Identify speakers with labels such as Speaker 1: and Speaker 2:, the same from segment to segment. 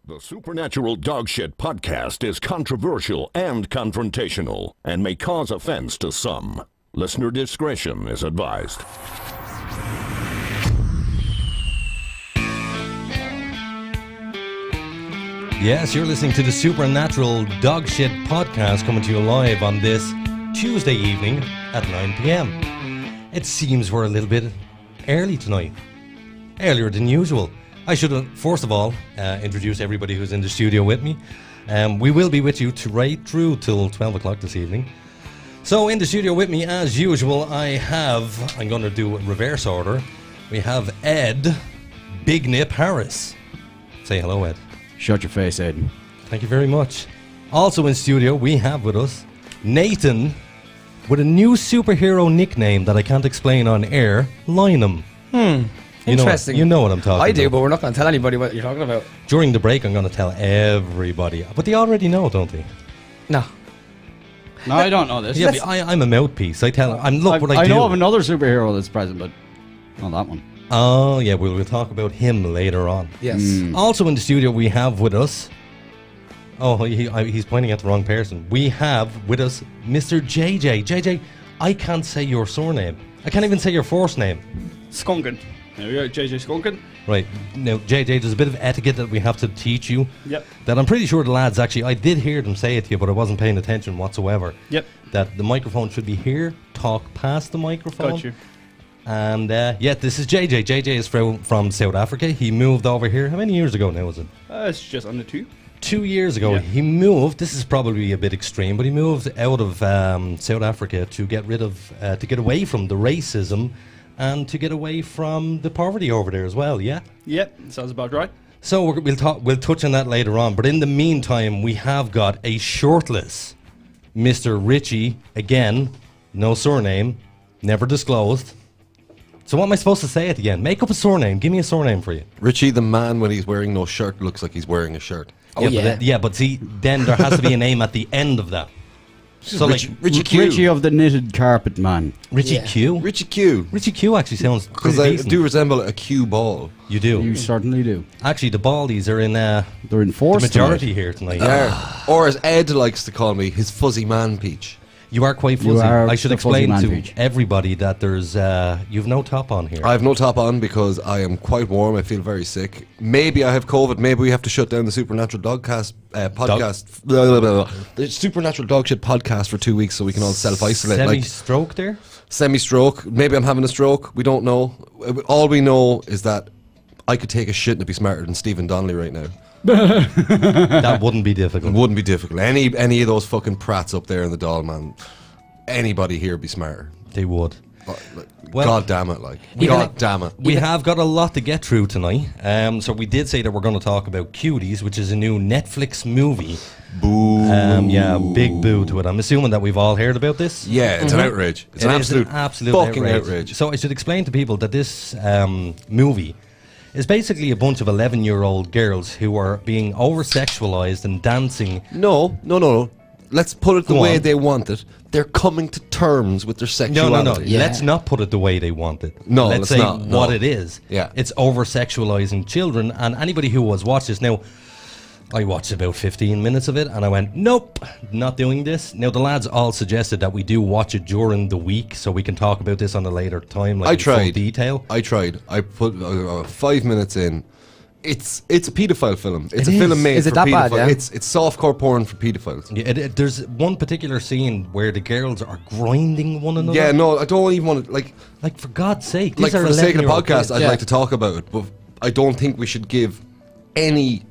Speaker 1: The Supernatural Dogshit podcast is controversial and confrontational and may cause offense to some. Listener discretion is advised.
Speaker 2: Yes, you're listening to the Supernatural Dogshit podcast coming to you live on this Tuesday evening at 9 p.m. It seems we're a little bit early tonight. Earlier than usual. I should, first of all, introduce everybody who's in the studio with me. We will be with you right through till 12 o'clock this evening. So in the studio with me, as usual, I'm going to do reverse order. We have Ed Big Nip Harris. Say hello, Ed.
Speaker 3: Shut your face, Ed.
Speaker 2: Thank you very much. Also in studio, we have with us Nathan with a new superhero nickname that I can't explain on air, Lynham.
Speaker 4: Interesting.
Speaker 2: You know what I'm talking about.
Speaker 4: I do, but we're not going to tell anybody what you're talking about.
Speaker 2: During the break, I'm going to tell everybody. But they already know, don't they?
Speaker 4: No.
Speaker 3: No, I don't know this.
Speaker 2: Yeah, but I'm a mouthpiece. I tell them, look what I do.
Speaker 3: I know of another superhero that's present, but not that one.
Speaker 2: Oh, yeah, we'll talk about him later on.
Speaker 4: Yes.
Speaker 2: Also in the studio, we have with us... Oh, he's pointing at the wrong person. We have with us Mr. JJ. JJ, I can't say your surname. I can't even say your first name.
Speaker 3: Skunkin. There we go, JJ Skunkin.
Speaker 2: Right. Now, JJ, there's a bit of etiquette that we have to teach you.
Speaker 3: Yep.
Speaker 2: That I'm pretty sure the lads actually... I did hear them say it to you, but I wasn't paying attention whatsoever.
Speaker 3: Yep.
Speaker 2: That the microphone should be here. Talk past the microphone.
Speaker 3: Got you.
Speaker 2: And yeah, this is JJ. JJ is from South Africa. He moved over here. How many years ago now was it?
Speaker 3: It's just under 2.
Speaker 2: 2 years ago.
Speaker 3: Yeah.
Speaker 2: He moved. This is probably a bit extreme, but he moved out of South Africa to get rid of, to get away from the racism and to get away from the poverty over there as well. Yeah.
Speaker 3: Yep, sounds about right.
Speaker 2: So we'll touch on that later on. But in the meantime, we have got a shirtless Mr. Richie again. No surname, never disclosed. So what am I supposed to say at the end? Make up a surname. Give me a surname for you.
Speaker 5: Richie, the man, when he's wearing no shirt, looks like he's wearing a shirt.
Speaker 4: Oh, yeah.
Speaker 2: But see, then there has to be a name at the end of that. So
Speaker 5: Richie Q.
Speaker 3: Richie of the knitted carpet man.
Speaker 2: Richie
Speaker 4: Yeah.
Speaker 2: Q.
Speaker 5: Richie Q.
Speaker 2: Richie Q actually sounds
Speaker 5: Because
Speaker 2: pretty
Speaker 5: I
Speaker 2: decent.
Speaker 5: do resemble a cue ball.
Speaker 2: You do.
Speaker 3: You certainly do.
Speaker 2: Actually, the Baldies are in
Speaker 3: They're in
Speaker 2: the
Speaker 3: force
Speaker 2: majority
Speaker 3: tonight.
Speaker 2: here tonight.
Speaker 5: Or as Ed likes to call me, his fuzzy man peach.
Speaker 2: You are quite
Speaker 3: You
Speaker 2: fuzzy.
Speaker 3: are
Speaker 2: I should
Speaker 3: the fuzzy
Speaker 2: explain
Speaker 3: man
Speaker 2: to
Speaker 3: peach.
Speaker 2: everybody that there's you've no top on here.
Speaker 5: I have no top on because I am quite warm. I feel very sick. Maybe I have COVID. Maybe we have to shut down the Supernatural Dogcast podcast. The Supernatural Dogshit podcast for 2 weeks so we can all self-isolate.
Speaker 2: Semi-stroke there?
Speaker 5: Semi-stroke. Maybe I'm having a stroke. We don't know. All we know is that I could take a shit and it'd be smarter than Stephen Donnelly right now.
Speaker 2: That wouldn't be
Speaker 5: It
Speaker 2: difficult.
Speaker 5: wouldn't be difficult. Any of those fucking prats up there in the doll, man. Anybody here would be smarter.
Speaker 2: They would. Well,
Speaker 5: God damn it, God damn it.
Speaker 2: We have got a lot to get through tonight. So we did say that we're going to talk about Cuties, which is a new Netflix movie.
Speaker 5: Boo.
Speaker 2: Yeah, big boo to it. I'm assuming that we've all heard about this.
Speaker 5: Yeah, it's an outrage. It's
Speaker 2: It
Speaker 5: an
Speaker 2: is
Speaker 5: absolute fucking outrage.
Speaker 2: So I should explain to people that this movie is basically a bunch of 11-year-old girls who are being over-sexualized and dancing.
Speaker 5: No. Let's put it the
Speaker 2: Go
Speaker 5: way
Speaker 2: on.
Speaker 5: they want it. They're coming to terms with their sexuality.
Speaker 2: No.
Speaker 4: Yeah.
Speaker 2: Let's not put it the way they want it.
Speaker 5: No,
Speaker 2: let's
Speaker 5: let's
Speaker 2: say
Speaker 5: not, no.
Speaker 2: what it is.
Speaker 5: Yeah.
Speaker 2: It's over-sexualizing children, and anybody who has watched this now, I watched about 15 minutes of it, and I went, nope, not doing this. Now, the lads all suggested that we do watch it during the week, so we can talk about this on a later time, like
Speaker 5: I
Speaker 2: in full
Speaker 5: tried.
Speaker 2: detail.
Speaker 5: I tried. I put 5 minutes in. It's a paedophile film. It's
Speaker 2: It
Speaker 5: a film
Speaker 2: is.
Speaker 5: made
Speaker 4: Is it
Speaker 5: for
Speaker 4: that
Speaker 5: paedophiles.
Speaker 4: bad, yeah?
Speaker 5: It's softcore porn for paedophiles.
Speaker 2: Yeah, there's one particular scene where the girls are grinding one another.
Speaker 5: Yeah, no, I don't even want to, like
Speaker 2: for God's sake, these are
Speaker 5: for the sake of the
Speaker 2: 11-year-old
Speaker 5: podcast,
Speaker 2: kids.
Speaker 5: I'd
Speaker 4: Yeah.
Speaker 5: like to talk about it, but I don't think we should give any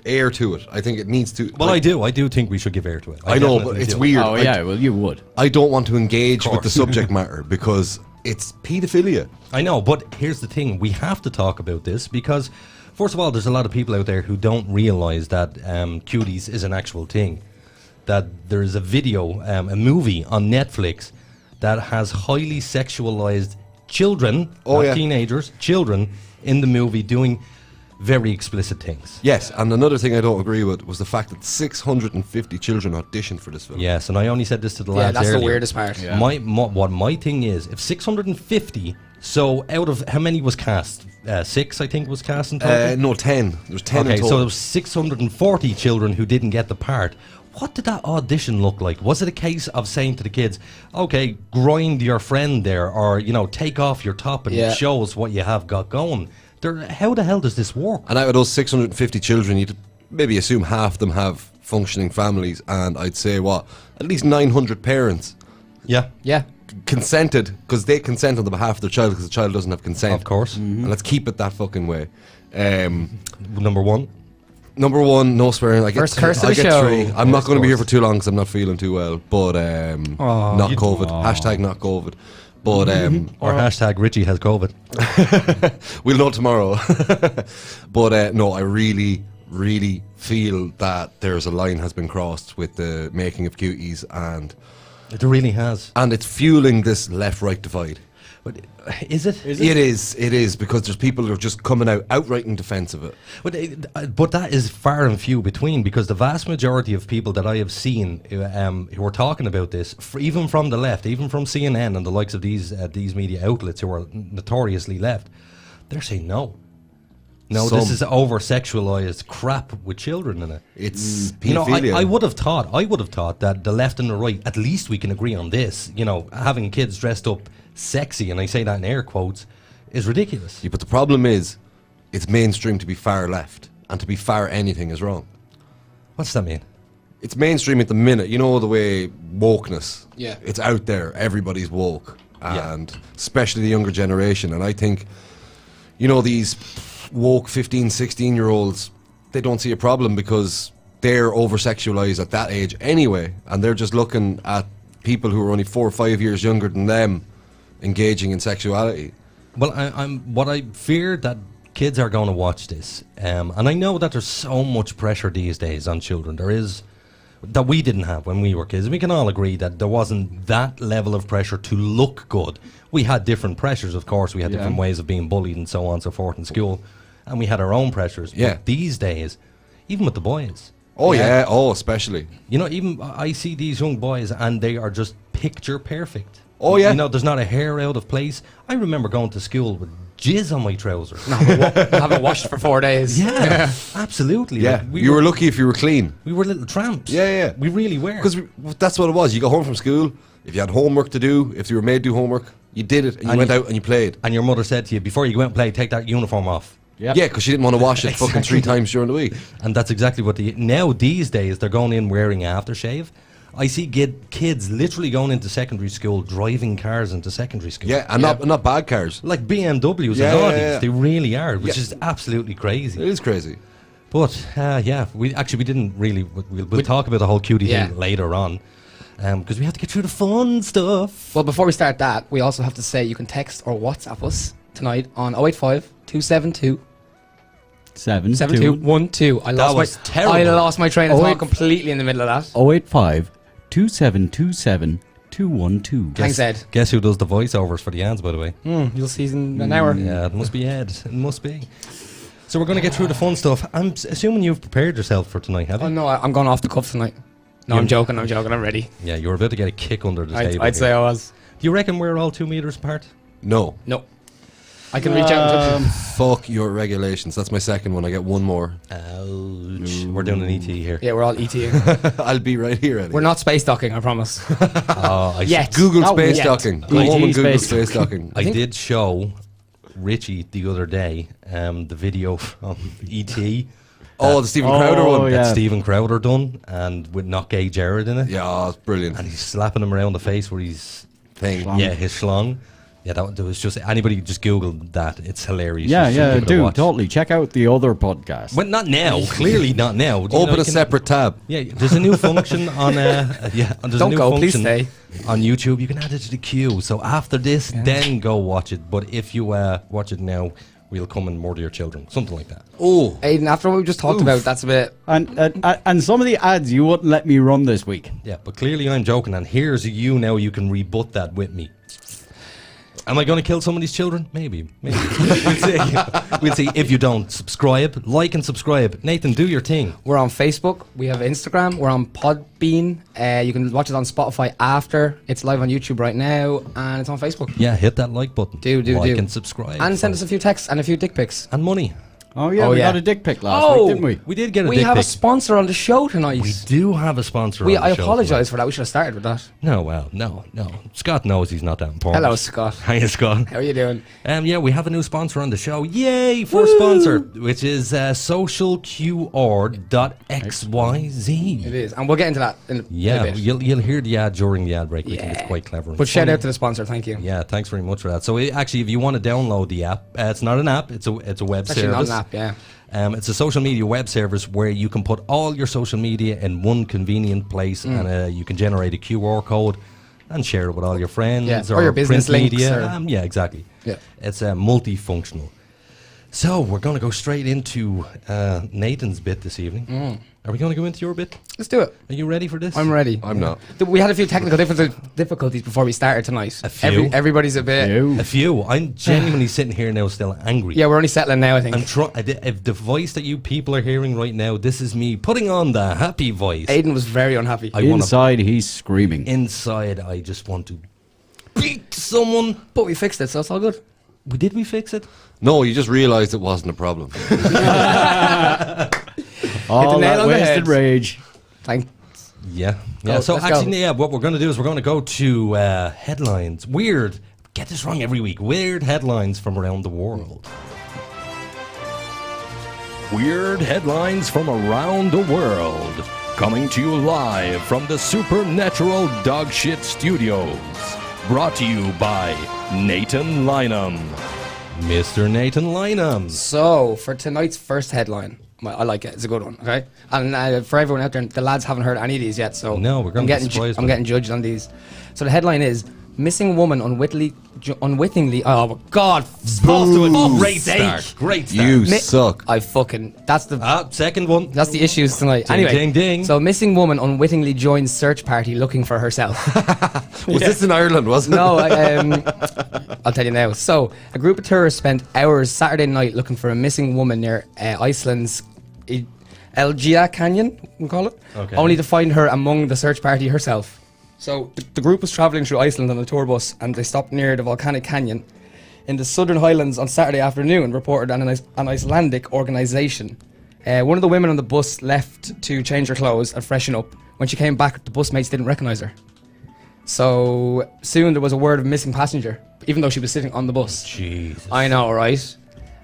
Speaker 5: air to it. I think it needs to.
Speaker 2: Well,
Speaker 5: like,
Speaker 2: I do think we should give air to it.
Speaker 5: I know, but
Speaker 2: definitely
Speaker 5: it's
Speaker 2: do.
Speaker 5: weird.
Speaker 3: Oh, yeah, well, you would.
Speaker 5: I don't want to engage with the
Speaker 2: course.
Speaker 5: subject matter because it's paedophilia.
Speaker 2: I know, but here's the thing: we have to talk about this because, first of all, there's a lot of people out there who don't realize that Cuties is an actual thing. That there is a video, a movie on Netflix that has highly sexualized children,
Speaker 5: Oh,
Speaker 2: not
Speaker 5: yeah.
Speaker 2: teenagers, children in the movie doing very explicit things.
Speaker 5: Yes, and another thing I don't agree with was the fact that 650 children auditioned for this film.
Speaker 2: Yes, and I only said this to the
Speaker 4: Yeah,
Speaker 2: lads
Speaker 4: that's
Speaker 2: earlier.
Speaker 4: the weirdest part.
Speaker 3: Yeah.
Speaker 2: What my thing is, if 650 So out of how many was cast? 6, I think, was cast in total.
Speaker 5: No, 10. There was 10 in
Speaker 2: Okay,
Speaker 5: total.
Speaker 2: so there was 640 children who didn't get the part. What did that audition look like? Was it a case of saying to the kids, okay, grind your friend there, or, take off your top and show us what you have got going? How the hell does this work?
Speaker 5: And out of those 650 children, you'd maybe assume half of them have functioning families, and I'd say, at least 900 parents
Speaker 2: Yeah.
Speaker 4: Yeah.
Speaker 5: consented, because they consent on the behalf of their child, because the child doesn't have consent.
Speaker 2: Of course.
Speaker 5: And let's keep it that fucking way.
Speaker 2: Number 1.
Speaker 5: Number 1, no swearing. I get,
Speaker 4: First curse of
Speaker 5: I
Speaker 4: the
Speaker 5: get
Speaker 4: show.
Speaker 5: 3. I'm not
Speaker 2: Of
Speaker 5: going to be here
Speaker 2: course.
Speaker 5: for too long because I'm not feeling too well. But not COVID. Hashtag not COVID. But
Speaker 2: Or hashtag Richie has COVID.
Speaker 5: we'll know tomorrow. But no, I really, really feel that there's a line has been crossed with the making of cuties, and
Speaker 2: It really has.
Speaker 5: it's fueling this left-right divide.
Speaker 2: But is it?
Speaker 5: It is, because there's people who are just coming out outright in defence of it.
Speaker 2: But that is far and few between, because the vast majority of people that I have seen who are talking about this, even from the left, even from CNN and the likes of these media outlets who are notoriously left, they're saying no. No, this is over-sexualized crap with children in it.
Speaker 5: It's pedophilia.
Speaker 2: I would have thought that the left and the right, at least we can agree on this. Having kids dressed up sexy, and I say that in air quotes, is ridiculous.
Speaker 5: Yeah, but the problem is, it's mainstream to be far left, and to be far anything is wrong.
Speaker 2: What's that mean?
Speaker 5: It's mainstream at the minute. You know the way wokeness.
Speaker 4: Yeah.
Speaker 5: It's out there. Everybody's woke,
Speaker 2: Yeah.
Speaker 5: and especially the younger generation. And I think, these woke 15, 16-year-olds, they don't see a problem because they're over-sexualized at that age anyway, and they're just looking at people who are only 4 or 5 years younger than them engaging in sexuality.
Speaker 2: Well, I fear that kids are going to watch this, and I know that there's so much pressure these days on children. There is, that we didn't have when we were kids. We can all agree that there wasn't that level of pressure to look good. We had different pressures, of course. We had different ways of being bullied and so on and so forth in school, and we had our own pressures.
Speaker 5: Yeah.
Speaker 2: But these days, even with the boys,
Speaker 5: Oh yeah, especially.
Speaker 2: even I see these young boys and they are just picture perfect.
Speaker 5: Oh, yeah.
Speaker 2: There's not a hair out of place. I remember going to school with jizz on my trousers.
Speaker 4: I haven't washed for 4 days.
Speaker 2: Yeah, absolutely.
Speaker 5: Yeah,
Speaker 2: Like,
Speaker 5: you were lucky if you were clean.
Speaker 2: We were little tramps.
Speaker 5: Yeah.
Speaker 2: We really were.
Speaker 5: Because that's what it was. You got home from school, if you had homework to do, if you were made to do homework, you did it, and you went out and you played.
Speaker 2: And your mother said to you, before you go out and play, take that uniform off.
Speaker 3: Yep.
Speaker 5: Yeah, because she didn't want to wash it fucking 3 times during the week.
Speaker 2: And that's exactly what now these days, they're going in wearing aftershave. I see kids literally going into secondary school, driving cars into secondary school.
Speaker 5: Yeah, and not bad cars.
Speaker 2: Like BMWs
Speaker 5: Yeah,
Speaker 2: and
Speaker 5: yeah,
Speaker 2: Audis.
Speaker 5: yeah.
Speaker 2: They really are, which
Speaker 5: Yeah.
Speaker 2: is absolutely crazy.
Speaker 5: It is crazy.
Speaker 2: But we didn't really. We'll talk about the whole cutie thing later on, because we have to get through the fun stuff.
Speaker 4: Well, before we start that, we also have to say you can text or WhatsApp us tonight on 085 272 7212.
Speaker 2: was terrible.
Speaker 4: I lost my train of thought
Speaker 3: 085
Speaker 4: completely in the middle of that.
Speaker 3: 085 2727 212.
Speaker 4: Thanks, Ed.
Speaker 2: Guess who does the voiceovers for the ads, by the way?
Speaker 4: You'll see in an hour.
Speaker 2: Yeah, it must be Ed. It must be. So we're going to get through the fun stuff. I'm assuming you've prepared yourself for tonight, have you?
Speaker 4: Oh no, I'm going off the cuff tonight. No, I'm joking. I'm ready.
Speaker 2: Yeah, you were about to get a kick under the table.
Speaker 4: I'd say
Speaker 2: here.
Speaker 4: I was.
Speaker 2: Do you reckon we're all 2 meters apart?
Speaker 5: No.
Speaker 4: No. I can reach out and touch you.
Speaker 5: Fuck your regulations. That's my second one. I get one more.
Speaker 2: Ouch. We're doing an ET here.
Speaker 4: Yeah, we're all ETing.
Speaker 5: I'll be right here, Eddie.
Speaker 4: We're not space docking, I promise. Yet.
Speaker 5: Google
Speaker 4: Not
Speaker 5: space
Speaker 4: yet.
Speaker 5: docking. Go
Speaker 3: ET
Speaker 5: home and Google
Speaker 3: space
Speaker 5: space docking.
Speaker 2: I did show Richie the other day the video from ET.
Speaker 5: Oh, the Stephen Crowder
Speaker 3: Oh,
Speaker 5: one.
Speaker 3: yeah.
Speaker 2: That Stephen Crowder done, and with Not Gay Jared in it.
Speaker 5: Yeah, it's brilliant.
Speaker 2: And he's slapping him around the face where he's
Speaker 5: Thing.
Speaker 2: his schlong. Yeah, that was just anybody just Googled that. It's hilarious.
Speaker 3: Yeah,
Speaker 2: You should
Speaker 3: yeah,
Speaker 2: give it a
Speaker 3: do
Speaker 2: watch.
Speaker 3: totally. Check out the other podcast.
Speaker 2: But not now. Clearly not now. You know,
Speaker 5: Open
Speaker 2: you
Speaker 5: a
Speaker 2: can-
Speaker 5: separate tab.
Speaker 2: Yeah, there's a new function on. There's a
Speaker 4: Don't
Speaker 2: new
Speaker 4: go, please
Speaker 2: function
Speaker 4: stay.
Speaker 2: on YouTube. You can add it to the queue. So after this, then go watch it. But if you watch it now, we'll come and murder your children. Something like that.
Speaker 5: Oh,
Speaker 4: Aiden, after what we just talked about, that's a bit...
Speaker 3: And some of the ads you wouldn't let me run this week.
Speaker 2: Yeah, but clearly I'm joking. And here's you now. You can rebut that with me. Am I going to kill some of these children? Maybe. We'll see. We'll see. If you don't, subscribe. Like and subscribe. Nathan, do your thing.
Speaker 4: We're on Facebook. We have Instagram. We're on Podbean. You can watch it on Spotify after. It's live on YouTube right now. And it's on Facebook.
Speaker 2: Yeah, hit that like button.
Speaker 4: Do.
Speaker 2: and subscribe.
Speaker 4: And send us a few texts and a few dick pics.
Speaker 2: And money.
Speaker 3: Oh, yeah,
Speaker 4: Oh,
Speaker 3: we
Speaker 4: yeah.
Speaker 3: got a dick pic last week, didn't we?
Speaker 2: We did get a
Speaker 4: We
Speaker 2: dick
Speaker 4: have a
Speaker 2: pic.
Speaker 4: sponsor on the show tonight.
Speaker 2: We do have a sponsor
Speaker 4: I
Speaker 2: on the show
Speaker 4: apologise for that. We should have started with that.
Speaker 2: tonight. No, well, no. Scott knows he's not that important.
Speaker 4: Hello, Scott.
Speaker 2: Hiya, Scott.
Speaker 4: How are you doing?
Speaker 2: Yeah, we have a new sponsor on the show. Yay! First sponsor, which is socialqr.xyz.
Speaker 4: It is. And we'll get into that in a bit.
Speaker 2: You'll hear the ad during the ad break. We think it's quite clever. and
Speaker 4: But shout
Speaker 2: funny.
Speaker 4: out to the sponsor. Thank you.
Speaker 2: Yeah, thanks very much for that. So actually, if you want to download the app, it's not an app. It's a web
Speaker 4: It's actually
Speaker 2: service.
Speaker 4: not an app, yeah.
Speaker 2: It's a social media web service where you can put all your social media in one convenient place, and you can generate a QR code and share it with all your friends
Speaker 4: or your business
Speaker 2: print
Speaker 4: links
Speaker 2: media.
Speaker 4: or-
Speaker 2: Yeah, exactly.
Speaker 4: Yeah.
Speaker 2: It's multifunctional. So we're going to go straight into Nathan's bit this evening. Are we going to go into your bit?
Speaker 4: Let's do it.
Speaker 2: Are you ready for this?
Speaker 4: I'm ready.
Speaker 5: I'm not.
Speaker 4: We had a few technical difficulties before we started tonight.
Speaker 2: A few?
Speaker 4: Everybody's a bit.
Speaker 3: Ew.
Speaker 2: A few. I'm genuinely sitting here now still angry.
Speaker 4: Yeah, we're only settling now, I think.
Speaker 2: I'm trying. If the voice that you people are hearing right now, this is me putting on the happy voice.
Speaker 4: Aiden was very unhappy.
Speaker 2: I wanna-
Speaker 3: Inside, he's screaming.
Speaker 2: Inside, I just want to beat someone.
Speaker 4: But we fixed it, so it's all good.
Speaker 2: Did we fix it?
Speaker 5: No, you just realised it wasn't a problem.
Speaker 3: All
Speaker 4: nail
Speaker 3: that
Speaker 4: on the
Speaker 3: wasted
Speaker 4: head.
Speaker 3: rage.
Speaker 4: Thank.
Speaker 2: Yeah.
Speaker 4: Go,
Speaker 2: So
Speaker 4: let's
Speaker 2: actually,
Speaker 4: go.
Speaker 2: what we're going to do is we're going to go to headlines. Weird. Get this wrong every week. Weird headlines from around the world.
Speaker 1: Weird headlines from around the world. Coming to you live from the Supernatural Dogshit Studios. Brought to you by Nathan Lynham.
Speaker 2: Mr. Nathan Lynham.
Speaker 4: So, for tonight's first headline, well, I like it. It's a good one, okay? And for everyone out there, the lads haven't heard any of these yet, so
Speaker 2: No, we're gonna be surprised
Speaker 4: I'm
Speaker 2: by
Speaker 4: getting judged on these. So the headline is: Missing woman unwittingly. Oh my God! Stop to it.
Speaker 2: Great start. Great start.
Speaker 5: You suck.
Speaker 4: That's the.
Speaker 2: Second one.
Speaker 4: That's the issues tonight.
Speaker 2: Ding,
Speaker 4: Anyway,
Speaker 2: ding, ding.
Speaker 4: So missing woman unwittingly joins search party looking for herself.
Speaker 5: Was this in Ireland, wasn't it?
Speaker 4: No, I'll tell you now. So, a group of tourists spent hours Saturday night looking for a missing woman near Iceland's Elgia Canyon, we call it,
Speaker 2: Okay.
Speaker 4: only to find her among the search party herself. So, the group was travelling through Iceland on a tour bus, and they stopped near the volcanic canyon in the southern highlands on Saturday afternoon, reported an Icelandic organisation. One of the women on the bus left to change her clothes and freshen up. When she came back, the bus mates didn't recognise her. So soon there was a word of missing passenger, even though she was sitting on the bus.
Speaker 2: Jesus.
Speaker 4: I know, right?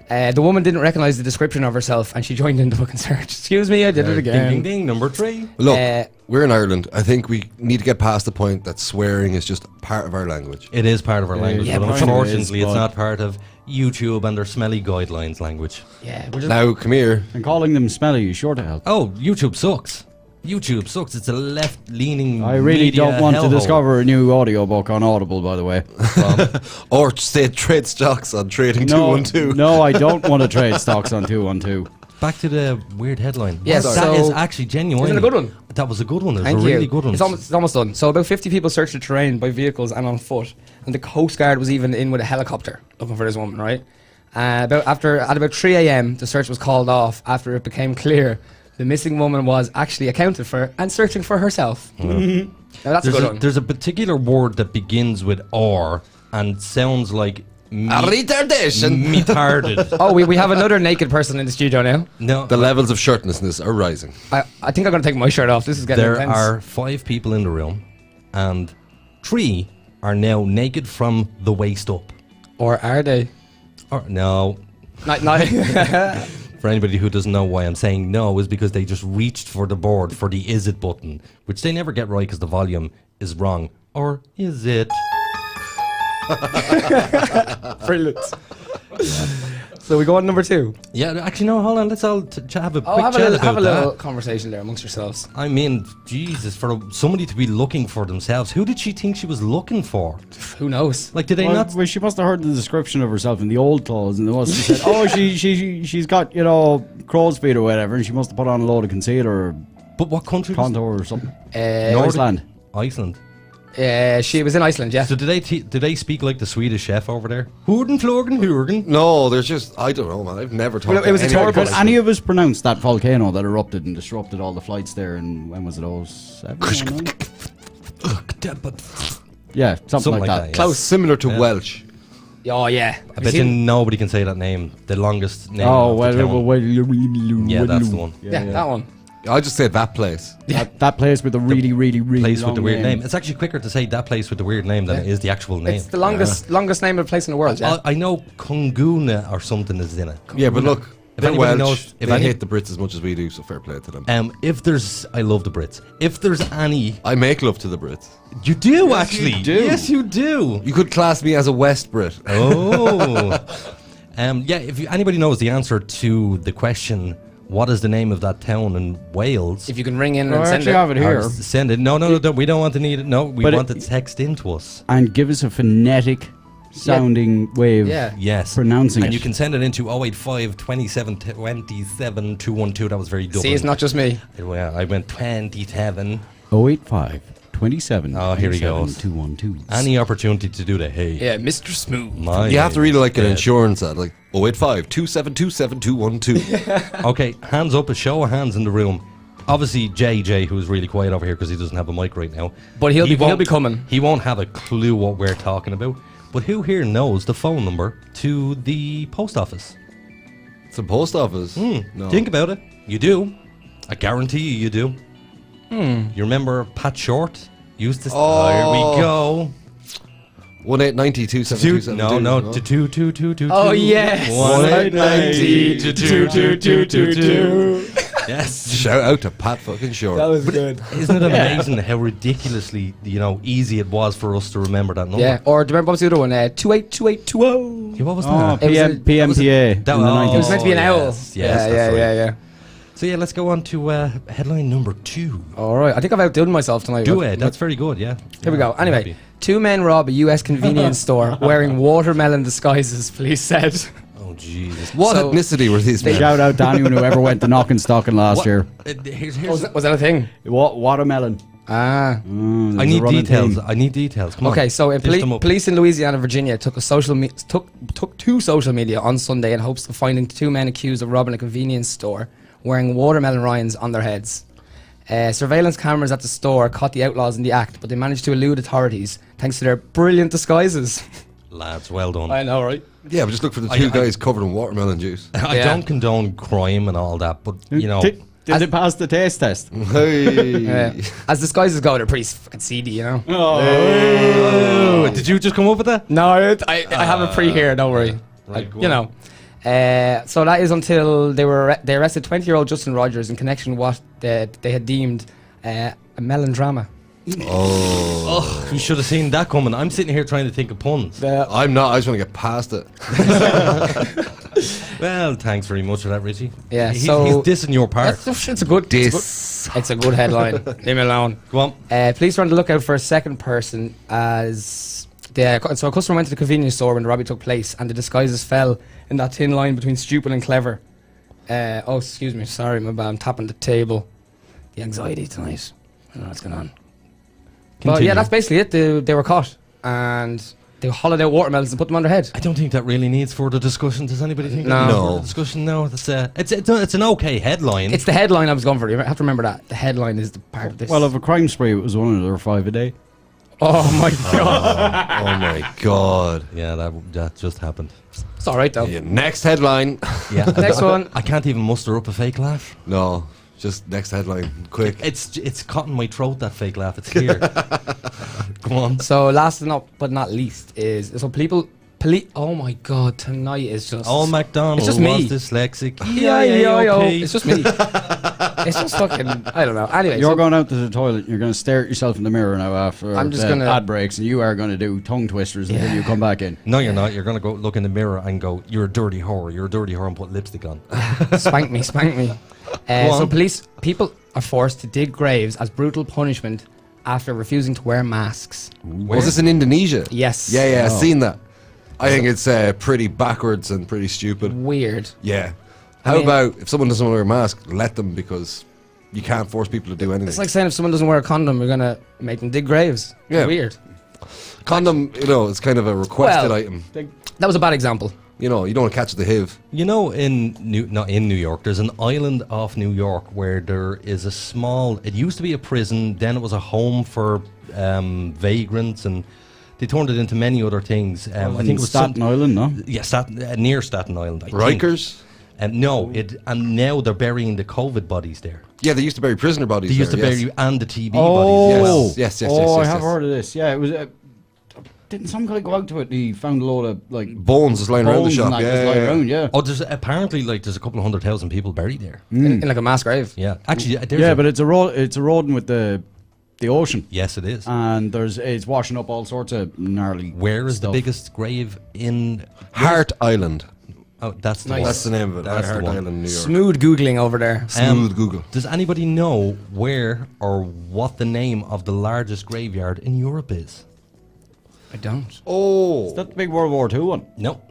Speaker 4: The woman didn't recognise the description of herself, and she joined in the fucking search. Excuse me, I did it again.
Speaker 2: Ding, ding, ding. Number 3.
Speaker 5: Look,
Speaker 4: Uh,
Speaker 5: we're in Ireland. I think we need to get past the point that swearing is just part of our language.
Speaker 2: It is part of our language,
Speaker 3: yeah,
Speaker 2: but
Speaker 3: part of it
Speaker 2: unfortunately,
Speaker 3: is,
Speaker 2: it's
Speaker 3: but-
Speaker 2: not part of YouTube and their smelly guidelines language.
Speaker 4: Yeah, we're just
Speaker 5: Now, come here.
Speaker 3: And calling them smelly is sure to help.
Speaker 2: Oh, YouTube sucks. YouTube sucks. It's a left-leaning.
Speaker 3: I really
Speaker 2: media
Speaker 3: don't want to
Speaker 2: hellhole.
Speaker 3: discover a new audiobook on Audible, by the way.
Speaker 5: Or say trade stocks on Trading 212.
Speaker 3: No, I don't want to trade stocks on 212.
Speaker 2: Back to the weird headline.
Speaker 4: Yes,
Speaker 2: that
Speaker 4: so-
Speaker 2: is actually genuine.
Speaker 4: Isn't it a good one?
Speaker 2: That was a good one. It was
Speaker 4: Thank
Speaker 2: a
Speaker 4: you.
Speaker 2: really good one.
Speaker 4: It's almost done. So about 50 people searched the terrain by vehicles and on foot, and the Coast Guard was even in with a helicopter looking for this woman. Right? At about 3 a.m., the search was called off after it became clear the missing woman was actually accounted for and searching for herself. Now that's a good one.
Speaker 2: There's a particular word that begins with "or" and sounds like
Speaker 5: Retardation.
Speaker 2: retarded.
Speaker 4: Oh, we have another naked person in the studio now.
Speaker 2: No,
Speaker 5: The levels of shirtlessness are rising.
Speaker 4: I think I'm going to take my shirt off. This is getting
Speaker 2: there
Speaker 4: intense.
Speaker 2: are 5 people in the room, and 3 are now naked from the waist up.
Speaker 4: Or are they?
Speaker 2: Or no.
Speaker 4: Not
Speaker 2: For anybody who doesn't know why I'm saying no, is because they just reached for the board for the "is it" button, which they never get right because the volume is wrong. Or is it?
Speaker 4: Brilliant. So we go on number 2.
Speaker 2: Yeah, actually, no, hold on. Let's all have a quick
Speaker 4: Oh, have
Speaker 2: chat
Speaker 4: a
Speaker 2: about
Speaker 4: little
Speaker 2: that.
Speaker 4: conversation there amongst yourselves.
Speaker 2: I mean, Jesus, for somebody to be looking for themselves, who did she think she was looking for?
Speaker 4: Who knows?
Speaker 2: Like, did they
Speaker 3: Well,
Speaker 2: not?
Speaker 3: well, she must have heard the description of herself in the old clothes, and they must have said, "Oh, she's got crow's feet or whatever," and she must have put on a load of concealer or
Speaker 2: But what country? Was
Speaker 3: contour or something.
Speaker 2: Nordic?
Speaker 3: Iceland.
Speaker 2: Iceland.
Speaker 4: She was in Iceland, yeah.
Speaker 2: So do they speak like the Swedish chef over there? Hurden, Florgen, Hurgen.
Speaker 5: No, there's just I don't know, man. I've never talked.
Speaker 4: Well, it was
Speaker 5: to
Speaker 4: a
Speaker 5: anybody
Speaker 4: tour
Speaker 5: from
Speaker 4: bus.
Speaker 3: Could any of us pronounce that volcano that erupted and disrupted all the flights there? And when was it? 07? 09? Yeah, something like that.
Speaker 2: yeah.
Speaker 4: Close.
Speaker 5: Similar to Welsh.
Speaker 4: Oh, yeah.
Speaker 2: I bet you nobody can say that name. The longest name.
Speaker 3: Oh,
Speaker 2: of the town. Yeah, that's the one.
Speaker 4: Yeah, that one.
Speaker 5: I just say that place.
Speaker 3: That place with the really, really, really
Speaker 2: Place
Speaker 3: long
Speaker 2: with the weird name. It's actually quicker to say that place with the weird name than it is the actual name.
Speaker 4: It's the longest name of a place in the world, yeah.
Speaker 2: I know Kunguna or something is in it.
Speaker 5: Yeah, but look, they're
Speaker 2: anybody
Speaker 5: Welsh.
Speaker 2: knows- if
Speaker 5: they
Speaker 2: any-
Speaker 5: hate the Brits as much as we do, so fair play to them.
Speaker 2: If there's, I love the Brits. If there's any,
Speaker 5: I make love to the Brits.
Speaker 2: you do actually.
Speaker 3: you do.
Speaker 2: Yes, you do.
Speaker 5: You could class me as a West Brit.
Speaker 2: Oh. Yeah, if anybody knows the answer to the question, what is the name of that town in Wales?
Speaker 4: If you can ring in
Speaker 3: I
Speaker 4: and send
Speaker 3: actually
Speaker 4: it.
Speaker 3: have it here.
Speaker 2: Send it. No, we don't want to need it. No, we
Speaker 3: But
Speaker 2: want
Speaker 3: it-
Speaker 2: the text into us.
Speaker 3: And give us a phonetic sounding way of
Speaker 4: Yeah.
Speaker 2: Yes.
Speaker 3: pronouncing
Speaker 2: and
Speaker 3: it.
Speaker 2: you can send it into 085 27 27 212. That was very double.
Speaker 4: See, it's not just me.
Speaker 2: Well, I went 27.
Speaker 3: 085 27
Speaker 2: Oh, here he
Speaker 3: 27
Speaker 2: goes.
Speaker 3: 212.
Speaker 2: Any opportunity to do that. Hey.
Speaker 4: Yeah, Mr. Smooth.
Speaker 2: My
Speaker 5: You have to read it like an
Speaker 2: God.
Speaker 5: insurance ad, like 085 2727 212.
Speaker 2: Okay, hands up, a show of hands in the room. Obviously, JJ, who's really quiet over here because he doesn't have a mic right now.
Speaker 4: But he'll
Speaker 2: won't-
Speaker 4: be coming.
Speaker 2: He won't have a clue what we're talking about. But who here knows the phone number to the post office?
Speaker 5: It's a post office. No.
Speaker 2: Think about it. You do. I guarantee you do. You remember Pat Short used to.
Speaker 5: Oh.
Speaker 2: Here we go.
Speaker 5: 1890 2727.
Speaker 2: No.
Speaker 4: Oh, yes.
Speaker 2: 1-890-22222. Yes.
Speaker 5: Shout out to Pat fucking Short.
Speaker 4: was good.
Speaker 2: Isn't it amazing how ridiculously, easy it was for us to remember that number?
Speaker 4: Yeah, or do you remember what was the other one? 282820.
Speaker 2: Yeah, what was
Speaker 3: Oh,
Speaker 2: that?
Speaker 4: It was
Speaker 3: PM,
Speaker 4: a-
Speaker 3: PMPA. in the
Speaker 2: It
Speaker 3: 90s.
Speaker 4: It was meant to be an
Speaker 2: Oh,
Speaker 4: owl.
Speaker 2: yes, that's right.
Speaker 4: yeah.
Speaker 2: So yeah, let's go on to headline number 2.
Speaker 4: All right, I think I've outdone myself tonight.
Speaker 2: Do
Speaker 4: but-
Speaker 2: it. That's very good. Yeah.
Speaker 4: Here we go.
Speaker 2: I'm
Speaker 4: Anyway,
Speaker 2: happy.
Speaker 4: 2 men rob a U.S. convenience store wearing watermelon disguises, police said.
Speaker 2: Oh Jesus.
Speaker 5: What
Speaker 4: So-
Speaker 5: ethnicity were these men?
Speaker 3: Shout out to anyone who ever went to Knockin' Stockin' last year.
Speaker 2: Here's
Speaker 4: Was that a thing?
Speaker 3: What watermelon?
Speaker 4: Ah.
Speaker 2: I
Speaker 3: there's a
Speaker 2: need
Speaker 3: running
Speaker 2: details.
Speaker 3: theme.
Speaker 2: I need details. Come on.
Speaker 4: Okay, so
Speaker 2: Dish them up.
Speaker 4: police in Louisiana, Virginia took to social media on Sunday in hopes of finding 2 men accused of robbing a convenience store wearing watermelon rinds on their heads. Surveillance cameras at the store caught the outlaws in the act, but they managed to elude authorities thanks to their brilliant disguises.
Speaker 2: Lads, well done.
Speaker 4: I know, right?
Speaker 5: Yeah, but just look for the
Speaker 2: I-
Speaker 5: two
Speaker 2: I-
Speaker 5: guys covered in watermelon juice.
Speaker 2: I
Speaker 4: Yeah.
Speaker 2: don't condone crime and all that, but
Speaker 3: Did they pass the taste test?
Speaker 5: Hey.
Speaker 4: As disguises go, they're pretty fucking seedy, you know?
Speaker 2: Oh, did you just come up with that?
Speaker 4: No, I have a pre here, don't worry.
Speaker 2: Right, go
Speaker 4: You
Speaker 2: on.
Speaker 4: know. So that is until they arrested 20-year-old Justin Rogers in connection with what they had deemed a melodrama.
Speaker 5: Oh.
Speaker 2: You should have seen that coming. I'm sitting here trying to think of puns.
Speaker 5: I'm not. I just want to get past it.
Speaker 2: Well, thanks very much for that, Richie.
Speaker 4: Yeah,
Speaker 2: he's
Speaker 4: so-
Speaker 2: dissing your part.
Speaker 4: It's a good. It's a good headline. Leave me alone.
Speaker 2: Go on.
Speaker 4: Police are on the lookout for a second person as so a customer went to the convenience store when the robbery took place, and the disguises fell in that thin line between stupid and clever. Oh, excuse me, sorry, my bad. I'm tapping the table. The anxiety tonight. I don't know what's going on. But
Speaker 2: Continue.
Speaker 4: yeah, that's basically it. They were caught, and they hollowed out watermelons and put them on their head.
Speaker 2: I don't think that really needs further discussion. Does anybody think
Speaker 4: No.
Speaker 2: that needs
Speaker 5: No.
Speaker 2: further discussion? No, it's an okay headline.
Speaker 4: It's the headline I was going for. You have to remember that. The headline is the part of this.
Speaker 3: Well, of a crime spree, it was one of their 5 a day.
Speaker 4: oh my god.
Speaker 5: Oh my god.
Speaker 2: yeah, that just happened.
Speaker 4: It's alright though.
Speaker 5: Yeah, next headline.
Speaker 2: Yeah.
Speaker 4: Next one.
Speaker 2: I can't even muster up a fake laugh.
Speaker 5: No, just next headline. Quick.
Speaker 2: It's caught in my throat, that fake laugh. It's here. Go on.
Speaker 4: So last but not least is oh my god, tonight is just
Speaker 2: All McDonald
Speaker 4: It's just
Speaker 2: was
Speaker 4: me.
Speaker 2: dyslexic.
Speaker 4: It's just me. It's just fucking I don't know. Anyway,
Speaker 3: You're
Speaker 4: so
Speaker 3: going out to the toilet. You're going to stare at yourself in the mirror now after
Speaker 4: I'm just
Speaker 3: the
Speaker 4: gonna-
Speaker 3: ad breaks, and you are going to do tongue twisters until you come back in.
Speaker 2: No, you're not. You're going to go look in the mirror and go, you're a dirty whore. You're a dirty whore, and put lipstick on.
Speaker 4: spank me. So
Speaker 2: on.
Speaker 4: people are forced to dig graves as brutal punishment after refusing to wear masks.
Speaker 5: Was this in Indonesia?
Speaker 4: Yes.
Speaker 5: Yeah, I've
Speaker 3: Oh.
Speaker 5: seen that. I think it's pretty backwards and pretty stupid.
Speaker 4: Weird.
Speaker 5: Yeah.
Speaker 4: I
Speaker 5: How
Speaker 4: mean-
Speaker 5: about if someone doesn't wear a mask, let them, because you can't force people to do anything.
Speaker 4: It's like saying if someone doesn't wear a condom, you're gonna make them dig graves.
Speaker 5: Yeah.
Speaker 4: It's weird.
Speaker 5: Condom, it's kind of a requested
Speaker 4: Well,
Speaker 5: item.
Speaker 4: That was a bad example.
Speaker 5: You don't want to catch the HIV.
Speaker 2: Not in New York, there's an island off New York where there is a small, it used to be a prison, then it was a home for vagrants, and they turned it into many other things. I think it was
Speaker 3: Staten Island, no?
Speaker 2: Yeah, near Staten Island. I think.
Speaker 5: Rikers?
Speaker 2: No, and now they're burying the COVID bodies there.
Speaker 5: Yeah, they used to bury prisoner bodies.
Speaker 2: They used to
Speaker 5: there,
Speaker 2: bury and the TB
Speaker 3: Oh,
Speaker 2: bodies. As well.
Speaker 5: Yes.
Speaker 3: I have heard of this. Yeah, it was. Didn't some guy go out to it? And he found a load of like
Speaker 5: Bones just lying around the
Speaker 3: bones
Speaker 5: shop.
Speaker 3: and that just lying around, yeah.
Speaker 2: Oh, there's apparently there's a couple of 100,000 people buried there.
Speaker 4: In like a mass grave.
Speaker 2: Yeah, actually,
Speaker 3: But it's eroding with the ocean,
Speaker 2: yes, it is.
Speaker 3: and it's washing up all sorts of gnarly.
Speaker 2: Where is the
Speaker 3: stuff.
Speaker 2: biggest grave in
Speaker 5: Hart Island.
Speaker 2: Oh, that's the
Speaker 4: Nice.
Speaker 2: one.
Speaker 5: That's the name of it.
Speaker 2: That's the
Speaker 5: Hart
Speaker 2: one.
Speaker 5: Island, New York.
Speaker 4: Smooth googling over there.
Speaker 5: Smooth Google.
Speaker 2: Does anybody know where or what the name of the largest graveyard in Europe is?
Speaker 4: I don't.
Speaker 5: Oh.
Speaker 3: Is that the big World War II one?
Speaker 2: No,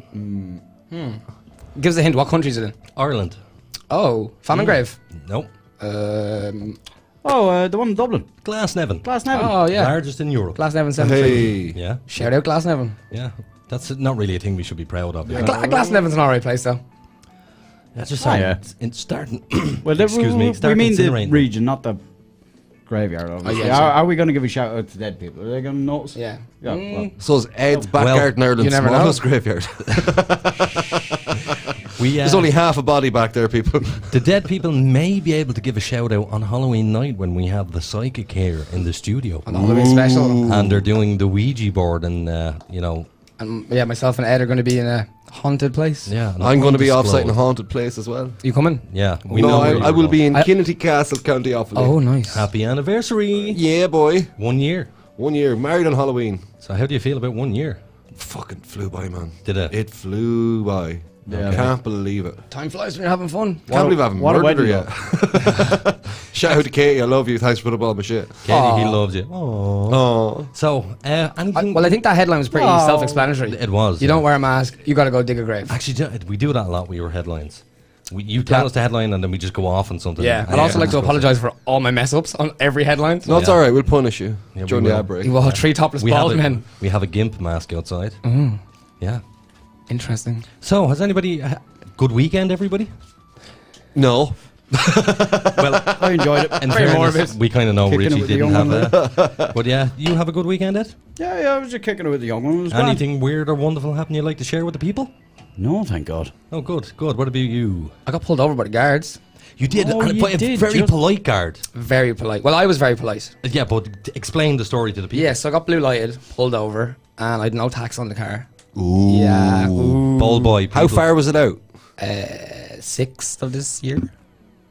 Speaker 4: Give us a hint. What country is it in?
Speaker 2: Ireland.
Speaker 4: Oh, famine grave.
Speaker 2: No,
Speaker 3: Oh, the one in Dublin,
Speaker 2: Glasnevin.
Speaker 3: Glasnevin.
Speaker 4: Oh yeah,
Speaker 2: Largest in Europe.
Speaker 4: Glasnevin Cemetery.
Speaker 5: Hey.
Speaker 2: Yeah,
Speaker 4: Shout out Glasnevin.
Speaker 2: yeah. That's not really a thing we should be proud of. you know?
Speaker 4: Glasnevin's an alright place though.
Speaker 2: That's just
Speaker 3: Oh,
Speaker 2: saying.
Speaker 3: yeah.
Speaker 2: It's starting.
Speaker 3: Well,
Speaker 2: Excuse me.
Speaker 3: We
Speaker 2: Starting
Speaker 3: mean the
Speaker 2: incinerating.
Speaker 3: region, not the graveyard. Obviously.
Speaker 4: yeah, sure.
Speaker 3: Are we going to give a shout out to dead people? Are they going to notice?
Speaker 4: Yeah.
Speaker 3: Yeah. Well,
Speaker 5: So is Ed's backyard in Ireland
Speaker 4: you never
Speaker 5: smallest graveyard?
Speaker 2: We,
Speaker 5: There's only half a body back there, people.
Speaker 2: the dead people may be able to give a shout out on Halloween night when we have the psychic here in the studio,
Speaker 4: An Halloween special.
Speaker 2: and they're doing the Ouija board, and
Speaker 4: And yeah, myself and Ed are going to be in a haunted place.
Speaker 2: yeah. an
Speaker 5: I'm going to be
Speaker 2: undisclosed-
Speaker 5: off-site in a haunted place as well.
Speaker 4: You coming?
Speaker 2: Yeah, we
Speaker 5: No,
Speaker 2: know where
Speaker 5: I
Speaker 2: you're
Speaker 5: will be
Speaker 2: going.
Speaker 5: in Kinnity Castle, County Offaly.
Speaker 4: Oh, nice.
Speaker 2: Happy anniversary!
Speaker 5: Yeah, boy.
Speaker 2: 1 year.
Speaker 5: 1 year. Married on Halloween.
Speaker 2: So how do you feel about 1 year?
Speaker 5: Fucking flew by, man.
Speaker 2: Did it?
Speaker 5: It flew by.
Speaker 3: Yeah.
Speaker 5: Can't believe it.
Speaker 4: Time flies when you're having fun.
Speaker 5: Can't believe I haven't
Speaker 3: what a
Speaker 5: murdered her
Speaker 3: wedding,
Speaker 5: yet. Shout out to Katie, I love you. Thanks for putting up all my shit.
Speaker 2: Katie, he loves you. Aww.
Speaker 5: Oh.
Speaker 2: So, anything?
Speaker 4: Well, I think that headline was pretty
Speaker 3: Oh.
Speaker 4: self-explanatory.
Speaker 2: It was.
Speaker 4: You
Speaker 2: yeah.
Speaker 4: don't wear a mask, you got to go dig a grave.
Speaker 2: Actually, we do that a lot with your headlines. You tell us the headline and then we just go off on something.
Speaker 4: Yeah, I'd also like to apologise for all my mess-ups on every headline.
Speaker 5: No, it's
Speaker 2: Yeah.
Speaker 5: alright. We'll punish you
Speaker 2: Yeah, we
Speaker 5: during the
Speaker 2: will.
Speaker 5: ad break.
Speaker 4: You all three topless
Speaker 2: We
Speaker 4: bald
Speaker 2: have,
Speaker 4: men.
Speaker 2: we have a GIMP mask outside. Yeah.
Speaker 4: Interesting.
Speaker 2: So, has anybody... good weekend, everybody?
Speaker 5: No.
Speaker 2: Well,
Speaker 3: I enjoyed it.
Speaker 2: in
Speaker 4: Very
Speaker 2: fairness,
Speaker 4: morbid.
Speaker 2: we kind of know
Speaker 3: Kicking it
Speaker 2: Richie
Speaker 3: with the
Speaker 2: didn't
Speaker 3: young
Speaker 2: have
Speaker 3: one
Speaker 2: a... But yeah, you have a good weekend, Ed?
Speaker 3: Yeah, I was just kicking it with the young one. It was grand.
Speaker 2: Anything weird or wonderful happen you'd like to share with the people?
Speaker 3: No, thank God.
Speaker 2: Oh, good, good. What about you?
Speaker 4: I got pulled over by the guards.
Speaker 2: You did,
Speaker 3: Oh,
Speaker 2: and
Speaker 3: you
Speaker 2: by a
Speaker 3: did,
Speaker 2: very
Speaker 3: just-
Speaker 2: polite guard.
Speaker 4: Very polite. Well, I was very polite.
Speaker 2: Yeah, but explain the story to the people.
Speaker 4: Yeah, so I got blue lighted, pulled over, and I had no tax on the car.
Speaker 5: Ooh.
Speaker 4: Yeah. Ooh.
Speaker 2: Ball boy.
Speaker 5: How
Speaker 2: people.
Speaker 5: far was it out?
Speaker 4: 6th of this year.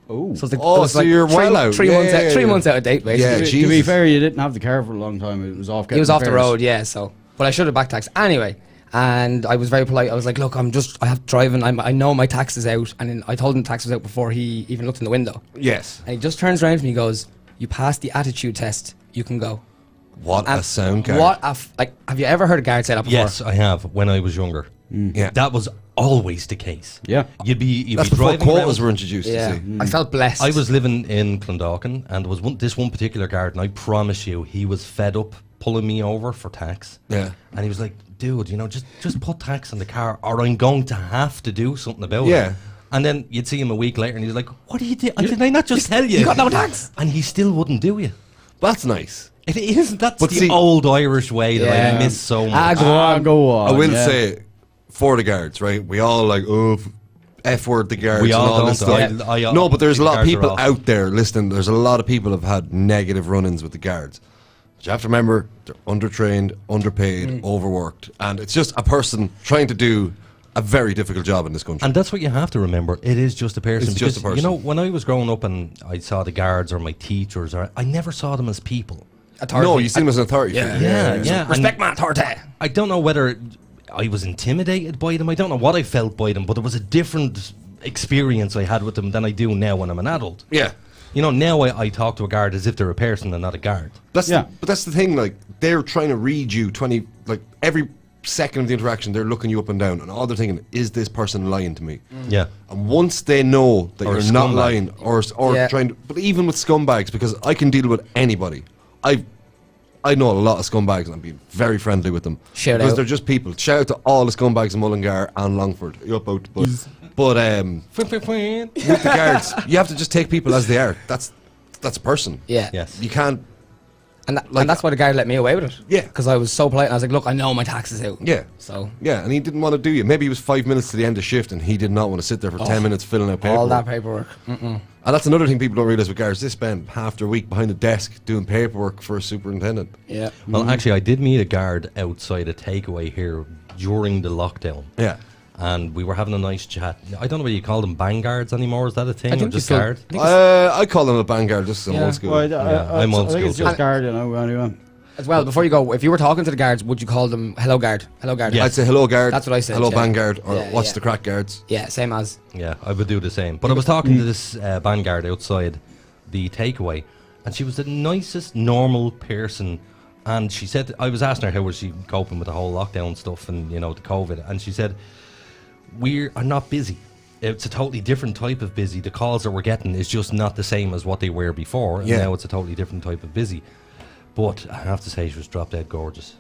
Speaker 3: Oh.
Speaker 4: So, it's like,
Speaker 5: Oh,
Speaker 4: it was
Speaker 5: so
Speaker 4: like
Speaker 5: you're
Speaker 4: three,
Speaker 5: well out.
Speaker 4: Three
Speaker 5: Yeah,
Speaker 4: months
Speaker 5: yeah,
Speaker 4: out. 3
Speaker 5: yeah.
Speaker 4: months out of date, basically.
Speaker 5: Yeah,
Speaker 3: To be
Speaker 5: Jesus.
Speaker 3: fair, you didn't have the car for a long time. It was off.
Speaker 4: It was off the
Speaker 3: repairs.
Speaker 4: road, yeah. So, but I should have back taxed anyway. And I was very polite. I was like, "Look, I have driving. I know my tax is out." And then I told him tax was out before he even looked in the window.
Speaker 5: Yes.
Speaker 4: And he just turns around to me and goes, "You passed the attitude test. You can go."
Speaker 5: What
Speaker 4: And
Speaker 5: a sound card.
Speaker 4: What a like? Have you ever heard a guard say that before?
Speaker 2: Yes, I have. When I was younger,
Speaker 5: Yeah.
Speaker 2: that was always the case.
Speaker 3: Yeah.
Speaker 2: You'd be
Speaker 5: That's
Speaker 2: be
Speaker 5: before
Speaker 2: driving
Speaker 5: quotas
Speaker 2: around.
Speaker 5: were introduced,
Speaker 4: Yeah.
Speaker 5: you see.
Speaker 4: I felt blessed.
Speaker 2: I was living in Clondalkin, and there was this one particular guard, and I promise you, he was fed up pulling me over for tax.
Speaker 5: Yeah.
Speaker 2: And he was like, "Dude, just put tax on the car, or I'm going to have to do something about it."
Speaker 5: Yeah.
Speaker 2: And then you'd see him a week later, and he's like, "What do you do? Did I not just tell you?
Speaker 4: you got no tax."
Speaker 2: And he still wouldn't do it.
Speaker 5: That's nice.
Speaker 2: It is. That's
Speaker 5: But
Speaker 2: the
Speaker 5: see-
Speaker 2: old Irish way that I
Speaker 4: Yeah.
Speaker 2: miss so much.
Speaker 4: Go on.
Speaker 3: Go on.
Speaker 5: I will
Speaker 3: yeah.
Speaker 5: say, for the guards, right? We all like, F word the guards
Speaker 2: We
Speaker 5: and
Speaker 2: all
Speaker 5: all this
Speaker 2: don't.
Speaker 5: stuff.
Speaker 2: I-
Speaker 5: No, but there's a
Speaker 2: the
Speaker 5: lot of
Speaker 2: guards are
Speaker 5: people
Speaker 2: off.
Speaker 5: out there listening. There's a lot of people have had negative run-ins with the guards. But you have to remember, they're undertrained, underpaid, overworked. And it's just a person trying to do a very difficult job in this country.
Speaker 2: And that's what you have to remember. It is just a person.
Speaker 5: It's just a
Speaker 2: Because,
Speaker 5: person.
Speaker 2: You know, when I was growing up and I saw the guards or my teachers, I never saw them as people.
Speaker 4: Authority.
Speaker 5: No, you see them as an authority
Speaker 4: Yeah.
Speaker 5: figure.
Speaker 2: Yeah.
Speaker 4: Respect my authority.
Speaker 2: I don't know whether I was intimidated by them. I don't know what I felt by them, but it was a different experience I had with them than I do now when I'm an adult.
Speaker 5: Yeah.
Speaker 2: You know, now I talk to a guard as if they're a person and not a guard.
Speaker 5: That's
Speaker 3: Yeah.
Speaker 5: but that's the thing, like, they're trying to read you every second of the interaction, they're looking you up and down, and all they're thinking, is this person lying to me?
Speaker 2: Yeah.
Speaker 5: And once they know that
Speaker 2: Or
Speaker 5: you're not
Speaker 2: scumbag.
Speaker 5: lying, or
Speaker 4: Yeah.
Speaker 5: trying to, but even with scumbags, because I can deal with anybody. I know a lot of scumbags, and I'm being very friendly with them.
Speaker 4: Shout
Speaker 5: because
Speaker 4: out.
Speaker 5: they're just people. Shout out to all the scumbags in Mullingar and Longford. You're up out the butt. But with the guards, you have to just take people as they are. That's a person.
Speaker 4: Yeah.
Speaker 2: Yes.
Speaker 5: You can't.
Speaker 4: And that's why the guy let me away with it.
Speaker 5: Yeah.
Speaker 4: Because I was so polite and I was like, look, I know my tax is out.
Speaker 5: Yeah.
Speaker 4: So
Speaker 5: Yeah, and he didn't want to do you. Maybe he was 5 minutes to the end of shift, and he did not want to sit there for 10 minutes filling out paperwork.
Speaker 4: all that paperwork.
Speaker 5: And that's another thing people don't realise with guards. They spend half their week behind the desk doing paperwork for a superintendent.
Speaker 4: Yeah.
Speaker 2: Well, actually, I did meet a guard outside a takeaway here during the lockdown.
Speaker 5: Yeah.
Speaker 2: And we were having a nice chat. I don't know whether you call them bang guards anymore. Is that a thing?
Speaker 4: I
Speaker 2: Or
Speaker 4: think
Speaker 2: just
Speaker 4: you still-
Speaker 2: guard?
Speaker 4: I think it's-
Speaker 5: I call them a vanguard, just some
Speaker 4: Yeah.
Speaker 5: old school.
Speaker 3: Well,
Speaker 2: I'm old
Speaker 3: I think
Speaker 2: school
Speaker 3: it's
Speaker 2: too.
Speaker 3: just guard, you know, anyway.
Speaker 4: As well, before you go, if you were talking to the guards, would you call them hello guard? Hello guard.
Speaker 2: Yeah.
Speaker 5: I'd say hello guard.
Speaker 4: That's what I said,
Speaker 5: Hello
Speaker 4: yeah.
Speaker 5: vanguard, or
Speaker 4: Yeah,
Speaker 5: what's
Speaker 4: yeah.
Speaker 5: the crack guards?
Speaker 4: Yeah, same as.
Speaker 2: Yeah, I would do the same. But I was talking to this vanguard outside the takeaway, and she was the nicest, normal person. And she said, I was asking her how was she coping with the whole lockdown stuff and, you know, the COVID. And she said, we are not busy. It's a totally different type of busy. The calls that we're getting is just not the same as what they were before. And
Speaker 5: Yeah.
Speaker 2: now it's a totally different type of busy. But I have to say, she was drop dead gorgeous.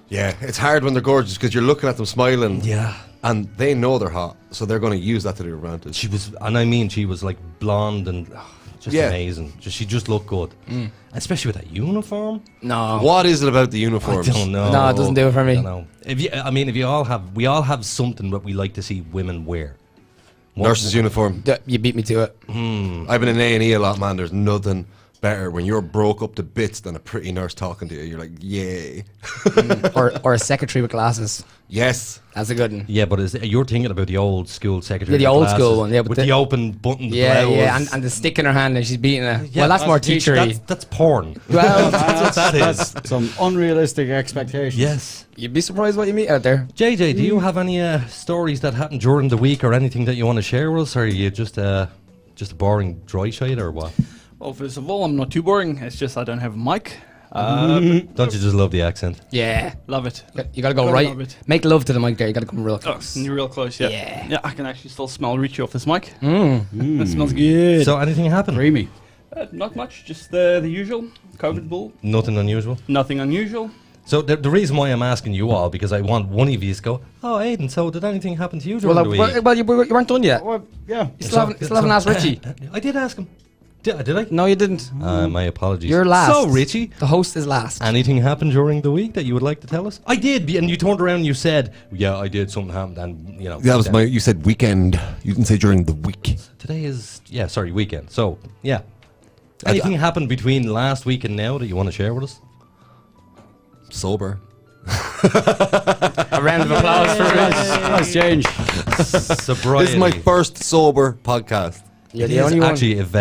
Speaker 5: Yeah, it's hard when they're gorgeous because you're looking at them smiling.
Speaker 2: Yeah.
Speaker 5: And they know they're hot, so they're going to use that to their advantage.
Speaker 2: She was, and I mean, she was like blonde and just
Speaker 5: Yeah.
Speaker 2: amazing. She just looked good, especially with that uniform.
Speaker 4: No.
Speaker 5: What is it about the uniforms?
Speaker 2: I don't know.
Speaker 4: No, it doesn't do it for me.
Speaker 2: I don't know. If you all have, we all have something that we like to see women wear. What-
Speaker 5: Nurse's uniform.
Speaker 4: You beat me to it.
Speaker 5: I've been in A&E a lot, man. There's nothing better when you're broke up to bits than a pretty nurse talking to you. You're like, yay.
Speaker 4: or a secretary with glasses.
Speaker 5: Yes.
Speaker 4: That's a good one.
Speaker 2: Yeah, but you're thinking about the old school secretary.
Speaker 4: Yeah, the
Speaker 2: with
Speaker 4: old
Speaker 2: glasses
Speaker 4: school one, yeah, but
Speaker 2: with
Speaker 4: the-
Speaker 2: the open button.
Speaker 4: Yeah,
Speaker 2: blouse.
Speaker 4: yeah, and the stick in her hand and she's beating it.
Speaker 2: Yeah,
Speaker 4: Well, that's more teachery.
Speaker 2: That's porn.
Speaker 4: Well,
Speaker 2: That's what that is.
Speaker 3: That's some unrealistic expectations.
Speaker 2: Yes.
Speaker 4: you'd be surprised what you meet out there.
Speaker 2: JJ, do you have any stories that happened during the week or anything that you want to share with us, or are you just a boring dry shite or what?
Speaker 6: Well, first of all, I'm not too boring. It's just I don't have a mic.
Speaker 2: Don't you just love the accent?
Speaker 4: Yeah.
Speaker 6: Love it.
Speaker 4: You gotta go
Speaker 6: Gotta
Speaker 4: right.
Speaker 6: love it.
Speaker 4: Make love to the mic there. You gotta come real
Speaker 6: Oh,
Speaker 4: close.
Speaker 6: real close, yeah.
Speaker 4: Yeah.
Speaker 6: I can actually still smell Richie off this mic.
Speaker 4: Mm.
Speaker 6: That smells good.
Speaker 2: So anything happened?
Speaker 3: Creamy.
Speaker 6: Not much, just the usual. COVID bull.
Speaker 2: Nothing unusual.
Speaker 6: Nothing unusual.
Speaker 2: So the reason why I'm asking you all, because I want one of you to go, oh, Aidan, so did anything happen to you during the week?
Speaker 4: Well, you weren't done yet.
Speaker 3: Well, yeah.
Speaker 4: You still haven't asked Richie.
Speaker 2: I did ask him. Did I?
Speaker 4: No, you didn't.
Speaker 2: My apologies.
Speaker 4: You're last.
Speaker 2: So, Richie,
Speaker 4: The host is last.
Speaker 2: anything happened during the week that you would like to tell us? I did, and you turned around and you said, yeah, I did, something happened, and, you know.
Speaker 5: That was you said weekend. You didn't say during the week.
Speaker 2: Today is, weekend. So, yeah. Anything happened between last week and now that you want to share with us?
Speaker 5: Sober.
Speaker 4: A round of applause for Rich.
Speaker 3: Nice change.
Speaker 2: Sobriety.
Speaker 5: This is my first sober podcast.
Speaker 4: You're
Speaker 2: It
Speaker 4: the
Speaker 2: is
Speaker 4: only one.
Speaker 2: actually, if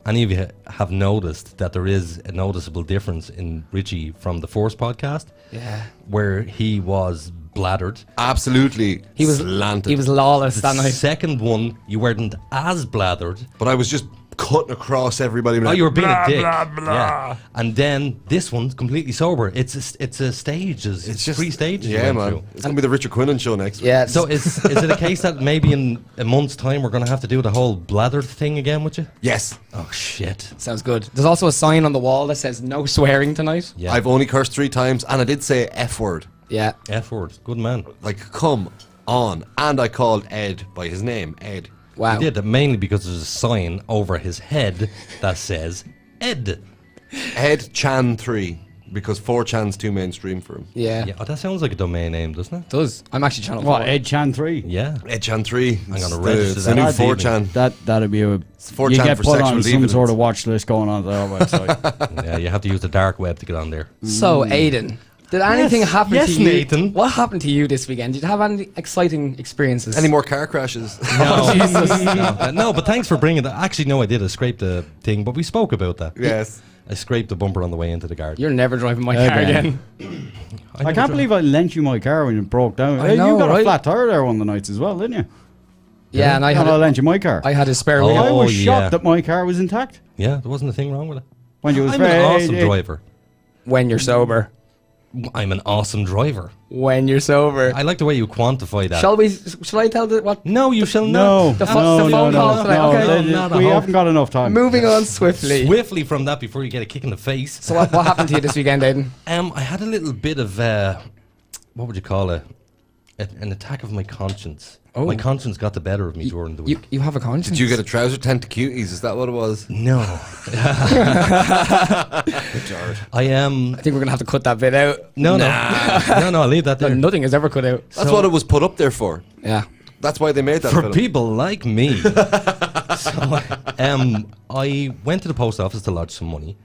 Speaker 2: any of you have noticed that there is a noticeable difference in Richie from the first podcast,
Speaker 4: Yeah.
Speaker 2: where he was bladdered.
Speaker 5: Absolutely.
Speaker 4: He was
Speaker 5: slanted.
Speaker 4: He was lawless
Speaker 2: The
Speaker 4: that night.
Speaker 2: second one, you weren't as blathered.
Speaker 5: But I was just cutting across everybody.
Speaker 2: Oh, you were being a dick. Yeah. And then this one's completely sober. It's a stage. It's just 3 stages. you
Speaker 5: Yeah,
Speaker 2: went
Speaker 5: man.
Speaker 2: through.
Speaker 5: It's gonna be the Richard Quinlan show next week.
Speaker 4: Yeah.
Speaker 2: So is it a case that maybe in a month's time we're going to have to do the whole blathered thing again with you?
Speaker 5: Yes.
Speaker 2: Oh shit.
Speaker 4: sounds good. There's also a sign on the wall that says no swearing tonight.
Speaker 2: Yeah.
Speaker 5: I've only cursed 3 times, and I did say F word.
Speaker 4: Yeah.
Speaker 2: F word. Good man.
Speaker 5: Like, come on. And I called Ed by his name, Ed.
Speaker 4: Wow.
Speaker 2: He did that mainly because there's a sign over his head that says Ed.
Speaker 5: Ed Chan 3, because 4chan's too mainstream for him.
Speaker 4: Yeah.
Speaker 2: Yeah, oh, that sounds like a domain name, doesn't it?
Speaker 4: Does. I'm actually Channel 4.
Speaker 3: What, Ed Chan 3?
Speaker 2: Yeah.
Speaker 5: Ed Chan 3.
Speaker 2: I'm gonna
Speaker 5: It's
Speaker 2: register
Speaker 5: the
Speaker 2: that
Speaker 5: new
Speaker 2: this evening.
Speaker 5: 4chan.
Speaker 3: That'd be a...
Speaker 5: 4chan
Speaker 3: You get
Speaker 5: for
Speaker 3: put
Speaker 5: sexual
Speaker 3: on some
Speaker 5: deviance.
Speaker 3: sort of watch list going on their website.
Speaker 2: Yeah, you have to use the dark web to get on there.
Speaker 4: So, Aidan, did anything happen
Speaker 2: Yes,
Speaker 4: to you?
Speaker 2: Nathan.
Speaker 4: What happened to you this weekend? Did you have any exciting experiences?
Speaker 5: Any more car crashes?
Speaker 2: No,
Speaker 4: Jesus.
Speaker 2: no, but thanks for bringing that. Actually, no, I did. I scraped the thing, but we spoke about that.
Speaker 5: Yes.
Speaker 2: I scraped the bumper on the way into the garden.
Speaker 4: You're never driving my car
Speaker 3: Again.
Speaker 4: again.
Speaker 3: I can't believe I lent you my car when it broke down.
Speaker 4: I
Speaker 3: Hey,
Speaker 4: know,
Speaker 3: you got
Speaker 4: right?
Speaker 3: a flat tire there one of the nights as well, didn't you?
Speaker 4: Yeah, and I had
Speaker 3: lent you my car.
Speaker 4: I had a spare
Speaker 2: Oh.
Speaker 4: wheel.
Speaker 3: I was
Speaker 2: yeah.
Speaker 3: shocked that my car was intact.
Speaker 2: Yeah, there wasn't a thing wrong with it.
Speaker 3: When you was
Speaker 2: I'm an
Speaker 3: very...
Speaker 2: awesome driver.
Speaker 4: When you're sober.
Speaker 2: I'm an awesome driver.
Speaker 4: When you're sober.
Speaker 2: I like the way you quantify that.
Speaker 4: Shall I tell the what?
Speaker 2: No, you shall
Speaker 3: No,
Speaker 2: not.
Speaker 4: The phone call tonight, okay.
Speaker 2: Not a
Speaker 3: we
Speaker 2: hope.
Speaker 3: haven't got enough time.
Speaker 4: Moving on swiftly.
Speaker 2: Swiftly from that before you get a kick in the face.
Speaker 4: So what happened to you this weekend, Aidan?
Speaker 2: I had a little bit of what would you call it? An attack of my conscience.
Speaker 4: Oh.
Speaker 2: My conscience got the better of me during the week.
Speaker 4: You have a conscience.
Speaker 5: Did you get a trouser tent to cuties? Is that what it was?
Speaker 2: No. I am.
Speaker 4: I think we're gonna have to cut that bit out.
Speaker 2: No, no, I'll leave that there.
Speaker 4: Nothing is ever cut out.
Speaker 5: That's what it was put up there for.
Speaker 4: Yeah.
Speaker 5: That's why they made that
Speaker 2: For
Speaker 5: film.
Speaker 2: people like me. So, I went to the post office to lodge some money,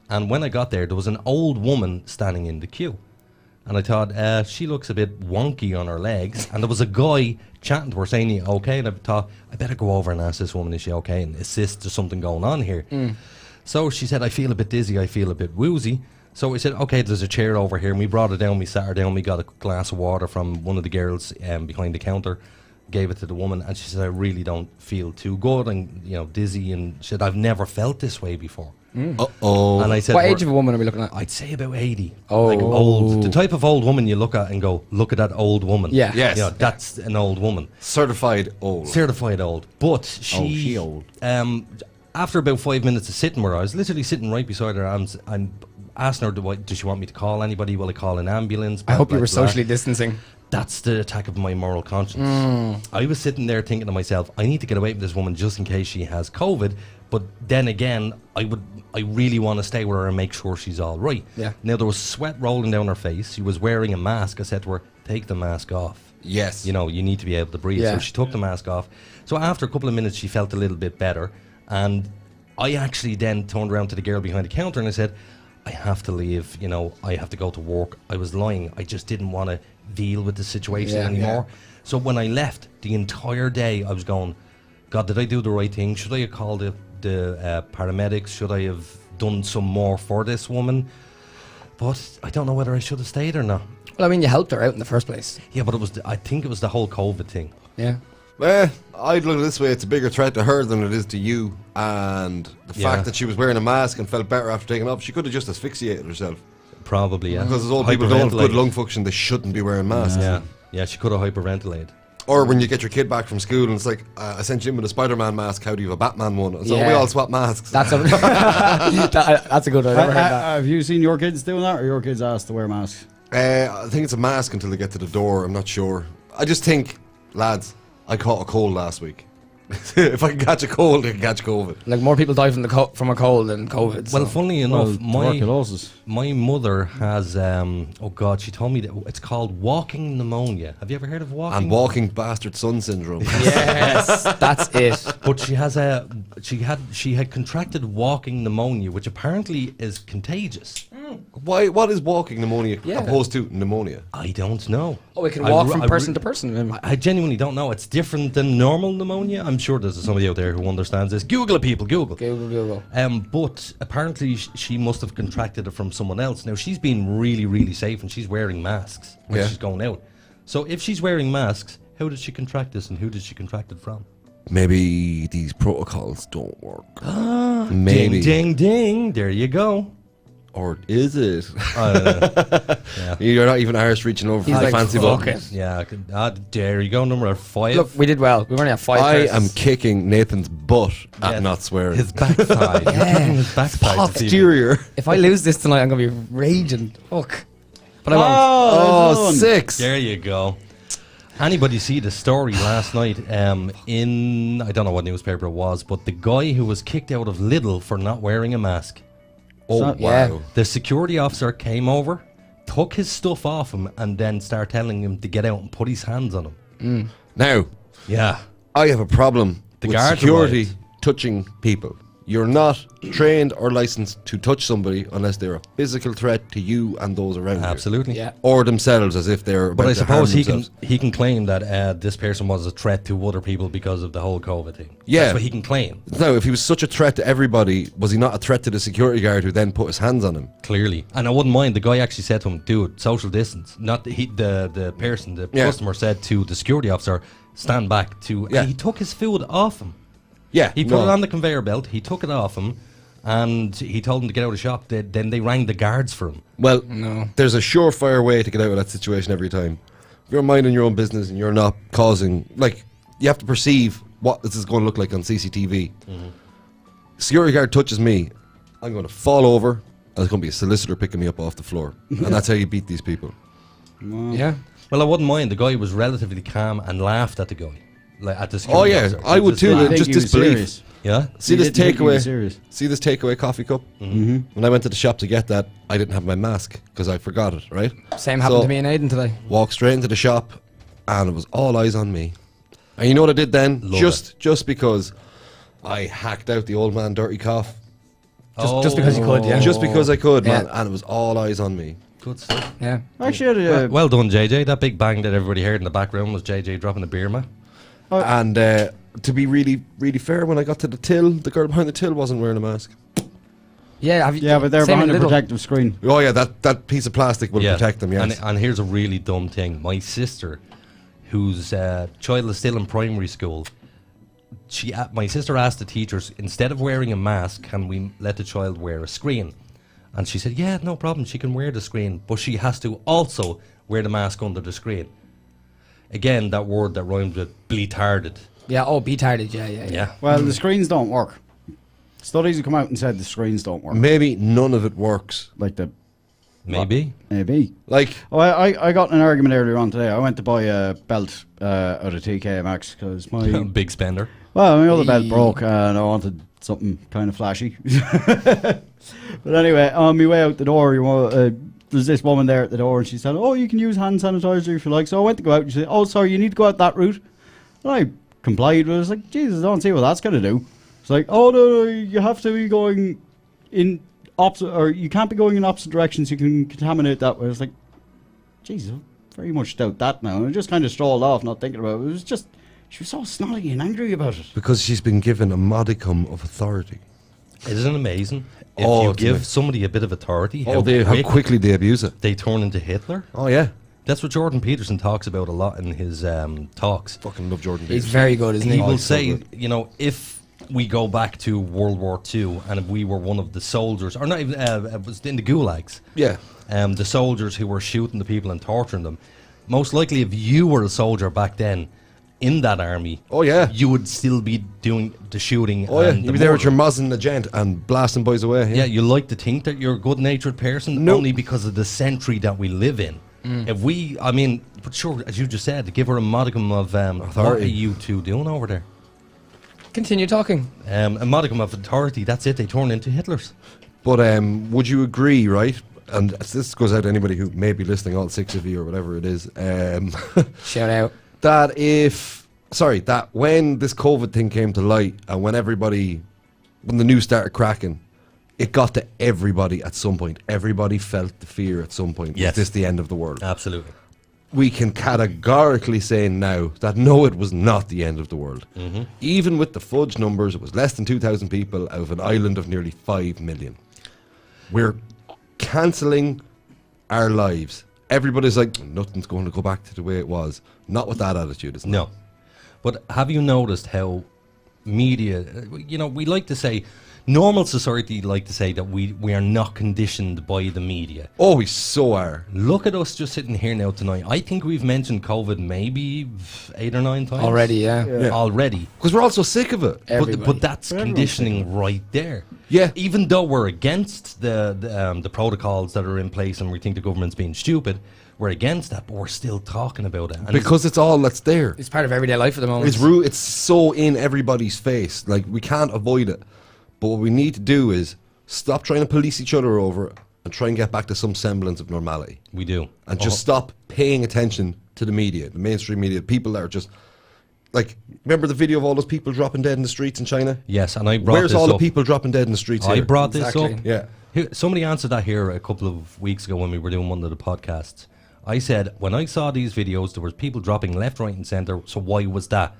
Speaker 2: and when I got there was an old woman standing in the queue. And I thought, she looks a bit wonky on her legs. And there was a guy chatting to her saying, "You okay?" And I thought, I better go over and ask this woman, is she okay? And assist, there's something going on here. So she said, "I feel a bit dizzy, I feel a bit woozy." So we said, "Okay, there's a chair over here." And we brought it down, we sat her down, we got a glass of water from one of the girls behind the counter, gave it to the woman. And she said, "I really don't feel too good and, dizzy." And she said, "I've never felt this way before."
Speaker 5: Uh-oh.
Speaker 2: And I said,
Speaker 4: What age of a woman are we looking at?
Speaker 2: I'd say about 80.
Speaker 4: Oh.
Speaker 2: Like old. The type of old woman you look at and go, look at that old woman.
Speaker 4: Yeah.
Speaker 5: Yes.
Speaker 2: That's an old woman.
Speaker 5: Certified old.
Speaker 2: Certified old. But she
Speaker 3: old.
Speaker 2: After about 5 minutes of sitting where I was literally sitting right beside her, I'm asking her, does she want me to call anybody? Will I call an ambulance?
Speaker 4: I hope you
Speaker 2: Blah,
Speaker 4: were
Speaker 2: blah, blah.
Speaker 4: socially distancing.
Speaker 2: That's the attack of my moral conscience. I was sitting there thinking to myself, I need to get away from this woman just in case she has COVID. But then again, I really want to stay with her and make sure she's all right.
Speaker 4: Yeah.
Speaker 2: Now, there was sweat rolling down her face. She was wearing a mask. I said to her, take the mask off.
Speaker 5: Yes.
Speaker 2: You need to be able to breathe.
Speaker 4: Yeah.
Speaker 2: So she took the mask off. So after a couple of minutes, she felt a little bit better. And I actually then turned around to the girl behind the counter and I said, I have to leave. I have to go to work. I was lying. I just didn't want to deal with the situation anymore.
Speaker 4: Yeah.
Speaker 2: So when I left, the entire day, I was going, God, did I do the right thing? Should I have called the paramedics? Should I have done some more for this woman? But I don't know whether I should have stayed or not.
Speaker 4: Well, I mean, you helped her out in the first place.
Speaker 2: Yeah, but I think it was the whole COVID thing.
Speaker 4: Yeah.
Speaker 5: I'd look at it this way, it's a bigger threat to her than it is to you. And the fact that she was wearing a mask and felt better after taking it off, she could have just asphyxiated herself.
Speaker 2: Probably, yeah.
Speaker 5: Because old people don't have good
Speaker 2: Hyperventilate.
Speaker 5: lung function, they shouldn't be wearing masks.
Speaker 2: Yeah, she could have hyperventilated.
Speaker 5: Or when you get your kid back from school and it's like, I sent you in with a Spider-Man mask, how do you have a Batman one? So
Speaker 4: Yeah.
Speaker 5: we all swap masks.
Speaker 4: That's that's a good one. I've never heard that.
Speaker 3: Have you seen your kids doing that, or your kids asked to wear masks?
Speaker 5: I think it's a mask until they get to the door, I'm not sure. I just think, lads, I caught a cold last week. If I can catch a cold, I can catch COVID.
Speaker 4: Like, more people die from from a cold than COVID.
Speaker 2: Well,
Speaker 4: so.
Speaker 2: funnily enough,
Speaker 3: Tuberculosis.
Speaker 2: my mother has, she told me that it's called walking pneumonia. Have you ever heard of walking?
Speaker 5: And walking bastard son syndrome.
Speaker 4: Yes, that's it.
Speaker 2: But she had contracted walking pneumonia, which apparently is contagious.
Speaker 5: Why? What is walking pneumonia
Speaker 4: Yeah.
Speaker 5: opposed to pneumonia?
Speaker 2: I don't know.
Speaker 4: Oh, we can
Speaker 2: I
Speaker 4: walk
Speaker 2: re-
Speaker 4: from
Speaker 2: I
Speaker 4: person
Speaker 2: re-
Speaker 4: to person.
Speaker 2: I genuinely don't know. It's different than normal pneumonia. I'm sure there's somebody out there who understands this. Google it, people. Google.
Speaker 4: Google.
Speaker 2: But apparently she must have contracted it from someone else. Now, she's been really, really safe and she's wearing masks when
Speaker 5: Yeah.
Speaker 2: she's going out. So if she's wearing masks, how did she contract this and who did she contract it from?
Speaker 5: Maybe these protocols don't work. Maybe.
Speaker 2: Ding, ding, ding. There you go.
Speaker 5: Or is it?
Speaker 2: Yeah.
Speaker 5: You're not even Irish reaching over
Speaker 4: He's
Speaker 5: for the
Speaker 4: like,
Speaker 5: fancy
Speaker 4: fuck
Speaker 5: button.
Speaker 4: it.
Speaker 2: Yeah. There you go. Number 5.
Speaker 4: Look, we did well. We only have 5
Speaker 5: I
Speaker 4: curses.
Speaker 5: am kicking Nathan's butt at
Speaker 2: Yes.
Speaker 5: not swearing.
Speaker 2: His backside. You're kicking his backside. this evening.
Speaker 5: Posterior.
Speaker 4: If I lose this tonight, I'm going to be raging. Fuck. But I won't.
Speaker 5: Oh, 6.
Speaker 2: There you go. Anybody see the story last night in, I don't know what newspaper it was, but the guy who was kicked out of Lidl for not wearing a mask.
Speaker 5: Oh,
Speaker 4: Yeah.
Speaker 5: wow.
Speaker 2: The security officer came over, took his stuff off him, and then started telling him to get out and put his hands on him.
Speaker 5: Now,
Speaker 2: Yeah.
Speaker 5: I have a problem
Speaker 2: The
Speaker 5: with
Speaker 2: guards
Speaker 5: security
Speaker 2: arrived.
Speaker 5: touching people. You're not trained or licensed to touch somebody unless they're a physical threat to you and those around
Speaker 2: Absolutely.
Speaker 4: Yeah.
Speaker 5: you. Or themselves, as if they're
Speaker 2: But
Speaker 5: about
Speaker 2: I
Speaker 5: to harm
Speaker 2: suppose he
Speaker 5: themselves.
Speaker 2: can claim that this person was a threat to other people because of the whole COVID thing.
Speaker 5: Yeah.
Speaker 2: That's what he can claim,
Speaker 5: Now, if he was such a threat to everybody, was he not a threat to the security guard who then put his hands on him?
Speaker 2: clearly. And I wouldn't mind, the guy actually said to him, dude, social distance. Not the person, the
Speaker 5: Yeah.
Speaker 2: customer said to the security officer, stand back to...
Speaker 5: Yeah.
Speaker 2: And he took his food off him.
Speaker 5: Yeah.
Speaker 2: He put it on the conveyor belt, he took it off him, and he told them to get out of the shop. Then they rang the guards for him.
Speaker 5: Well,
Speaker 4: No.
Speaker 5: there's a surefire way to get out of that situation every time. If you're minding your own business and you're not causing, like, you have to perceive what this is going to look like on CCTV. Security guard touches me, I'm going to fall over, and there's going to be a solicitor picking me up off the floor. And that's how you beat these people.
Speaker 4: Yeah.
Speaker 2: Well, I wouldn't mind. The guy was relatively calm and laughed at the guy, like at the
Speaker 5: Oh
Speaker 2: security
Speaker 5: yeah,
Speaker 2: officer.
Speaker 5: I would too.
Speaker 3: I think
Speaker 5: Just
Speaker 3: he was
Speaker 5: disbelief.
Speaker 3: serious.
Speaker 2: Yeah.
Speaker 5: See
Speaker 3: He
Speaker 5: this
Speaker 3: didn't think he was
Speaker 5: takeaway.
Speaker 3: serious.
Speaker 5: See this takeaway coffee cup. When I went to the shop to get that, I didn't have my mask because I forgot it. Right.
Speaker 4: Same happened
Speaker 5: So-
Speaker 4: to me and Aiden today.
Speaker 5: Walked straight into the shop, and it was all eyes on me. And you know what I did then?
Speaker 2: Love
Speaker 5: Just because I hacked out the old man dirty cough.
Speaker 4: Just because you could, yeah.
Speaker 5: Just because I could, man.
Speaker 4: Yeah.
Speaker 5: And it was all eyes on me.
Speaker 2: Good stuff.
Speaker 4: Yeah.
Speaker 3: Actually, I had a,
Speaker 2: Well done, JJ. That big bang that everybody heard in the background was JJ dropping the beer, man.
Speaker 5: And to be really, really fair, when I got to the till, the girl behind the till wasn't wearing a mask.
Speaker 4: Yeah, have you,
Speaker 3: yeah, but they're
Speaker 4: same
Speaker 3: behind
Speaker 4: in
Speaker 3: a
Speaker 4: Lidl.
Speaker 3: protective screen.
Speaker 5: Oh yeah, that piece of plastic will
Speaker 2: Yeah.
Speaker 5: protect them. Yes.
Speaker 2: And here's a really dumb thing. My sister, whose child is still in primary school, my sister asked the teachers, instead of wearing a mask, can we let the child wear a screen? And she said, yeah, no problem, she can wear the screen, but she has to also wear the mask under the screen. Again, that word that rhymes with bleatarded.
Speaker 4: Yeah, betarded, yeah.
Speaker 2: Yeah.
Speaker 3: Well, the screens don't work. Studies have come out and said the screens don't work.
Speaker 5: Maybe none of it works.
Speaker 3: Like the
Speaker 2: Maybe.
Speaker 3: maybe.
Speaker 5: Like,
Speaker 3: Oh, I got in an argument earlier on today. I went to buy a belt out of TK Maxx because my
Speaker 2: Big spender.
Speaker 3: my other belt broke and I wanted something kind of flashy. But anyway, on my way out the door, there's this woman there at the door and she said, "Oh, you can use hand sanitizer if you like." So I went to go out and she said, "Oh, sorry, you need to go out that route." And I complied. But I was like, Jesus, I don't see what that's going to do. It's like, "Oh, no, you have to be going in opposite, or you can't be going in opposite directions. You can contaminate that way." I was like, Jesus, I very much doubt that now. And I just kind of strolled off, not thinking about it. It was just, she was so snotty and angry about it.
Speaker 5: because she's been given a modicum of authority.
Speaker 2: Isn't it amazing? If
Speaker 5: Oh,
Speaker 2: you
Speaker 5: it's
Speaker 2: give
Speaker 5: amazing.
Speaker 2: somebody a bit of authority,
Speaker 5: How quickly they abuse it.
Speaker 2: they turn into Hitler.
Speaker 5: Oh yeah,
Speaker 2: That's what Jordan Peterson talks about a lot in his talks.
Speaker 5: fucking love Jordan.
Speaker 4: He's
Speaker 5: Peterson.
Speaker 4: very good, isn't
Speaker 2: He
Speaker 4: he?
Speaker 2: will
Speaker 5: he's so
Speaker 2: say,
Speaker 5: good.
Speaker 2: you know, if we go back to World War II and if we were one of the soldiers, or not even, it was in the gulags,
Speaker 5: Yeah.
Speaker 2: the soldiers who were shooting the people and torturing them, most likely if you were a soldier back then in that army,
Speaker 5: Oh yeah.
Speaker 2: you would still be doing the shooting.
Speaker 5: Oh yeah.
Speaker 2: and
Speaker 5: You'd
Speaker 2: the
Speaker 5: be there with your
Speaker 2: murder.
Speaker 5: Mosin and the gent and blasting boys away.
Speaker 2: Yeah, you like to think that you're a good-natured person
Speaker 5: Nope.
Speaker 2: only because of the century that we live in. If we, I mean, but sure, as you just said, to give her a modicum of what are
Speaker 5: Authority.
Speaker 2: you two doing over there?
Speaker 4: Continue talking.
Speaker 2: A modicum of authority. That's it. They turn into Hitlers.
Speaker 5: But would you agree, right? And this goes out to anybody who may be listening, all 6 of you or whatever it is.
Speaker 4: Shout out.
Speaker 5: that when this COVID thing came to light and when the news started cracking, it got to everybody at some point. Everybody felt the fear at some point.
Speaker 2: Yes.
Speaker 5: Is this the end of the world?
Speaker 2: Absolutely.
Speaker 5: We can categorically say now that no, it was not the end of the world. Even with the fudge numbers, it was less than 2,000 people out of an island of nearly 5 million. We're cancelling our lives. Everybody's like, nothing's going to go back to the way it was. Not with that attitude, isn't it?
Speaker 2: No. But have you noticed how media, you know, we like to say, normal society like to say that we are not conditioned by the media.
Speaker 5: Oh, we so are.
Speaker 2: Look at us just sitting here now tonight. I think we've mentioned COVID maybe 8 or 9 times.
Speaker 4: Already, yeah.
Speaker 2: Already.
Speaker 5: Because we're all so sick of it.
Speaker 4: Everybody.
Speaker 2: But that's conditioning right there.
Speaker 5: Yeah.
Speaker 2: Even though we're against the protocols that are in place and we think the government's being stupid, we're against that, but we're still talking about it. And
Speaker 5: Because it's all that's there.
Speaker 4: It's part of everyday life at the moment.
Speaker 5: It's so in everybody's face. Like, we can't avoid it. But what we need to do is stop trying to police each other over it and try and get back to some semblance of normality.
Speaker 2: we do.
Speaker 5: And just stop paying attention to the media, the mainstream media, people that are just... Like, remember the video of all those people dropping dead in the streets in China?
Speaker 2: Yes, and I brought
Speaker 5: Where's
Speaker 2: this
Speaker 5: all
Speaker 2: up.
Speaker 5: the people dropping dead in the streets
Speaker 2: I
Speaker 5: here?
Speaker 2: brought this
Speaker 4: Exactly.
Speaker 2: up.
Speaker 5: Yeah.
Speaker 2: Somebody answered that here a couple of weeks ago when we were doing one of the podcasts. I said, when I saw these videos, there was people dropping left, right and centre, so why was that?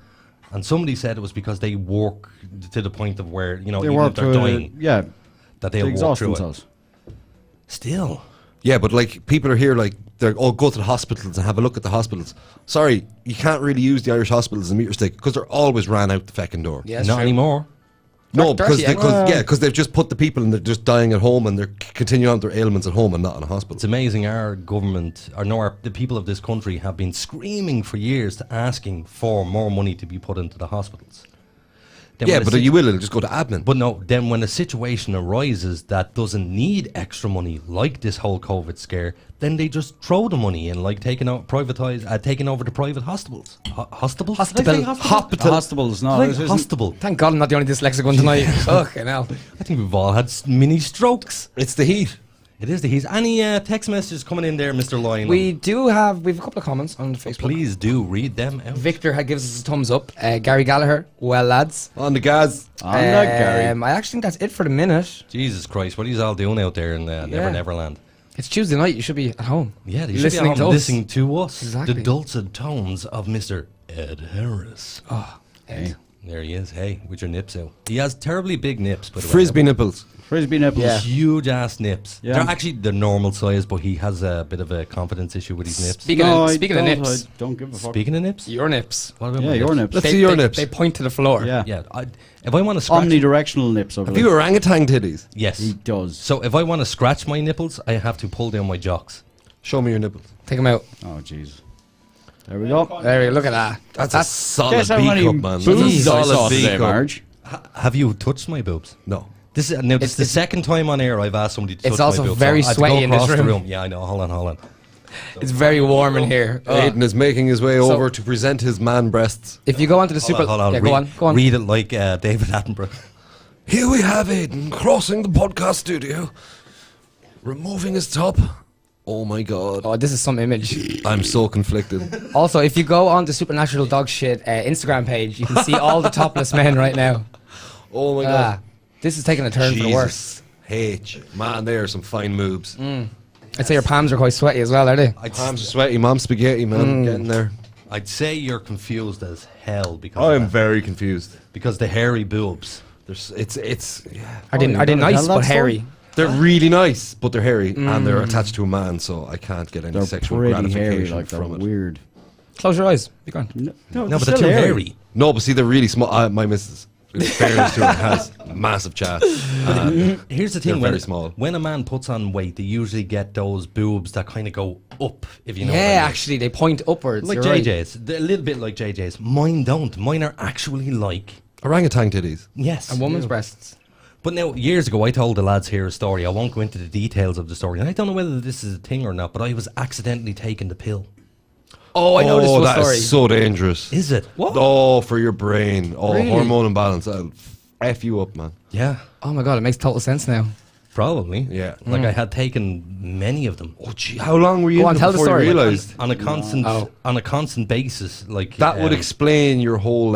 Speaker 2: And somebody said it was because they work to the point of where, you know,
Speaker 3: They
Speaker 2: even
Speaker 3: work
Speaker 2: if they're
Speaker 3: to,
Speaker 2: dying,
Speaker 3: yeah,
Speaker 2: that
Speaker 3: to
Speaker 2: they'll walk
Speaker 3: exhaust
Speaker 2: through
Speaker 3: themselves.
Speaker 2: it. Still.
Speaker 5: Yeah, but like, people are here like, they're, oh, go to the hospitals and have a look at the hospitals. Sorry, you can't really use the Irish hospitals as a meter stick because they're always ran out the feckin' door.
Speaker 4: Yeah, it's
Speaker 2: Not
Speaker 4: true.
Speaker 2: anymore.
Speaker 5: No,
Speaker 4: Dirty,
Speaker 5: because they've just put the people and they're just dying at home and they're continuing on their ailments at home and not in a hospital.
Speaker 2: It's amazing our government, the people of this country have been screaming for years to asking for more money to be put into the hospitals. Then
Speaker 5: Yeah,
Speaker 2: when
Speaker 5: but it'll just go to admin.
Speaker 2: But no, then when a situation arises that doesn't need extra money, like this whole COVID scare, then they just throw the money in, like taking over the private hospitals. Hospitals?
Speaker 3: Hospitals, no. this isn't-
Speaker 2: Hospital.
Speaker 4: Thank God I'm not the only dyslexic one tonight. Fucking hell.
Speaker 2: I think we've all had mini strokes.
Speaker 5: It's the heat.
Speaker 2: It is the heat. Any text messages coming in there, Mr. Lyon?
Speaker 4: We have a couple of comments on Facebook.
Speaker 2: Please do read them out.
Speaker 4: Victor gives us a thumbs up. Gary Gallagher, well lads.
Speaker 5: On the gas.
Speaker 3: I'm not Gary.
Speaker 4: I actually think that's it for the minute.
Speaker 2: Jesus Christ, what are you all doing out there in Neverland?
Speaker 4: It's Tuesday night. You should be at home.
Speaker 2: Yeah, they
Speaker 4: Listening
Speaker 2: should be at
Speaker 4: to
Speaker 2: home
Speaker 4: us.
Speaker 2: listening to us.
Speaker 4: Exactly.
Speaker 2: The dulcet tones of Mr. Ed Harris.
Speaker 4: Ed.
Speaker 2: There he is. Hey, with your nips out. He has terribly big nips, by the way.
Speaker 5: Frisbee nipples.
Speaker 3: Frisbee nipples.
Speaker 4: Yeah.
Speaker 2: Huge ass nips.
Speaker 3: Yeah.
Speaker 2: They're actually the normal size, but he has a bit of a confidence issue with his nips.
Speaker 4: Speaking
Speaker 3: No,
Speaker 4: of
Speaker 3: I
Speaker 4: speaking of
Speaker 3: don't-
Speaker 4: nips,
Speaker 3: I don't give a fuck.
Speaker 2: Speaking of nips,
Speaker 4: your nips.
Speaker 2: what about
Speaker 3: Yeah,
Speaker 2: my
Speaker 3: your nips.
Speaker 5: Let's see your nips.
Speaker 4: They point to the floor.
Speaker 3: Yeah.
Speaker 2: Yeah, if I want to scratch,
Speaker 3: Omnidirectional nips over
Speaker 5: Have you
Speaker 3: there.
Speaker 5: orangutan titties?
Speaker 2: yes.
Speaker 3: He does.
Speaker 2: So if I want to scratch my nipples, I have to pull down my jocks.
Speaker 5: Show me your nipples.
Speaker 4: Take them out.
Speaker 3: Oh, jeez. There we go.
Speaker 4: There you look at that.
Speaker 5: That's a solid
Speaker 3: Guess how
Speaker 5: B
Speaker 3: many
Speaker 5: cup, man.
Speaker 3: boobs
Speaker 5: That's a
Speaker 3: I saw
Speaker 5: solid B
Speaker 3: today,
Speaker 5: cup.
Speaker 3: Marge.
Speaker 2: Have you touched my boobs?
Speaker 5: No.
Speaker 2: This is the second time on air I've asked somebody to touch
Speaker 4: It's
Speaker 2: my
Speaker 4: also
Speaker 2: boobs.
Speaker 4: very
Speaker 2: I had to go
Speaker 4: sweaty in this
Speaker 2: across the
Speaker 4: room.
Speaker 2: Yeah, I know. Hold on.
Speaker 4: It's very warm in here.
Speaker 5: Aiden is making his way
Speaker 4: So-
Speaker 5: over to present his man breasts.
Speaker 4: If you go onto the super,
Speaker 2: Hold on.
Speaker 4: yeah,
Speaker 2: read,
Speaker 4: go on.
Speaker 2: Read it like David Attenborough.
Speaker 5: Here we have Aiden crossing the podcast studio, removing his top. Oh my god.
Speaker 4: Oh, this is some image.
Speaker 5: I'm so conflicted.
Speaker 4: Also, if you go on the Supernatural Dogshit Instagram page, you can see all the topless men right now.
Speaker 5: Oh my god.
Speaker 4: This is taking a turn for the worse.
Speaker 5: H. Man, they are some fine moves.
Speaker 4: I'd say your palms are quite sweaty as well, are they?
Speaker 5: Palms are sweaty, mom's spaghetti, man. Getting there.
Speaker 2: I'd say you're confused as hell because
Speaker 5: I
Speaker 2: of
Speaker 5: am
Speaker 2: that.
Speaker 5: very confused.
Speaker 2: Because the hairy boobs.
Speaker 5: There's, it's yeah.
Speaker 4: Are they
Speaker 3: you're gonna
Speaker 4: nice
Speaker 3: tell
Speaker 4: but
Speaker 3: that
Speaker 4: hairy?
Speaker 5: They're really nice, but they're hairy and they're attached to a man, so I can't get any
Speaker 3: They're
Speaker 5: sexual
Speaker 3: pretty hairy,
Speaker 5: gratification
Speaker 3: like they're
Speaker 5: from it.
Speaker 3: weird.
Speaker 4: Close your eyes. Be gone.
Speaker 3: No,
Speaker 2: No, but they're too hairy.
Speaker 5: No, but see, they're really small. My missus, in fairness to her, has massive chest.
Speaker 2: Here's the
Speaker 5: They're
Speaker 2: thing:
Speaker 5: very
Speaker 2: when,
Speaker 5: small.
Speaker 2: when a man puts on weight, they usually get those boobs that kind of go up. If you know, what I
Speaker 4: Yeah,
Speaker 2: mean.
Speaker 4: actually, they point upwards.
Speaker 2: like
Speaker 4: you're right.
Speaker 2: JJ's, they're a little bit like JJ's. Mine don't. Mine are actually like
Speaker 5: Orangutan titties.
Speaker 2: yes.
Speaker 4: And woman's breasts.
Speaker 2: But now, years ago, I told the lads here a story. I won't go into the details of the story, and I don't know whether this is a thing or not. But I was accidentally taking the pill.
Speaker 4: Oh, I know this
Speaker 5: Oh,
Speaker 4: full
Speaker 5: that
Speaker 4: story.
Speaker 5: is so dangerous.
Speaker 2: Is it? What?
Speaker 5: Oh, for your brain. Oh,
Speaker 4: Really?
Speaker 5: hormone imbalance. I'll F you up, man.
Speaker 2: Yeah,
Speaker 4: Oh my god, it makes total sense now.
Speaker 2: probably.
Speaker 5: Yeah.
Speaker 2: Like I had taken many of them
Speaker 5: Oh, gee, how long were you
Speaker 4: Go
Speaker 5: in
Speaker 4: on,
Speaker 5: it
Speaker 4: tell the
Speaker 5: before you
Speaker 4: story.
Speaker 5: realised?
Speaker 2: on a constant
Speaker 4: Oh.
Speaker 2: on a constant basis. Like
Speaker 5: That would
Speaker 2: um,
Speaker 5: explain your whole,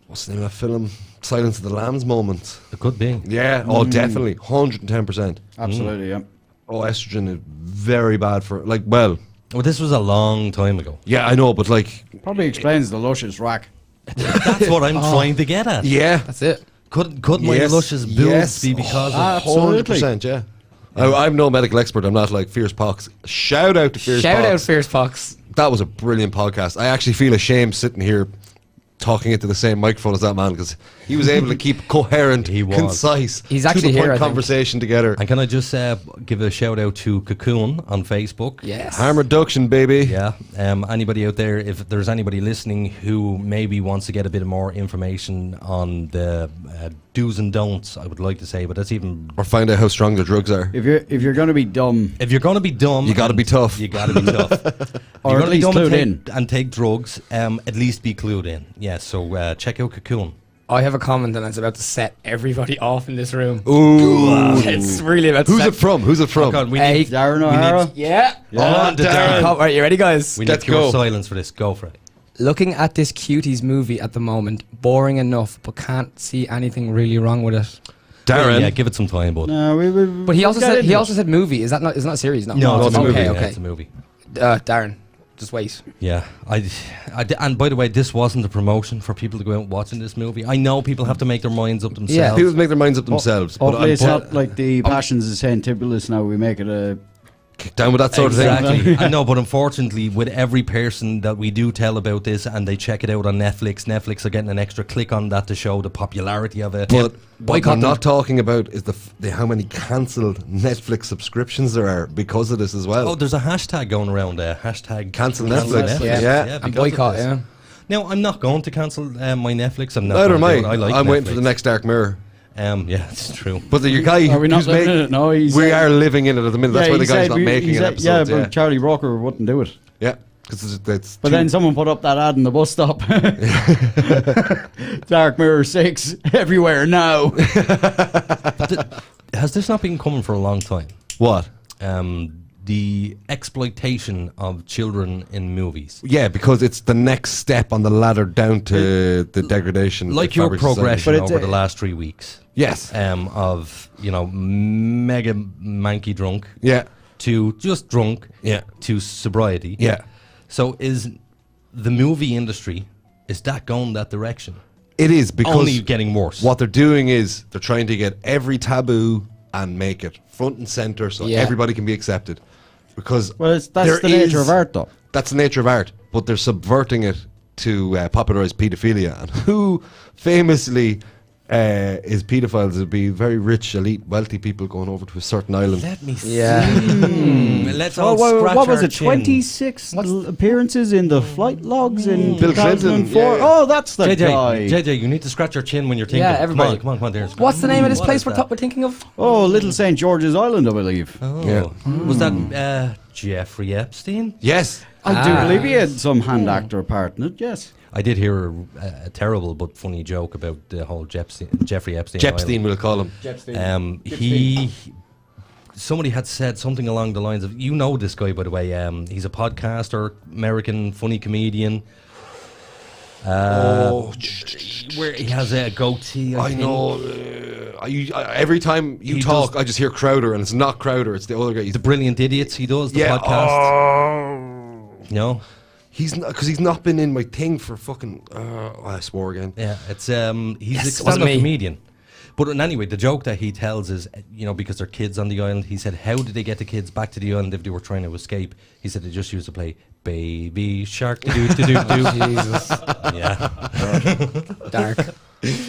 Speaker 5: what's the name of that film? Silence of the Lambs moment.
Speaker 2: It could be.
Speaker 5: Yeah, oh, definitely. 110%.
Speaker 3: Absolutely, yeah.
Speaker 5: Oh, estrogen is very bad for, like, well,
Speaker 2: Well, this was a long time ago.
Speaker 5: yeah, I know, but like,
Speaker 3: Probably explains the luscious rack.
Speaker 2: That's what I'm trying to get at.
Speaker 5: yeah.
Speaker 4: That's it.
Speaker 2: Could my
Speaker 5: Yes,
Speaker 2: luscious boobs
Speaker 5: yes.
Speaker 2: be because of
Speaker 3: Absolutely.
Speaker 5: 100%, yeah. I'm no medical expert. I'm not like Fierce Pox. Shout out to Fierce
Speaker 4: Shout
Speaker 5: Pox.
Speaker 4: out Fierce Pox.
Speaker 5: That was a brilliant podcast. I actually feel ashamed sitting here talking into the same microphone as that man because he was able to keep coherent,
Speaker 2: He was.
Speaker 5: concise,
Speaker 4: He's
Speaker 5: to
Speaker 4: actually
Speaker 5: the
Speaker 4: here,
Speaker 5: point
Speaker 4: I think.
Speaker 5: conversation together.
Speaker 2: And can I just give a shout out to Cocoon on Facebook?
Speaker 4: Yes.
Speaker 5: Harm reduction, baby.
Speaker 2: Yeah. Anybody out there, if there's anybody listening who maybe wants to get a bit more information on the do's and don'ts, I would like to say, but that's even.
Speaker 5: Or find out how strong their drugs are.
Speaker 3: If you're going to be dumb,
Speaker 2: If you're going to be dumb,
Speaker 5: You gotta
Speaker 2: and
Speaker 5: be tough.
Speaker 2: You got to be tough. If
Speaker 3: Or
Speaker 2: you're
Speaker 3: at
Speaker 2: gonna be
Speaker 3: least
Speaker 2: dumb and
Speaker 3: clued
Speaker 2: take-
Speaker 3: in.
Speaker 2: and take drugs, at least be clued in. Yeah. So check out Cocoon.
Speaker 4: I have a comment and it's about to set everybody off in this room.
Speaker 5: Ooh.
Speaker 4: It's really about to
Speaker 5: Who's
Speaker 4: set.
Speaker 5: it from? Who's it from?
Speaker 2: Oh God, we
Speaker 4: Hey,
Speaker 2: need,
Speaker 3: Darren
Speaker 2: we
Speaker 3: O'Hara.
Speaker 2: need,
Speaker 4: Yeah.
Speaker 5: Oh, Darren.
Speaker 4: All right, you ready, guys?
Speaker 2: we need
Speaker 5: Let's
Speaker 2: pure
Speaker 5: go.
Speaker 2: silence for this. Go for it.
Speaker 4: Looking at this cuties movie at the moment, boring enough, but can't see anything really wrong with it.
Speaker 5: Darren.
Speaker 2: Yeah, give it some time, bud.
Speaker 3: No,
Speaker 4: But he also
Speaker 3: we'll get
Speaker 4: said
Speaker 3: into it.
Speaker 4: movie. Is that not? It's not a series. No.
Speaker 2: No, it's a
Speaker 4: okay,
Speaker 2: movie.
Speaker 4: okay.
Speaker 2: Yeah, it's a movie.
Speaker 4: Darren, just wait.
Speaker 2: Yeah, and by the way, this wasn't a promotion for people to go out watching this movie. I know people have to make their minds up themselves.
Speaker 5: People make their minds up themselves.
Speaker 3: Hopefully it's
Speaker 5: but
Speaker 3: not like the Passions of Saint Tibulus now. We make it a
Speaker 5: Down with that sort of thing.
Speaker 2: Exactly. I know, but unfortunately, with every person that we do tell about this and they check it out on Netflix are getting an extra click on that to show the popularity of it.
Speaker 5: But what
Speaker 4: Boycott
Speaker 5: we're
Speaker 4: them.
Speaker 5: not talking about is how many cancelled Netflix subscriptions there are because of this as well.
Speaker 2: Oh, there's a hashtag going around there. Hashtag
Speaker 5: Cancel Netflix.
Speaker 4: Yeah.
Speaker 2: because
Speaker 4: And
Speaker 2: of
Speaker 4: boycott,
Speaker 2: this.
Speaker 4: yeah.
Speaker 2: Now, I'm not going to cancel my Netflix. I'm not.
Speaker 5: Neither am
Speaker 2: gonna
Speaker 5: I.
Speaker 2: do it. Like
Speaker 5: I'm waiting for
Speaker 2: Netflix.
Speaker 5: the next Dark Mirror.
Speaker 2: Yeah, it's true.
Speaker 5: But the guy
Speaker 3: Are we not
Speaker 5: who's
Speaker 3: living
Speaker 5: making
Speaker 3: in it? No, he's
Speaker 5: we are living in it at the minute. That's why the guy's not making an episode.
Speaker 3: but Charlie Brooker wouldn't do it.
Speaker 5: Yeah, because it's
Speaker 3: But then someone put up that ad in the bus stop. Dark Mirror 6 everywhere now.
Speaker 2: Has this not been coming for a long time?
Speaker 5: what?
Speaker 2: The exploitation of children in movies.
Speaker 5: Yeah, because it's the next step on the ladder down to the degradation.
Speaker 2: Like
Speaker 5: of
Speaker 2: your
Speaker 5: fabric society.
Speaker 2: progression
Speaker 3: But it's
Speaker 2: over the last 3 weeks.
Speaker 5: Yes.
Speaker 2: Of, mega manky drunk
Speaker 5: Yeah.
Speaker 2: to just drunk
Speaker 5: Yeah.
Speaker 2: to sobriety.
Speaker 5: Yeah.
Speaker 2: So is the movie industry, is that going that direction?
Speaker 5: It is because
Speaker 2: Only getting worse.
Speaker 5: what they're doing is they're trying to get every taboo and make it front and center so
Speaker 4: Yeah.
Speaker 5: everybody can be accepted. Because
Speaker 3: Well, that's
Speaker 5: there
Speaker 3: the nature
Speaker 5: is-
Speaker 3: of art, though.
Speaker 5: That's the nature of art, but they're subverting it to popularize pedophilia. And who famously is pedophiles? It'd be very rich, elite, wealthy people going over to a certain island.
Speaker 2: Let me see.
Speaker 4: Yeah.
Speaker 2: Let's
Speaker 3: Oh,
Speaker 2: all scratch
Speaker 3: what was
Speaker 2: our
Speaker 3: it?
Speaker 2: chin.
Speaker 3: 26 appearances in the flight logs in
Speaker 5: Bill Clinton,
Speaker 3: 2004.
Speaker 5: yeah.
Speaker 3: Oh, that's the guy.
Speaker 2: JJ, you need to scratch your chin when you're thinking.
Speaker 4: Yeah, everybody.
Speaker 2: Come on, there's.
Speaker 4: What's the name of this
Speaker 2: What
Speaker 4: place
Speaker 2: is
Speaker 4: we're,
Speaker 2: that?
Speaker 4: we're thinking of?
Speaker 3: Oh, Little St. George's Island, I believe.
Speaker 2: Oh.
Speaker 5: Yeah.
Speaker 2: Was that Jeffrey Epstein?
Speaker 5: Yes.
Speaker 3: I do believe he had some hand actor part in it, yes.
Speaker 2: I did hear a terrible but funny joke about the whole Jeffrey Epstein.
Speaker 5: Jepstein, we'll call him.
Speaker 2: Somebody had said something along the lines of, you know this guy, by the way, he's a podcaster, American funny comedian. Where he has a goatee.
Speaker 5: I
Speaker 2: think.
Speaker 5: know. Every time you
Speaker 2: He
Speaker 5: talk,
Speaker 2: does-
Speaker 5: I just hear Crowder, and it's not Crowder, it's the other guy. He's
Speaker 2: The Brilliant Idiots, he does, the
Speaker 5: yeah.
Speaker 2: podcast.
Speaker 5: Oh.
Speaker 2: No?
Speaker 5: He's not, because he's not been in my thing for fucking. I swore again.
Speaker 2: Yeah, it's he's
Speaker 4: Yes,
Speaker 2: a
Speaker 4: wasn't
Speaker 2: stand-up
Speaker 4: me.
Speaker 2: comedian. But anyway, the joke that he tells is, because they're kids on the island, he said, how did they get the kids back to the island if they were trying to escape? He said they just used to play Baby Shark. Do.
Speaker 4: Jesus.
Speaker 2: Yeah.
Speaker 4: Dark.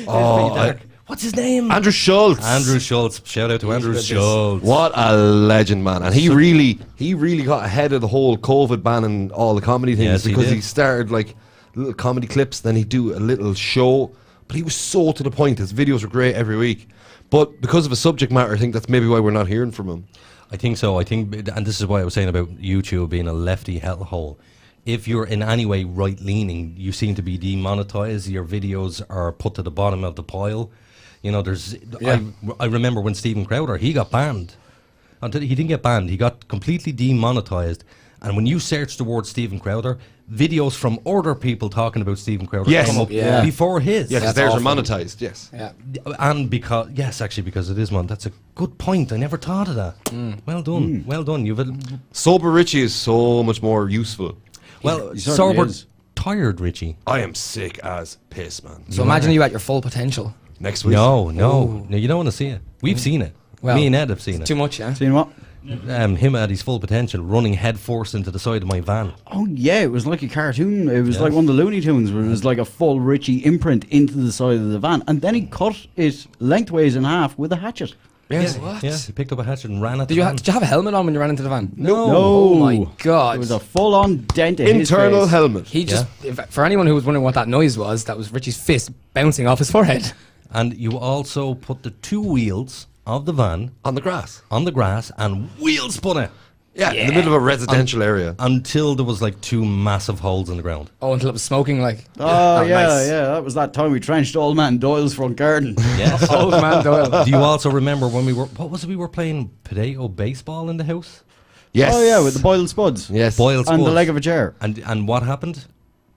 Speaker 5: Oh,
Speaker 2: Dark. What's his name?
Speaker 5: Andrew Schultz.
Speaker 2: Andrew Schultz. Shout out to Andrew
Speaker 4: with this.
Speaker 2: Schultz.
Speaker 5: What a legend, man! And he really got ahead of the whole COVID ban and all the comedy things
Speaker 2: Yes, he
Speaker 5: because
Speaker 2: did.
Speaker 5: he started like little comedy clips, then he'd do a little show. But he was so to the point. His videos were great every week. But because of a subject matter, I think that's maybe why we're not hearing from him.
Speaker 2: I think so. I think, and this is why I was saying about YouTube being a lefty hellhole. If you're in any way right-leaning, you seem to be demonetized. Your videos are put to the bottom of the pile. I remember when Stephen Crowder, he got banned. He didn't get banned. He got completely demonetized. And when you search the word Stephen Crowder, videos from other people talking about Stephen Crowder
Speaker 5: Yes.
Speaker 2: come up
Speaker 4: Yeah.
Speaker 2: before his.
Speaker 5: Yeah, because
Speaker 4: That's
Speaker 5: theirs are
Speaker 4: awful.
Speaker 5: monetized. Yes.
Speaker 4: Yeah.
Speaker 2: And because it is, man. That's a good point. I never thought of that. Well done. Well done. You've
Speaker 5: Sober Richie is so much more useful.
Speaker 2: well
Speaker 3: he certainly
Speaker 2: sober,
Speaker 3: is.
Speaker 2: tired, Richie.
Speaker 5: I am sick as piss, man.
Speaker 4: So imagine you at your full potential.
Speaker 5: Next week.
Speaker 2: No, you don't want to see it. We've seen it.
Speaker 4: Well,
Speaker 2: Me and Ed have seen it.
Speaker 4: Too much, yeah?
Speaker 3: Seen what?
Speaker 2: Him at his full potential, running headfirst into the side of my van.
Speaker 3: Oh, yeah, it was like a cartoon. It was like one of the Looney Tunes where it was like a full Richie imprint into the side of the van. And then he cut it lengthways in half with a hatchet.
Speaker 5: Yes.
Speaker 2: Yeah, he picked up a hatchet and ran at
Speaker 4: Did
Speaker 2: the
Speaker 4: you,
Speaker 2: van.
Speaker 4: did you have a helmet on when you ran into the van?
Speaker 3: No.
Speaker 4: Oh my God.
Speaker 3: It was a full-on dent in his
Speaker 5: Internal
Speaker 3: face.
Speaker 5: helmet.
Speaker 4: He just, for anyone who was wondering what that noise was, that was Richie's fist bouncing off his forehead.
Speaker 2: And you also put the two wheels of the van
Speaker 5: On the grass.
Speaker 2: on the grass and wheel spun it
Speaker 5: Yeah, in the middle of a residential area.
Speaker 2: until there was like two massive holes in the ground.
Speaker 4: Oh, until it was smoking like.
Speaker 3: Oh, yeah,
Speaker 4: nice.
Speaker 3: yeah. That was that time we trenched Old Man Doyle's front garden.
Speaker 2: Yes.
Speaker 4: Old man Doyle.
Speaker 2: Do you also remember when we were playing potato baseball in the house?
Speaker 5: Yes.
Speaker 3: Oh, yeah, with the boiled spuds.
Speaker 5: Yes.
Speaker 2: Boiled
Speaker 3: And the
Speaker 2: spuds.
Speaker 3: leg of a chair.
Speaker 2: And what happened?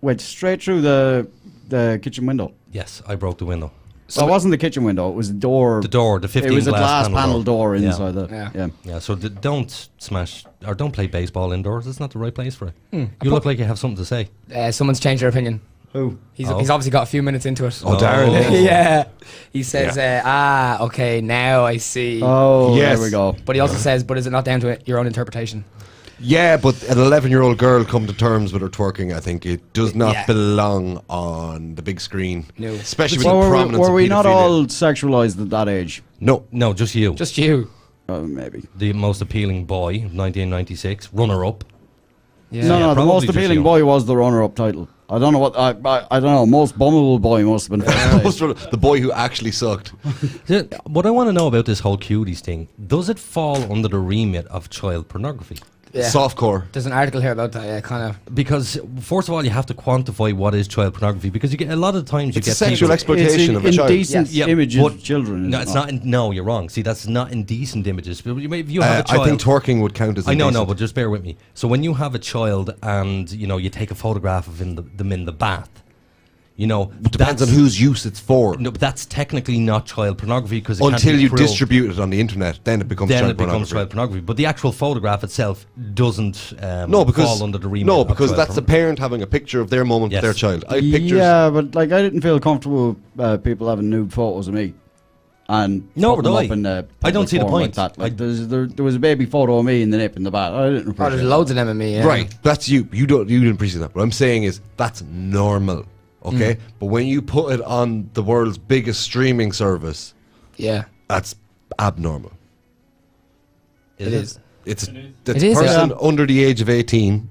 Speaker 3: Went straight through the kitchen window.
Speaker 2: Yes, I broke the window.
Speaker 3: So it wasn't the kitchen window, it was the door.
Speaker 2: The door, the 15
Speaker 3: It was a glass
Speaker 2: panel
Speaker 3: panel door
Speaker 2: Yeah.
Speaker 3: inside the.
Speaker 4: Yeah.
Speaker 3: Yeah.
Speaker 2: Yeah, so don't smash or don't play baseball indoors. It's not the right place for it. You look like you have something to say.
Speaker 4: Someone's changed their opinion.
Speaker 3: Who?
Speaker 4: He's obviously got a few minutes into it.
Speaker 5: Oh, Darren.
Speaker 4: Yeah. He says, okay, now I see.
Speaker 3: Oh,
Speaker 5: Yes.
Speaker 3: there we go.
Speaker 4: But he also says, but is it not down to your own interpretation?
Speaker 5: Yeah, but an 11-year-old girl come to terms with her twerking. I think it does not
Speaker 4: Yeah.
Speaker 5: belong on the big screen.
Speaker 4: No.
Speaker 5: Especially with
Speaker 3: So
Speaker 5: the prominence
Speaker 3: were we
Speaker 5: of
Speaker 3: not
Speaker 5: paedophilia.
Speaker 3: all sexualized at that age?
Speaker 5: No.
Speaker 2: No, just you.
Speaker 4: Just you.
Speaker 3: Maybe.
Speaker 2: The most appealing boy, 1996, runner-up.
Speaker 4: Yeah.
Speaker 3: No, the
Speaker 2: probably
Speaker 3: most
Speaker 2: just
Speaker 3: appealing
Speaker 2: you.
Speaker 3: boy was the runner-up title. I don't know what I don't know. Most bummable boy must have been first place.
Speaker 5: The boy who actually sucked.
Speaker 2: What I want to know about this whole cuties thing, does it fall under the remit of child pornography?
Speaker 4: Yeah.
Speaker 5: Softcore.
Speaker 4: There's an article here about that, yeah, kind of.
Speaker 2: Because, first of all, you have to quantify what is child pornography, because you get a lot of times you
Speaker 5: It's
Speaker 2: get
Speaker 5: a sexual
Speaker 2: people-
Speaker 5: exploitation of a child.
Speaker 3: Indecent
Speaker 2: Yeah,
Speaker 3: images
Speaker 2: but-
Speaker 3: of children.
Speaker 2: No,
Speaker 3: is
Speaker 2: it's
Speaker 3: it
Speaker 2: not. No, you're wrong. See, that's not indecent images. But if you have a child,
Speaker 5: I think twerking would count as
Speaker 2: I know,
Speaker 5: indecent.
Speaker 2: but just bear with me. So when you have a child and you take a photograph of them in the bath,
Speaker 5: Depends
Speaker 2: that's-
Speaker 5: on whose use it's for.
Speaker 2: No, but that's technically not child pornography because
Speaker 5: Until you distribute it on the internet, then it becomes
Speaker 2: then
Speaker 5: child
Speaker 2: it becomes
Speaker 5: pornography.
Speaker 2: child pornography. But the actual photograph itself doesn't
Speaker 5: No, because
Speaker 2: fall under the remit.
Speaker 5: no,
Speaker 2: of
Speaker 5: because
Speaker 2: child
Speaker 5: that's the
Speaker 2: pornography.
Speaker 5: parent having a picture of their moment
Speaker 2: Yes.
Speaker 5: with their child. I have pictures.
Speaker 3: Yeah, but I didn't feel comfortable with people having nude photos of me. And
Speaker 2: No,
Speaker 3: putting them
Speaker 2: but
Speaker 3: up in the
Speaker 2: I don't
Speaker 3: public
Speaker 2: see the
Speaker 3: forum
Speaker 2: point.
Speaker 3: Like that. Like there was a baby photo of me in the nip in the bath. I didn't
Speaker 4: Oh,
Speaker 3: appreciate
Speaker 4: there's
Speaker 3: that.
Speaker 4: loads of them in me, yeah.
Speaker 5: Right, that's you. You didn't appreciate that. What I'm saying is that's normal, okay? But when you put it on the world's biggest streaming service,
Speaker 4: Yeah.
Speaker 5: that's abnormal.
Speaker 2: It is.
Speaker 5: It's
Speaker 4: It
Speaker 5: a
Speaker 4: is,
Speaker 5: person
Speaker 3: yeah.
Speaker 5: under the age of 18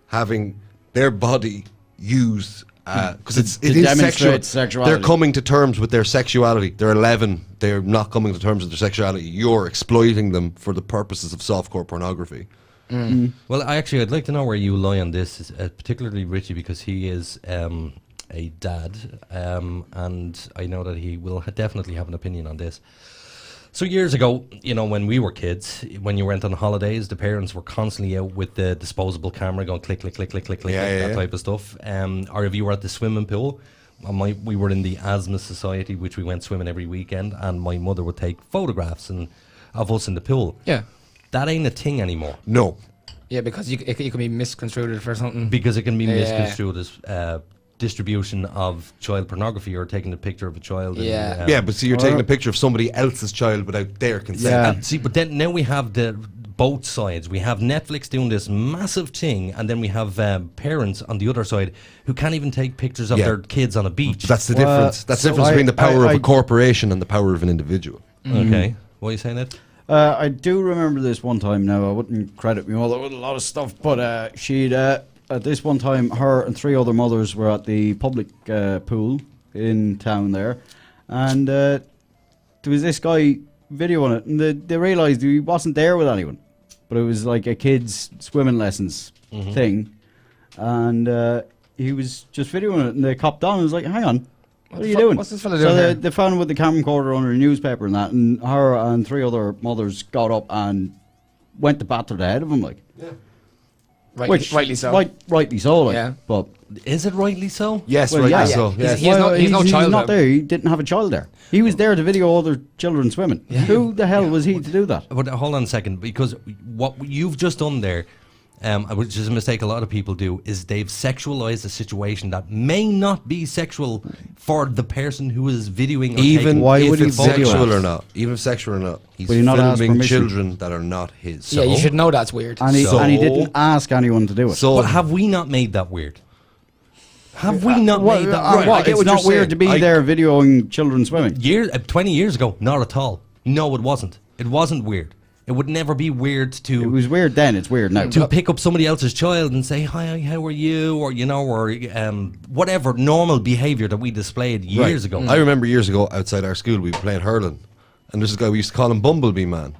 Speaker 5: having their body used because it is
Speaker 3: demonstrate
Speaker 5: sexual.
Speaker 3: sexuality.
Speaker 5: They're coming to terms with their sexuality. They're 11. They're not coming to terms with their sexuality. You're exploiting them for the purposes of softcore pornography.
Speaker 2: Well, I'd like to know where you lie on this, particularly Richie, because he is a dad, and I know that he will definitely have an opinion on this. So years ago, when we were kids, when you went on holidays, the parents were constantly out with the disposable camera going click, click, click, click, click, click, that type of stuff. Or if you were at the swimming pool, we were in the Asthma Society, which we went swimming every weekend, and my mother would take photographs of us in the pool.
Speaker 4: Yeah.
Speaker 2: That ain't a thing anymore.
Speaker 5: No.
Speaker 4: Yeah, because it can be misconstrued for something.
Speaker 2: Because it can be
Speaker 4: Yeah.
Speaker 2: misconstrued as distribution of child pornography or taking a picture of a child.
Speaker 4: Yeah.
Speaker 5: Yeah, but see, you're taking a picture of somebody else's child without their consent.
Speaker 3: Yeah.
Speaker 2: See, but then now we have both sides. We have Netflix doing this massive thing, and then we have parents on the other side who can't even take pictures of
Speaker 5: Yeah.
Speaker 2: their kids on a beach.
Speaker 5: That's the
Speaker 3: Well,
Speaker 5: difference. That's the
Speaker 3: so
Speaker 5: difference between the power of
Speaker 3: I-
Speaker 5: a corporation and the power of an individual.
Speaker 2: Okay. What are you saying, Ed?
Speaker 3: I do remember this one time now. I wouldn't credit my mother with a lot of stuff, but she'd at this one time, her and three other mothers were at the public pool in town there, and there was this guy videoing it, and they realised he wasn't there with anyone, but it was like a kids' swimming lessons thing, and he was just videoing it, and they copped on and was like, "Hang on. What are you doing?"
Speaker 4: What's this fella
Speaker 3: So
Speaker 4: doing
Speaker 3: they,
Speaker 4: here?
Speaker 3: they found him with the camcorder under a newspaper and that, and her and three other mothers got up and went to bat to the head of him, like.
Speaker 4: Rightly so.
Speaker 3: Rightly so, like.
Speaker 4: Yeah.
Speaker 3: But
Speaker 2: Is it rightly so?
Speaker 5: Yes,
Speaker 3: Well,
Speaker 5: right.
Speaker 3: yeah.
Speaker 5: So,
Speaker 4: Yeah.
Speaker 5: yes.
Speaker 4: He has no- he has no child
Speaker 3: not
Speaker 4: there.
Speaker 3: there. He didn't have a child there. He was there to video other children swimming. Who the hell was he to do that?
Speaker 2: But hold on a second, because what you've just done there, which is a mistake a lot of people do, is they've sexualized a situation that may not be sexual for the person who is videoing or
Speaker 5: Even
Speaker 2: taking
Speaker 3: Why
Speaker 5: if
Speaker 3: would he
Speaker 5: it's
Speaker 3: video
Speaker 5: sexual
Speaker 3: it?
Speaker 5: or not, even if sexual or not, he's
Speaker 3: But he not asked
Speaker 5: filming
Speaker 3: permission.
Speaker 5: children that are not his.
Speaker 4: Yeah, you should know that's weird.
Speaker 3: And he
Speaker 5: So-
Speaker 3: didn't ask anyone to do it.
Speaker 5: So
Speaker 2: But have we not made that weird? Have we not
Speaker 3: What-
Speaker 2: made that
Speaker 3: what,
Speaker 2: weird?
Speaker 5: I get
Speaker 3: it's
Speaker 5: what
Speaker 3: not
Speaker 5: you're
Speaker 3: weird
Speaker 5: saying.
Speaker 3: to be
Speaker 5: I-
Speaker 3: there videoing children swimming.
Speaker 2: 20 years ago, not at all. No, it wasn't. It wasn't weird. It would never be weird to
Speaker 3: It was weird then. It's weird now.
Speaker 2: to pick up somebody else's child and say, "Hi, how are you?" or whatever normal behavior that we displayed years ago.
Speaker 5: I remember years ago outside our school we were playing hurling, and there's this guy we used to call him Bumblebee Man,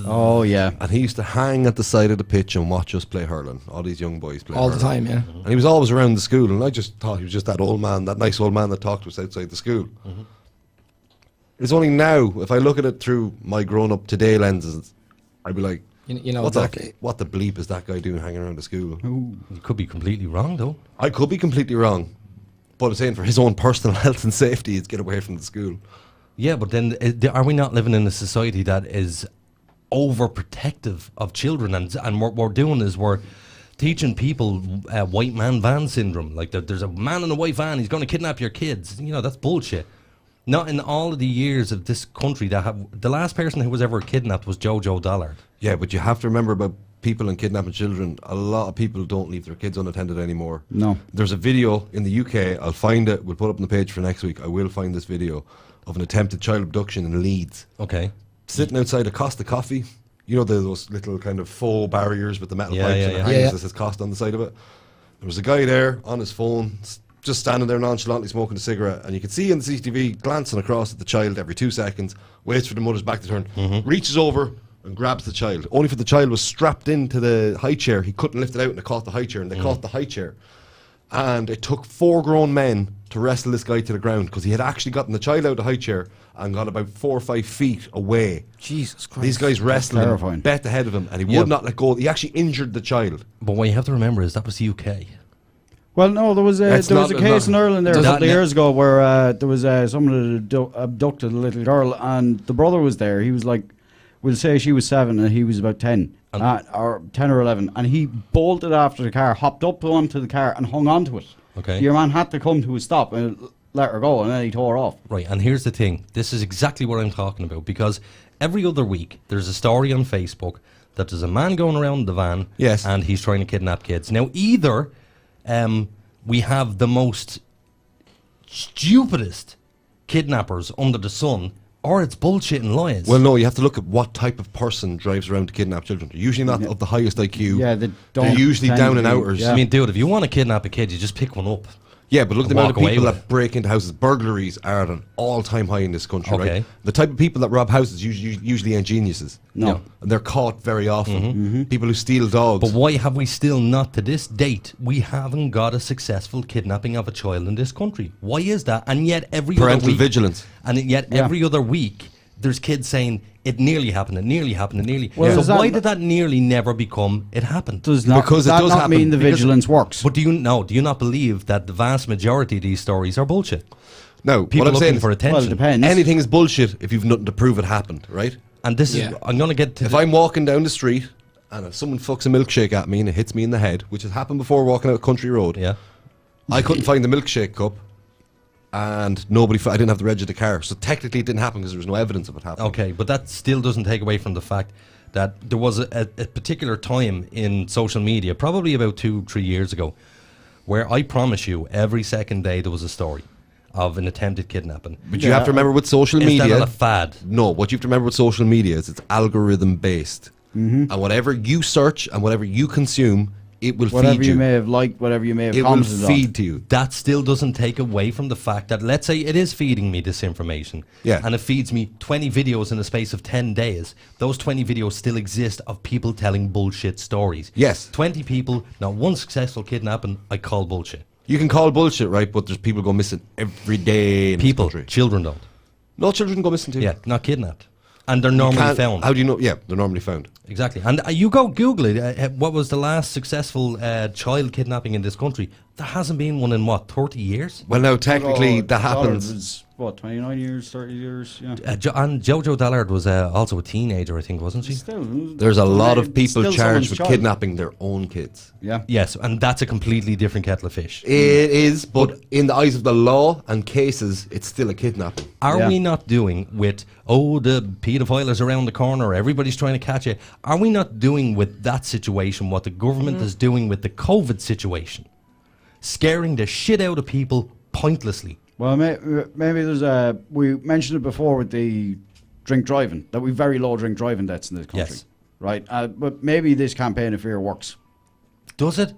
Speaker 3: Oh yeah.
Speaker 5: and he used to hang at the side of the pitch and watch us play hurling. All these young boys play
Speaker 4: all the
Speaker 5: hurling.
Speaker 4: time, yeah.
Speaker 5: And he was always around the school, and I just thought he was just that old man, that nice old man that talked to us outside the school. It's only now, if I look at it through my grown-up today lenses, I'd be like,
Speaker 4: You know
Speaker 5: what
Speaker 4: exactly.
Speaker 5: the bleep is that guy doing hanging around the school?
Speaker 2: You could be completely wrong, though.
Speaker 5: I could be completely wrong, but I'm saying for his own personal health and safety, he'd get away from the school.
Speaker 2: Yeah, but then are we not living in a society that is overprotective of children? And what we're doing is we're teaching people white man van syndrome. Like there's a man in a white van, he's going to kidnap your kids. You know, that's bullshit. Not in all of the years of this country the last person who was ever kidnapped was Jojo Dollard.
Speaker 5: Yeah, but you have to remember about people and kidnapping children. A lot of people don't leave their kids unattended anymore.
Speaker 3: No.
Speaker 5: There's a video in the UK, I'll find it, we'll put it up on the page for next week. I will find this video of an attempted child abduction in Leeds.
Speaker 2: Okay.
Speaker 5: Sitting outside a Costa Coffee. You know those little kind of faux barriers with the metal pipes and it hangs that says Costa on the side of it? There was a guy there on his phone, just standing there nonchalantly smoking a cigarette, and you could see in the CCTV glancing across at the child every 2 seconds, waits for the mother's back to turn, reaches over and grabs the child. Only for the child was strapped into the high chair. He couldn't lift it out and it caught the high chair, and they caught the high chair. And it took 4 grown men to wrestle this guy to the ground because he had actually gotten the child out of the high chair and got about 4 or 5 feet away.
Speaker 4: Jesus Christ.
Speaker 5: These guys wrestled him,
Speaker 3: terrifying.
Speaker 5: bet ahead of him, and he would not let go. He actually injured the child.
Speaker 2: But what you have to remember is that was the UK.
Speaker 3: Well, no, there was a case in Ireland there a couple of years ago where there was someone that abducted a little girl, and the brother was there. He was like, we'll say she was 7 and he was about 10, or 10 or 11, and he bolted after the car, hopped up onto the car, and hung onto it.
Speaker 2: Okay.
Speaker 3: Your man had to come to a stop and let her go, and then he tore off.
Speaker 2: Right, and here's the thing. This is exactly what I'm talking about, because every other week there's a story on Facebook that there's a man going around the van,
Speaker 5: Yes,
Speaker 2: and he's trying to kidnap kids. Now, either we have the most stupidest kidnappers under the sun, or it's bullshit and lies.
Speaker 5: Well, no, you have to look at what type of person drives around to kidnap children. They're usually not of the highest IQ.
Speaker 3: Yeah,
Speaker 5: they're usually down and outers.
Speaker 3: Yeah.
Speaker 2: I mean, dude, if you want to kidnap a kid, you just pick one up.
Speaker 5: Yeah, but look at the amount of
Speaker 2: Walk away
Speaker 5: people
Speaker 2: with
Speaker 5: that break into houses. Burglaries are at an all-time high in this country,
Speaker 2: Okay.
Speaker 5: right? The type of people that rob houses usually ain't geniuses.
Speaker 3: No.
Speaker 5: And they're caught very often. People who steal dogs.
Speaker 2: But why have we still not, to this date, we haven't got a successful kidnapping of a child in this country? Why is that? And yet every
Speaker 5: Parental
Speaker 2: other week,
Speaker 5: vigilance.
Speaker 2: And yet every other week, there's kids saying, it nearly happened, it nearly happened, it nearly...
Speaker 3: Well,
Speaker 2: so why did that nearly never become, it happened?
Speaker 3: Does not,
Speaker 5: Because it
Speaker 3: that
Speaker 5: does
Speaker 3: not
Speaker 5: happen.
Speaker 3: mean the
Speaker 5: Because-
Speaker 3: vigilance works?
Speaker 2: But do you not believe that the vast majority of these stories are bullshit?
Speaker 5: Now,
Speaker 2: People
Speaker 5: what I'm
Speaker 2: looking
Speaker 5: saying
Speaker 2: for
Speaker 5: is
Speaker 2: attention.
Speaker 3: Well, it depends.
Speaker 5: anything is bullshit if you've nothing to prove it happened, right?
Speaker 2: And this is,
Speaker 4: Yeah.
Speaker 2: I'm going to get to...
Speaker 5: If I'm walking down the street and if someone fucks a milkshake at me and it hits me in the head, which has happened before walking out a country road,
Speaker 2: Yeah.
Speaker 5: I couldn't find the milkshake cup, and I didn't have the reg of the car, so technically it didn't happen because there was no evidence of it happening.
Speaker 2: Okay, but that still doesn't take away from the fact that there was a particular time in social media, probably about 2-3 years ago, where I promise you, every second day there was a story of an attempted kidnapping.
Speaker 5: But you have to remember with social
Speaker 2: Is that
Speaker 5: media,
Speaker 2: not a fad?
Speaker 5: no, what you have to remember with social media is it's algorithm based. And whatever you search and whatever you consume, it will
Speaker 3: Whatever
Speaker 5: feed
Speaker 3: you
Speaker 5: you.
Speaker 3: may have liked, whatever you may have
Speaker 5: It will
Speaker 3: commented on.
Speaker 5: feed to you.
Speaker 2: That still doesn't take away from the fact that, let's say it is feeding me this information,
Speaker 5: Yeah.
Speaker 2: and it feeds me 20 videos in the space of 10 days. Those 20 videos still exist of people telling bullshit stories.
Speaker 5: Yes.
Speaker 2: 20 people, not one successful kidnapping, I call bullshit.
Speaker 5: You can call bullshit, right? But there's people go missing every day in
Speaker 2: People,
Speaker 5: this country.
Speaker 2: children don't.
Speaker 5: No children go missing too.
Speaker 2: Yeah, not kidnapped. And they're normally
Speaker 5: Can't-
Speaker 2: found.
Speaker 5: How do you know? Yeah, they're normally found.
Speaker 2: Exactly. And you go Google it. What was the last successful child kidnapping in this country? There hasn't been one in, 30 years?
Speaker 5: Well, now technically
Speaker 3: Oh,
Speaker 5: that happens.
Speaker 3: It was, 29 years, 30 years? Yeah.
Speaker 2: And Jojo Dollard was also a teenager, I think, wasn't she?
Speaker 3: Still,
Speaker 5: There's a lot of people
Speaker 3: still
Speaker 5: charged
Speaker 3: someone's
Speaker 5: with
Speaker 3: child.
Speaker 5: kidnapping their own kids.
Speaker 3: Yeah.
Speaker 2: Yes, and that's a completely different kettle of fish.
Speaker 5: It is, but in the eyes of the law and cases, it's still a kidnapping.
Speaker 2: Are
Speaker 3: Yeah.
Speaker 2: we not doing with, the paedophile is around the corner, everybody's trying to catch it? Are we not doing with that situation what the government is doing with the COVID situation? Scaring the shit out of people pointlessly.
Speaker 3: Well, maybe there's we mentioned it before with the drink driving, that we've very low drink driving deaths in this country.
Speaker 2: Yes.
Speaker 3: Right? But maybe this campaign of fear works.
Speaker 2: Does it?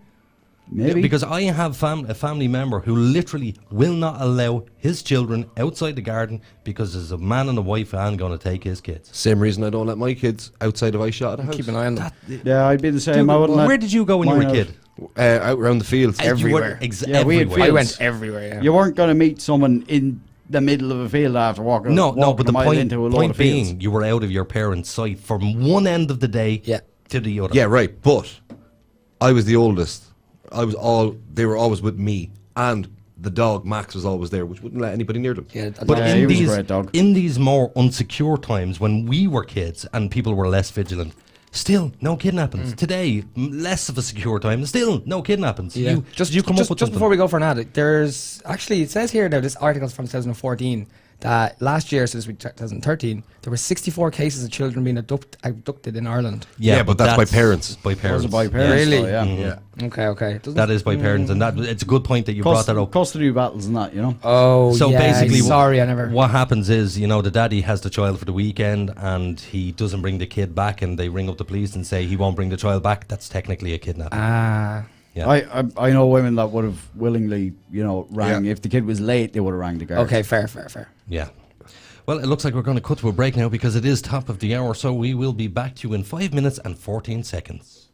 Speaker 3: Maybe.
Speaker 2: Because I have a family member who literally will not allow his children outside the garden because there's a man and a wife and going to take his kids.
Speaker 5: Same reason I don't let my kids outside of eyeshot of the house.
Speaker 4: Keep an eye on them.
Speaker 3: Yeah, I'd be the same.
Speaker 2: Dude,
Speaker 3: I wouldn't
Speaker 2: where
Speaker 3: let
Speaker 2: did you go when you were a
Speaker 3: mine
Speaker 2: kid?
Speaker 5: Out around the fields.
Speaker 4: Everywhere.
Speaker 3: Yeah, we had
Speaker 2: everywhere.
Speaker 4: I
Speaker 3: fields.
Speaker 4: went everywhere. Yeah.
Speaker 3: You weren't going to meet someone in the middle of a field after walking.
Speaker 2: No,
Speaker 3: walking
Speaker 2: but
Speaker 3: a
Speaker 2: the
Speaker 3: mile
Speaker 2: point,
Speaker 3: into a load
Speaker 2: point
Speaker 3: of fields.
Speaker 2: being, you were out of your parents' sight from one end of the day
Speaker 4: Yeah.
Speaker 2: to the other.
Speaker 5: Yeah, right. But I was the oldest. They were always with me, and the dog Max was always there, which wouldn't let anybody near them.
Speaker 4: Yeah,
Speaker 2: But
Speaker 3: Yeah, he
Speaker 2: in
Speaker 3: was a
Speaker 2: these
Speaker 3: great dog.
Speaker 2: in these more unsecure times when we were kids and people were less vigilant, Still, no kidnappings. Today, less of a secure time. Still, no kidnappings.
Speaker 4: Yeah.
Speaker 2: You come up with
Speaker 4: just
Speaker 2: something?
Speaker 4: before we go for an ad, there's actually, it says here now, this article's from 2014, that last year, since 2013, there were 64 cases of children being abducted in Ireland.
Speaker 5: Yeah, but that's by parents.
Speaker 2: By parents.
Speaker 3: Those are by parents.
Speaker 4: Really?
Speaker 3: though, yeah.
Speaker 5: Yeah.
Speaker 4: Okay.
Speaker 2: That is by parents, and that it's a good point that you brought that up.
Speaker 3: Custody battles and that, you know.
Speaker 4: Oh,
Speaker 2: So
Speaker 4: yeah,
Speaker 2: basically,
Speaker 4: sorry, I never.
Speaker 2: What happens is, the daddy has the child for the weekend, and he doesn't bring the kid back, and they ring up the police and say he won't bring the child back. That's technically a kidnapping.
Speaker 4: Ah.
Speaker 2: Yeah.
Speaker 3: I know women that would have willingly, rang.
Speaker 5: Yeah.
Speaker 3: If the kid was late, they would have rang the guards.
Speaker 4: Okay, fair.
Speaker 2: Yeah. Well, it looks like we're going to cut to a break now because it is top of the hour, so we will be back to you in 5 minutes and 14 seconds.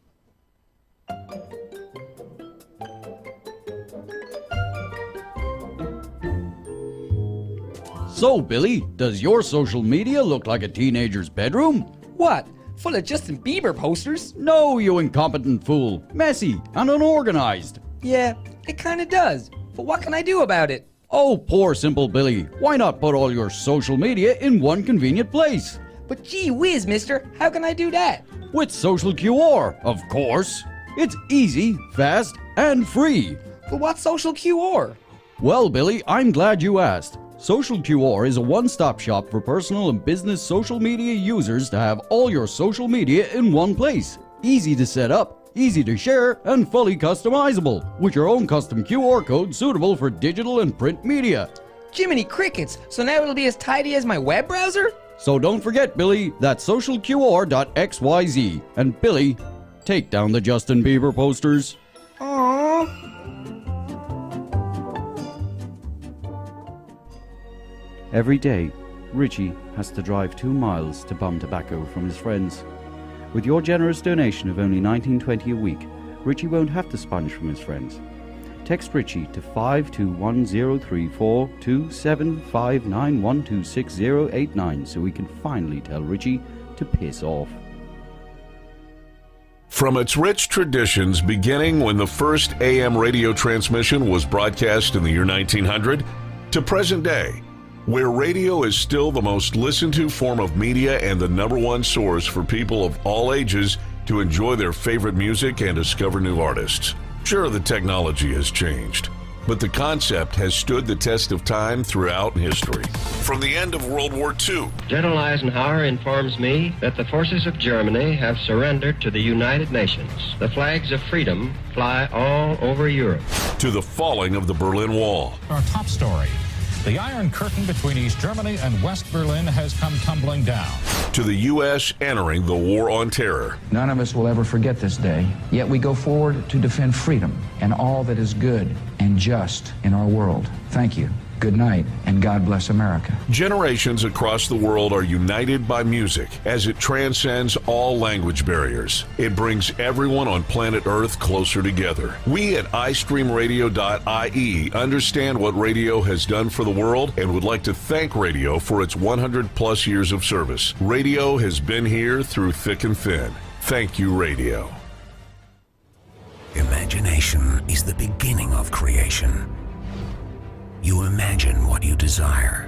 Speaker 3: So, Billy, does your social media look like a teenager's bedroom?
Speaker 4: What? Full of Justin Bieber posters?
Speaker 3: No, you incompetent fool. Messy and unorganized.
Speaker 4: Yeah, it kind of does. But what can I do about it?
Speaker 3: Oh, poor simple Billy. Why not put all your social media in one convenient place?
Speaker 4: But gee whiz, mister, how can I do that?
Speaker 3: With Social QR, of course. It's easy, fast, and free.
Speaker 4: But what's social QR?
Speaker 3: Well, Billy, I'm glad you asked. Social QR is a one-stop shop for personal and business social media users to have all your social media in one place. Easy to set up, easy to share, and fully customizable, with your own custom QR code suitable for digital and print media.
Speaker 4: Jiminy crickets, so now it'll be as tidy as my web browser?
Speaker 3: So don't forget, Billy, that's socialqr.xyz. And Billy, take down the Justin Bieber posters.
Speaker 4: Aww.
Speaker 3: Every day, Richie has to drive 2 miles to bum tobacco from his friends. With your generous donation of only $19.20 a week, Richie won't have to sponge from his friends. Text Richie to 521034 to 759126089 so we can finally tell Richie to piss off.
Speaker 7: From its rich traditions beginning when the first AM radio transmission was broadcast in the year 1900 to present day, where radio is still the most listened to form of media and the #1 source for people of all ages to enjoy their favorite music and discover new artists. Sure, the technology has changed, but the concept has stood the test of time throughout history. From the end of World War II,
Speaker 8: General Eisenhower informs me that the forces of Germany have surrendered to the United Nations. The flags of freedom fly all over Europe.
Speaker 7: to the falling of the Berlin Wall,
Speaker 9: Our top story. The Iron Curtain between East Germany and West Berlin has come tumbling down.
Speaker 7: to the U.S. entering the War on Terror,
Speaker 10: None of us will ever forget this day, yet we go forward to defend freedom and all that is good and just in our world. Thank you. Good night, and God bless America.
Speaker 7: Generations across the world are united by music as it transcends all language barriers. It brings everyone on planet Earth closer together. We at iStreamRadio.ie understand what radio has done for the world and would like to thank radio for its 100+ years of service. Radio has been here through thick and thin. Thank you, radio.
Speaker 11: Imagination is the beginning of creation. You imagine what you desire.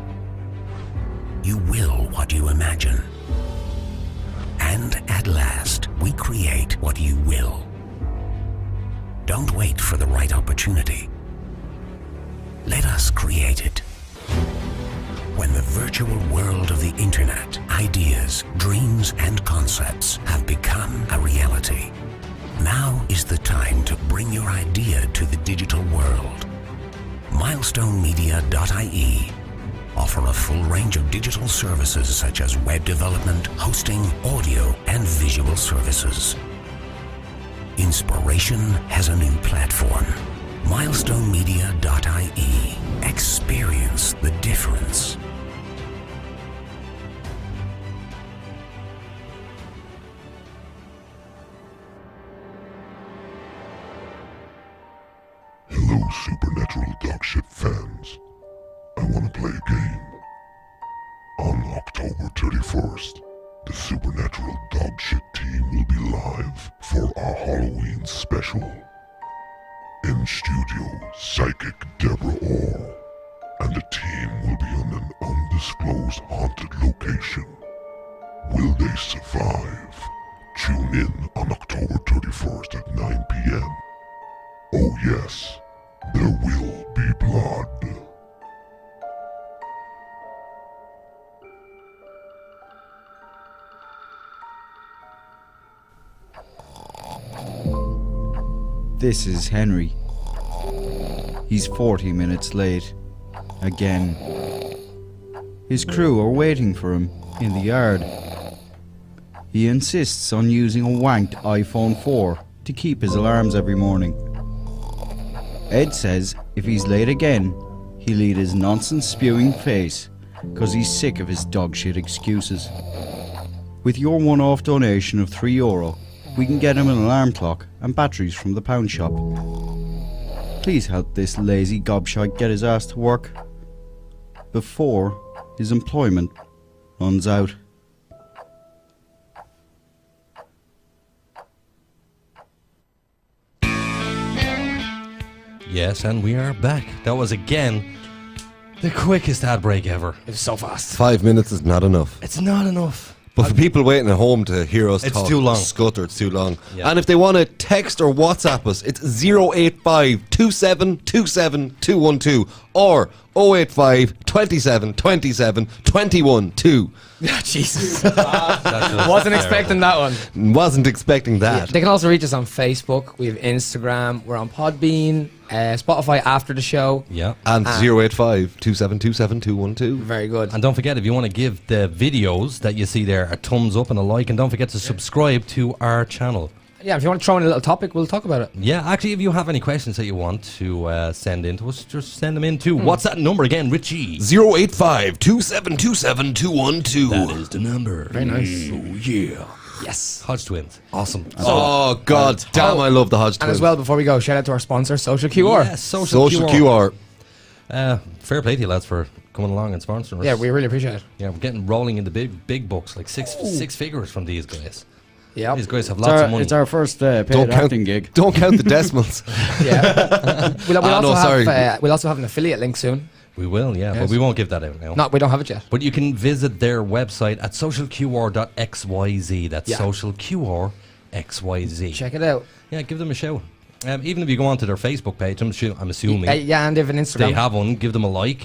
Speaker 11: You will what you imagine. And at last, we create what you will. Don't wait for the right opportunity. Let us create it. When the virtual world of the internet, ideas, dreams, and concepts have become a reality, now is the time to bring your idea to the digital world. MilestoneMedia.ie offer a full range of digital services such as web development, hosting, audio, and visual services. Inspiration has a new platform. MilestoneMedia.ie. Experience the difference.
Speaker 12: Hello, Supernatural Dogshit fans. I want to play a game. On October 31st, the Supernatural Dogshit team will be live for our Halloween special. In studio, Psychic Deborah Orr and the team will be on an undisclosed haunted location. Will they survive? Tune Tune in on October 31st at 9 p.m. Oh yes, there will be blood.
Speaker 3: This is Henry. He's 40 minutes late. Again. His crew are waiting for him in the yard. He insists on using a wanked iPhone 4 to keep his alarms every morning. Ed says if he's late again, he'll eat his nonsense-spewing face, 'cause he's sick of his dogshit excuses. With your one-off donation of €3, we can get him an alarm clock and batteries from the pound shop. Please help this lazy gobshite get his ass to work before his employment runs out.
Speaker 2: Yes, and we are back. That was again the quickest ad break ever.
Speaker 4: It was so fast.
Speaker 5: 5 minutes is not enough.
Speaker 2: It's not enough.
Speaker 5: But for people waiting at home to hear us
Speaker 2: It's
Speaker 5: talk,
Speaker 2: too long.
Speaker 5: scutter, it's too long.
Speaker 2: Yeah.
Speaker 5: And if they want to text or WhatsApp us, it's 085 2727 212 or 085 27 27 21 2.
Speaker 4: Jesus. Wasn't expecting that one.
Speaker 5: Wasn't expecting that.
Speaker 4: They can also reach us on Facebook. We have Instagram. We're on Podbean, Spotify after the show.
Speaker 2: Yeah.
Speaker 5: And 085 2727 212.
Speaker 4: Very good.
Speaker 2: And don't forget, if you want to give the videos that you see there a thumbs up and a like, and don't forget to subscribe to our channel.
Speaker 4: Yeah, if you want to throw in a little topic, we'll talk about it.
Speaker 2: Yeah, actually, if you have any questions that you want to send in to us, just send them in too. What's that number again, Richie?
Speaker 5: 085 2727 212.
Speaker 1: That is the number.
Speaker 4: Very nice.
Speaker 1: Oh, yeah.
Speaker 4: Yes.
Speaker 2: Hodge Twins. Awesome.
Speaker 5: Oh, God damn, I love the Hodge
Speaker 4: And
Speaker 5: twins.
Speaker 4: as well, before we go, shout out to our sponsor, Social QR.
Speaker 2: Yes, Social
Speaker 5: QR.
Speaker 2: Fair play to you lads for coming along and sponsoring us.
Speaker 4: Yeah, we really appreciate it.
Speaker 2: Yeah, we're getting rolling in the big bucks, like six figures from these guys.
Speaker 4: Yeah,
Speaker 2: these guys have lots of money.
Speaker 3: It's our first paid
Speaker 5: Don't count-
Speaker 3: acting gig.
Speaker 5: Don't count the decimals.
Speaker 4: Yeah. We'll also
Speaker 5: sorry.
Speaker 4: we'll also have an affiliate link soon.
Speaker 2: We will, yeah,
Speaker 4: Yes.
Speaker 2: but we won't give that out now.
Speaker 4: No, we don't have it yet.
Speaker 2: But you can visit their website at socialqr.xyz. That's
Speaker 4: Yeah.
Speaker 2: socialqr.xyz.
Speaker 4: Check it out.
Speaker 2: Yeah, give them a shout. Even if you go onto their Facebook page, I'm assuming
Speaker 4: Yeah, and they have an Instagram.
Speaker 2: they have one. Give them a like.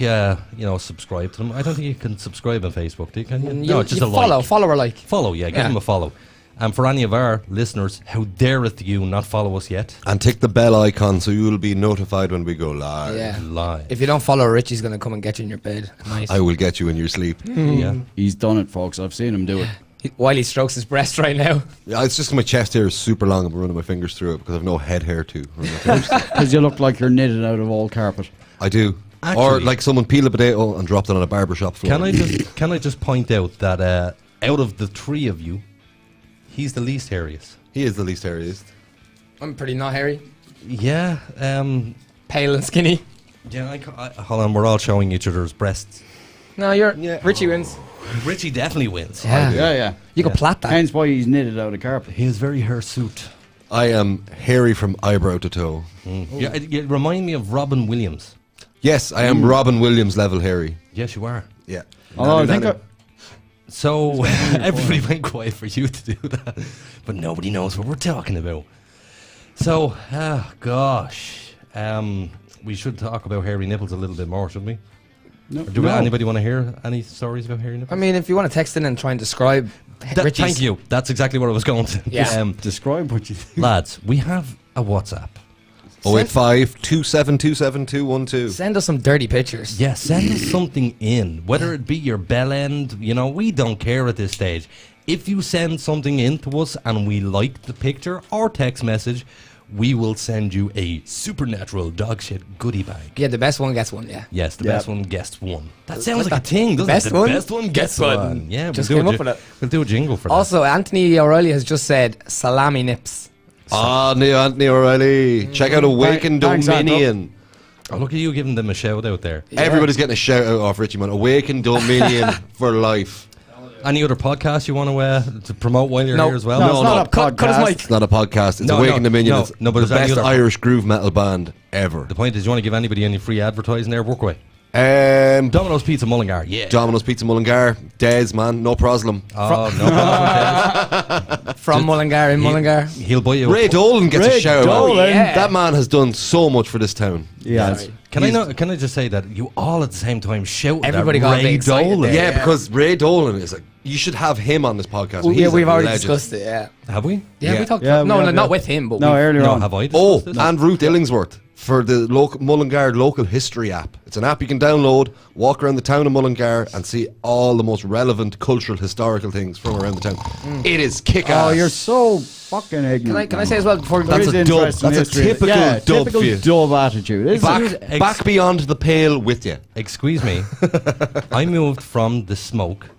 Speaker 2: Subscribe to them. I don't think you can subscribe on Facebook, do you? Can you?
Speaker 4: No,
Speaker 2: just
Speaker 4: you
Speaker 2: a
Speaker 4: follow,
Speaker 2: like.
Speaker 4: follow or like.
Speaker 2: Follow, yeah. Give
Speaker 4: Yeah.
Speaker 2: them a follow. And for any of our listeners, how dareth you not follow us yet?
Speaker 5: And tick the bell icon so you will be notified when we go live.
Speaker 4: Yeah.
Speaker 2: Live.
Speaker 4: If you don't follow, Richie's going to come and get you in your bed. Nice.
Speaker 5: I will get you in your sleep.
Speaker 2: Yeah.
Speaker 3: He's done it, folks. I've seen him do it.
Speaker 4: While he strokes his breast right now.
Speaker 5: Yeah, it's just my chest hair is super long. I'm running my fingers through it because I've no head hair too.
Speaker 3: Because you look like you're knitted out of old carpet.
Speaker 5: I do. Or
Speaker 2: Actually-
Speaker 5: like someone peeled a potato and dropped it on a barbershop floor.
Speaker 2: Can I just point out that out of the three of you, he's the least hairiest.
Speaker 5: He is the least hairiest.
Speaker 4: I'm pretty not hairy.
Speaker 2: Yeah.
Speaker 4: Pale and skinny.
Speaker 2: Yeah. Hold on. We're all showing each other's breasts.
Speaker 4: No, Richie wins.
Speaker 2: Richie definitely wins.
Speaker 3: Yeah.
Speaker 4: You can plait that.
Speaker 3: Hence why he's knitted out of carpet.
Speaker 2: He is very hirsute.
Speaker 5: I am hairy from eyebrow to toe.
Speaker 2: Yeah, you remind me of Robin Williams.
Speaker 5: Yes, I am Robin Williams level hairy.
Speaker 2: Yes, you are.
Speaker 5: Yeah.
Speaker 3: Although I think
Speaker 2: So everybody went quiet for you to do that, but nobody knows what we're talking about. So, gosh, we should talk about hairy nipples a little bit more, shouldn't we?
Speaker 3: No.
Speaker 2: Or do anybody want to hear any stories about hairy
Speaker 4: I
Speaker 2: nipples?
Speaker 4: mean, if you want to text in and try and describe Richie's...
Speaker 2: Thank you. That's exactly what I was going to.
Speaker 4: Yeah.
Speaker 3: describe what you think.
Speaker 2: Lads, we have a WhatsApp.
Speaker 5: 085 2727 212.
Speaker 4: Send us some dirty pictures.
Speaker 2: Yeah, send us something in, whether it be your bell end. We don't care at this stage. If you send something in to us and we like the picture or text message, we will send you a Supernatural Dogshit goodie bag.
Speaker 4: Yeah, the best one gets one, yeah.
Speaker 2: Yes, the best one gets one. That sounds like a thing, doesn't
Speaker 4: best
Speaker 2: it? The
Speaker 4: one?
Speaker 2: best one gets one. Yeah,
Speaker 4: Just
Speaker 2: we'll
Speaker 4: came
Speaker 2: do
Speaker 4: up with it.
Speaker 2: We'll do a jingle for that.
Speaker 4: Also, Anthony O'Reilly has just said salami nips.
Speaker 5: Anthony O'Reilly. Check out Awaken
Speaker 3: Thanks,
Speaker 5: Dominion.
Speaker 2: Oh, look at you giving them a shout out there.
Speaker 5: Everybody's getting a shout out off Richie, man. Awaken Dominion for life.
Speaker 2: Any other podcasts you want to promote while you're
Speaker 4: No.
Speaker 2: here as well?
Speaker 3: No, it's not a
Speaker 4: Cut his
Speaker 3: podcast.
Speaker 4: mic.
Speaker 5: It's not a podcast. It's
Speaker 2: No,
Speaker 5: Awaken
Speaker 2: no,
Speaker 5: Dominion.
Speaker 2: no,
Speaker 5: It's
Speaker 2: no, but
Speaker 5: the
Speaker 2: is there any
Speaker 5: best
Speaker 2: other-
Speaker 5: Irish groove metal band ever.
Speaker 2: The point is, you want to give anybody any free advertising there, work away. Domino's Pizza Mullingar, yeah.
Speaker 5: Domino's Pizza Mullingar. Des, man, no problem.
Speaker 2: Oh, no problem.
Speaker 4: From Mullingar, in Mullingar.
Speaker 2: He'll buy you.
Speaker 5: Ray Dolan gets a shout out.
Speaker 4: Yeah.
Speaker 5: That man has done so much for this town.
Speaker 3: Yes.
Speaker 2: Can I just say that you all at the same time shouted
Speaker 4: Everybody
Speaker 2: at
Speaker 4: got
Speaker 2: Ray
Speaker 4: big excited
Speaker 2: Dolan?
Speaker 4: there.
Speaker 5: Yeah, because Ray Dolan is like, you should have him on this podcast.
Speaker 4: Yeah,
Speaker 5: He's
Speaker 4: we've
Speaker 5: a
Speaker 4: already
Speaker 5: legend.
Speaker 4: discussed it, yeah.
Speaker 2: Have we?
Speaker 4: Yeah, we talked
Speaker 3: Yeah,
Speaker 4: no,
Speaker 3: we have,
Speaker 4: not
Speaker 3: yeah.
Speaker 4: with him, but
Speaker 3: No,
Speaker 4: we
Speaker 3: earlier
Speaker 2: No,
Speaker 3: on.
Speaker 2: have I?
Speaker 5: Oh,
Speaker 2: discussed this?
Speaker 5: and Ruth Illingsworth for the Mullingar Local History app. It's an app you can download, walk around the town of Mullingar and see all the most relevant cultural, historical things from around the town. It is kick-ass.
Speaker 3: Oh, you're so fucking ignorant.
Speaker 4: Can I say as well before we
Speaker 5: That's
Speaker 3: There
Speaker 5: a
Speaker 3: is
Speaker 5: dub.
Speaker 3: interesting
Speaker 5: That's a
Speaker 3: history.
Speaker 5: typical
Speaker 3: Yeah,
Speaker 5: dub
Speaker 3: typical
Speaker 5: for you.
Speaker 3: dub attitude. Isn't it?
Speaker 5: Back beyond the pale with you.
Speaker 2: Excuse me. I moved from the smoke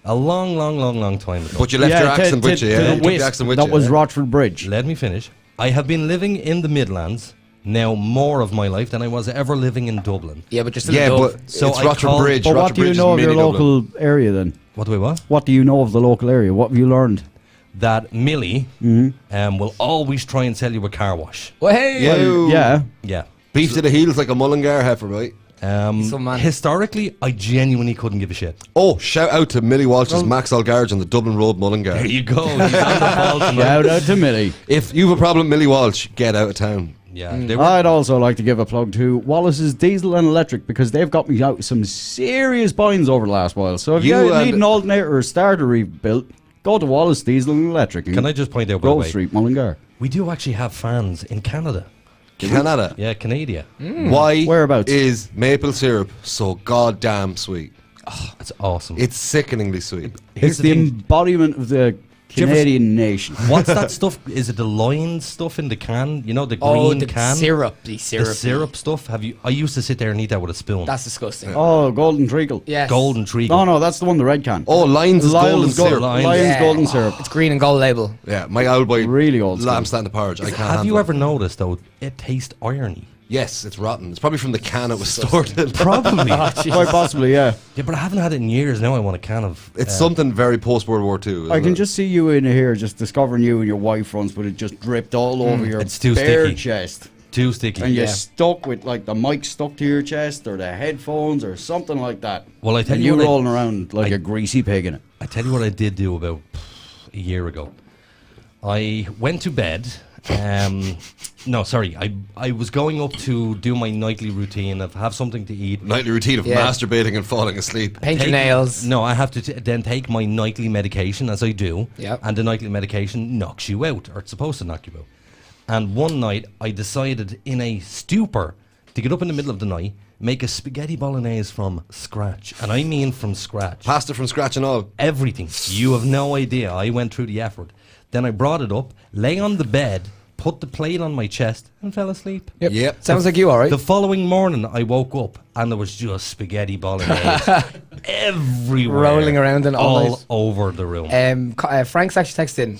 Speaker 2: a long time ago.
Speaker 5: But you left your accent with you, yeah? You took the accent with
Speaker 3: That
Speaker 5: you,
Speaker 3: was
Speaker 5: yeah?
Speaker 3: Rochford Bridge.
Speaker 2: Let me finish. I have been living in the Midlands now more of my life than I was ever living in Dublin.
Speaker 4: Yeah, but you're still
Speaker 5: Yeah,
Speaker 4: a dub.
Speaker 5: but
Speaker 2: So
Speaker 5: it's
Speaker 2: I
Speaker 5: Rochford
Speaker 2: called-
Speaker 5: Bridge.
Speaker 3: But what
Speaker 5: Rochford
Speaker 3: do you
Speaker 5: Bridge
Speaker 3: know
Speaker 5: is
Speaker 3: of your
Speaker 5: mini Dublin.
Speaker 3: local area then?
Speaker 2: What do I what?
Speaker 3: What do you know of the local area? What have you learned?
Speaker 2: That Millie will always try and sell you a car wash.
Speaker 4: Well, hey,
Speaker 3: Yeah.
Speaker 2: Yeah.
Speaker 5: Beef to the heels like a Mullingar heifer, right?
Speaker 4: So man.
Speaker 2: Historically, I genuinely couldn't give a shit.
Speaker 5: Oh, shout out to Millie Walsh's Maxwell Garage on the Dublin Road, Mullingar.
Speaker 2: There you go. He's on the ball tonight.
Speaker 3: Shout out to Millie.
Speaker 5: If you have a problem, Millie Walsh, get out of town.
Speaker 2: Yeah, they were,
Speaker 3: I'd also like to give a plug to Wallace's Diesel and Electric because they've got me out some serious binds over the last while. So if you,
Speaker 5: You and-
Speaker 3: need an alternator or starter rebuilt, go to Wallace Diesel and Electric. in
Speaker 2: Can I just point out, by the
Speaker 3: Grove
Speaker 2: way,
Speaker 3: Street, Mullingar.
Speaker 2: we do actually have fans in Canada.
Speaker 5: Canada.
Speaker 2: Yeah, Canada.
Speaker 5: Why
Speaker 3: Whereabouts?
Speaker 5: is maple syrup so goddamn sweet?
Speaker 2: That's awesome.
Speaker 5: It's sickeningly sweet.
Speaker 2: Here's
Speaker 3: It's the embodiment of the
Speaker 2: you ever
Speaker 3: Canadian nation.
Speaker 2: What's that stuff? Is it the lion stuff in the can? You know, the green
Speaker 4: Oh, the
Speaker 2: can?
Speaker 4: syrupy.
Speaker 2: The syrup stuff? Have you? I used to sit there and eat that with a spoon.
Speaker 4: That's disgusting.
Speaker 3: Oh, Golden Treacle.
Speaker 4: Yes.
Speaker 2: Golden treacle.
Speaker 3: No, that's the one, the red can.
Speaker 5: Oh, Lions is golden syrup.
Speaker 2: Lions.
Speaker 3: Lions
Speaker 4: Yeah.
Speaker 3: Golden Syrup.
Speaker 4: It's green and gold label.
Speaker 5: Yeah, my old boy.
Speaker 3: Really old school.
Speaker 5: Lamb stand porridge. I can't
Speaker 2: Have
Speaker 5: handle
Speaker 2: you
Speaker 5: it.
Speaker 2: ever noticed though? It tastes irony.
Speaker 5: Yes, it's rotten. It's probably from the can it was stored in.
Speaker 2: Probably.
Speaker 3: Quite possibly, yeah.
Speaker 2: Yeah, but I haven't had it in years. Now I want a can of.
Speaker 5: It's something very post World War II.
Speaker 3: I can just see you in here just discovering you and your wife once, but it just dripped all over your
Speaker 2: It's too
Speaker 3: bare
Speaker 2: sticky.
Speaker 3: chest.
Speaker 2: too sticky.
Speaker 3: And you're stuck with like the mic stuck to your chest or the headphones or something like that.
Speaker 2: Well, I tell
Speaker 3: and
Speaker 2: you
Speaker 3: you
Speaker 2: what I-
Speaker 3: rolling around like a greasy pig in it.
Speaker 2: I tell you what I did do about a year ago. I went to bed. No, sorry. I was going up to do my nightly routine of have something to eat.
Speaker 5: Nightly routine of
Speaker 4: Yeah.
Speaker 5: masturbating and falling asleep.
Speaker 4: Paint your nails.
Speaker 2: No, I have to then take my nightly medication as I do.
Speaker 4: Yep.
Speaker 2: And the nightly medication knocks you out, or it's supposed to knock you out. And one night I decided in a stupor to get up in the middle of the night, make a spaghetti bolognese from scratch. And I mean from scratch.
Speaker 5: Pasta from scratch and all.
Speaker 2: Everything. You have no idea. I went through the effort. Then I brought it up, lay on the bed, put the plate on my chest, and fell asleep.
Speaker 5: Yep.
Speaker 4: Sounds like you, all right.
Speaker 2: The following morning, I woke up and there was just spaghetti bolognese everywhere,
Speaker 4: Rolling around in all
Speaker 2: all
Speaker 4: night.
Speaker 2: over the room.
Speaker 4: Frank's actually texted in.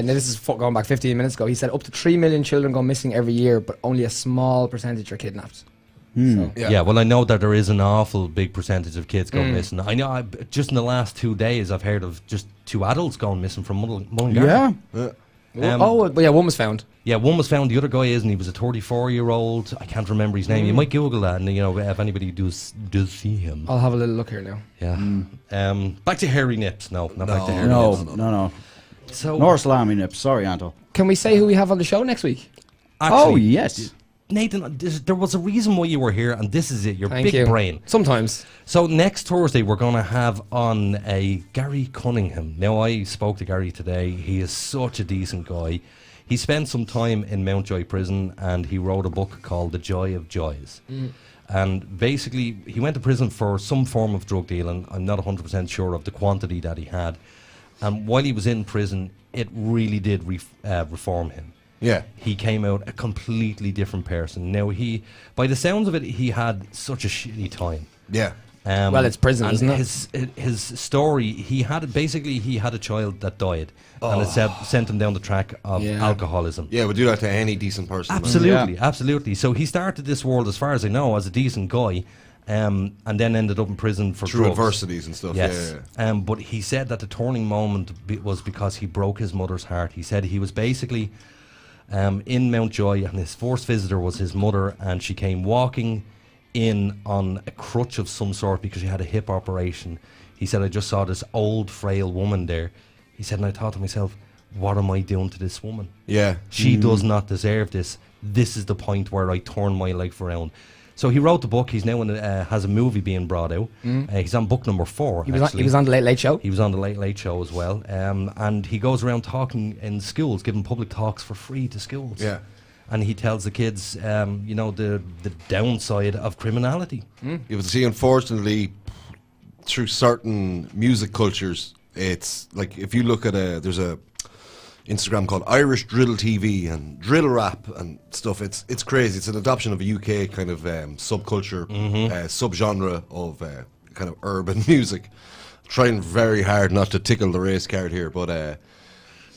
Speaker 4: Now this is going back 15 minutes ago. He said up to 3 million children go missing every year, but only a small percentage are kidnapped. So.
Speaker 2: Yeah, well, I know that there is an awful big percentage of kids going missing. I know, just in the last 2 days, I've heard of just 2 adults going missing from Mullingar.
Speaker 3: Yeah.
Speaker 4: But yeah, one was found.
Speaker 2: Yeah, one was found. The other guy isn't. He was a 34-year-old. I can't remember his name. You might Google that, and if anybody does see him.
Speaker 4: I'll have a little look here now.
Speaker 2: Yeah. Back to hairy nips. No, not back to hairy
Speaker 3: No,
Speaker 2: nips.
Speaker 3: no.
Speaker 2: So,
Speaker 3: Nor salami nips. Sorry, Anto.
Speaker 4: Can we say who we have on the show next week?
Speaker 2: actually,
Speaker 3: Oh, yes.
Speaker 2: Nathan, there was a reason why you were here, and this is it. Your
Speaker 4: Thank
Speaker 2: big
Speaker 4: you.
Speaker 2: brain.
Speaker 4: Sometimes.
Speaker 2: So next Thursday we're going to have on a Gary Cunningham. Now I spoke to Gary today. He is such a decent guy. He spent some time in Mountjoy prison and he wrote a book called The Joy of Joys. And basically he went to prison for some form of drug dealing. I'm not 100% sure of the quantity that he had. And while he was in prison, it really did reform him.
Speaker 5: Yeah.
Speaker 2: He came out a completely different person. Now by the sounds of it, he had such a shitty time.
Speaker 5: Yeah.
Speaker 4: Well, it's prison,
Speaker 2: and
Speaker 4: isn't it?
Speaker 2: His story, he had a child that died, and it sent him down the track of alcoholism.
Speaker 5: Yeah, we do that to any decent person. man.
Speaker 2: Absolutely, absolutely. So he started this world, as far as I know, as a decent guy, and then ended up in prison for
Speaker 5: Through
Speaker 2: drugs.
Speaker 5: adversities and stuff.
Speaker 2: Yes.
Speaker 5: Yeah.
Speaker 2: But he said that the turning moment was because he broke his mother's heart. He said he was basically in Mountjoy, and his first visitor was his mother, and she came walking in on a crutch of some sort because she had a hip operation. He said, I just saw this old, frail woman there. He said, and I thought to myself, what am I doing to this woman?
Speaker 5: Yeah.
Speaker 2: She does not deserve this. This is the point where I turn my life around. So he wrote the book. He's now has a movie being brought out. He's on book number 4.
Speaker 4: He was on the Late Late Show.
Speaker 2: He was on the Late Late Show as well. And he goes around talking in schools, giving public talks for free to schools.
Speaker 5: Yeah.
Speaker 2: And he tells the kids, the downside of criminality.
Speaker 5: You would see, unfortunately, through certain music cultures, it's like if you look at there's a Instagram called Irish Drill TV and drill rap and stuff. It's crazy. It's an adoption of a UK kind of subculture, subgenre of kind of urban music. Trying very hard not to tickle the race card here, but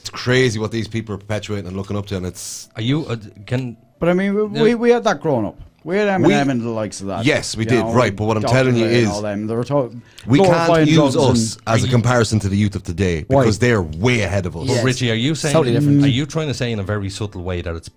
Speaker 5: it's crazy what these people are perpetuating and looking up to, and it's.
Speaker 2: Are you
Speaker 3: But I mean, we had that growing up. We had Eminem and the likes of that.
Speaker 5: Yes, we did, right. But what I'm telling you is, we can't
Speaker 3: glorifying
Speaker 5: use
Speaker 3: drugs
Speaker 5: us as a comparison to the youth of today because they're way ahead of us.
Speaker 2: But Richie, are you saying
Speaker 4: Totally different.
Speaker 2: Are you trying to say in a very subtle way that it's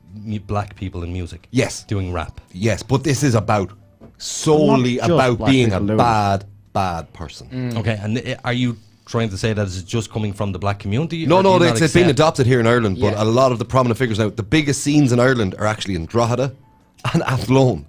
Speaker 2: black people in music?
Speaker 5: Yes.
Speaker 2: Doing rap.
Speaker 5: Yes, but this is about solely
Speaker 3: Not just
Speaker 5: about
Speaker 3: black
Speaker 5: being a
Speaker 3: people doing
Speaker 5: bad person.
Speaker 2: Okay, and are you trying to say that it's just coming from the black community?
Speaker 5: No,
Speaker 2: or do you not
Speaker 5: it's been
Speaker 2: accept-
Speaker 5: adopted here in Ireland, but
Speaker 4: Yeah.
Speaker 5: a lot of the prominent figures now, the biggest scenes in Ireland are actually in Drogheda and Athlone.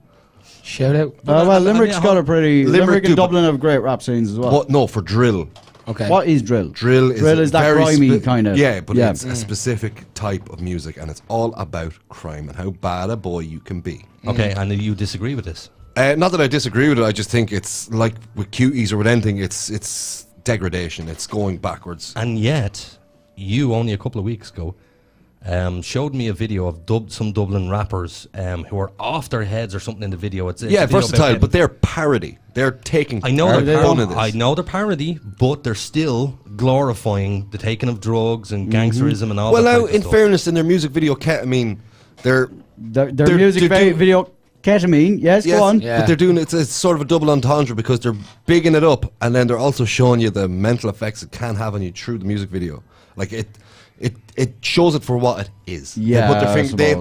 Speaker 4: Shout out.
Speaker 3: Limerick's got a pretty. Limerick
Speaker 5: do,
Speaker 3: and
Speaker 5: but-
Speaker 3: Dublin have great rap scenes as well.
Speaker 5: But no, for drill.
Speaker 4: Okay.
Speaker 3: What is drill?
Speaker 5: Drill is
Speaker 3: that
Speaker 5: very
Speaker 3: grimy kind of.
Speaker 5: Yeah, but it's a specific type of music, and it's all about crime and how bad a boy you can be.
Speaker 2: Okay, and you disagree with this?
Speaker 5: Not that I disagree with it. I just think it's like with cuties or with anything. It's degradation. It's going backwards.
Speaker 2: And yet, you only a couple of weeks ago showed me a video of some Dublin rappers who are off their heads or something in the video. It's a video
Speaker 5: versatile,
Speaker 2: about
Speaker 5: but they're parody. They're taking.
Speaker 2: I know they're
Speaker 5: fun of this.
Speaker 2: I know they're parody, but they're still glorifying the taking of drugs and gangsterism and all.
Speaker 5: Well,
Speaker 2: that
Speaker 5: now,
Speaker 2: kind of
Speaker 5: in
Speaker 2: stuff.
Speaker 5: fairness, in their music video, ketamine,
Speaker 3: Their
Speaker 5: they're
Speaker 3: music video, ketamine. Yes, go on.
Speaker 5: but they're doing it's sort of a double entendre because they're bigging it up, and then they're also showing you the mental effects it can have on you through the music video. Like it shows it for what it is.
Speaker 3: Yeah,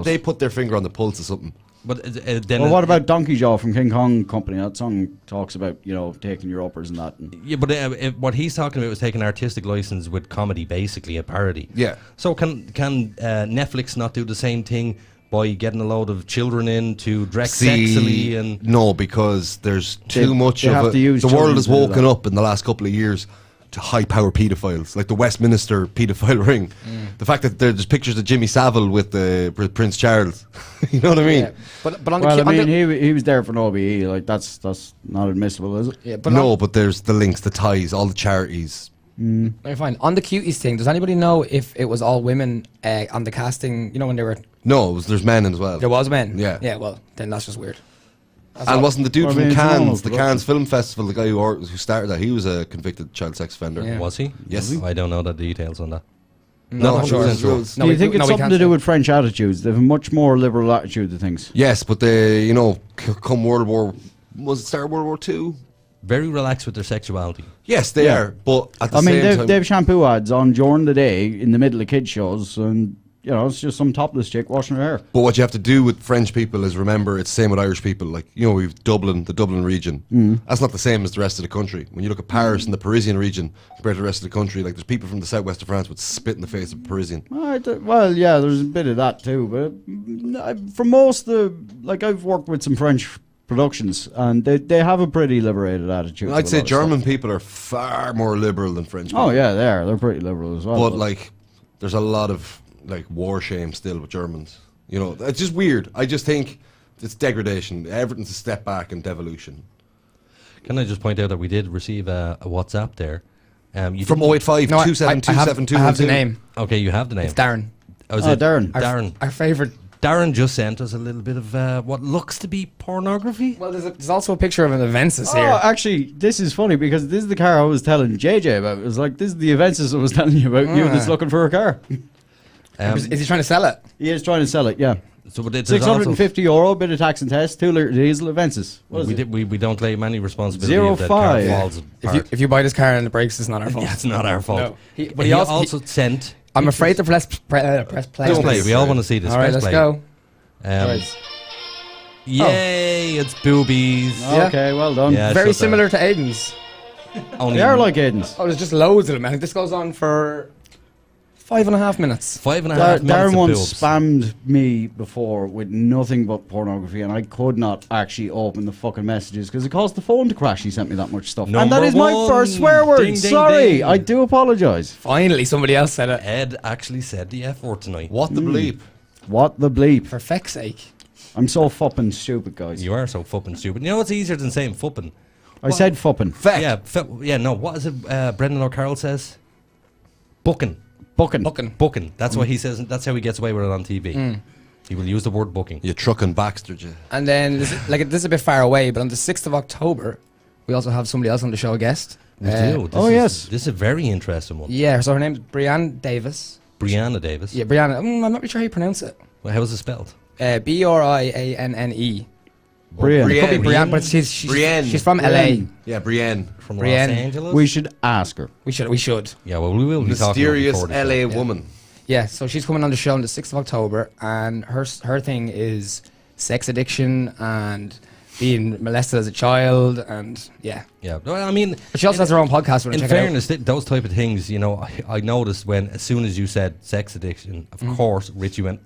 Speaker 5: they put their finger on the pulse of something.
Speaker 2: But then,
Speaker 3: Well, what about Donkey Jaw from King Kong Company? That song talks about taking your uppers and that.
Speaker 2: yeah, but what he's talking about was taking artistic license with comedy, basically a parody.
Speaker 5: Yeah.
Speaker 2: So can Netflix not do the same thing by getting a load of children in to dress sexily and?
Speaker 5: No, because there's too much
Speaker 3: they
Speaker 5: of
Speaker 3: have
Speaker 5: it.
Speaker 3: to use
Speaker 5: The world
Speaker 3: children
Speaker 5: has
Speaker 3: to do
Speaker 5: woken
Speaker 3: that.
Speaker 5: up in the last couple of years to high-power paedophiles, like the Westminster paedophile ring. The fact that there's pictures of Jimmy Savile with Prince Charles. You know what I mean?
Speaker 4: Yeah. But on
Speaker 3: Well,
Speaker 4: the,
Speaker 3: I mean,
Speaker 4: on the
Speaker 3: he was there for an OBE. Like that's not admissible, is it?
Speaker 4: yeah, but
Speaker 5: No, but there's the links, the ties, all the charities.
Speaker 4: You're fine. On the cuties thing, does anybody know if it was all women on the casting? When they were
Speaker 5: No, there's men as well.
Speaker 4: there was men.
Speaker 5: Yeah.
Speaker 4: Yeah. Well, then that's just weird. That's
Speaker 5: And
Speaker 4: all.
Speaker 5: wasn't the dude
Speaker 3: Well, I
Speaker 5: from
Speaker 3: mean, it's
Speaker 5: Cannes,
Speaker 3: normal
Speaker 5: the
Speaker 3: production.
Speaker 5: Cannes Film Festival, the guy who started that, he was a convicted child sex offender.
Speaker 4: Yeah.
Speaker 2: Was he?
Speaker 5: Yes.
Speaker 2: I don't know the details on that.
Speaker 5: No,
Speaker 2: not sure.
Speaker 5: it was-
Speaker 4: No,
Speaker 3: Do you
Speaker 4: we-
Speaker 3: think
Speaker 4: no,
Speaker 3: it's
Speaker 4: we
Speaker 3: something
Speaker 4: can't
Speaker 3: to do
Speaker 4: say.
Speaker 3: with French attitudes? They have a much more liberal attitude to things.
Speaker 5: Yes, but they, come World War, was it start World War II?
Speaker 2: Very relaxed with their sexuality.
Speaker 5: Yes, they
Speaker 3: Yeah.
Speaker 5: are, but at the
Speaker 3: I mean,
Speaker 5: same time...
Speaker 3: they have shampoo ads on during the day in the middle of kids shows, and it's just some topless chick washing her hair.
Speaker 5: But what you have to do with French people is remember it's the same with Irish people. Like, we've Dublin, the Dublin region. That's not the same as the rest of the country. When you look at Paris and the Parisian region compared to the rest of the country, like there's people from the southwest of France would spit in the face of a Parisian.
Speaker 3: Well, yeah, there's a bit of that too, but for most I've worked with some French productions, and they have a pretty liberated attitude. to
Speaker 5: I'd
Speaker 3: a
Speaker 5: say
Speaker 3: lot of
Speaker 5: German
Speaker 3: stuff.
Speaker 5: people are far more liberal than French people.
Speaker 3: Oh yeah, they're pretty liberal as well.
Speaker 5: But like, there's a lot of like war shame still with Germans. It's just weird. I just think it's degradation. Everything's a step back and devolution.
Speaker 2: Can I just point out that we did receive a WhatsApp there? You
Speaker 5: From
Speaker 2: didn't-
Speaker 5: 085
Speaker 4: No, I
Speaker 5: 2727212.
Speaker 4: have the name.
Speaker 2: Okay, you have the name.
Speaker 4: It's Darren.
Speaker 2: Oh, is
Speaker 3: Oh,
Speaker 2: it
Speaker 3: Darren.
Speaker 2: Darren.
Speaker 4: Our favourite.
Speaker 2: Darren just sent us a little bit of what looks to be pornography.
Speaker 4: Well, there's also a picture of an Avensis
Speaker 3: Oh,
Speaker 4: here.
Speaker 3: actually, this is funny because this is the car I was telling JJ about. It was like, this is the Avensis I was telling you about. You that's looking for a car.
Speaker 4: Is he trying to sell it?
Speaker 3: He is trying to sell it. Yeah,
Speaker 2: So, but there's also,
Speaker 3: €650, bit of tax and test, 2 litre diesel Avensis. What is
Speaker 2: we,
Speaker 3: it?
Speaker 2: did, we don't claim any responsibility
Speaker 3: 05.
Speaker 2: if that car falls apart.
Speaker 4: If you buy this car and it breaks, it's not our fault.
Speaker 2: Yeah, it's not our fault.
Speaker 4: No.
Speaker 2: But
Speaker 4: But
Speaker 2: he
Speaker 4: he
Speaker 2: also sent.
Speaker 4: I'm afraid to press play.
Speaker 2: Press play. We all want to see this.
Speaker 4: All right,
Speaker 2: Press
Speaker 4: let's
Speaker 2: play.
Speaker 4: go.
Speaker 2: Um,
Speaker 4: Right.
Speaker 2: Yay, it's boobies.
Speaker 4: Yeah.
Speaker 3: Okay, well done.
Speaker 2: Yeah,
Speaker 4: Very
Speaker 2: shut
Speaker 4: similar to Aiden's.
Speaker 2: Only
Speaker 3: They are like Aiden's.
Speaker 4: Oh, there's just loads of them. I think this goes on for 5.5 minutes.
Speaker 2: 5.5 minutes
Speaker 3: Darren
Speaker 2: of
Speaker 3: once
Speaker 2: boobs.
Speaker 3: spammed me before with nothing but pornography, and I could not actually open the fucking messages because it caused the phone to crash. He sent me that much stuff, and that
Speaker 2: Number
Speaker 3: is my
Speaker 2: one.
Speaker 3: first swear word.
Speaker 2: Ding, ding,
Speaker 3: Sorry,
Speaker 2: ding.
Speaker 3: I do apologise.
Speaker 4: Finally, somebody else said it.
Speaker 2: Ed actually said the F word tonight.
Speaker 5: What the bleep?
Speaker 3: What the bleep?
Speaker 4: For feck's sake.
Speaker 3: I'm so fucking stupid, guys.
Speaker 2: You are so fuppin' stupid. You know what's easier than saying fuppin'?
Speaker 3: I said fupping.
Speaker 2: Yeah, no. What is it Brendan O'Carroll says? Booking.
Speaker 4: Booking.
Speaker 2: That's what he says. That's how he gets away with it on TV. He will use the word booking.
Speaker 5: You trucking Baxter, you.
Speaker 4: And then, this is a bit far away, but on the 6th of October, we also have somebody else on the show, a guest.
Speaker 2: We do. This is a very interesting one.
Speaker 4: Yeah, so her name's Brianne Davis.
Speaker 2: Brianna Davis.
Speaker 4: Yeah, Brianna. I'm not really sure how you pronounce it.
Speaker 2: Well, how is it spelled?
Speaker 4: Brianne.
Speaker 3: Brienne.
Speaker 4: It could be Brianne, but she's from LA.
Speaker 5: Yeah, Brienne.
Speaker 2: From
Speaker 4: Brienne.
Speaker 2: Los Angeles?
Speaker 3: We should ask her.
Speaker 4: We should.
Speaker 2: Yeah, well, we will be talking about it
Speaker 5: Mysterious
Speaker 2: before the show.
Speaker 5: LA woman.
Speaker 4: Yeah, so she's coming on the show on the 6th of October, and her thing is sex addiction and being molested as a child, and yeah.
Speaker 2: Yeah, well, I mean,
Speaker 4: But she also has her own podcast.
Speaker 2: in fairness, those type of things, you know, I noticed when, as soon as you said sex addiction, of course, Richie went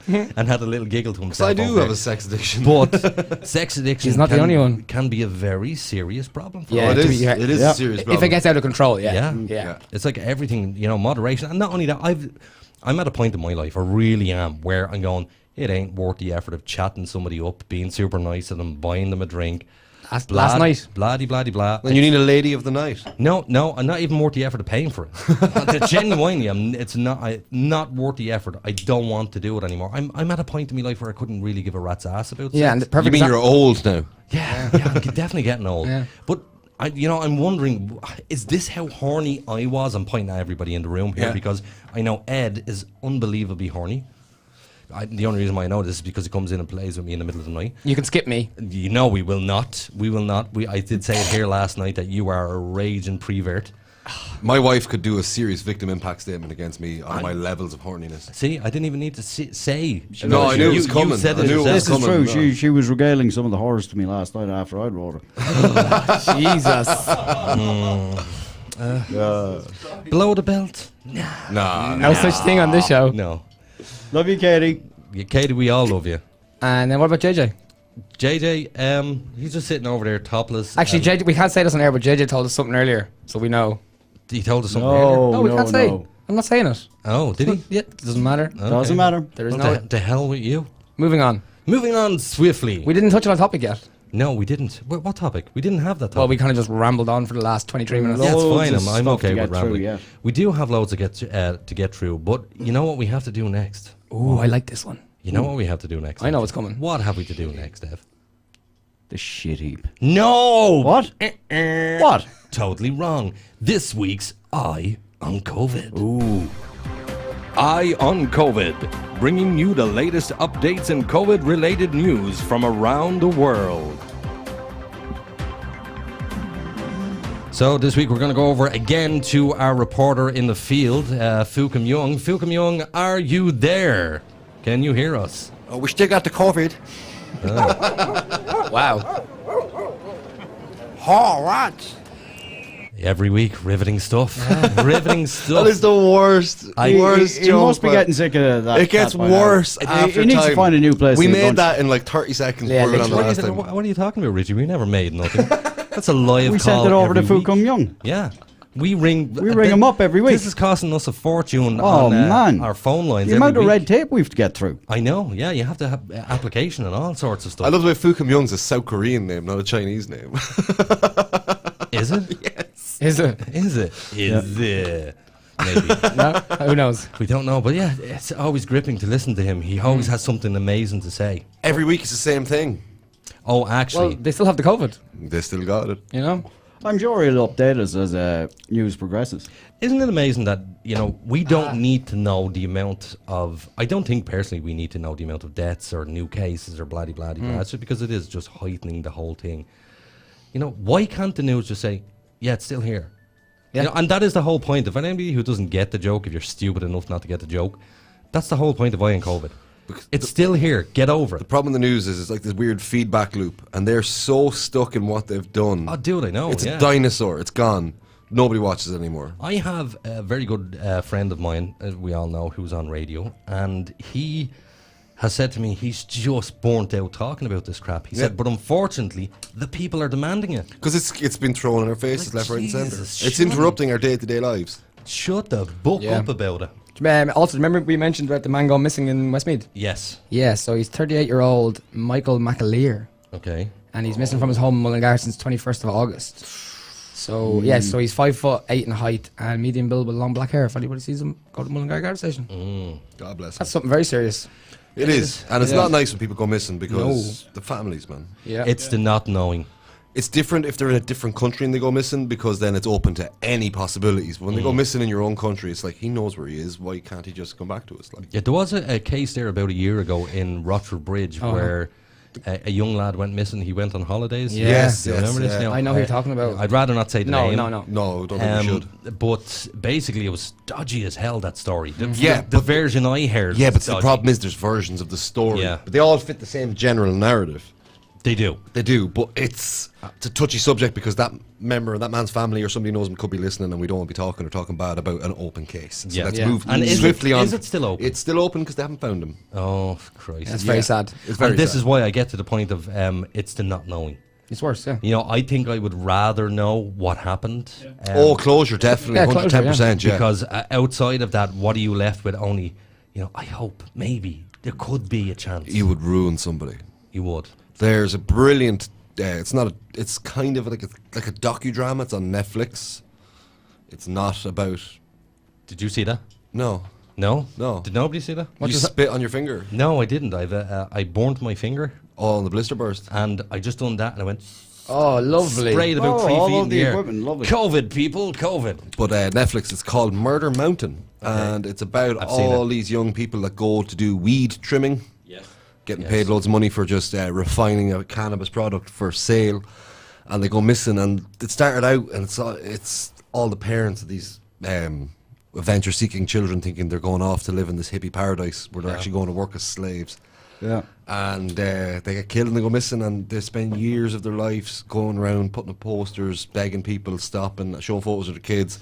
Speaker 2: and had a little giggle to himself.
Speaker 5: I do
Speaker 2: over
Speaker 5: have
Speaker 2: it.
Speaker 5: a sex addiction.
Speaker 2: But sex addiction
Speaker 4: He's not the only one.
Speaker 2: Can be a very serious problem for
Speaker 4: Yeah,
Speaker 5: it
Speaker 2: us.
Speaker 5: is. It is a serious problem.
Speaker 4: If it gets out of control, yeah.
Speaker 2: Yeah. It's like everything, you know, moderation. And not only that, I'm at a point in my life, I really am, where I'm going, it ain't worth the effort of chatting somebody up, being super nice to them, buying them a drink.
Speaker 4: Last night.
Speaker 2: Blah.
Speaker 5: And you need a lady of the night.
Speaker 2: No, I'm not even worth the effort of paying for it. Genuinely, it's not worth the effort. I don't want to do it anymore. I'm at a point in my life where I couldn't really give a rat's ass about
Speaker 4: Yeah,
Speaker 2: sex.
Speaker 4: and the
Speaker 5: You
Speaker 4: perfect
Speaker 5: mean you're old now?
Speaker 2: Yeah, I'm definitely getting old.
Speaker 4: Yeah.
Speaker 2: But I'm wondering, is this how horny I was? I'm pointing at everybody in the room here because I know Ed is unbelievably horny. The only reason why I know this is because he comes in and plays with me in the middle of the night.
Speaker 4: You can skip me.
Speaker 2: You know we will not. I did say it here last night that you are a raging prevert.
Speaker 5: My wife could do a serious victim impact statement against me on my levels of horniness.
Speaker 2: See, I didn't even need to say.
Speaker 5: No, I knew it was coming.
Speaker 2: You said
Speaker 5: I
Speaker 2: it
Speaker 5: knew it
Speaker 2: yourself.
Speaker 5: was
Speaker 3: This is
Speaker 5: coming,
Speaker 3: true.
Speaker 5: no.
Speaker 3: She was regaling some of the horrors to me last night after I'd wrote her.
Speaker 4: Jesus.
Speaker 2: Below the belt?
Speaker 5: Nah.
Speaker 4: No such thing on this show.
Speaker 2: No.
Speaker 3: Love you, Katie.
Speaker 2: Yeah, Katie, we all love you.
Speaker 4: And then what about JJ?
Speaker 2: JJ, he's just sitting over there topless.
Speaker 4: Actually, JJ, we can't say this on air, but JJ told us something earlier, so we know.
Speaker 2: He told us something
Speaker 3: No.
Speaker 2: earlier.
Speaker 4: No, we can't say.
Speaker 3: no.
Speaker 4: I'm not saying it.
Speaker 2: Oh, did he?
Speaker 4: Yeah, doesn't matter.
Speaker 3: Doesn't matter.
Speaker 4: There is
Speaker 2: Well,
Speaker 4: no.
Speaker 2: the hell with you.
Speaker 4: Moving on.
Speaker 2: Moving on swiftly.
Speaker 4: We didn't touch on a topic yet.
Speaker 2: No, we didn't. What topic? We didn't have that topic.
Speaker 4: Well, we kind of just rambled on for the last 23 minutes.
Speaker 2: Yeah, it's
Speaker 3: Loads
Speaker 2: fine.
Speaker 3: of
Speaker 2: I'm
Speaker 3: stuff
Speaker 2: okay
Speaker 3: to
Speaker 2: with
Speaker 3: get through,
Speaker 2: rambling.
Speaker 3: yeah.
Speaker 2: We do have loads to get through, but you know what we have to do next?
Speaker 4: Ooh, I like this one.
Speaker 2: You know what we have to do next?
Speaker 4: I know what's coming.
Speaker 2: What have we to do next, Dev?
Speaker 3: The shit heap.
Speaker 2: No!
Speaker 3: What? What?
Speaker 2: Totally wrong. This week's Eye on COVID.
Speaker 3: Ooh.
Speaker 1: Eye on COVID, bringing you the latest updates and COVID-related news from around the world.
Speaker 2: So this week we're going to go over again to our reporter in the field, Fukum Young. Fukum Young, are you there? Can you hear us?
Speaker 5: Oh, we still got the COVID.
Speaker 4: Wow.
Speaker 5: All right.
Speaker 2: Every week, riveting stuff. Riveting stuff.
Speaker 5: That is the worst. Worst
Speaker 3: He
Speaker 5: joke.
Speaker 3: must be
Speaker 5: man.
Speaker 3: getting sick of that.
Speaker 5: It gets
Speaker 3: that by now.
Speaker 5: worse
Speaker 3: He-
Speaker 5: after
Speaker 3: He needs
Speaker 5: time.
Speaker 3: to find a new place.
Speaker 5: We
Speaker 3: to
Speaker 5: made
Speaker 3: lunch.
Speaker 5: that in like 30 seconds.
Speaker 4: Yeah,
Speaker 5: before we went on the
Speaker 2: What are,
Speaker 5: last time.
Speaker 2: what are you talking about, Richie? We never made nothing. That's a live
Speaker 3: We
Speaker 2: call
Speaker 3: sent it over to
Speaker 2: every week.
Speaker 3: Fukum Young.
Speaker 2: Yeah. We ring
Speaker 3: him up every week.
Speaker 2: This is costing us a fortune
Speaker 3: Oh,
Speaker 2: on
Speaker 3: man.
Speaker 2: our phone lines.
Speaker 3: The
Speaker 2: every
Speaker 3: amount of
Speaker 2: week.
Speaker 3: red tape we have to get through.
Speaker 2: I know, yeah, you have to have application and all sorts of stuff.
Speaker 5: I love the way Fukum Young's a South Korean name, not a Chinese name.
Speaker 2: Is it?
Speaker 5: Yes.
Speaker 4: Is it?
Speaker 2: Is it? Is it? Maybe.
Speaker 4: No? Who knows?
Speaker 2: We don't know, but yeah, it's always gripping to listen to him. He always has something amazing to say.
Speaker 5: Every week it's the same thing.
Speaker 2: Oh, actually,
Speaker 4: Well, they still have the COVID,
Speaker 5: They still got it.
Speaker 4: you know?
Speaker 3: I'm sure he'll update us as news progresses.
Speaker 2: isn't it amazing that, you know, we don't need to know the amount of, I don't think personally we need to know the amount of deaths or new cases or blah, blah, blah. It's just because it is just heightening the whole thing. You know, why can't the news just say, yeah, it's still here?
Speaker 4: Yeah.
Speaker 2: You know, and that is the whole point. If anybody who doesn't get the joke, if you're stupid enough not to get the joke, that's the whole point of Eye on COVID.
Speaker 5: Because
Speaker 2: It's still here. Get over
Speaker 5: the
Speaker 2: it.
Speaker 5: problem in the news is it's like this weird feedback loop, and they're so stuck in what they've done.
Speaker 2: Oh, dude, I know.
Speaker 5: It's
Speaker 2: yeah.
Speaker 5: a dinosaur. It's gone. Nobody watches it anymore.
Speaker 2: I have a very good friend of mine, we all know, who's on radio, and he has said to me he's just burnt out talking about this crap. He said, but unfortunately, the people are demanding it.
Speaker 5: Because it's been thrown in our faces
Speaker 2: Like,
Speaker 5: left, right, and centre.
Speaker 2: Jesus,
Speaker 5: It's
Speaker 2: shut
Speaker 5: interrupting our day-to-day lives.
Speaker 2: Shut the book
Speaker 4: Yeah.
Speaker 2: up about it.
Speaker 4: Also, remember we mentioned about the man going missing in Westmeath?
Speaker 2: Yes.
Speaker 4: Yeah, so he's 38-year-old Michael McAleer,
Speaker 2: Okay.
Speaker 4: and he's missing from his home in Mullingar since 21st of August. So, so he's 5'8" in height and medium build with long black hair. If anybody sees him, go to Mullingar Guard Station.
Speaker 5: God bless him.
Speaker 4: That's something very serious.
Speaker 5: It is. And it's
Speaker 4: Yeah.
Speaker 5: not nice when people go missing because the families, man.
Speaker 4: Yeah.
Speaker 2: It's the not knowing.
Speaker 5: It's different if they're in a different country and they go missing because then it's open to any possibilities. But when they go missing in your own country, it's like, he knows where he is. Why can't he just come back to us? Like,
Speaker 2: Yeah, there was a case there about a year ago in Rochford Bridge where a young lad went missing. He went on holidays.
Speaker 4: Yeah.
Speaker 5: Yes,
Speaker 2: Do you remember
Speaker 5: yes,
Speaker 2: this?
Speaker 5: yeah.
Speaker 2: Now,
Speaker 4: I know who you're talking about.
Speaker 2: I'd rather not say the name.
Speaker 4: No.
Speaker 5: no, don't think we should.
Speaker 2: But basically, it was dodgy as hell, that story.
Speaker 5: Yeah,
Speaker 2: the version I heard.
Speaker 5: Yeah,
Speaker 2: was
Speaker 5: but the
Speaker 2: dodgy.
Speaker 5: problem is there's versions of the story.
Speaker 2: Yeah.
Speaker 5: But they all fit the same general narrative.
Speaker 2: They do.
Speaker 5: They do, but it's a touchy subject because that member of that man's family or somebody knows him could be listening, and we don't want to be talking bad about an open case. So
Speaker 2: Yeah.
Speaker 5: let's
Speaker 2: Yeah.
Speaker 5: move
Speaker 2: And is
Speaker 5: swiftly on.
Speaker 2: is it still open?
Speaker 5: It's still open because they haven't found him.
Speaker 2: Oh, Christ.
Speaker 4: That's very sad.
Speaker 5: It's very
Speaker 2: And this
Speaker 5: sad.
Speaker 2: is why I get to the point of it's the not knowing.
Speaker 4: It's worse, yeah.
Speaker 2: You know, I think I would rather know what happened.
Speaker 5: Closure, definitely,
Speaker 4: Yeah, closure,
Speaker 5: 110%. Yeah.
Speaker 2: Because outside of that, what are you left with? Only, I hope, maybe, there could be a chance.
Speaker 5: You would ruin somebody.
Speaker 2: You would.
Speaker 5: There's a brilliant. It's kind of like a docudrama. It's on Netflix. It's not about.
Speaker 2: Did you see that?
Speaker 5: No.
Speaker 2: No?
Speaker 5: No.
Speaker 2: Did nobody see that?
Speaker 5: You spit on your finger.
Speaker 2: No, I didn't. I burnt my finger,
Speaker 5: Oh, and the blister burst.
Speaker 2: and I just done that, and I went
Speaker 4: Oh, lovely.
Speaker 2: sprayed about 3
Speaker 3: all
Speaker 2: feet
Speaker 3: of
Speaker 2: in
Speaker 3: the
Speaker 2: the air.
Speaker 3: equipment, lovely.
Speaker 2: COVID, people, COVID.
Speaker 5: But Netflix, it's called Murder Mountain, and it's about
Speaker 2: I've seen
Speaker 5: all
Speaker 2: it.
Speaker 5: these young people that go to do weed trimming, getting
Speaker 2: Yes.
Speaker 5: paid loads of money for just refining a cannabis product for sale, and they go missing. And it started out, and it's all the parents of these adventure-seeking children thinking they're going off to live in this hippie paradise where they're actually going to work as slaves.
Speaker 3: Yeah.
Speaker 5: And they get killed and they go missing, and they spend years of their lives going around putting up posters, begging people, stopping, showing photos of their kids.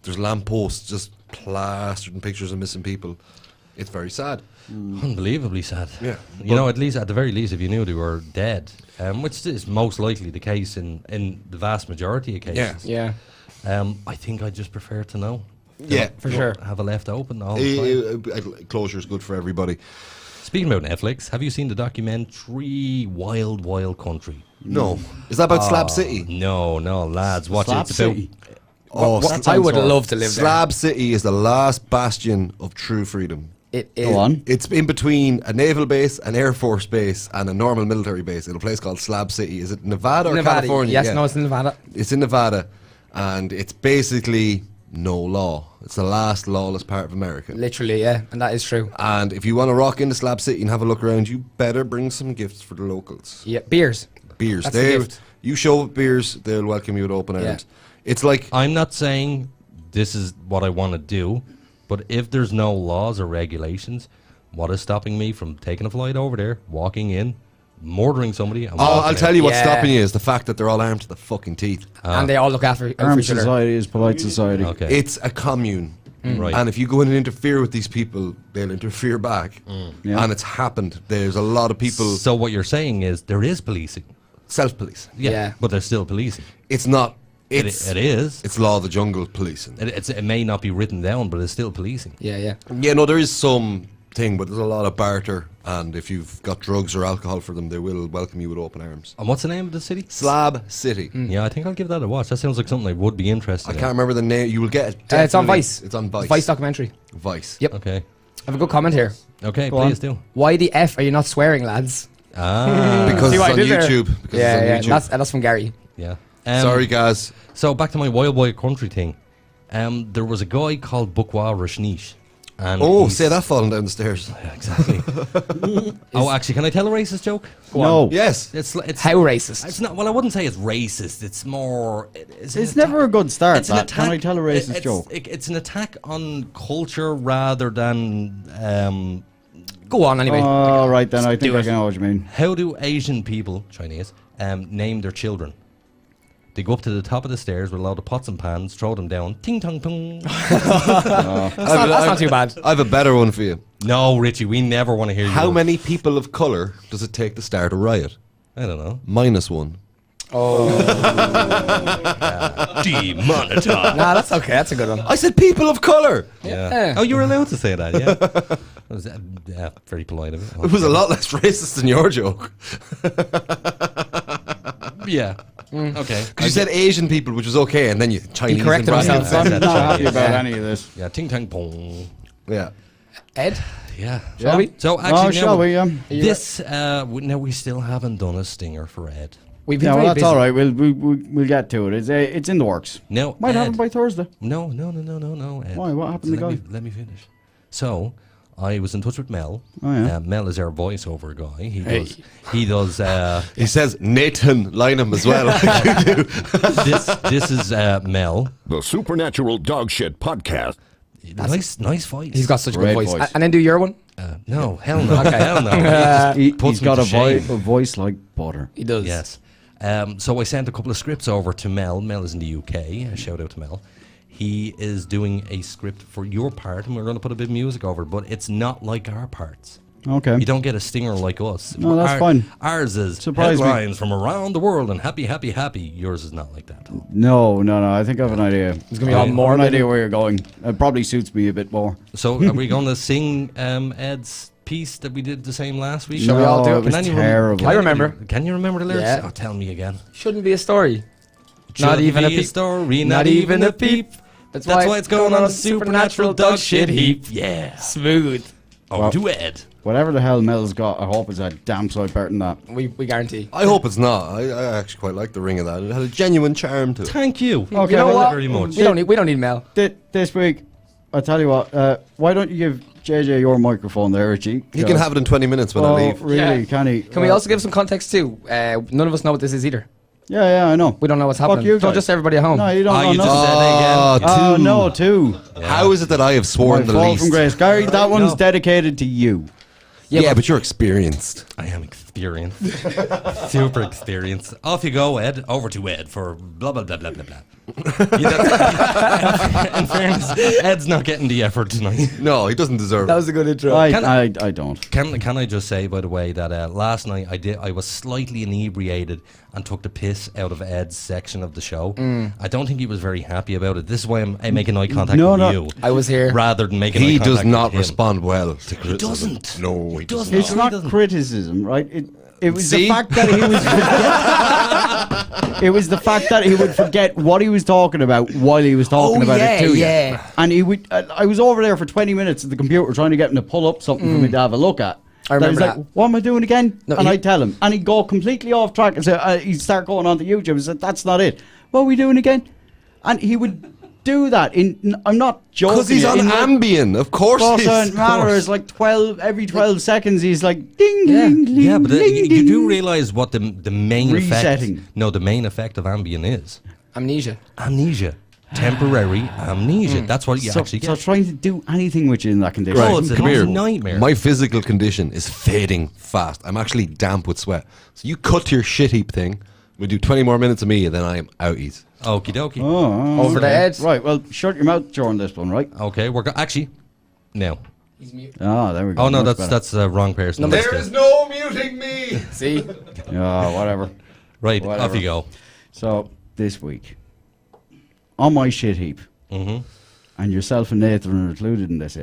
Speaker 5: There's lampposts just plastered in pictures of missing people. It's very sad.
Speaker 2: Unbelievably sad.
Speaker 5: Yeah.
Speaker 2: You know, at the very least, if you knew they were dead, which is most likely the case in the vast majority of cases.
Speaker 4: Yeah.
Speaker 2: I think I'd just prefer to know.
Speaker 5: Yeah,
Speaker 4: for sure.
Speaker 2: Have it left open all the time.
Speaker 5: Closure is good for everybody.
Speaker 2: Speaking about Netflix, have you seen the documentary Wild Wild Country?
Speaker 5: No. Is that about Slab City?
Speaker 2: No, lads, watch
Speaker 3: Slab
Speaker 2: it. It's about
Speaker 3: City.
Speaker 5: Oh,
Speaker 4: I would love to live there.
Speaker 5: Slab City is the last bastion of true freedom.
Speaker 4: It is.
Speaker 3: Go on.
Speaker 5: It's in between a naval base, an air force base, and a normal military base in a place called Slab City. Is it Nevada or
Speaker 4: Nevada.
Speaker 5: California?
Speaker 4: Yes,
Speaker 5: Yeah.
Speaker 4: no, it's in Nevada.
Speaker 5: It's in Nevada, and it's basically no law. It's the last lawless part of America.
Speaker 4: Literally, yeah, and that is true.
Speaker 5: And if you want to rock into Slab City and have a look around, you better bring some gifts for the locals.
Speaker 4: Yeah, beers.
Speaker 5: Beers.
Speaker 4: That's the gift.
Speaker 5: You show up beers, they'll welcome you with open arms. It's like
Speaker 2: I'm not saying this is what I want to do, but if there's no laws or regulations, what is stopping me from taking a flight over there, walking in, murdering somebody? And
Speaker 5: I'll tell you what's
Speaker 4: Yeah.
Speaker 5: stopping you is the fact that they're all armed to the fucking teeth.
Speaker 4: And they all look after
Speaker 3: Armed
Speaker 4: each other.
Speaker 3: society is polite society.
Speaker 2: Okay.
Speaker 5: It's a commune.
Speaker 2: Right.
Speaker 5: And if you go in and interfere with these people, they'll interfere back.
Speaker 3: Yeah.
Speaker 5: And it's happened. There's a lot of people
Speaker 2: So what you're saying is there is policing.
Speaker 5: self-police.
Speaker 4: Yeah.
Speaker 2: But there's still policing.
Speaker 5: It's not.
Speaker 2: It
Speaker 5: It's
Speaker 2: is.
Speaker 5: It's law of the jungle policing.
Speaker 2: It may not be written down, but it's still policing.
Speaker 4: Yeah, yeah.
Speaker 5: Yeah, no, there is some thing, but there's a lot of barter. And if you've got drugs or alcohol for them, they will welcome you with open arms.
Speaker 2: And what's the name of the city?
Speaker 5: Slab City.
Speaker 2: Yeah, I think I'll give that a watch. That sounds like something I would be interested
Speaker 5: I
Speaker 2: in.
Speaker 5: can't remember the name. You will get it.
Speaker 4: It's on
Speaker 5: definitely.
Speaker 4: Vice.
Speaker 5: It's on Vice.
Speaker 4: Vice documentary.
Speaker 5: Vice.
Speaker 4: Yep.
Speaker 2: Okay.
Speaker 4: I have a good comment here.
Speaker 2: Okay,
Speaker 3: Go on.
Speaker 2: please do.
Speaker 4: Why the F are you not swearing, lads?
Speaker 2: Ah.
Speaker 5: Because
Speaker 4: See
Speaker 5: it's
Speaker 4: what I
Speaker 5: on
Speaker 4: did there?
Speaker 5: YouTube. Because
Speaker 4: Yeah,
Speaker 5: it's on
Speaker 4: yeah.
Speaker 5: YouTube.
Speaker 4: That's from Gary.
Speaker 2: Yeah.
Speaker 5: Sorry, guys.
Speaker 2: So back to my Wild Wild Country thing. There was a guy called Bukwa Rashnish. And
Speaker 5: Oh,
Speaker 2: he's-
Speaker 5: say that falling down the stairs.
Speaker 2: Yeah, exactly. Oh, actually, can I tell a racist joke?
Speaker 3: No.
Speaker 5: Yes.
Speaker 2: It's
Speaker 4: How racist?
Speaker 2: It's not. Well, I wouldn't say it's racist. It's more.
Speaker 3: It's never a good start.
Speaker 2: It's an
Speaker 3: That.
Speaker 2: attack.
Speaker 3: Can I tell a racist joke?
Speaker 2: It's an attack on culture rather than
Speaker 4: Go on anyway.
Speaker 3: Oh, right then. I think
Speaker 2: do
Speaker 3: I
Speaker 2: it.
Speaker 3: can know what you mean.
Speaker 2: How do Asian people, Chinese, name their children? They go up to the top of the stairs with a load of pots and pans, throw them down, ting tong tong.
Speaker 4: That's not too bad.
Speaker 5: I have a better one for you.
Speaker 2: No, Richie, we never want to hear you.
Speaker 5: How many people of colour does it take to start a riot?
Speaker 2: I don't know.
Speaker 5: -1.
Speaker 2: Demonetized.
Speaker 4: Nah, that's okay. That's a good one.
Speaker 5: I said people of colour.
Speaker 2: Yeah. Oh, you were allowed to say that, yeah. Was that, very polite of it.
Speaker 5: It was a lot less racist than your joke.
Speaker 2: Yeah. Okay.
Speaker 5: Because you said Asian people, which was okay, and then you Chinese.
Speaker 4: corrected
Speaker 5: and
Speaker 4: himself.
Speaker 5: Brazilians.
Speaker 3: I'm not happy about any of this.
Speaker 2: Yeah, ting tang pong.
Speaker 5: Yeah.
Speaker 4: Ed?
Speaker 2: Yeah.
Speaker 4: Shall we?
Speaker 2: So
Speaker 3: Oh,
Speaker 2: actually,
Speaker 3: shall we?
Speaker 2: this now we still haven't done a stinger for Ed.
Speaker 4: We've been
Speaker 3: Yeah, well,
Speaker 4: very
Speaker 3: that's
Speaker 4: busy.
Speaker 3: all right. We'll get to it. It's in the works.
Speaker 2: No,
Speaker 3: Might
Speaker 2: Ed.
Speaker 3: happen by Thursday.
Speaker 2: No, Ed.
Speaker 3: Why? What happened to
Speaker 2: let
Speaker 3: the
Speaker 2: me, let me finish. So, I was in touch with Mel.
Speaker 3: Oh, yeah.
Speaker 2: Mel is our voiceover guy.
Speaker 4: Hey.
Speaker 2: He does.
Speaker 5: He says Nathan Lynham as well. Like you do.
Speaker 2: This is Mel.
Speaker 7: The Supernatural Dogshit Podcast.
Speaker 2: Nice voice.
Speaker 4: He's got such a
Speaker 3: Great
Speaker 4: good voice.
Speaker 3: voice.
Speaker 4: And then do your one.
Speaker 2: No, hell no,
Speaker 4: Okay.
Speaker 2: hell no.
Speaker 3: He's
Speaker 2: me
Speaker 3: got
Speaker 2: to
Speaker 3: a
Speaker 2: shame.
Speaker 3: voice like butter.
Speaker 4: He does.
Speaker 2: Yes. So I sent a couple of scripts over to Mel. Mel is in the UK. A shout out to Mel. He is doing a script for your part, and we're going to put a bit of music over it, but it's not like our parts.
Speaker 3: Okay.
Speaker 2: You don't get a stinger like us.
Speaker 3: No, that's fine.
Speaker 2: Ours is
Speaker 3: Surprise me.
Speaker 2: headlines from around the world and happy, happy, happy. Yours is not like that.
Speaker 3: No. I think I have an idea.
Speaker 4: It's gonna be all
Speaker 3: I have
Speaker 4: more
Speaker 3: an
Speaker 4: than-
Speaker 3: idea where you're going. It probably suits me a bit more.
Speaker 2: So are we going to sing Ed's piece that we did the same last week?
Speaker 4: Shall we all do it?
Speaker 3: It was
Speaker 2: Can you
Speaker 3: terrible.
Speaker 4: I remember.
Speaker 2: Can you remember the lyrics?
Speaker 4: Yeah.
Speaker 2: Oh, tell me again.
Speaker 4: Shouldn't be a story. Not
Speaker 2: Shouldn't
Speaker 4: even a
Speaker 2: be
Speaker 4: peep.
Speaker 2: story, not even a peep.
Speaker 4: That's
Speaker 2: why it's going on the Supernatural Dogshit heap.
Speaker 4: Yeah. Smooth.
Speaker 2: Over to Ed.
Speaker 3: Whatever the hell Mel's got, I hope it's a damn sight better than that.
Speaker 4: We guarantee.
Speaker 5: I hope it's not. I actually quite like the ring of that. It had a genuine charm to it.
Speaker 2: Thank you.
Speaker 3: Okay,
Speaker 4: You know
Speaker 3: well,
Speaker 4: what?
Speaker 2: very much.
Speaker 4: We don't need Mel.
Speaker 3: This week, I'll tell you what, why don't you give JJ your microphone there, Richie?
Speaker 5: He can have it in 20 minutes when I leave.
Speaker 3: Really,
Speaker 4: Yeah.
Speaker 3: can he?
Speaker 4: Can we also give some context too? None of us know what this is either.
Speaker 3: Yeah, I know.
Speaker 4: We don't know what's
Speaker 3: Fuck
Speaker 4: happening.
Speaker 3: you
Speaker 4: So
Speaker 3: guys.
Speaker 4: just everybody at home.
Speaker 3: No, you don't
Speaker 2: Oh,
Speaker 3: know
Speaker 2: you just
Speaker 3: nothing.
Speaker 2: said it again.
Speaker 3: Oh, no, two.
Speaker 5: How is it that I have sworn
Speaker 3: My
Speaker 5: the
Speaker 3: fall
Speaker 5: least?
Speaker 3: from grace. Gary, that one's
Speaker 2: No.
Speaker 3: dedicated to you.
Speaker 5: Yeah, but you're experienced.
Speaker 2: I am experienced. Super experienced. Off you go, Ed. Over to Ed for blah, blah, blah, blah, blah, blah. In fairness, Ed's not getting the effort tonight.
Speaker 5: No, he doesn't deserve
Speaker 4: That
Speaker 5: it.
Speaker 4: was a good intro.
Speaker 3: I don't.
Speaker 2: Can I just say, by the way, that last night I was slightly inebriated and took the piss out of Ed's section of the show. I don't think he was very happy about it. This is why I'm making eye contact
Speaker 3: No,
Speaker 2: with
Speaker 3: no.
Speaker 2: you.
Speaker 4: I was here.
Speaker 2: Rather than making eye
Speaker 5: He
Speaker 2: contact
Speaker 5: does not
Speaker 2: with him.
Speaker 5: respond well to criticism.
Speaker 2: doesn't.
Speaker 5: No, he doesn't.
Speaker 3: It's
Speaker 2: No, he
Speaker 3: not
Speaker 2: doesn't.
Speaker 3: criticism, right? It was
Speaker 5: See?
Speaker 3: the fact that he was. It was the fact that he would forget what he was talking about while he was talking about it to you. And he would. I was over there for 20 minutes at the computer trying to get him to pull up something for me to have a look at.
Speaker 4: I remember
Speaker 3: He's like,
Speaker 4: that.
Speaker 3: what am I doing again?
Speaker 4: No,
Speaker 3: and
Speaker 4: he-
Speaker 3: I'd tell him. And he'd go completely off track and say, he'd start going on to YouTube and said, that's not it. What are we doing again? And he would do that. I'm not joking.
Speaker 5: Because he's on
Speaker 3: in like-
Speaker 5: Ambien, of course.
Speaker 3: Doesn't matter. It's like 12 every 12 seconds. He's like ding ding ding.
Speaker 2: Yeah, but
Speaker 3: ding,
Speaker 2: you
Speaker 3: ding.
Speaker 2: do realize what the main
Speaker 3: Resetting.
Speaker 2: effect. No, the main effect of Ambien is
Speaker 4: Amnesia.
Speaker 2: amnesia, temporary amnesia. That's what you actually
Speaker 3: So
Speaker 2: get.
Speaker 3: trying to do anything with you in that condition.
Speaker 2: Oh, it's a
Speaker 5: Come here.
Speaker 2: nightmare.
Speaker 5: My physical condition is fading fast. I'm actually damp with sweat. So you cut to your shit heap thing. We do 20 more minutes of me, and then I am outies.
Speaker 2: Okie dokie.
Speaker 3: Oh,
Speaker 4: Over the head.
Speaker 3: Right. Well, shut your mouth during this one, right?
Speaker 2: Okay, we're actually no.
Speaker 3: Ah, there we go.
Speaker 2: Oh no,
Speaker 3: Much
Speaker 2: that's the wrong person.
Speaker 4: Number-
Speaker 2: That's
Speaker 5: There
Speaker 2: the-
Speaker 5: is no muting me.
Speaker 4: See?
Speaker 3: Oh, whatever.
Speaker 2: right.
Speaker 3: Whatever.
Speaker 2: Off you go.
Speaker 3: So this week, on my shit heap, and yourself and Nathan are included in this.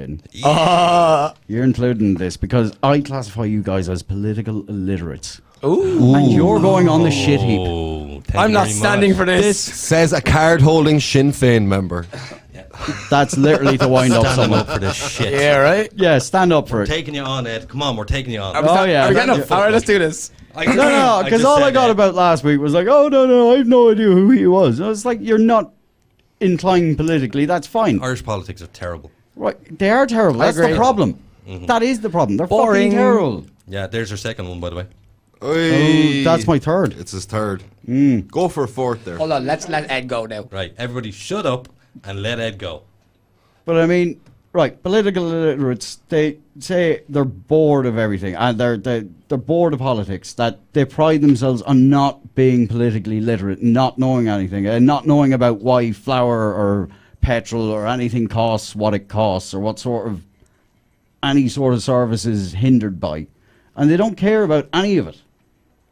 Speaker 3: You're included in this because I classify you guys as political illiterates.
Speaker 4: Ooh.
Speaker 3: And you're going on the shit heap.
Speaker 2: Oh, thank
Speaker 4: I'm
Speaker 2: you
Speaker 4: not
Speaker 2: very
Speaker 4: standing
Speaker 2: much.
Speaker 4: for this.
Speaker 5: Says a card-holding Sinn Féin member.
Speaker 3: That's literally to wind up
Speaker 2: Standing
Speaker 3: someone.
Speaker 2: up for this shit.
Speaker 4: Yeah, right?
Speaker 3: Yeah, stand up for it.
Speaker 2: Taking you on, Ed. Come on, we're taking you on.
Speaker 3: Oh, yeah.
Speaker 4: Are we getting
Speaker 3: that-
Speaker 4: up? All right, let's do this.
Speaker 3: No, because all I got about last week was like, oh, no, I have no idea who he was. I was like, you're not inclined politically, that's fine.
Speaker 2: Irish politics are terrible.
Speaker 3: Right, they are terrible. That's the
Speaker 4: agree.
Speaker 3: problem. That is the problem. They're
Speaker 4: Boring.
Speaker 3: fucking terrible.
Speaker 2: Yeah, there's your second one, by the way.
Speaker 5: Oy.
Speaker 3: Oh, that's my third.
Speaker 5: It's his third. Go for a fourth there.
Speaker 4: Hold on, let's let Ed go now.
Speaker 2: Right, everybody shut up and let Ed go.
Speaker 3: But I mean, Right, political illiterates, they say they're bored of everything, and they're bored of politics, that they pride themselves on not being politically literate, not knowing anything, and not knowing about why flour or petrol or anything costs what it costs, or what sort of any sort of service is hindered by. And they don't care about any of it.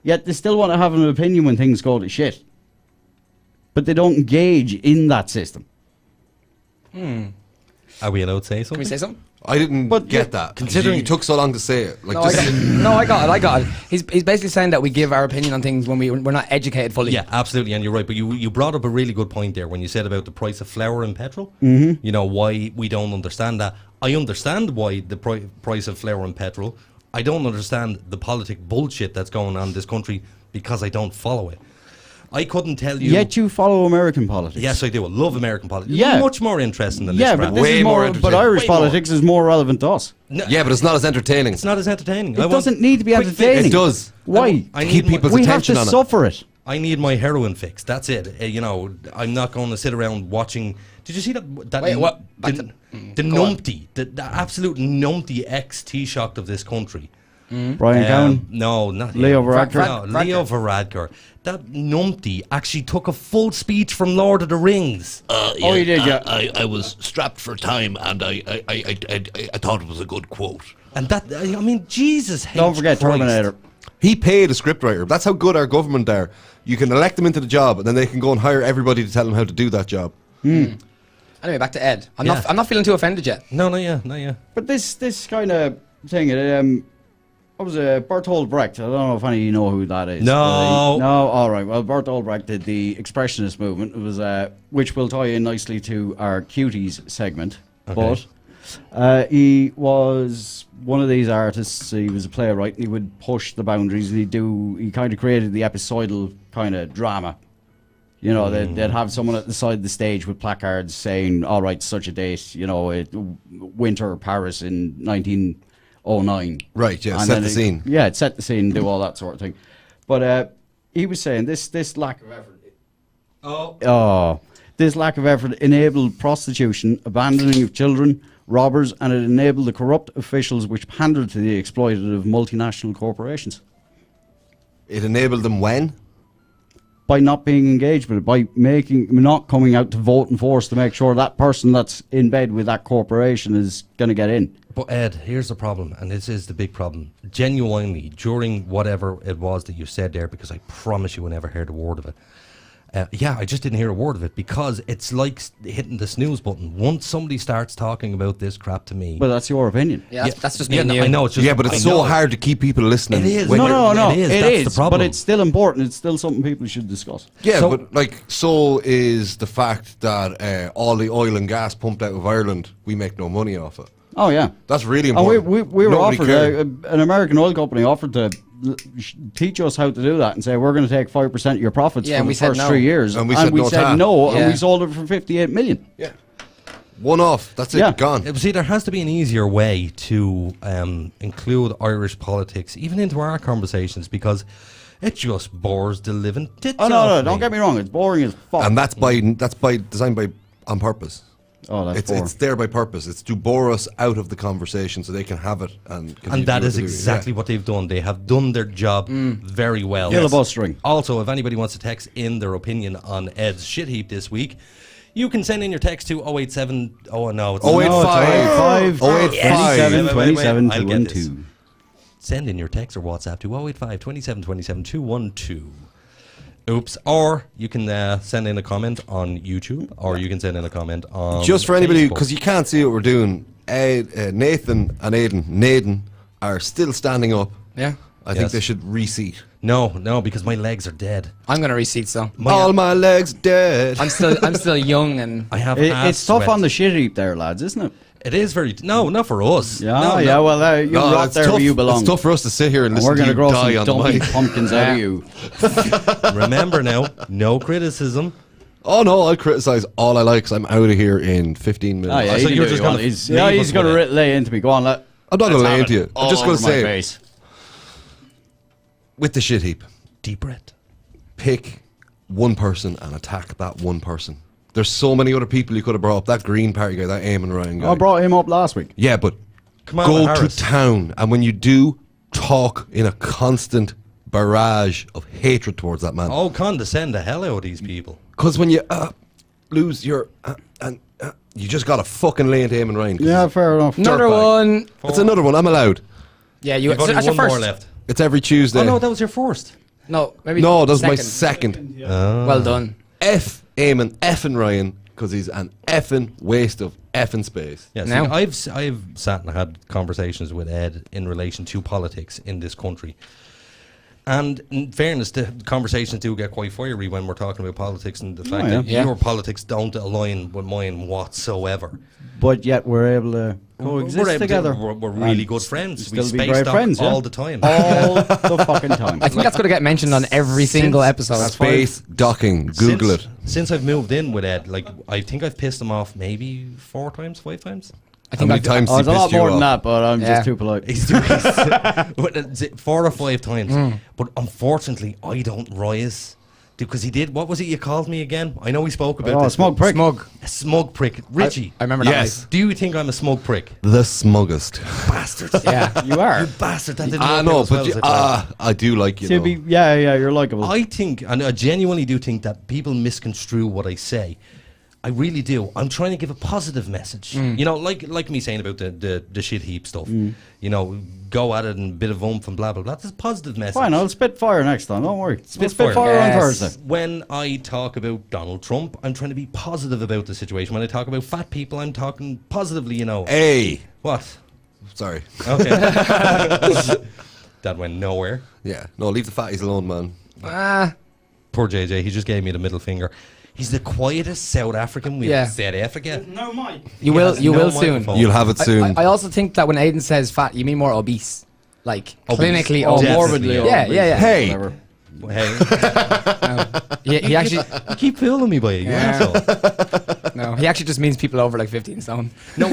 Speaker 3: Yet they still want to have an opinion when things go to shit. But they don't engage in that system.
Speaker 2: Are we allowed to say something?
Speaker 4: Can we say something?
Speaker 5: I didn't get that. Considering you took so long to say it. Like,
Speaker 4: I got it. He's basically saying that we give our opinion on things when we're not educated fully.
Speaker 2: Yeah, absolutely, and you're right. But you brought up a really good point there when you said about the price of flour and petrol.
Speaker 3: Mm-hmm.
Speaker 2: You know, why we don't understand that. I understand why the price of flour and petrol. I don't understand the politic bullshit that's going on in this country because I don't follow it. I couldn't tell you.
Speaker 3: Yet you follow American politics.
Speaker 2: Yes, I do. I love American politics.
Speaker 3: Yeah.
Speaker 2: Much more interesting than
Speaker 3: Yeah,
Speaker 2: this
Speaker 3: but
Speaker 2: crap.
Speaker 3: this
Speaker 5: Way
Speaker 3: is
Speaker 5: more
Speaker 3: but Irish
Speaker 2: Way
Speaker 3: politics is more relevant to us.
Speaker 2: No,
Speaker 5: yeah, but it's not as entertaining.
Speaker 2: it's not as entertaining.
Speaker 3: It doesn't need to be
Speaker 2: quick
Speaker 3: entertaining.
Speaker 5: It does.
Speaker 3: Why?
Speaker 2: I
Speaker 5: Keep
Speaker 2: need
Speaker 5: people's
Speaker 3: We have
Speaker 5: attention
Speaker 3: to
Speaker 5: on it.
Speaker 3: suffer it.
Speaker 2: I need my heroin fix. That's it. You know, I'm not going to sit around watching. Did you see that?
Speaker 4: Wait, what?
Speaker 2: The numpty, the absolute numpty ex-Taoiseach of this country.
Speaker 3: Brian Cowan.
Speaker 2: No, not him.
Speaker 3: Leo Varadkar.
Speaker 2: No, Leo Varadkar. That numpty actually took a full speech from Lord of the Rings.
Speaker 3: Oh, he did, yeah.
Speaker 13: I was strapped for time, and I thought it was a good quote.
Speaker 2: And that, I mean, Jesus.
Speaker 3: Don't forget
Speaker 2: Christ.
Speaker 3: Terminator.
Speaker 5: He paid a scriptwriter. That's how good our government are. You can elect them into the job, and then they can go and hire everybody to tell them how to do that job.
Speaker 4: Anyway, back to Ed. I'm not feeling too offended yet.
Speaker 2: No, yeah.
Speaker 3: But this kind of thing, what was it? Bertolt Brecht. I don't know if any of you know who that is.
Speaker 2: No.
Speaker 3: No, all right. Well, Bertolt Brecht did the Expressionist movement. It was, which will tie in nicely to our Cuties segment.
Speaker 2: Okay.
Speaker 3: But he was one of these artists. He was a playwright, and he would push the boundaries. And he kind of created the episodal kind of drama. You know, they'd have someone at the side of the stage with placards saying, "All right, such a date." You know, winter Paris in 1909.
Speaker 5: Right, yeah,
Speaker 3: And
Speaker 5: set
Speaker 3: then
Speaker 5: the scene.
Speaker 3: Yeah, it set the scene, do all that sort of thing. But he was saying this lack of effort. This lack of effort enabled prostitution, abandoning of children, robbers, and it enabled the corrupt officials which pandered to the exploitative multinational corporations.
Speaker 5: It enabled them when?
Speaker 3: By not being engaged with it, by not coming out to vote and force to make sure that person that's in bed with that corporation is going to get in.
Speaker 2: But Ed, here's the problem, and this is the big problem. Genuinely, during whatever it was that you said there, because I promise you I never heard a word of it. I just didn't hear a word of it, because it's like hitting the snooze button. Once somebody starts talking about this crap to me...
Speaker 3: But that's your opinion.
Speaker 4: Yeah, that's just me and
Speaker 2: no,
Speaker 4: you.
Speaker 2: I know, it's just...
Speaker 5: But it's so hard to keep people listening.
Speaker 2: It is.
Speaker 3: No.
Speaker 2: It is.
Speaker 3: It
Speaker 2: That's
Speaker 3: is,
Speaker 2: the problem.
Speaker 3: but it's still important. It's still something people should discuss.
Speaker 5: Yeah,
Speaker 2: So-
Speaker 5: but like, so is the fact that all the oil and gas pumped out of Ireland, we make no money off it.
Speaker 3: Oh, yeah.
Speaker 5: That's really
Speaker 3: And
Speaker 5: important.
Speaker 3: we were
Speaker 5: Nobody
Speaker 3: offered,
Speaker 5: cared.
Speaker 3: an American oil company offered to teach us how to do that and say, we're going to take 5% of your profits
Speaker 4: Yeah,
Speaker 3: for
Speaker 4: and
Speaker 3: the
Speaker 4: we said
Speaker 3: first
Speaker 4: no.
Speaker 3: 3 years.
Speaker 5: And we said no to that.
Speaker 3: no,
Speaker 4: Yeah.
Speaker 3: and we sold it for 58 million.
Speaker 5: Yeah. One off. That's it.
Speaker 3: Yeah.
Speaker 5: Gone.
Speaker 2: See, there has to be an easier way to include Irish politics even into our conversations, because it just bores the living tits
Speaker 3: Oh,
Speaker 2: off
Speaker 3: no,
Speaker 2: me.
Speaker 3: don't get me wrong. It's boring as fuck.
Speaker 5: And that's by designed by on purpose.
Speaker 3: Oh, that's boring.
Speaker 5: It's there by purpose. It's to bore us out of the conversation so they can have it and
Speaker 2: that is exactly what they've done. They have done their job very well.
Speaker 3: Filibustering.
Speaker 2: Also, if anybody wants to text in their opinion on Ed's shit heap this week, you can send in your text to 087. Oh, no. It's
Speaker 5: 085.
Speaker 3: 27
Speaker 2: Wait,
Speaker 3: 27
Speaker 2: I'll get this.
Speaker 3: 212.
Speaker 2: Send in your text or WhatsApp to 085 27 27 212. Oops. Or you can send in a comment on YouTube, or you can send in a comment on
Speaker 5: Just for anybody,
Speaker 2: Facebook.
Speaker 5: because you can't see what we're doing, Nathan and Naden are still standing up.
Speaker 4: Yeah.
Speaker 5: I think they should reseat.
Speaker 2: No, because my legs are dead.
Speaker 4: I'm going to reseat, so.
Speaker 5: All my legs dead.
Speaker 4: I'm still young, and
Speaker 2: I have
Speaker 3: It's tough on the shit heap there, lads, isn't it?
Speaker 2: It is very... No, not for us.
Speaker 3: Yeah,
Speaker 2: No,
Speaker 3: yeah,
Speaker 2: no.
Speaker 3: well, you rot
Speaker 5: it's
Speaker 3: there
Speaker 5: tough.
Speaker 3: where you belong.
Speaker 5: It's tough for us to sit here and
Speaker 3: And
Speaker 5: listen
Speaker 3: we're
Speaker 5: to
Speaker 3: going to
Speaker 5: you
Speaker 3: grow
Speaker 5: die
Speaker 3: some
Speaker 5: on the
Speaker 3: dumpy
Speaker 5: mic.
Speaker 3: pumpkins out of you.
Speaker 2: Remember now, no criticism.
Speaker 5: Oh no, I'll criticise all I like because I'm out of here in 15 minutes.
Speaker 3: Oh, yeah,
Speaker 2: So
Speaker 3: you
Speaker 2: you're
Speaker 3: can
Speaker 2: just
Speaker 3: do what
Speaker 2: gonna
Speaker 3: you want.
Speaker 2: leave us
Speaker 3: He's going
Speaker 2: with
Speaker 3: to
Speaker 2: it.
Speaker 3: lay into me. Go on,
Speaker 5: I'm not going to lay into you. I'm just going to say, with the shit heap,
Speaker 2: Deep breath.
Speaker 5: pick one person and attack that one person. There's so many other people you could have brought up. That Green Party guy, that Eamon Ryan guy.
Speaker 3: I brought him up last week.
Speaker 5: Yeah, but
Speaker 2: Kamala
Speaker 5: go
Speaker 2: Harris.
Speaker 5: to town, and when you do, talk in a constant barrage of hatred towards that man.
Speaker 2: Oh, condescend the hell out of these people.
Speaker 5: Because when you lose your you just got to fucking lay into Eamon Ryan. 'cause
Speaker 3: Yeah,
Speaker 5: he's
Speaker 3: fair enough.
Speaker 4: Another one.
Speaker 5: It's another one. I'm allowed.
Speaker 4: Yeah,
Speaker 2: You've only
Speaker 4: that's your
Speaker 2: one
Speaker 4: first.
Speaker 2: more left.
Speaker 5: It's every Tuesday.
Speaker 2: Oh, no, that was your first.
Speaker 4: No, maybe.
Speaker 5: No, that was my
Speaker 4: second.
Speaker 5: second.
Speaker 4: Well done.
Speaker 5: F Eamon effing Ryan, because he's an effing waste of effing space.
Speaker 2: Yeah, see,
Speaker 4: Now.
Speaker 2: I've sat and had conversations with Ed in relation to politics in this country. And in fairness, the conversations do get quite fiery when we're talking about politics and the fact that
Speaker 4: Yeah.
Speaker 2: your politics don't align with mine whatsoever.
Speaker 3: But yet we're able to coexist
Speaker 2: We're able to-
Speaker 3: together.
Speaker 2: we're really
Speaker 3: And
Speaker 2: good friends. We
Speaker 3: still be
Speaker 2: space
Speaker 3: great
Speaker 2: dock
Speaker 3: friends, yeah.
Speaker 2: all the time.
Speaker 3: All the fucking time.
Speaker 4: I think that's going to get mentioned on every single episode.
Speaker 5: Space docking. Google it.
Speaker 2: Since I've moved in with Ed, like I think I've pissed him off maybe 4 times, 5 times.
Speaker 4: I
Speaker 5: How
Speaker 4: think
Speaker 5: many
Speaker 4: I've
Speaker 5: times
Speaker 3: Oh,
Speaker 5: he
Speaker 3: it's a lot
Speaker 5: pissed you
Speaker 3: more than
Speaker 5: off?
Speaker 3: that, but I'm
Speaker 4: Yeah.
Speaker 3: just too polite.
Speaker 2: He's 4 or 5 times. But unfortunately, I don't rise. Because he did. What was it you called me again? I know we spoke about
Speaker 3: Oh,
Speaker 2: this.
Speaker 3: smug prick.
Speaker 4: Smug.
Speaker 2: A smug prick. Richie.
Speaker 4: I remember that.
Speaker 5: Yes.
Speaker 2: Do you think I'm a smug prick?
Speaker 5: The smuggest.
Speaker 2: Bastard.
Speaker 4: Yeah.
Speaker 3: You are.
Speaker 2: You bastard. That didn't
Speaker 5: I
Speaker 2: work
Speaker 5: know,
Speaker 2: out as well
Speaker 5: but
Speaker 2: as I thought.
Speaker 5: I do like you.
Speaker 3: To
Speaker 5: Know.
Speaker 3: be, yeah, you're likable.
Speaker 2: I think, and I genuinely do think that people misconstrue what I say. I really do. I'm trying to give a positive message. You know, like me saying about the shit heap stuff. You know, go at it and a bit of oomph and blah, blah, blah. That's a positive message.
Speaker 3: Fine, I'll spit fire next time. Don't worry.
Speaker 2: Spit
Speaker 3: Spit fire on
Speaker 4: Yes.
Speaker 3: Thursday.
Speaker 2: When I talk about Donald Trump, I'm trying to be positive about the situation. When I talk about fat people, I'm talking positively, you know.
Speaker 5: Hey.
Speaker 2: What?
Speaker 5: Sorry.
Speaker 2: Okay. That went nowhere.
Speaker 5: Yeah. No, leave the fatties alone, man.
Speaker 2: Poor JJ, he just gave me the middle finger. He's the quietest South African we've
Speaker 4: Yeah.
Speaker 2: South Africa.
Speaker 6: No mic.
Speaker 4: You
Speaker 2: He
Speaker 4: will.
Speaker 2: has
Speaker 4: You
Speaker 2: no
Speaker 4: will soon.
Speaker 2: microphone.
Speaker 5: You'll have it soon.
Speaker 4: I also think that when Aiden says fat, you mean more obese, like clinically
Speaker 3: Oh,
Speaker 4: obese.
Speaker 3: morbidly.
Speaker 2: Definitely.
Speaker 4: Yeah, yeah, yeah.
Speaker 5: Hey.
Speaker 3: Whatever.
Speaker 2: Hey,
Speaker 4: He actually.
Speaker 2: you keep fooling me by it, you
Speaker 4: Yeah.
Speaker 2: asshole.
Speaker 4: No, he actually just means people over like 15 stone.
Speaker 2: No,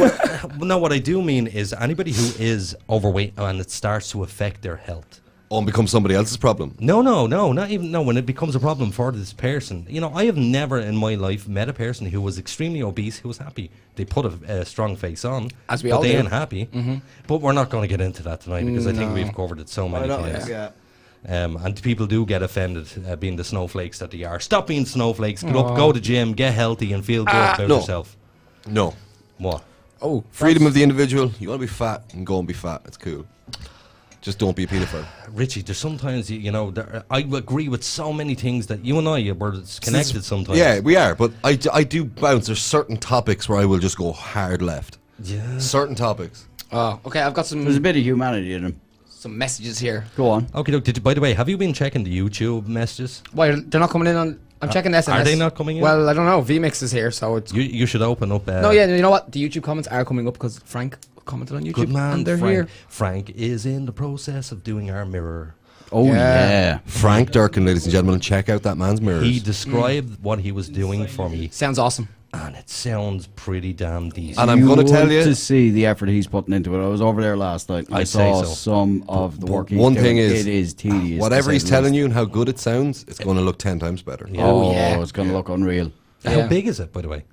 Speaker 2: what I do mean is anybody who is overweight and it starts to affect their health.
Speaker 5: And become somebody else's problem.
Speaker 2: No, not even, no, when it becomes a problem for this person. You know, I have never in my life met a person who was extremely obese who was happy. They put a strong face on,
Speaker 4: As we
Speaker 2: but
Speaker 4: all
Speaker 2: they
Speaker 4: do.
Speaker 2: ain't happy. But we're not going to get into that tonight because I think we've covered it so many times.
Speaker 3: Yeah.
Speaker 2: And people do get offended being the snowflakes that they are. Stop being snowflakes. Get up, go to gym, get healthy, and feel good about
Speaker 5: no.
Speaker 2: yourself.
Speaker 5: No.
Speaker 2: What?
Speaker 4: Oh,
Speaker 5: Freedom of the individual. You want to be fat and go and be fat. It's cool. Just don't be a paedophile.
Speaker 2: Richie, there's sometimes, you know, I agree with so many things that you and I were connected sometimes.
Speaker 5: Yeah, we are. But I do bounce. There's certain topics where I will just go hard left.
Speaker 2: Yeah.
Speaker 5: Certain topics.
Speaker 4: Oh, okay. I've got
Speaker 3: There's a
Speaker 4: some
Speaker 3: bit of humanity in him.
Speaker 4: messages here.
Speaker 3: Go on.
Speaker 2: Okay, look, by the way, have you been checking the YouTube messages?
Speaker 4: Why they're not coming in on? I'm checking SMS.
Speaker 2: Are they not coming in?
Speaker 4: Well, I don't know. VMix is here, so it's.
Speaker 2: You should open up.
Speaker 4: No, yeah. You know what? The YouTube comments are coming up because Frank commented on YouTube,
Speaker 2: Good man,
Speaker 4: and they're
Speaker 2: Frank.
Speaker 4: here.
Speaker 2: Frank is in the process of doing our mirror.
Speaker 3: Oh, yeah.
Speaker 5: Frank Durkin, ladies and gentlemen, check out that man's mirrors.
Speaker 2: He described what he was doing for me,
Speaker 4: Sounds awesome.
Speaker 2: and it sounds pretty damn decent.
Speaker 5: And I'm gonna tell
Speaker 3: want
Speaker 5: you-
Speaker 3: to see the effort he's putting into it. I was over there last night. And I
Speaker 2: I'd say
Speaker 3: saw
Speaker 2: so.
Speaker 3: some of the work he's
Speaker 5: One
Speaker 3: doing.
Speaker 5: thing is,
Speaker 3: it is tedious.
Speaker 5: whatever he's telling you and how good it sounds, it's going to look 10 times better.
Speaker 2: Yeah.
Speaker 3: Oh,
Speaker 4: yeah.
Speaker 3: it's going to look unreal.
Speaker 2: How
Speaker 4: Yeah.
Speaker 2: big is it, by the way?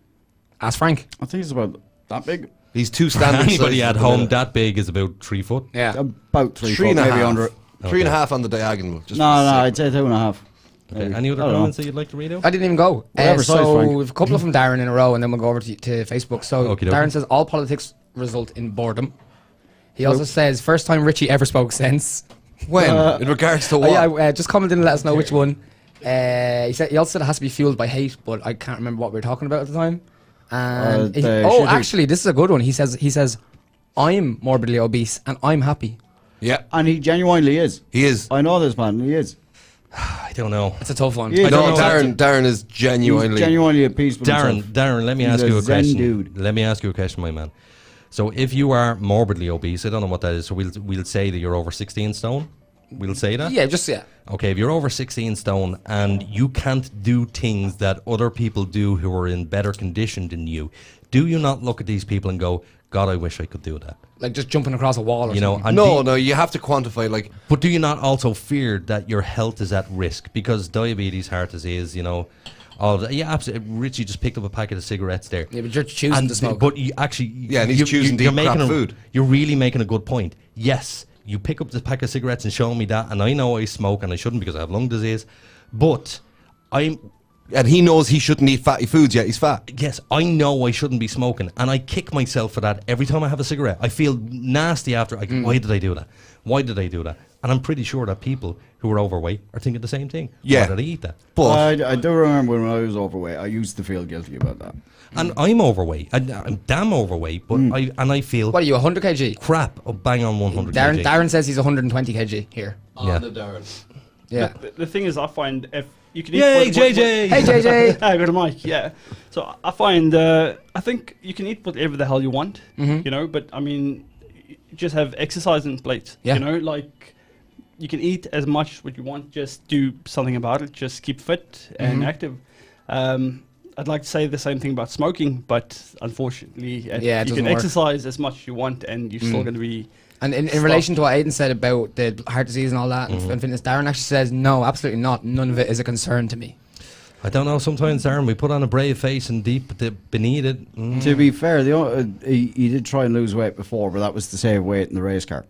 Speaker 4: Ask Frank.
Speaker 3: I think it's about that big.
Speaker 5: He's two standard
Speaker 2: Anybody
Speaker 5: sizes
Speaker 2: at
Speaker 5: the
Speaker 2: home
Speaker 5: minute.
Speaker 2: that big is about 3 foot.
Speaker 4: Yeah.
Speaker 3: About 3
Speaker 5: Three
Speaker 3: foot,
Speaker 5: and a
Speaker 3: maybe
Speaker 5: half.
Speaker 3: under it.
Speaker 5: 3.5 on the diagonal. Just
Speaker 3: No, I'd say 2.5.
Speaker 2: Okay.
Speaker 3: Maybe.
Speaker 2: Any other
Speaker 3: I don't know.
Speaker 2: comments that you'd like to read out?
Speaker 4: I didn't even go.
Speaker 3: Whatever size,
Speaker 4: so
Speaker 3: Frank.
Speaker 4: we've a couple of them, Darren, in a row, and then we'll go over to Facebook. So
Speaker 2: Okie dokie.
Speaker 4: Darren says all politics result in boredom. He also says first time Richie ever spoke sense.
Speaker 5: When? In regards to what?
Speaker 4: Yeah, just comment in and let us know which one. He said he also said it has to be fueled by hate, but I can't remember what we were talking about at the time. And
Speaker 3: the
Speaker 4: oh,
Speaker 3: shitty-
Speaker 4: actually, this is a good one. He says I'm morbidly obese and I'm happy.
Speaker 5: Yeah,
Speaker 3: And he genuinely is.
Speaker 5: he is.
Speaker 3: I know this man. He is.
Speaker 2: I don't know.
Speaker 4: It's a tough one.
Speaker 3: Yeah,
Speaker 2: I don't
Speaker 5: No,
Speaker 2: know.
Speaker 5: Darren is
Speaker 3: He's
Speaker 5: genuinely.
Speaker 3: genuinely at peace with himself.
Speaker 2: Darren, let me
Speaker 3: He's
Speaker 2: ask
Speaker 3: a
Speaker 2: you a
Speaker 3: zen
Speaker 2: question.
Speaker 3: dude.
Speaker 2: Let me ask you a question, my man. So if you are morbidly obese, I don't know what that is. So we'll say that you're over 16 stone. We'll say that.
Speaker 4: Yeah, just yeah.
Speaker 2: Okay, if you're over 16 stone and you can't do things that other people do who are in better condition than you, do you not look at these people and go, God, I wish I could do that?
Speaker 4: Like just jumping across a wall or
Speaker 2: You know,
Speaker 4: something.
Speaker 2: and
Speaker 5: No, you have to quantify. Like,
Speaker 2: But do you not also fear that your health is at risk? Because diabetes, heart disease, you know, Oh, yeah, absolutely. Richie just picked up a packet of cigarettes there.
Speaker 4: Yeah, but you're choosing to smoke.
Speaker 2: But you actually,
Speaker 5: and he's choosing to eat crap food.
Speaker 2: You're really making a good point. Yes, you pick up the pack of cigarettes and show me that, and I know I smoke, and I shouldn't because I have lung disease. But
Speaker 5: and he knows he shouldn't eat fatty foods, yet he's fat.
Speaker 2: Yes, I know I shouldn't be smoking, and I kick myself for that every time I have a cigarette. I feel nasty after. Why did I do that? Why did I do that? And I'm pretty sure that people who are overweight are thinking the same thing.
Speaker 5: Yeah.
Speaker 2: Why did I eat that?
Speaker 3: But I do remember when I was overweight, I used to feel guilty about that.
Speaker 2: And I'm overweight. I'm damn overweight, but I feel...
Speaker 4: What are you, 100 kg?
Speaker 2: Crap. Oh, bang on 100 kg.
Speaker 4: Darren says he's 120 kg here.
Speaker 2: Yeah.
Speaker 5: The Darren.
Speaker 4: Yeah.
Speaker 6: The thing is, I find if you can eat...
Speaker 2: Yay, JJ!
Speaker 4: Hey, JJ!
Speaker 6: I got a mic, yeah. So I find, I think you can eat whatever the hell you want, you know, but I mean, just have exercise in place, you know, like... You can eat as much as what you want, just do something about it, just keep fit and active. I'd like to say the same thing about smoking, but unfortunately, you can exercise as much as you want and you're still going to be...
Speaker 4: And in relation to what Aidan said about the heart disease and all that and fitness, Darren actually says, no, absolutely not. None of it is a concern to me.
Speaker 2: I don't know, sometimes, Darren, we put on a brave face and deep beneath it...
Speaker 3: To be fair, he did try and lose weight before, but that was to save weight in the race car.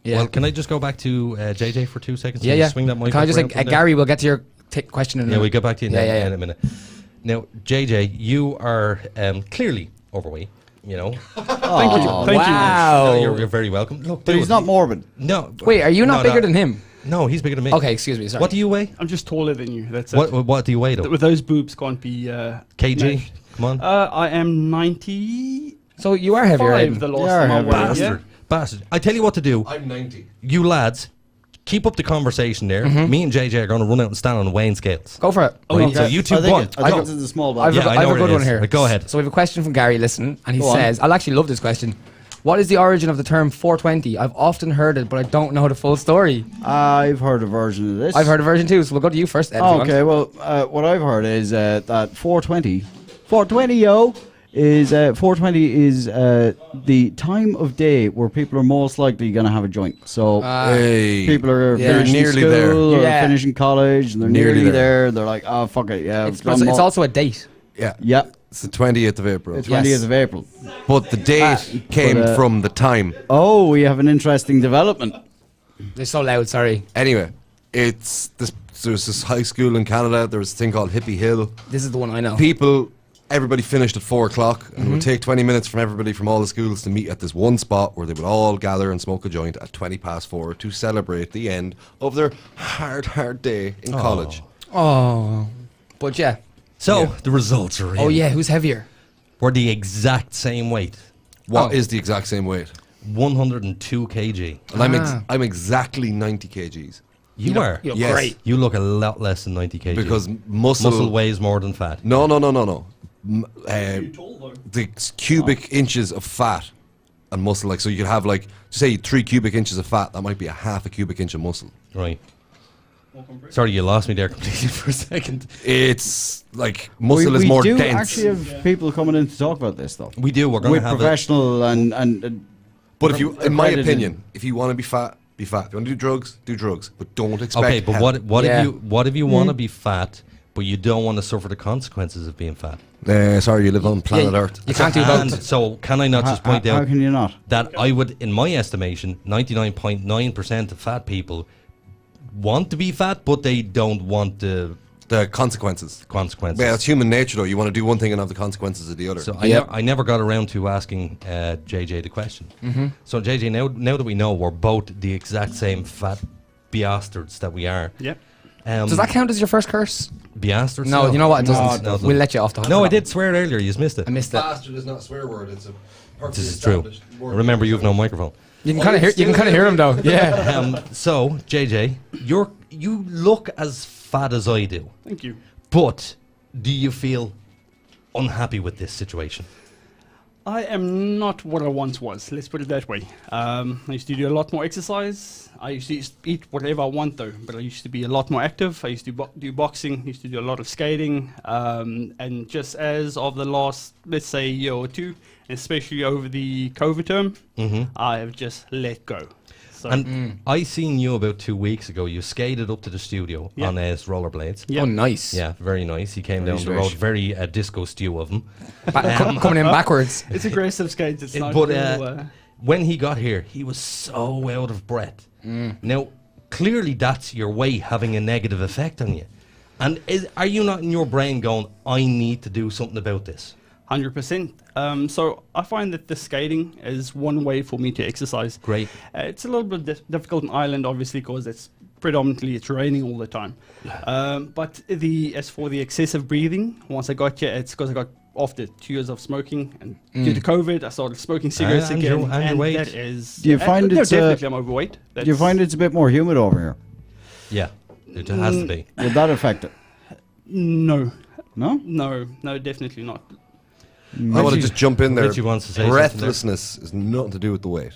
Speaker 2: Yeah. Well, can I just go back to JJ for 2 seconds?
Speaker 4: Yeah, yeah.
Speaker 2: Swing that mic.
Speaker 4: Can I just say, Gary, we'll get to your question in a minute.
Speaker 2: Yeah, we'll get back to you in a minute.
Speaker 14: Now, JJ, you are clearly overweight. You know.
Speaker 6: Thank you.
Speaker 14: Wow. No, you're very welcome. Look,
Speaker 3: but he's not morbid.
Speaker 14: No.
Speaker 4: Wait, are you not bigger than him?
Speaker 14: No, he's bigger than me.
Speaker 4: Okay, excuse me. Sorry.
Speaker 14: What do you weigh?
Speaker 6: I'm just taller than you. That's
Speaker 14: what do you weigh though?
Speaker 6: With those boobs, can't be
Speaker 14: kg.
Speaker 6: Matched.
Speaker 14: Come on.
Speaker 6: I am 90.
Speaker 4: So you are heavier.
Speaker 6: The last time I weighed.
Speaker 14: Bastard. Bastard. I tell you what to do.
Speaker 5: I'm 90.
Speaker 14: You lads, keep up the conversation there. Me and JJ are going to run out and stand on the weighing scales.
Speaker 4: Go for it.
Speaker 14: Right, so you two
Speaker 3: I
Speaker 14: one.
Speaker 3: think it's a small bag.
Speaker 4: I have a good one here.
Speaker 14: Right, go ahead.
Speaker 4: So we have a question from Gary, listen, and he says, I'll actually love this question. What is the origin of the term 420? I've often heard it, but I don't know the full story.
Speaker 3: I've heard a version of this.
Speaker 4: I've heard a version too, so we'll go to you first, Ed.
Speaker 3: Okay, well, what I've heard is that 420, yo, is 420 is the time of day where people are most likely going to have a joint. So people are finishing
Speaker 5: nearly
Speaker 3: school
Speaker 5: there.
Speaker 3: or finishing college, and they're nearly there. They're like, oh, fuck it, yeah.
Speaker 4: It's also a date.
Speaker 5: Yeah.
Speaker 3: Yeah.
Speaker 5: It's the 20th of April.
Speaker 3: The 20th of April.
Speaker 5: But the date came from the time.
Speaker 3: Oh, we have an interesting development.
Speaker 4: They're so loud, sorry.
Speaker 5: Anyway, there's this high school in Canada. There was a thing called Hippie Hill.
Speaker 4: This is the one I know.
Speaker 5: Everybody finished at 4 o'clock, and it would take 20 minutes from everybody from all the schools to meet at this one spot where they would all gather and smoke a joint at 4:20 to celebrate the end of their hard day in college.
Speaker 4: Oh, but yeah.
Speaker 14: So the results are in.
Speaker 4: Oh yeah, who's heavier?
Speaker 14: We're the exact same weight.
Speaker 5: What is the exact same weight?
Speaker 14: 102 kg.
Speaker 5: And I'm exactly 90 kgs.
Speaker 14: You are?
Speaker 4: You're
Speaker 5: Yes.
Speaker 4: great.
Speaker 14: You look a lot less than 90 kg.
Speaker 5: Because muscle
Speaker 14: weighs more than fat.
Speaker 5: No. The cubic inches of fat and muscle, like, so you could have, like, say 3 cubic inches of fat, that might be a half a cubic inch of muscle.
Speaker 14: Right. Sorry, you lost me there completely for a second.
Speaker 5: It's like muscle is more
Speaker 3: dense. We do
Speaker 5: dense.
Speaker 3: actually have people coming in to talk about this, though.
Speaker 14: We do. We're going to have
Speaker 3: professional and
Speaker 5: but if you, in my opinion, if you want to be fat, be fat. If you want to do drugs, but don't expect.
Speaker 14: Okay, but
Speaker 5: help.
Speaker 14: what if you want to be fat, but you don't want to suffer the consequences of being fat?
Speaker 5: Sorry, you live on planet Earth.
Speaker 4: You can't do both.
Speaker 14: So can I not just point out?
Speaker 3: How can you not?
Speaker 14: That I would, in my estimation, 99.9% of fat people want to be fat, but they don't want the
Speaker 5: consequences.
Speaker 14: Yeah,
Speaker 5: it's human nature, though. You want to do one thing and have the consequences of the other.
Speaker 14: So I never got around to asking JJ the question. So JJ, now that we know we're both the exact same fat bastards that we are.
Speaker 6: Yep.
Speaker 4: Does that count as your first curse?
Speaker 14: Bastards?
Speaker 4: No, you know what? It doesn't.
Speaker 14: No, it
Speaker 4: we'll let you off the hook.
Speaker 14: No, I did swear earlier. You missed it.
Speaker 4: I missed it.
Speaker 5: Bastard is not a swear word. It's a
Speaker 14: This is true. Remember, you have no microphone.
Speaker 4: You can kind of hear. You can kind of hear him though. Yeah.
Speaker 14: So JJ, you look as fat as I do.
Speaker 6: Thank you.
Speaker 14: But do you feel unhappy with this situation?
Speaker 6: I am not what I once was. Let's put it that way. I used to do a lot more exercise. I used to eat whatever I want, though. But I used to be a lot more active. I used to do boxing. Used to do a lot of skating. And just as of the last, let's say, year or two, especially over the COVID term, I have just let go. So.
Speaker 14: And I seen you about 2 weeks ago. You skated up to the studio on his rollerblades.
Speaker 4: Oh, nice.
Speaker 14: Yeah, very nice. He came down the road, very disco stew of him.
Speaker 4: Coming in backwards.
Speaker 6: It's aggressive skates. It's not
Speaker 14: but when he got here, he was so out of breath. Now, clearly that's your weight having a negative effect on you. And are you not in your brain going, I need to do something about this?
Speaker 6: 100%. So I find that the skating is one way for me to exercise.
Speaker 14: Great.
Speaker 6: It's a little bit difficult in Ireland, obviously, because it's raining all the time. But as for the excessive breathing, once I got here, it's because I got after 2 years of smoking and due to COVID, I started smoking cigarettes
Speaker 14: and
Speaker 6: again.
Speaker 14: your
Speaker 6: And
Speaker 14: weight.
Speaker 6: that is.
Speaker 3: Do you find
Speaker 6: no,
Speaker 3: it's
Speaker 6: definitely I'm overweight.
Speaker 3: Do you find it's a bit more humid over here?
Speaker 14: Yeah, it has to be.
Speaker 3: Would that affect it?
Speaker 6: No.
Speaker 3: No?
Speaker 6: No, definitely not.
Speaker 5: I want to just jump in there.
Speaker 14: Richie wants to say something
Speaker 5: Breathlessness is nothing to do with the weight.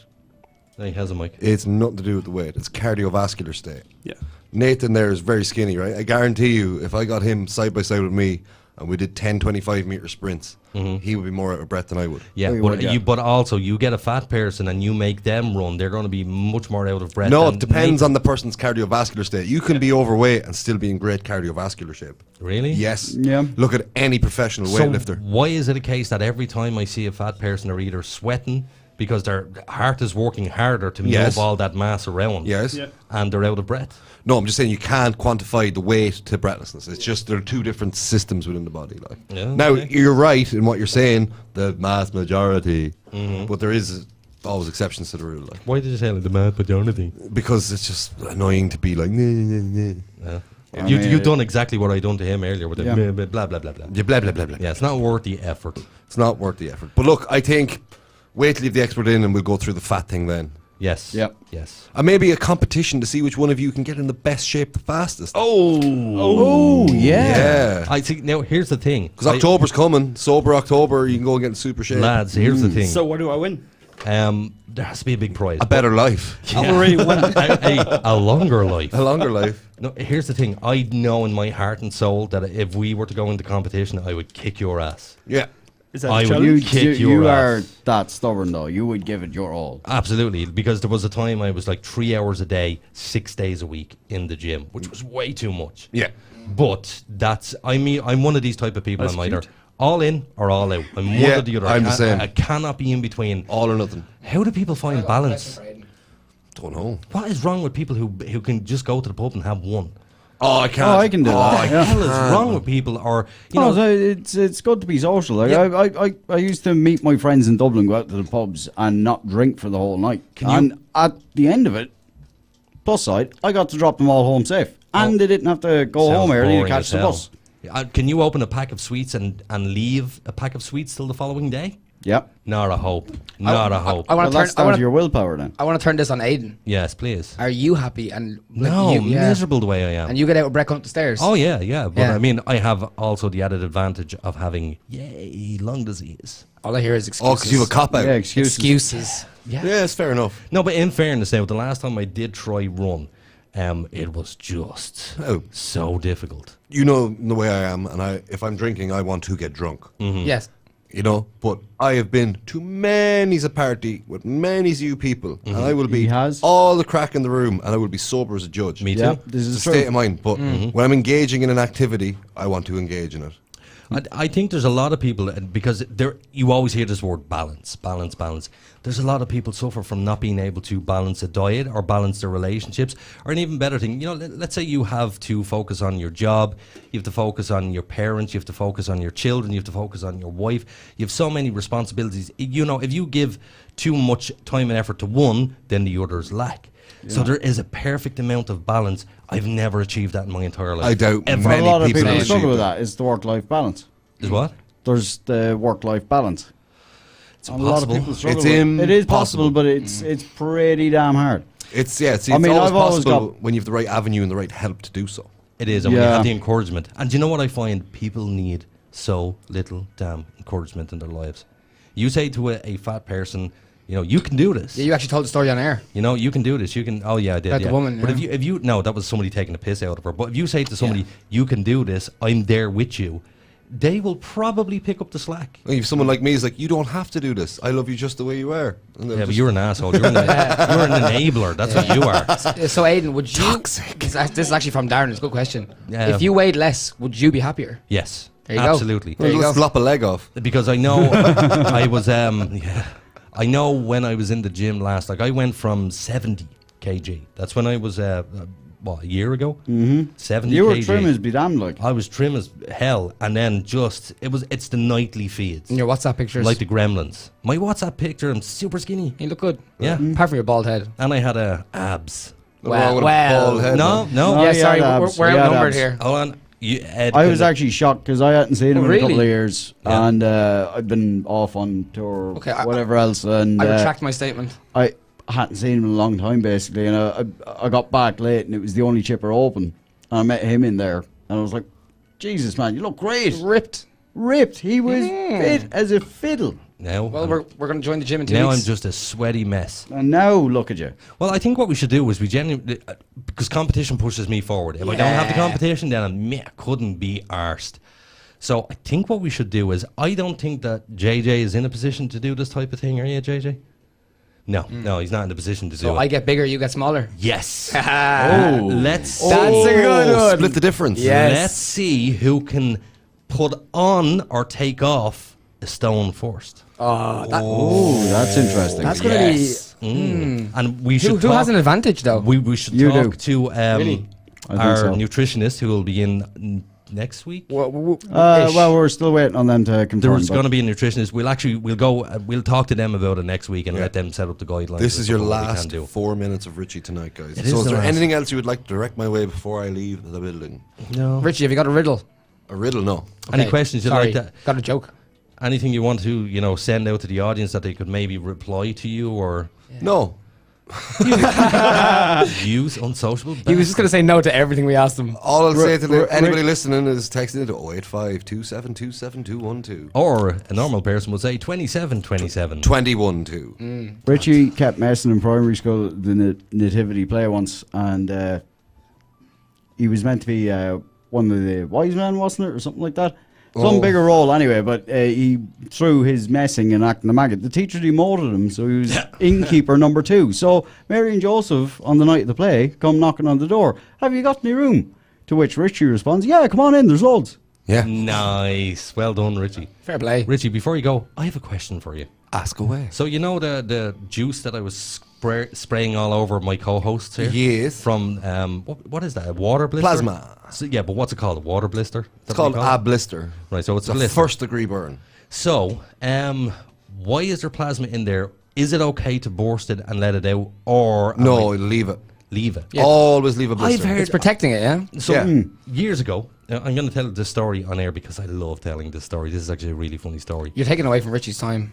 Speaker 14: No, he has a mic.
Speaker 5: It's nothing to do with the weight. It's cardiovascular state.
Speaker 6: Yeah.
Speaker 5: Nathan there is very skinny, right? I guarantee you, if I got him side by side with me and we did 10, 25-meter sprints, he would be more out of breath than I would.
Speaker 14: Yeah, but also you get a fat person and you make them run, they're going to be much more out of breath.
Speaker 5: No,
Speaker 14: than
Speaker 5: it depends
Speaker 14: Nathan.
Speaker 5: on the person's cardiovascular state. You can be overweight and still be in great cardiovascular shape.
Speaker 14: Really?
Speaker 5: Yes.
Speaker 3: Yeah.
Speaker 5: Look at any professional weightlifter.
Speaker 14: Why is it a case that every time I see a fat person, they're either sweating because their heart is working harder to move all that mass around, and they're out of breath?
Speaker 5: No, I'm just saying you can't quantify the weight to breathlessness. It's just there are two different systems within the body. Like now, you're right in what you're saying, the mass majority, but there is always exceptions to the rule. Like.
Speaker 14: Why did you say like the mass majority?
Speaker 5: Because it's just annoying to be like.
Speaker 14: You've done exactly what I done to him earlier with the blah blah blah blah.
Speaker 5: Yeah, blah blah blah blah.
Speaker 14: Yeah, it's not worth the effort.
Speaker 5: It's not worth the effort. But look, I think wait till you have the expert in, and we'll go through the fat thing then.
Speaker 14: Yes.
Speaker 3: Yep.
Speaker 14: Yes.
Speaker 5: And maybe a competition to see which one of you can get in the best shape the fastest.
Speaker 3: Oh, yeah.
Speaker 14: I think now here's the thing.
Speaker 5: Because October's coming, sober October, you can go and get in super shape.
Speaker 14: Lads, here's the thing.
Speaker 6: So what do I win?
Speaker 14: There has to be a big prize.
Speaker 5: A better life.
Speaker 6: I've already won.
Speaker 14: A longer life.
Speaker 5: A longer life.
Speaker 14: No, here's the thing. I know in my heart and soul that if we were to go into competition, I would kick your ass.
Speaker 5: Yeah.
Speaker 6: Is that
Speaker 14: I
Speaker 6: a
Speaker 14: would
Speaker 6: challenge?
Speaker 14: kick
Speaker 3: You
Speaker 14: your
Speaker 3: are
Speaker 14: ass.
Speaker 3: that stubborn, though. You would give it your all.
Speaker 14: Absolutely, because there was a time I was like 3 hours a day, 6 days a week in the gym, which was way too much.
Speaker 5: Yeah.
Speaker 14: But I'm one of these type of people.
Speaker 6: That's
Speaker 14: I'm either
Speaker 6: cute.
Speaker 14: all in or all out. I'm one
Speaker 5: Yeah,
Speaker 14: or the other.
Speaker 5: I'm the same.
Speaker 14: I cannot be in between.
Speaker 5: All or nothing.
Speaker 14: How do people find balance?
Speaker 5: Don't know.
Speaker 14: What is wrong with people who can just go to the pub and have one?
Speaker 5: Oh, I can't.
Speaker 3: Oh, I can do that.
Speaker 14: What the
Speaker 3: yeah.
Speaker 14: hell is wrong with people? Or you know,
Speaker 3: So it's good to be social. Like I used to meet my friends in Dublin, go out to the pubs, and not drink for the whole night. And at the end of it, plus side, I got to drop them all home safe, and they didn't have to go
Speaker 14: sounds
Speaker 3: home early to
Speaker 14: boring
Speaker 3: catch
Speaker 14: as
Speaker 3: the
Speaker 14: hell.
Speaker 3: bus.
Speaker 14: Can you open a pack of sweets and leave a pack of sweets till the following day?
Speaker 3: Yep.
Speaker 14: Not a hope. Not a hope.
Speaker 4: I
Speaker 3: Well,
Speaker 4: want to
Speaker 3: that's down to your willpower then.
Speaker 4: I want to turn this on Aiden.
Speaker 14: Yes, please.
Speaker 4: Are you happy? And like,
Speaker 14: No,
Speaker 4: you,
Speaker 14: miserable the way I am.
Speaker 4: And you get out with Brett up the stairs.
Speaker 14: Oh yeah, yeah. But
Speaker 4: Yeah.
Speaker 14: I mean, I have also the added advantage of having lung disease.
Speaker 4: All I hear is
Speaker 5: Oh,
Speaker 4: excuses.
Speaker 5: because you have a cop out.
Speaker 3: Yeah, excuses.
Speaker 4: Excuses. Yeah.
Speaker 5: Yeah, it's fair enough.
Speaker 14: No, but in fairness, now the last time I did try run, it was just so difficult.
Speaker 5: You know the way I am, and if I'm drinking, I want to get drunk.
Speaker 4: Yes.
Speaker 5: You know, but I have been to many's a party with many's you people, and I will be
Speaker 3: He has.
Speaker 5: all the crack in the room, and I will be sober as a judge.
Speaker 14: Me
Speaker 3: Yeah,
Speaker 14: too.
Speaker 3: this
Speaker 5: It's
Speaker 3: is
Speaker 5: a
Speaker 3: true.
Speaker 5: state of mind. But when I'm engaging in an activity, I want to engage in it.
Speaker 14: I think there's a lot of people, because you always hear this word balance, balance, balance. There's a lot of people suffer from not being able to balance a diet or balance their relationships, or an even better thing, you know, let's say you have to focus on your job, you have to focus on your parents, you have to focus on your children, you have to focus on your wife. You have so many responsibilities. You know, if you give too much time and effort to one, then the others lack. So there is a perfect amount of balance. I've never achieved that in my entire life.
Speaker 5: I doubt
Speaker 14: Ever.
Speaker 5: many
Speaker 3: A lot of
Speaker 5: people
Speaker 3: people
Speaker 5: achieve
Speaker 3: struggle with
Speaker 5: that.
Speaker 3: that. Is the work-life balance.
Speaker 14: Is what?
Speaker 3: There's the work-life balance.
Speaker 14: It's
Speaker 3: A lot of
Speaker 14: impossible.
Speaker 3: people struggle
Speaker 5: It's
Speaker 3: with it. It is
Speaker 5: impossible.
Speaker 3: possible, but it's pretty damn hard.
Speaker 5: It's
Speaker 3: I mean,
Speaker 5: always
Speaker 3: I've always
Speaker 5: possible
Speaker 3: got-
Speaker 5: when you have the right avenue and the right help to do so.
Speaker 14: It is, and when you
Speaker 3: Yeah.
Speaker 14: have the encouragement. And do you know what I find? People need so little damn encouragement in their lives. You say to a fat person, you know, you can do this.
Speaker 4: Yeah, you actually told the story on air.
Speaker 14: You know, you can do this. You can. Oh yeah, I did.
Speaker 4: About the
Speaker 14: Yeah.
Speaker 4: woman,
Speaker 14: But
Speaker 4: yeah.
Speaker 14: if you no, that was somebody taking a piss out of her. But if you say to somebody, you can do this, I'm there with you. they will probably pick up the slack.
Speaker 5: If someone like me is like, you don't have to do this. I love you just the way you are. And
Speaker 14: Yeah, but you're an asshole. You're an enabler. That's what you are.
Speaker 4: So Aidan, would you? Toxic. This is actually from Darren. It's a good question.
Speaker 14: Yeah.
Speaker 4: If you weighed less, would you be happier?
Speaker 14: Yes.
Speaker 4: There you
Speaker 14: absolutely.
Speaker 4: go. There you
Speaker 5: Let's
Speaker 4: go.
Speaker 5: lop a leg off.
Speaker 14: Because I know I was I know when I was in the gym last, like I went from 70 kg. That's when I was a year ago? 70
Speaker 3: You were
Speaker 14: kg.
Speaker 3: trim as be damned, like.
Speaker 14: I was trim as hell, and then it's the nightly feeds.
Speaker 4: And your WhatsApp pictures?
Speaker 14: Like the Gremlins. My WhatsApp picture, I'm super skinny.
Speaker 4: You look good.
Speaker 14: Yeah.
Speaker 4: Apart from your bald head.
Speaker 14: And I had abs.
Speaker 4: Well,
Speaker 14: No.
Speaker 3: Oh,
Speaker 4: sorry, we're outnumbered here.
Speaker 14: Hold on. Ed,
Speaker 3: I was actually shocked because I hadn't seen him in a couple of years,
Speaker 14: Yeah.
Speaker 3: and I'd been off on tour, whatever else, and
Speaker 4: I retract my statement.
Speaker 3: I hadn't seen him in a long time, basically, and I got back late, and it was the only chipper open, and I met him in there, and I was like, Jesus, man, you look great. Ripped. He was fit as a fiddle.
Speaker 14: Now,
Speaker 4: Well, we're going to join the gym in 2
Speaker 14: now
Speaker 4: weeks.
Speaker 14: I'm just a sweaty mess.
Speaker 3: And now look at you.
Speaker 14: Well, I think what we should do is we genuinely, because competition pushes me forward. If I don't have the competition, then I couldn't be arsed. So I think what we should do is, I don't think that JJ is in a position to do this type of thing. Are you, JJ? No, he's not in a position to do
Speaker 4: So
Speaker 14: it.
Speaker 4: I get bigger, you get smaller.
Speaker 14: Yes.
Speaker 4: That's
Speaker 14: Let's
Speaker 4: a good one.
Speaker 5: Split the difference.
Speaker 4: Yes.
Speaker 14: Let's see who can put on or take off a stone first.
Speaker 3: That's interesting.
Speaker 4: That's going to be...
Speaker 14: And we should
Speaker 4: Who has an advantage, though?
Speaker 14: We should
Speaker 3: You
Speaker 14: talk
Speaker 3: do.
Speaker 14: to
Speaker 3: Really? I think
Speaker 14: our
Speaker 3: so.
Speaker 14: nutritionist who will be in next week.
Speaker 3: Well, we're still waiting on them to confirm.
Speaker 14: There's going to be a nutritionist. We'll talk to them about it next week and let them set up the guidelines.
Speaker 5: This is your
Speaker 14: for what we can
Speaker 5: last
Speaker 14: do.
Speaker 5: 4 minutes of Richie tonight, guys.
Speaker 14: It
Speaker 5: So
Speaker 14: is
Speaker 5: is
Speaker 14: the
Speaker 5: there
Speaker 14: last.
Speaker 5: anything else you would like to direct my way before I leave the building?
Speaker 14: No.
Speaker 4: Richie, have you got a riddle?
Speaker 5: A riddle? No.
Speaker 14: Any
Speaker 4: Okay,
Speaker 14: questions you'd
Speaker 4: sorry,
Speaker 14: like to?
Speaker 4: got a joke.
Speaker 14: Anything you want to, send out to the audience that they could maybe reply to you or
Speaker 5: No.
Speaker 14: use unsociable?
Speaker 4: He was just going to say no to everything we asked him.
Speaker 5: All I'll say to anybody listening is text it to 085 2727 212.
Speaker 14: Or a normal person would say 2727.
Speaker 5: 212.
Speaker 3: Richie kept messing in primary school the nativity play once, and he was meant to be one of the wise men, wasn't it, or something like that? Some bigger role anyway, but he through his messing and acting the maggot. The teacher demoted him, so he was innkeeper number 2. So Mary and Joseph, on the night of the play, come knocking on the door. Have you got any room? To which Richie responds, yeah, come on in, there's loads.
Speaker 5: Yeah.
Speaker 14: Nice. Well done, Richie.
Speaker 4: Fair play.
Speaker 14: Richie, before you go, I have a question for you.
Speaker 5: Ask away.
Speaker 14: So you know the juice that I was spraying all over my co-hosts here?
Speaker 5: Yes.
Speaker 14: From, what is that, a water blister?
Speaker 5: Plasma.
Speaker 14: So, yeah, but what's it called, a water blister? Is that
Speaker 5: It's
Speaker 14: what you
Speaker 5: called
Speaker 14: call
Speaker 5: a
Speaker 14: it?
Speaker 5: blister.
Speaker 14: Right, so it's a
Speaker 5: It's a
Speaker 14: blister.
Speaker 5: first degree burn.
Speaker 14: So, why is there plasma in there? Is it okay to burst it and let it out, or am
Speaker 5: No,
Speaker 14: I-
Speaker 5: leave it.
Speaker 14: leave it?
Speaker 4: Yeah.
Speaker 5: Always leave a blister.
Speaker 14: I've heard
Speaker 4: It's protecting it, yeah?
Speaker 14: so
Speaker 5: Yeah.
Speaker 14: years ago. I'm going to tell this story on air because I love telling this story. This is actually a really funny story.
Speaker 4: You're taking away from Richie's time.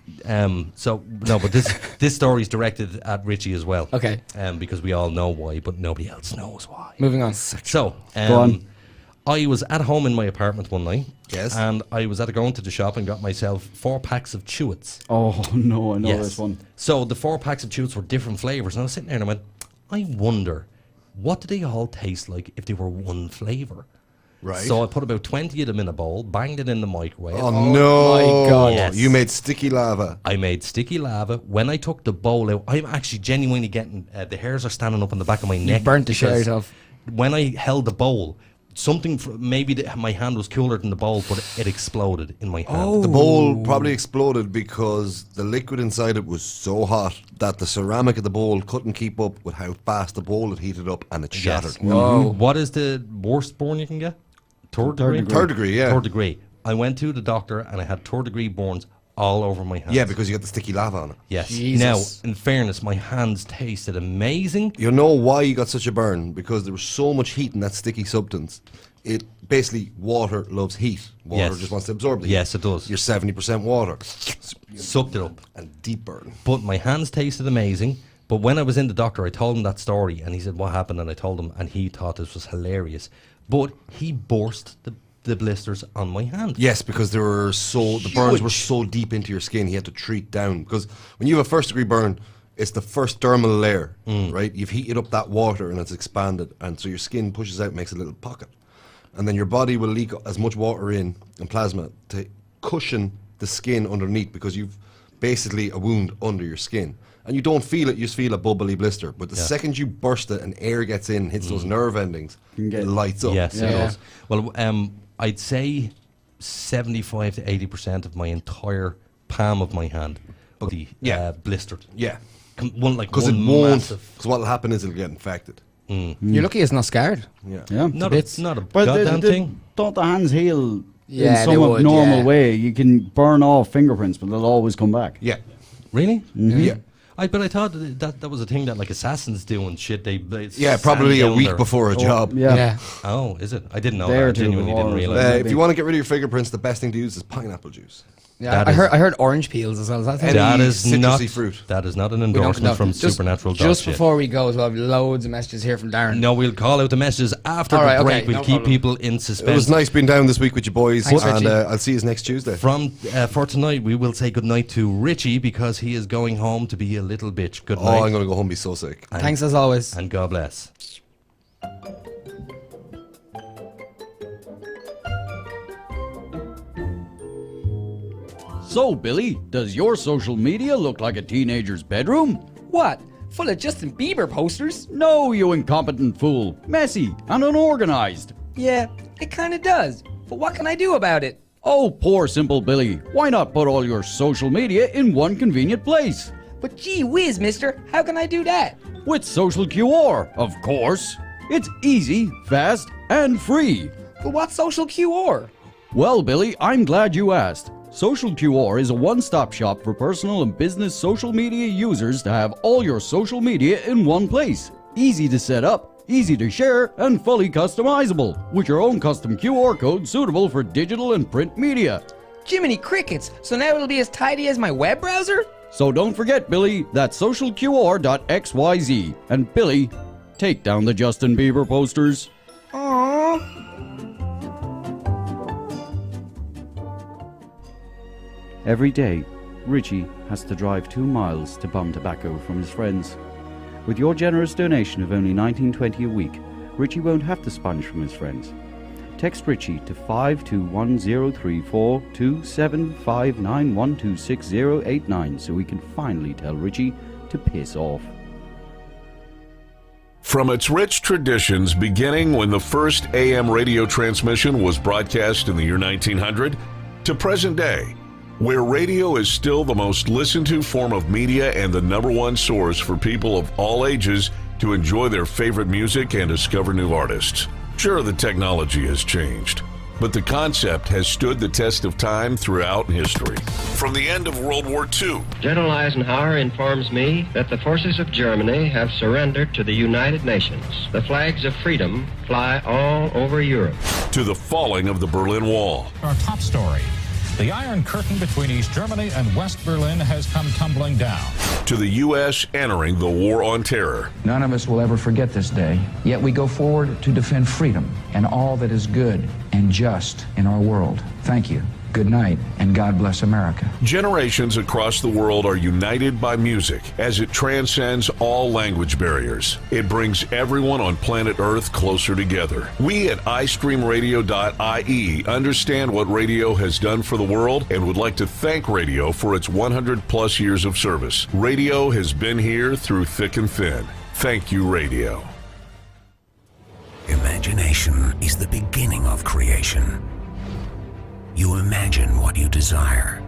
Speaker 14: So no, but this story is directed at Richie as well.
Speaker 4: Okay.
Speaker 14: Because we all know why, but nobody else knows why.
Speaker 4: Moving on.
Speaker 14: So,
Speaker 3: Go on.
Speaker 14: I was at home in my apartment one night.
Speaker 5: Yes.
Speaker 14: And I was going to the shop and got myself 4 packs of Chewits.
Speaker 3: Oh, no, I know
Speaker 14: Yes.
Speaker 3: this one.
Speaker 14: So the 4 packs of Chewits were different flavours. And I was sitting there and I went, I wonder, what do they all taste like if they were one flavour?
Speaker 5: Right.
Speaker 14: So I put about 20 of them in a bowl, banged it in the microwave.
Speaker 5: Oh, no.
Speaker 4: my God.
Speaker 14: Yes.
Speaker 5: You made sticky lava.
Speaker 14: I made sticky lava. When I took the bowl out, I'm actually genuinely getting, the hairs are standing up on the back of my neck.
Speaker 4: burnt the shit out
Speaker 14: because
Speaker 4: of.
Speaker 14: When I held the bowl, maybe my hand was cooler than the bowl, but it exploded in my hand.
Speaker 5: The bowl probably exploded because the liquid inside it was so hot that the ceramic of the bowl couldn't keep up with how fast the bowl had heated up and it shattered.
Speaker 14: Yes. Whoa. What is the worst burn you can get? Third degree?
Speaker 5: Third degree, yeah.
Speaker 14: Third degree. I went to the doctor and I had third degree burns all over my hands.
Speaker 5: Yeah, because you got the sticky lava on it.
Speaker 14: Yes.
Speaker 4: Jesus.
Speaker 14: Now, in fairness, my hands tasted amazing.
Speaker 5: You know why you got such a burn? Because there was so much heat in that sticky substance. It basically, water loves heat. Water
Speaker 14: Yes.
Speaker 5: just wants to absorb the heat.
Speaker 14: Yes, it does.
Speaker 5: You're 70% water.
Speaker 14: Sucked it up.
Speaker 5: And deep burn.
Speaker 14: But my hands tasted amazing. But when I was in the doctor, I told him that story, and he said, what happened? And I told him, and he thought this was hilarious. But he burst the blisters on my hand.
Speaker 5: Yes, because they were the burns were so deep into your skin, he had to treat down. Because when you have a first degree burn, it's the first dermal layer, right? You've heated up that water and it's expanded, and so your skin pushes out, makes a little pocket. and then your body will leak as much water in and plasma to cushion the skin underneath, because you've basically a wound under your skin. And you don't feel it, you just feel a bubbly blister. But the second you burst it and air gets in, hits those nerve endings, it lights up.
Speaker 14: Yes, it does. Well, I'd say 75 to 80% of my entire palm of my hand blistered.
Speaker 5: Yeah.
Speaker 14: Because
Speaker 5: it won't. Because what'll happen is it'll get infected.
Speaker 4: You're lucky it's not scarred.
Speaker 3: Yeah.
Speaker 14: Not a goddamn thing.
Speaker 3: Don't the hands heal
Speaker 4: Yeah,
Speaker 3: in
Speaker 4: they
Speaker 3: some
Speaker 4: would,
Speaker 3: normal
Speaker 4: yeah.
Speaker 3: way? You can burn off fingerprints, but they'll always come back.
Speaker 5: Yeah.
Speaker 14: Really?
Speaker 3: Mm-hmm.
Speaker 5: Yeah.
Speaker 14: But I thought that was a thing that like assassins do and shit. They
Speaker 5: probably
Speaker 14: sand
Speaker 5: a week
Speaker 14: down
Speaker 5: before a job.
Speaker 3: Yeah.
Speaker 14: Oh, is it? I didn't know
Speaker 3: Day or
Speaker 14: that. I
Speaker 3: two
Speaker 14: genuinely
Speaker 3: before,
Speaker 14: didn't
Speaker 3: so
Speaker 14: realize.
Speaker 5: If you want to get rid of your fingerprints, the best thing to use is pineapple juice.
Speaker 4: Yeah, I heard orange peels as well. Is that thing?
Speaker 14: That is
Speaker 5: citrusy
Speaker 14: not
Speaker 5: fruit.
Speaker 14: That is not an
Speaker 4: We don't
Speaker 14: endorsement
Speaker 4: know.
Speaker 14: from
Speaker 4: Just-
Speaker 14: Supernatural Dogshit.
Speaker 4: Just before we go, as well, we have loads of messages here from Darren.
Speaker 14: No, we'll call out the messages after
Speaker 4: All
Speaker 14: the
Speaker 4: right,
Speaker 14: break.
Speaker 4: okay,
Speaker 14: We'll
Speaker 4: no
Speaker 14: keep
Speaker 4: problem.
Speaker 14: people in suspense.
Speaker 5: It was nice being down this week with you boys,
Speaker 4: Thanks,
Speaker 5: and
Speaker 4: Richie.
Speaker 5: I'll see you next Tuesday.
Speaker 14: For tonight, we will say goodnight to Richie because he is going home to be a little bitch. Good
Speaker 5: Oh,
Speaker 14: night.
Speaker 5: I'm going to go home and be so sick.
Speaker 4: Thanks as always.
Speaker 14: And God bless.
Speaker 3: So, Billy, does your social media look like a teenager's bedroom?
Speaker 4: What? Full of Justin Bieber posters?
Speaker 3: No, you incompetent fool. Messy and unorganized.
Speaker 4: Yeah, it kind of does. But what can I do about it?
Speaker 3: Oh, poor simple Billy. Why not put all your social media in one convenient place?
Speaker 4: But gee whiz, mister, how can I do that?
Speaker 3: With Social QR, of course. It's easy, fast, and free.
Speaker 4: But what's Social QR?
Speaker 3: Well, Billy, I'm glad you asked. Social QR is a one-stop shop for personal and business social media users to have all your social media in one place. Easy to set up, easy to share, and fully customizable, with your own custom QR code suitable for digital and print media.
Speaker 4: Jiminy crickets, so now it'll be as tidy as my web browser?
Speaker 3: So don't forget, Billy, that's socialqr.xyz. And Billy, take down the Justin Bieber posters.
Speaker 4: Aww.
Speaker 3: Every day, Richie has to drive 2 miles to bum tobacco from his friends. With your generous donation of only $19.20 a week, Richie won't have to sponge from his friends. Text Richie to 521034 to 759126089 so we can finally tell Richie to piss off.
Speaker 7: From its rich traditions beginning when the first AM radio transmission was broadcast in the year 1900 to present day, where radio is still the most listened to form of media and the #1 source for people of all ages to enjoy their favorite music and discover new artists. Sure, the technology has changed, but the concept has stood the test of time throughout history. From the end of World War II,
Speaker 8: General Eisenhower informs me that the forces of Germany have surrendered to the United Nations. The flags of freedom fly all over Europe.
Speaker 7: to the falling of the Berlin Wall,
Speaker 9: Our top story. The Iron Curtain between East Germany and West Berlin has come tumbling down.
Speaker 7: to the U.S. entering the War on Terror,
Speaker 10: None of us will ever forget this day, yet we go forward to defend freedom and all that is good and just in our world. Thank you. Good night, and God bless America.
Speaker 7: generations across the world are united by music as it transcends all language barriers. It brings everyone on planet Earth closer together. We at iStreamRadio.ie understand what radio has done for the world and would like to thank radio for its 100 plus years of service. Radio has been here through thick and thin. Thank you, radio.
Speaker 11: Imagination is the beginning of creation. You imagine what you desire.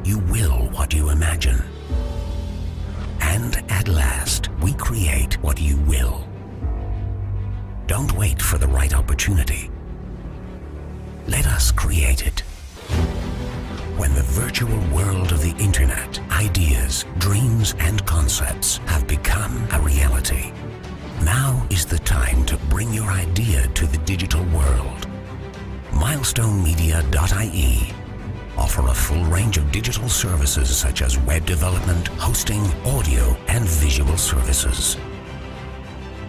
Speaker 11: You will what you imagine. And at last, we create what you will. Don't wait for the right opportunity. Let us create it. When the virtual world of the internet, ideas, dreams, and concepts have become a reality, now is the time to bring your idea to the digital world. MilestoneMedia.ie offer a full range of digital services such as web development, hosting, audio, and visual services.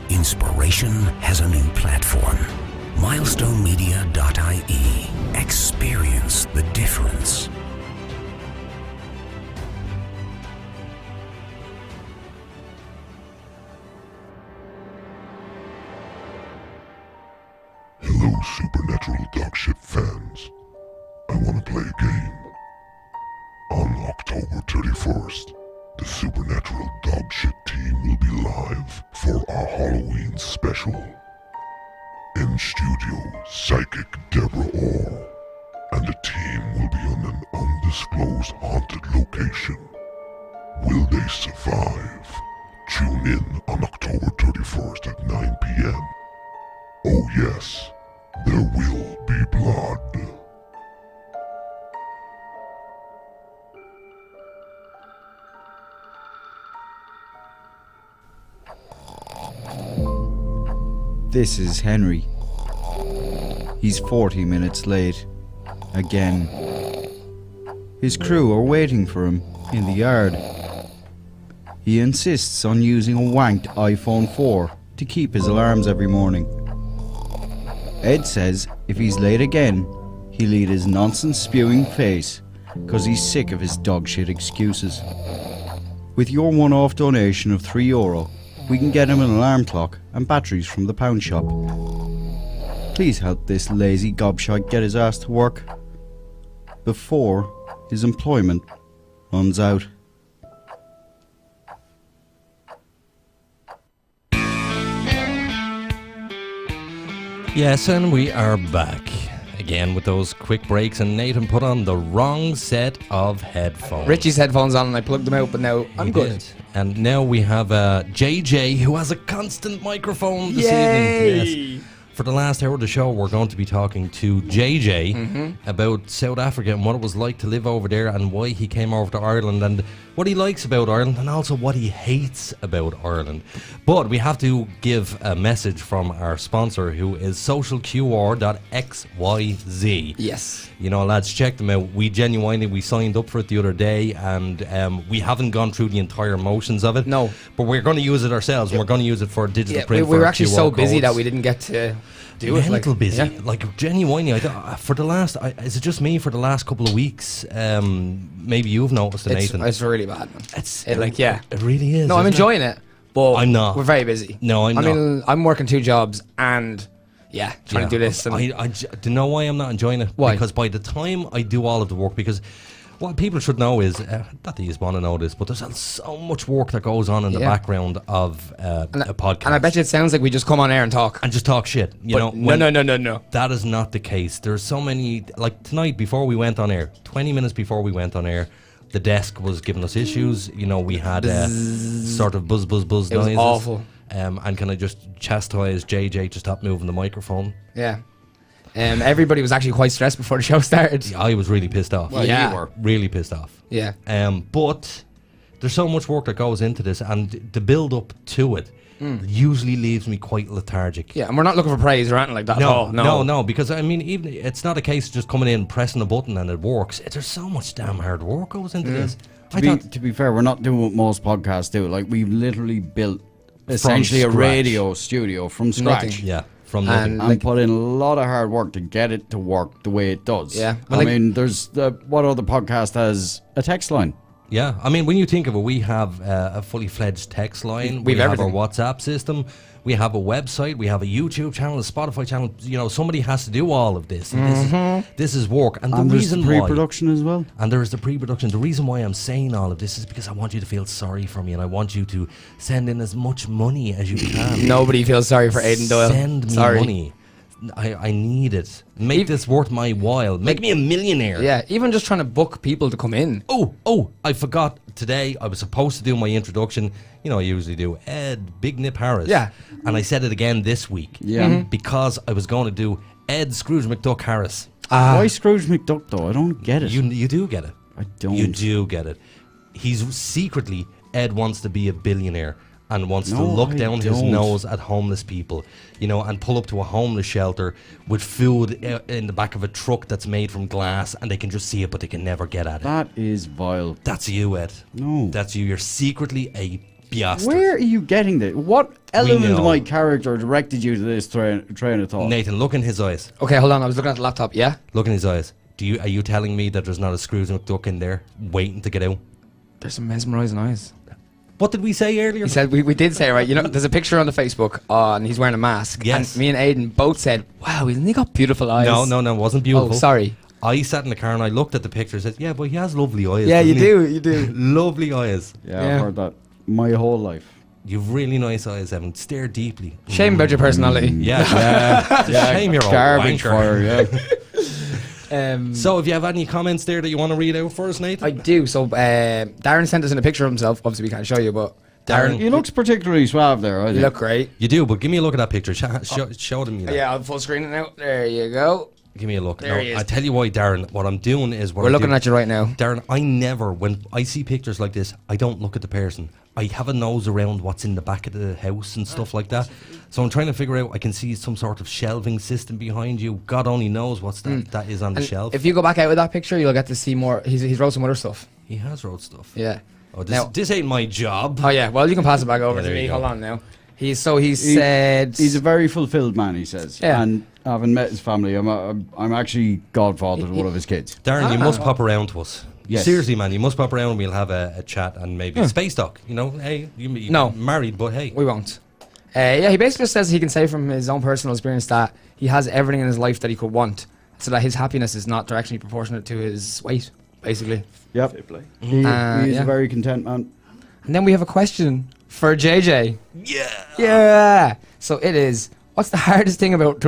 Speaker 11: Inspiration has a new platform. MilestoneMedia.ie. Experience the difference.
Speaker 12: Hello Hello, Supernatural Dogshit fans. I want to play a game. On October 31st, the Supernatural Dogshit team will be live for our Halloween special. In studio, Psychic Deborah Orr and the team will be on an undisclosed haunted location. Will they survive? Tune in on October 31st at 9 p.m. Oh yes, there will be blood.
Speaker 3: This is Henry. He's 40 minutes late. Again. His crew are waiting for him in the yard. He insists on using a wanked iPhone 4 to keep his alarms every morning. Ed says if he's late again, he'll eat his nonsense-spewing face, because he's sick of his dogshit excuses. With your one-off donation of €3, we can get him an alarm clock and batteries from the pound shop. Please help this lazy gobshite get his ass to work before his employment runs out.
Speaker 14: Yes, and we are back again with those quick breaks, and Nathan put on the wrong set of headphones.
Speaker 4: Richie's headphones on and I plugged them out, but now I'm good.
Speaker 14: Did. And now we have JJ, who has a constant microphone this evening. Yes. For the last hour of the show, we're going to be talking to JJ about South Africa and what it was like to live over there and why he came over to Ireland and what he likes about Ireland and also what he hates about Ireland. But we have to give a message from our sponsor, who is socialqr.xyz.
Speaker 4: Yes.
Speaker 14: You know, lads, check them out. We signed up for it the other day, and we haven't gone through the entire motions of it.
Speaker 4: No.
Speaker 14: But we're going to use it ourselves, and we're going to use it for digital print.
Speaker 4: We were actually
Speaker 14: QR
Speaker 4: so busy
Speaker 14: codes.
Speaker 4: that we didn't get to do it.
Speaker 14: A little busy.
Speaker 4: Yeah.
Speaker 14: Like, genuinely, for the last, is it just me for the last couple of weeks? Maybe you've noticed it, Nathan.
Speaker 4: It's really bad, man.
Speaker 14: It really is.
Speaker 4: No, I'm enjoying it, but
Speaker 14: I'm not.
Speaker 4: We're very busy.
Speaker 14: No, I'm not.
Speaker 4: I mean, I'm working 2 jobs and trying to do this. And
Speaker 14: do you know why I'm not enjoying it?
Speaker 4: Why?
Speaker 14: Because by the time I do all of the work, because what people should know is, not that you want to know this, but there's so much work that goes on in the background of a podcast.
Speaker 4: And I bet you it sounds like we just come on air and talk.
Speaker 14: And just talk shit.
Speaker 4: No.
Speaker 14: That is not the case. There's so many, like tonight before we went on air, 20 minutes before we went on air, the desk was giving us issues. You know, we had sort of buzz noises.
Speaker 4: It was awful.
Speaker 14: And can I just chastise JJ to stop moving the microphone?
Speaker 4: Yeah. Everybody was actually quite stressed before the show started.
Speaker 14: I was really pissed off.
Speaker 4: Well, you were.
Speaker 14: Really pissed off.
Speaker 4: Yeah.
Speaker 14: But there's so much work that goes into this, and the build up to it usually leaves me quite lethargic.
Speaker 4: Yeah, and we're not looking for praise or anything like that at all.
Speaker 14: No, because I mean, even it's not a case of just coming in, pressing a button, and it works. There's so much damn hard work goes into this.
Speaker 3: To be fair, we're not doing what most podcasts do. Like, we've literally built essentially a radio studio from scratch.
Speaker 4: Nothing.
Speaker 14: Yeah. From nothing.
Speaker 3: And put in a lot of hard work to get it to work the way it does.
Speaker 4: Yeah.
Speaker 3: I mean, there's what other podcast has a text line?
Speaker 14: Yeah, I mean, when you think of it, we have a fully fledged text line.
Speaker 4: We have
Speaker 14: our WhatsApp system. We have a website. We have a YouTube channel, a Spotify channel. You know, somebody has to do all of this. And this is work. And the reason
Speaker 3: there's pre-production as well.
Speaker 14: And there is the pre-production. The reason why I'm saying all of this is because I want you to feel sorry for me, and I want you to send in as much money as you can.
Speaker 4: Nobody feels sorry for Aidan Doyle.
Speaker 14: Send me money. I need it. Make this worth my while. Make me a millionaire.
Speaker 4: Yeah, even just trying to book people to come in.
Speaker 14: Oh, I forgot today. I was supposed to do my introduction. You know, I usually do Ed Big Nip Harris.
Speaker 4: Yeah.
Speaker 14: And I said it again this week.
Speaker 3: Yeah.
Speaker 14: Because I was going to do Ed Scrooge McDuck Harris.
Speaker 3: Why Scrooge McDuck, though? I don't get it.
Speaker 14: You do get it.
Speaker 3: I don't.
Speaker 14: You do get it. He's secretly, Ed wants to be a billionaire and wants to look down his nose at homeless people, you know, and pull up to a homeless shelter with food in the back of a truck that's made from glass, and they can just see it, but they can never get at it.
Speaker 3: That is vile.
Speaker 14: That's you, Ed.
Speaker 3: No.
Speaker 14: That's you. You're secretly a bastard.
Speaker 3: Where are you getting this? What element of my character directed you to this train of thought?
Speaker 14: Nathan, look in his eyes.
Speaker 4: Okay, hold on. I was looking at the laptop. Yeah?
Speaker 14: Look in his eyes. Are you telling me that there's not a Scrooge McDuck in there waiting to get out?
Speaker 4: There's some mesmerising eyes.
Speaker 14: What did we say earlier?
Speaker 4: He said we did say, right. You know, there's a picture on the Facebook, and he's wearing a mask.
Speaker 14: Yes.
Speaker 4: And me and Aidan both said, "Wow, hasn't he got beautiful eyes?"
Speaker 14: No, it wasn't beautiful.
Speaker 4: Oh, sorry.
Speaker 14: I sat in the car and I looked at the picture and said, yeah, but he has lovely eyes.
Speaker 4: Yeah, you
Speaker 14: doesn't he?
Speaker 4: do. You do.
Speaker 14: Lovely eyes.
Speaker 3: Yeah, I've heard that my whole life.
Speaker 14: You've really nice eyes, Evan. Stare deeply.
Speaker 4: Shame about your personality.
Speaker 14: Yeah. Shame you're all
Speaker 3: Garbage
Speaker 14: wanker.
Speaker 3: fire, yeah.
Speaker 14: So if you have any comments there that you want to read out for us, Nathan?
Speaker 4: I do. So Darren sent us in a picture of himself. Obviously, we can't show you, but Darren,
Speaker 3: He looks particularly suave there, I
Speaker 4: you
Speaker 3: think.
Speaker 4: look great.
Speaker 14: You do, but give me a look at that picture. Show them.
Speaker 4: Yeah, I'll full screen it now. There you go.
Speaker 14: Give me a look.
Speaker 4: There he is.
Speaker 14: I tell you why, Darren. What I'm doing is
Speaker 4: We're looking at you right now.
Speaker 14: Darren, I never, when I see pictures like this, I don't look at the person. I have a nose around what's in the back of the house and stuff like that. So I'm trying to figure out. I can see some sort of shelving system behind you. God only knows what's that is on the shelf.
Speaker 4: If you go back out with that picture, you'll get to see more. He's wrote some other stuff.
Speaker 14: He has wrote stuff.
Speaker 4: Yeah.
Speaker 14: Oh, this ain't my job.
Speaker 4: Oh yeah. Well, you can pass it back over
Speaker 14: Yeah,
Speaker 4: to
Speaker 14: there
Speaker 4: me.
Speaker 14: you go.
Speaker 4: Hold on now. He said
Speaker 3: He's a very fulfilled man, he says.
Speaker 4: Yeah.
Speaker 3: And having met his family, I'm actually godfather to one of his kids.
Speaker 14: Darren, you must pop around to us.
Speaker 3: Yes.
Speaker 14: Seriously, man, you must pop around and we'll have a chat and maybe space dock. You know, hey, you
Speaker 4: No.
Speaker 14: married, but hey.
Speaker 4: we won't. Yeah, he basically just says he can say from his own personal experience that he has everything in his life that he could want, so that his happiness is not directly proportionate to his weight, basically.
Speaker 3: Yep.
Speaker 6: Fair play.
Speaker 3: He is
Speaker 4: yeah.
Speaker 3: a very content man.
Speaker 4: And then we have a question for JJ.
Speaker 14: Yeah.
Speaker 4: Yeah. So it is. What is the hardest thing about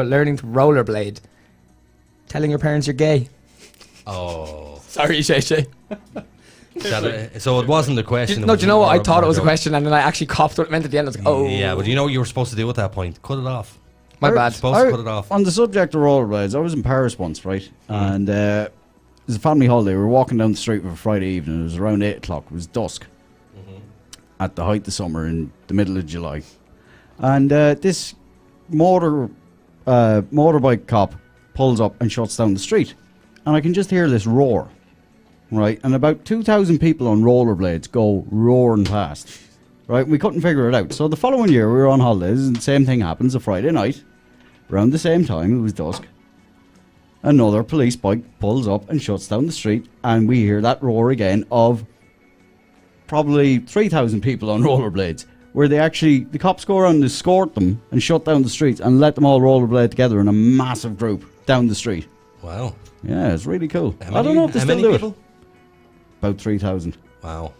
Speaker 4: learning to rollerblade? Telling your parents you're gay.
Speaker 14: Oh.
Speaker 4: Sorry, JJ.
Speaker 14: So it wasn't a question.
Speaker 4: Do you know what? I thought it was a question, and then I actually copped what it meant at the end. I was like, oh.
Speaker 14: Yeah, but you know what you were supposed to do at that point? Cut it off.
Speaker 4: My bad.
Speaker 14: Supposed to cut it off.
Speaker 3: On the subject of rollerblades, I was in Paris once, right? And it was a family holiday. We were walking down the street for a Friday evening. It was around 8 o'clock. It was dusk. At the height of summer in the middle of July. And this motorbike cop pulls up and shuts down the street. And I can just hear this roar, right? And about 2,000 people on rollerblades go roaring past, right? We couldn't figure it out. So the following year, we were on holidays, and the same thing happens a Friday night. Around the same time, it was dusk. Another police bike pulls up and shuts down the street, and we hear that roar again of probably 3,000 people on rollerblades, where the cops go around and escort them and shut down the streets and let them all rollerblade together in a massive group down the street.
Speaker 14: Wow.
Speaker 3: Yeah, it's really cool. I don't know if they still do it. About 3,000.
Speaker 14: Wow.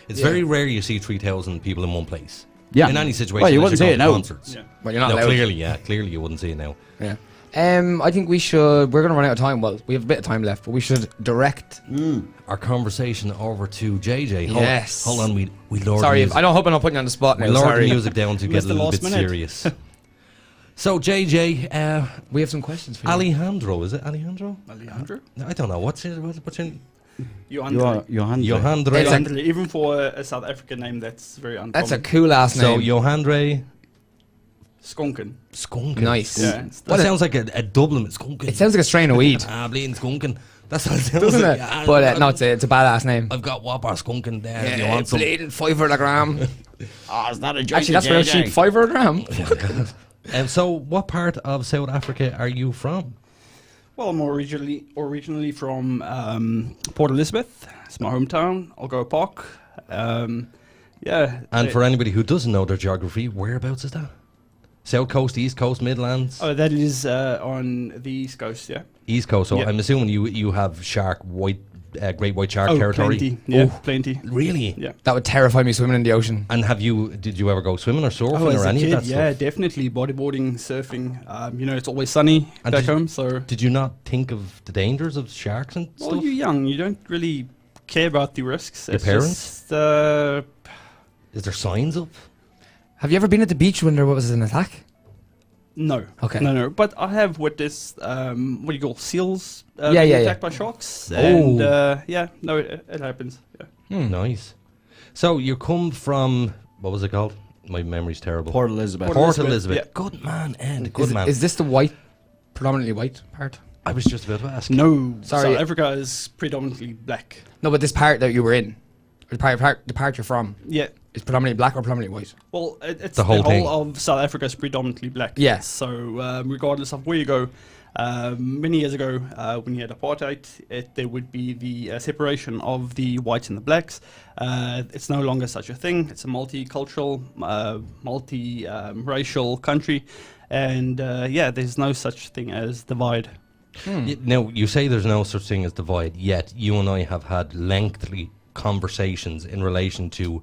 Speaker 14: It's very rare you see 3,000 people in one place.
Speaker 3: Yeah.
Speaker 14: In any situation.
Speaker 3: Well, you
Speaker 14: unless
Speaker 3: wouldn't
Speaker 14: you're
Speaker 3: see it
Speaker 14: going to
Speaker 3: now.
Speaker 14: Concerts.
Speaker 6: Yeah.
Speaker 4: Well, you're not
Speaker 14: No,
Speaker 4: allowed.
Speaker 14: clearly you wouldn't see it now.
Speaker 4: Yeah. I think we're going to run out of time. Well, we have a bit of time left, but we should direct
Speaker 14: our conversation over to JJ.
Speaker 4: Yes.
Speaker 14: Hold on, we lowered
Speaker 4: Sorry,
Speaker 14: the music.
Speaker 4: I don't hope I'm not putting you on the spot now.
Speaker 14: We lowered
Speaker 4: Sorry.
Speaker 14: the music down to get a
Speaker 6: the
Speaker 14: little bit
Speaker 6: last minute.
Speaker 14: serious. So JJ,
Speaker 4: We have some questions for you.
Speaker 14: Alejandro, is it Alejandro?
Speaker 6: Alejandro?
Speaker 14: I don't know. What's your
Speaker 3: Johan.
Speaker 14: Johandre?
Speaker 6: Alejandro. Even for a South African name, that's very uncommon.
Speaker 4: That's a cool ass
Speaker 14: So
Speaker 4: name.
Speaker 14: Johandre
Speaker 6: Skunken.
Speaker 14: Skunken.
Speaker 4: Nice.
Speaker 6: Yeah.
Speaker 14: That sounds like a Dublin Skunken.
Speaker 4: It sounds like a strain of weed,
Speaker 14: Bleeding Skunken. That's what it sounds
Speaker 4: doesn't
Speaker 14: like.
Speaker 4: it?
Speaker 14: Yeah,
Speaker 4: But no, it's a badass name.
Speaker 14: I've got Whopper Skunken there. if you want some?
Speaker 4: bleeding $5 a gram.
Speaker 3: Oh, is that a
Speaker 4: Actually, that's real cheap. $5 a gram.
Speaker 14: So, what part of South Africa are you from?
Speaker 6: Well, I'm originally from Port Elizabeth. It's my hometown. Algoa Park. Yeah.
Speaker 14: And for anybody who doesn't know their geography, whereabouts is that? South Coast, East Coast, Midlands?
Speaker 6: Oh, that is on the East Coast, yeah.
Speaker 14: East Coast. So
Speaker 6: Yeah.
Speaker 14: I'm assuming you have great white shark territory.
Speaker 6: Plenty. Yeah, plenty.
Speaker 14: Really?
Speaker 6: Yeah.
Speaker 4: That would terrify me swimming in the ocean.
Speaker 14: And did you ever go swimming or surfing
Speaker 6: as
Speaker 14: or
Speaker 6: a
Speaker 14: any
Speaker 6: kid,
Speaker 14: of that
Speaker 6: yeah,
Speaker 14: stuff?
Speaker 6: definitely. Bodyboarding, surfing. It's always sunny
Speaker 14: And
Speaker 6: back home, so...
Speaker 14: Did you not think of the dangers of sharks and
Speaker 6: Well,
Speaker 14: stuff?
Speaker 6: you're young. You don't really care about the risks.
Speaker 14: Your
Speaker 6: It's
Speaker 14: parents?
Speaker 6: just,
Speaker 14: Is there signs up?
Speaker 4: Have you ever been at the beach when there was an attack?
Speaker 6: no.
Speaker 4: Okay.
Speaker 6: No. But I have witnessed, what do you call, seals
Speaker 4: Yeah,
Speaker 6: being
Speaker 4: yeah.
Speaker 6: attacked by sharks.
Speaker 14: Oh.
Speaker 6: And, it happens. Yeah.
Speaker 14: Nice. So you come from, what was it called? My memory's terrible.
Speaker 3: Port Elizabeth.
Speaker 14: Port Elizabeth.
Speaker 6: yeah.
Speaker 14: Good man, Ed. Good
Speaker 4: Is,
Speaker 14: man.
Speaker 4: is this the predominantly white part?
Speaker 14: I was just about to ask.
Speaker 6: No,
Speaker 4: Sorry.
Speaker 6: South Africa is predominantly black.
Speaker 4: No, but this part that you were in, or the part you're from,
Speaker 6: Yeah.
Speaker 4: It's predominantly black or predominantly white?
Speaker 6: Well, it's
Speaker 14: The
Speaker 6: the
Speaker 14: whole
Speaker 6: whole
Speaker 14: thing.
Speaker 6: of South Africa is predominantly black.
Speaker 4: Yeah.
Speaker 6: So regardless of where you go, many years ago, when you had apartheid, there would be the separation of the whites and the blacks. It's no longer such a thing. It's a multicultural, multi-racial country, and there's no such thing as divide.
Speaker 14: Now, you say there's no such thing as divide, yet you and I have had lengthy conversations in relation to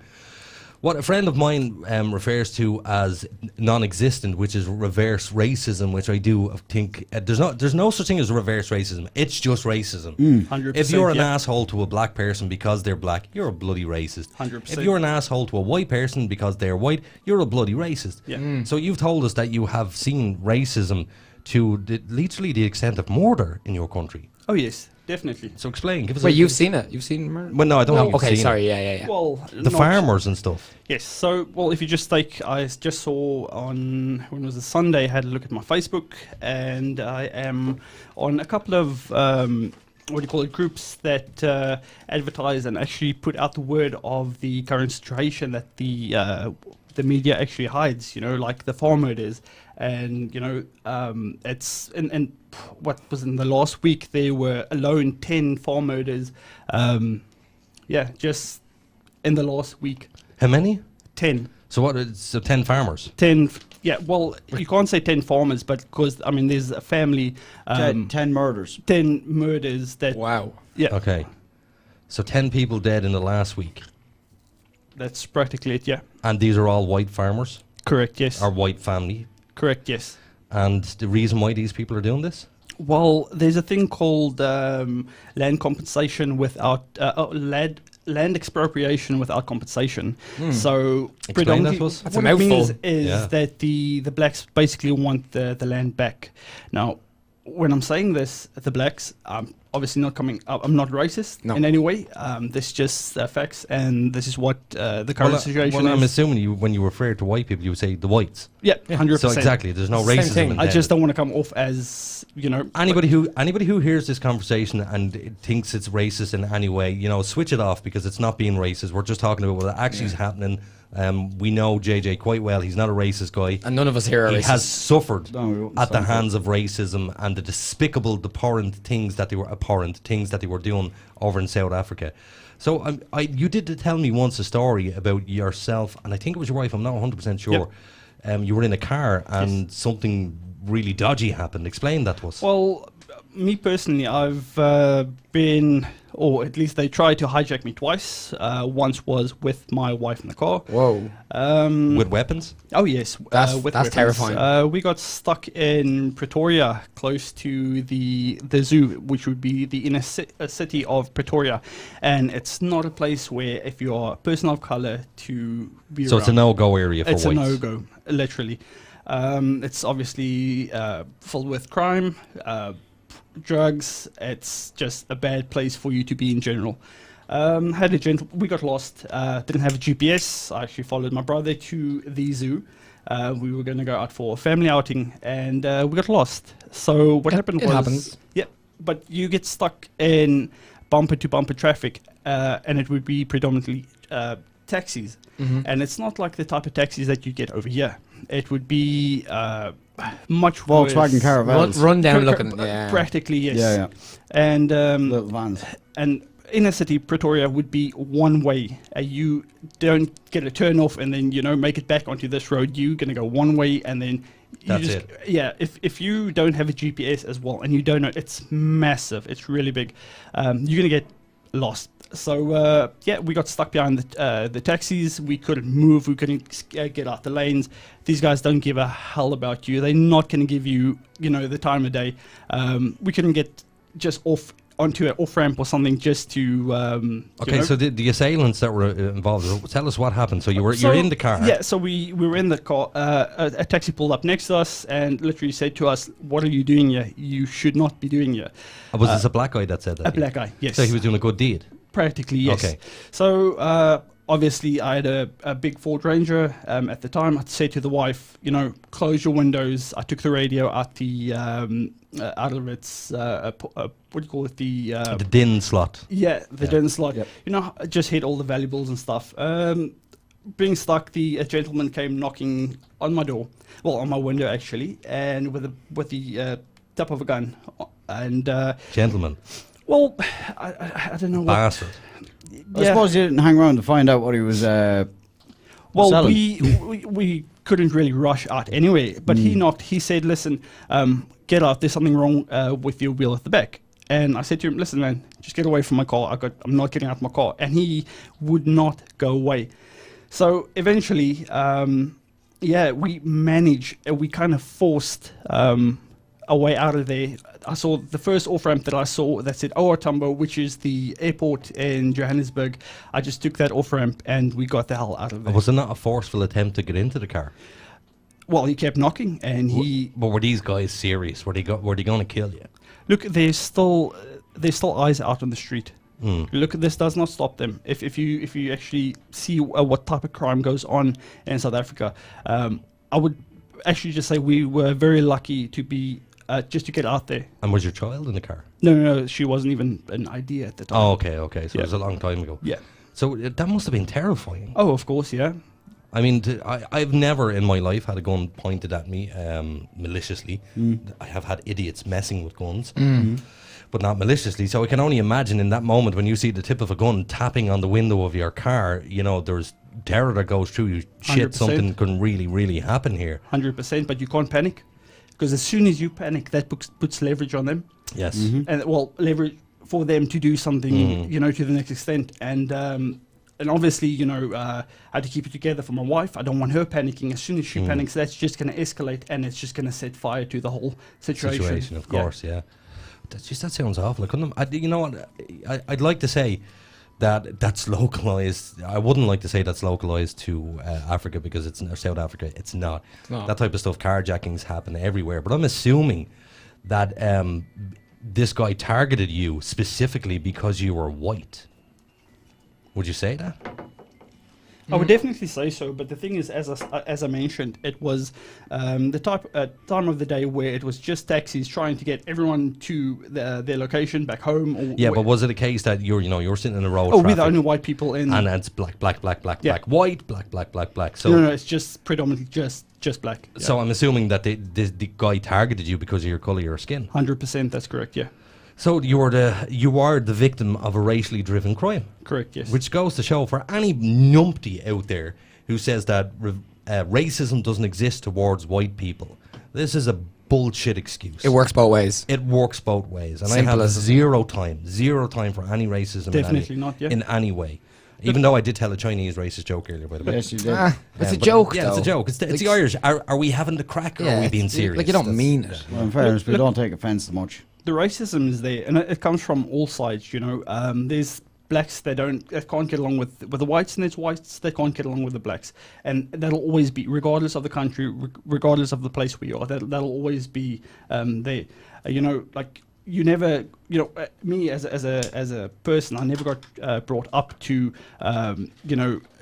Speaker 14: what a friend of mine refers to as non-existent, which is reverse racism, which I do think there's no such thing as reverse racism. It's just racism.
Speaker 6: 100%.
Speaker 14: If you're an asshole to a black person because they're black, you're a bloody racist.
Speaker 6: 100%.
Speaker 14: If you're an asshole to a white person because they're white, you're a bloody racist.
Speaker 6: Yeah.
Speaker 14: So you've told us that you have seen racism to literally the extent of murder in your country.
Speaker 6: Oh yes, definitely.
Speaker 14: So explain. Give us.
Speaker 4: Wait, you've seen it? You've seen murder?
Speaker 14: Well, no, I don't.
Speaker 4: No,
Speaker 14: think you've
Speaker 4: okay,
Speaker 14: seen
Speaker 4: sorry.
Speaker 14: it.
Speaker 4: Yeah.
Speaker 6: Well,
Speaker 14: The
Speaker 6: not-
Speaker 14: farmers and stuff.
Speaker 6: Yes. So, well, if you just take, I just saw on, when was it, Sunday, I had a look at my Facebook, and I am on a couple of, groups that advertise and actually put out the word of the current situation that the media actually hides, like the farm murders. And, it's, and what was in the last week, there were alone 10 farm murders, just in the last week.
Speaker 14: How many?
Speaker 6: 10.
Speaker 14: So what? So 10 farmers.
Speaker 6: 10, yeah, well, you can't say 10 farmers, but because, there's a family.
Speaker 3: 10 murders.
Speaker 6: 10 murders that.
Speaker 4: Wow.
Speaker 6: Yeah.
Speaker 14: Okay. So 10 people dead in the last week.
Speaker 6: That's practically it, yeah.
Speaker 14: And these are all white farmers?
Speaker 6: Correct, yes.
Speaker 14: Or white family?
Speaker 6: Correct, yes.
Speaker 14: And the reason why these people are doing this?
Speaker 6: Well, there's a thing called land compensation without land expropriation without compensation. So
Speaker 14: Explain
Speaker 6: predominantly,
Speaker 14: that to us.
Speaker 4: That's a
Speaker 6: what it means
Speaker 4: mouthful.
Speaker 6: is that the blacks basically want the land back. Now, when I'm saying this, the blacks, obviously not coming up, I'm not racist in any way. This is just facts, and this is what the current situation
Speaker 14: well,
Speaker 6: is.
Speaker 14: I'm assuming when you refer to white people, you would say the whites.
Speaker 6: Yeah, 100%.
Speaker 14: So exactly, there's no
Speaker 4: Same
Speaker 14: racism.
Speaker 4: thing.
Speaker 14: in
Speaker 6: I
Speaker 14: them.
Speaker 6: just don't want to come off as,
Speaker 14: Anybody who hears this conversation and thinks it's racist in any way, switch it off, because it's not being racist. We're just talking about what actually is happening. We know JJ quite well. He's not a racist guy.
Speaker 4: And none of us here are
Speaker 14: He
Speaker 4: racist.
Speaker 14: has suffered
Speaker 3: No, we won't
Speaker 14: at the
Speaker 3: stand
Speaker 14: hands of racism and the despicable, abhorrent things that they were doing over in South Africa. So you did tell me once a story about yourself, and I think it was your wife. I'm not 100% sure. You were in a car and something really dodgy happened. Explain that to us.
Speaker 6: Well, me personally, I've been, or at least they tried to hijack me twice. Once was with my wife in the car.
Speaker 4: Whoa.
Speaker 14: With weapons?
Speaker 6: Oh yes,
Speaker 4: That's
Speaker 6: with weapons.
Speaker 4: terrifying.
Speaker 6: We got stuck in Pretoria, close to the zoo, which would be the inner city of Pretoria, and it's not a place where, if you are a person of color, to be.
Speaker 14: So it's a
Speaker 6: around.
Speaker 14: no-go area for
Speaker 6: It's
Speaker 14: whites.
Speaker 6: a no-go, literally. It's obviously filled with crime, drugs. It's just a bad place for you to be in general. We got lost. Didn't have a GPS. I actually followed my brother to the zoo. We were going to go out for a family outing, and we got lost. So what happened
Speaker 4: it
Speaker 6: was,
Speaker 4: happens.
Speaker 6: yeah, but you get stuck in bumper-to-bumper traffic, and it would be predominantly taxis. And it's not like the type of taxis that you get over here. It would be much
Speaker 3: Volkswagen
Speaker 6: worse.
Speaker 3: Caravans.
Speaker 4: Run down looking. Yeah.
Speaker 6: Practically, yes.
Speaker 3: Yeah.
Speaker 6: And
Speaker 3: Little vans.
Speaker 6: and inner city Pretoria would be one way. You don't get a turn off and then make it back onto this road. You're gonna go one way and then you
Speaker 14: That's
Speaker 6: just,
Speaker 14: it.
Speaker 6: yeah. If you don't have a GPS as well and you don't know, it's massive. It's really big. You're gonna get lost. So we got stuck behind the taxis. We couldn't move. We couldn't get out the lanes. These guys don't give a hell about you. They're not going to give you, the time of day. We couldn't get just off onto an off ramp or something just to.
Speaker 14: Okay, so the assailants that were involved, tell us what happened. So you're in the car.
Speaker 6: Yeah, so we were in the car. A taxi pulled up next to us and literally said to us, "What are you doing here? You should not be doing here."
Speaker 14: Was this a black guy that said that?
Speaker 6: A black guy, yes.
Speaker 14: So he was doing a good deed.
Speaker 6: Practically, yes.
Speaker 14: Okay.
Speaker 6: So obviously, I had a big Ford Ranger at the time. I'd say to the wife, close your windows. I took the radio out out of its what do you call it?
Speaker 14: The din slot.
Speaker 6: Yeah, the din slot.
Speaker 3: Yep.
Speaker 6: Just hid all the valuables and stuff. being stuck, a gentleman came knocking on my door, well, on my window actually, and with the tip of a gun, and
Speaker 14: Gentleman.
Speaker 6: well, I don't know
Speaker 14: Bastard.
Speaker 3: I suppose you didn't hang around to find out what he was.
Speaker 6: Well,
Speaker 3: selling.
Speaker 6: we couldn't really rush out anyway, but he knocked. He said, "Listen, get out. There's something wrong with your wheel at the back." And I said to him, "Listen, man, just get away from my car. I'm not getting out of my car." And he would not go away. So eventually, we managed. We kind of forced a way out of there. I saw the first off-ramp that I saw that said OR Tambo, which is the airport in Johannesburg. I just took that off-ramp and we got the hell out of there.
Speaker 14: Was it not a forceful attempt to get into the car?
Speaker 6: Well, he kept knocking and
Speaker 14: But were these guys serious? Were they going to kill you?
Speaker 6: Look, there's still eyes out on the street. Look, this does not stop them. If you actually see what type of crime goes on in South Africa, I would actually just say we were very lucky to be just to get out there.
Speaker 14: And was your child in the car?
Speaker 6: No, she wasn't even an idea at the time.
Speaker 14: Oh, okay. So it was a long time ago.
Speaker 6: Yeah.
Speaker 14: So that must have been terrifying.
Speaker 6: Oh, of course, yeah.
Speaker 14: I mean, I've never in my life had a gun pointed at me maliciously. I have had idiots messing with guns, but not maliciously. So I can only imagine in that moment when you see the tip of a gun tapping on the window of your car, there's terror that goes through you. Shit,
Speaker 6: 100%.
Speaker 14: something can really, really happen here.
Speaker 6: 100%, but you can't panic. Because as soon as you panic, that puts leverage on them.
Speaker 14: Yes.
Speaker 6: And, leverage for them to do something, to the next extent. And obviously, I had to keep it together for my wife. I don't want her panicking. As soon as she panics, that's just going to escalate and it's just going to set fire to the whole situation.
Speaker 14: Of course, yeah. That sounds awful. You know what? I'd like to say that's localized. I wouldn't like to say that's localized to Africa because it's or South Africa. It's not.
Speaker 4: No.
Speaker 14: That type of stuff. Carjackings happen everywhere. But I'm assuming that this guy targeted you specifically because you were white. Would you say that?
Speaker 6: I would definitely say so, but the thing is, as I mentioned, it was the time of the day where it was just taxis trying to get everyone to their location back home. Or
Speaker 14: but was it a case that you're sitting in a row?
Speaker 6: Oh, we're the only white people in,
Speaker 14: and it's black, white, black. So
Speaker 6: no, it's just predominantly just black. Yeah.
Speaker 14: So I'm assuming that the guy targeted you because of your colour of your skin.
Speaker 6: 100%, that's correct. Yeah.
Speaker 14: So you are the victim of a racially driven crime.
Speaker 6: Correct, yes.
Speaker 14: Which goes to show for any numpty out there who says that racism doesn't exist towards white people, this is a bullshit excuse.
Speaker 4: It works both ways.
Speaker 14: And
Speaker 4: Simple
Speaker 14: I have
Speaker 4: as
Speaker 14: zero time for any racism in any way. Even though I did tell a Chinese racist joke earlier, by the way.
Speaker 3: Yes, you did.
Speaker 4: It's a joke,
Speaker 14: Yeah,
Speaker 4: though.
Speaker 14: it's a joke. It's the Irish. Are we having the crack or are we being serious?
Speaker 4: Like, you don't mean it.
Speaker 3: Well, in fairness, we don't take offence to much.
Speaker 6: The racism is there, and it comes from all sides. There's blacks that can't get along with the whites, and there's whites that can't get along with the blacks, and that'll always be, regardless of the country, regardless of the place we are. That'll always be there. You never, me as a person, I never got brought up to,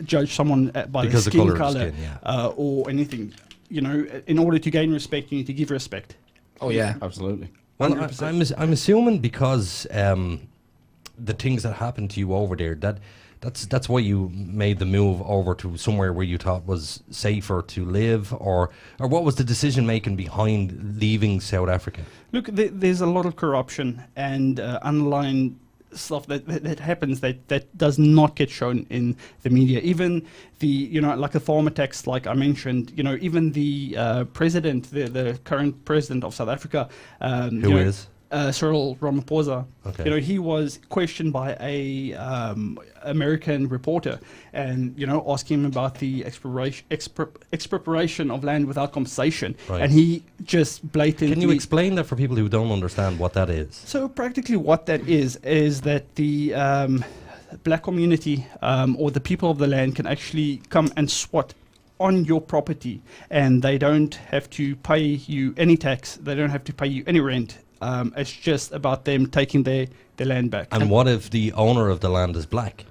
Speaker 6: judge someone by
Speaker 14: because
Speaker 6: their skin
Speaker 14: the
Speaker 6: color
Speaker 14: skin, yeah.
Speaker 6: or anything. In order to gain respect, you need to give respect.
Speaker 4: Oh yeah,
Speaker 3: absolutely.
Speaker 14: Well, I'm assuming because the things that happened to you over there, that's why you made the move over to somewhere where you thought was safer to live, or what was the decision making behind leaving South Africa?
Speaker 6: Look, there's a lot of corruption and underlying stuff that happens that does not get shown in the media. Even like the farm attacks, like I mentioned, even the president, the current president of South Africa,
Speaker 14: who is
Speaker 6: Cyril Ramaphosa.
Speaker 14: Okay.
Speaker 6: He was questioned by a American reporter, and asking him about the expropriation of land without compensation,
Speaker 14: Right.
Speaker 6: and he just blatantly.
Speaker 14: Can you explain that for people who don't understand what that is?
Speaker 6: So practically, what that is that the black community or the people of the land can actually come and squat on your property, and they don't have to pay you any tax. They don't have to pay you any rent. It's just about them taking their land back.
Speaker 14: And what if the owner of the land is black?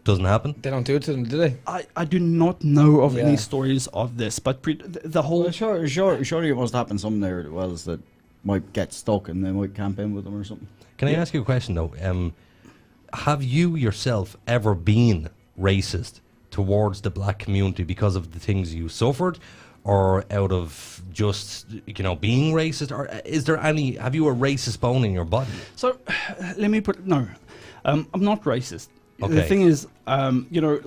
Speaker 14: Doesn't happen?
Speaker 4: They don't do it to them, do they?
Speaker 6: I do not know of any stories of this, but the whole...
Speaker 3: Well, surely it must happen somewhere as well, that might get stuck and they might camp in with them or something.
Speaker 14: Can I ask you a question, though? Have you yourself ever been racist towards the black community because of the things you suffered, or out of just being racist, or is there any? Have you a racist bone in your body?
Speaker 6: So, let me put no. I'm not racist.
Speaker 14: Okay.
Speaker 6: The thing is,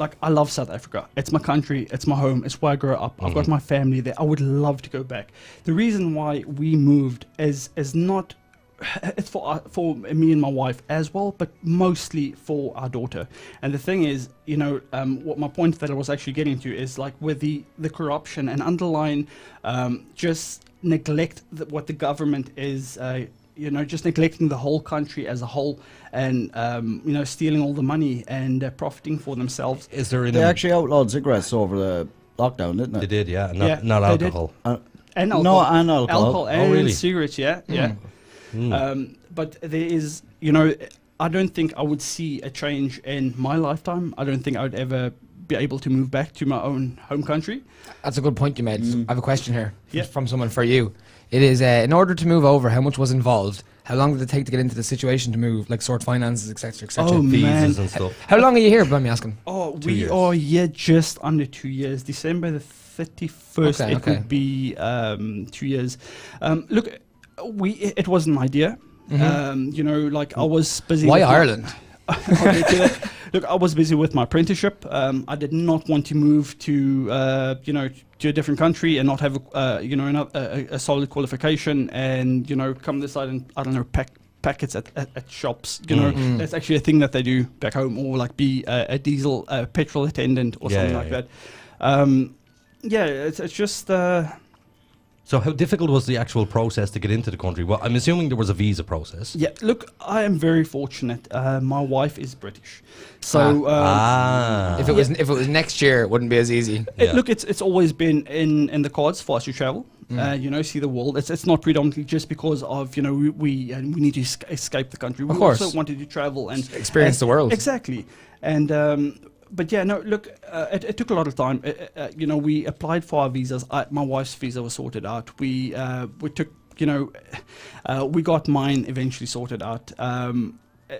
Speaker 6: like I love South Africa. It's my country. It's my home. It's where I grew up. I've got my family there. I would love to go back. The reason why we moved is not. It's for me and my wife as well, but mostly for our daughter. And the thing is, what my point that I was actually getting to is like with the corruption and underlying just neglect what the government is. Just neglecting the whole country as a whole, and stealing all the money and profiting for themselves.
Speaker 14: Is there?
Speaker 3: They actually outlawed cigarettes over the lockdown, didn't they?
Speaker 14: They did, yeah. Not alcohol.
Speaker 6: And alcohol.
Speaker 3: No, and alcohol.
Speaker 6: Alcohol and
Speaker 14: really?
Speaker 6: cigarettes, yeah. But there is, I don't think I would see a change in my lifetime. I don't think I would ever be able to move back to my own home country.
Speaker 15: That's a good point you made. I have a question here from someone for you. It is, in order to move over, how much was involved? How long did it take to get into the situation to move, like sort finances, etc., etc.?
Speaker 6: Oh, man.
Speaker 14: Visas and stuff.
Speaker 15: How long are you here, by me asking?
Speaker 6: Oh,
Speaker 14: 2
Speaker 6: we
Speaker 14: years.
Speaker 6: are just under 2 years. December the 31st, it would be 2 years. Look, it was an idea. I was busy.
Speaker 15: Why
Speaker 6: with
Speaker 15: Ireland?
Speaker 6: Look, I was busy with my apprenticeship. I did not want to move to to a different country and not have a solid qualification, and come this side and pack packets at shops. That's actually a thing that they do back home, or like be a diesel petrol attendant or something like that. It's just.
Speaker 14: So how difficult was the actual process to get into the country? Well, I'm assuming there was a visa process.
Speaker 6: Yeah, look, I am very fortunate. My wife is British, so
Speaker 15: if it was next year, it wouldn't be as easy.
Speaker 6: Look, it's always been in the cards for us to travel. See the world. It's not predominantly just because of we need to escape the country. We also wanted to travel and
Speaker 15: experience the world.
Speaker 6: Exactly, and. But yeah, no, look, it took a lot of time. We applied for our visas. My wife's visa was sorted out. We took, we got mine eventually sorted out.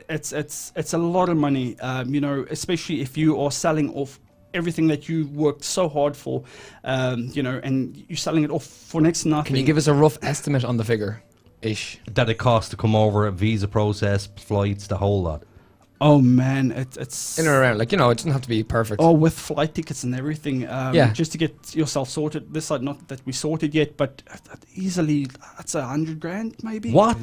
Speaker 6: It's a lot of money, especially if you are selling off everything that you worked so hard for, and you're selling it off for next to nothing.
Speaker 15: Can you give us a rough estimate on the figure, ish?
Speaker 14: That it costs to come over, a visa process, flights, the whole lot.
Speaker 6: Oh man, it's
Speaker 15: in or around, it doesn't have to be perfect.
Speaker 6: Oh, with flight tickets and everything, just to get yourself sorted. This side, not that we sorted yet, but easily that's $100,000 maybe.
Speaker 14: What?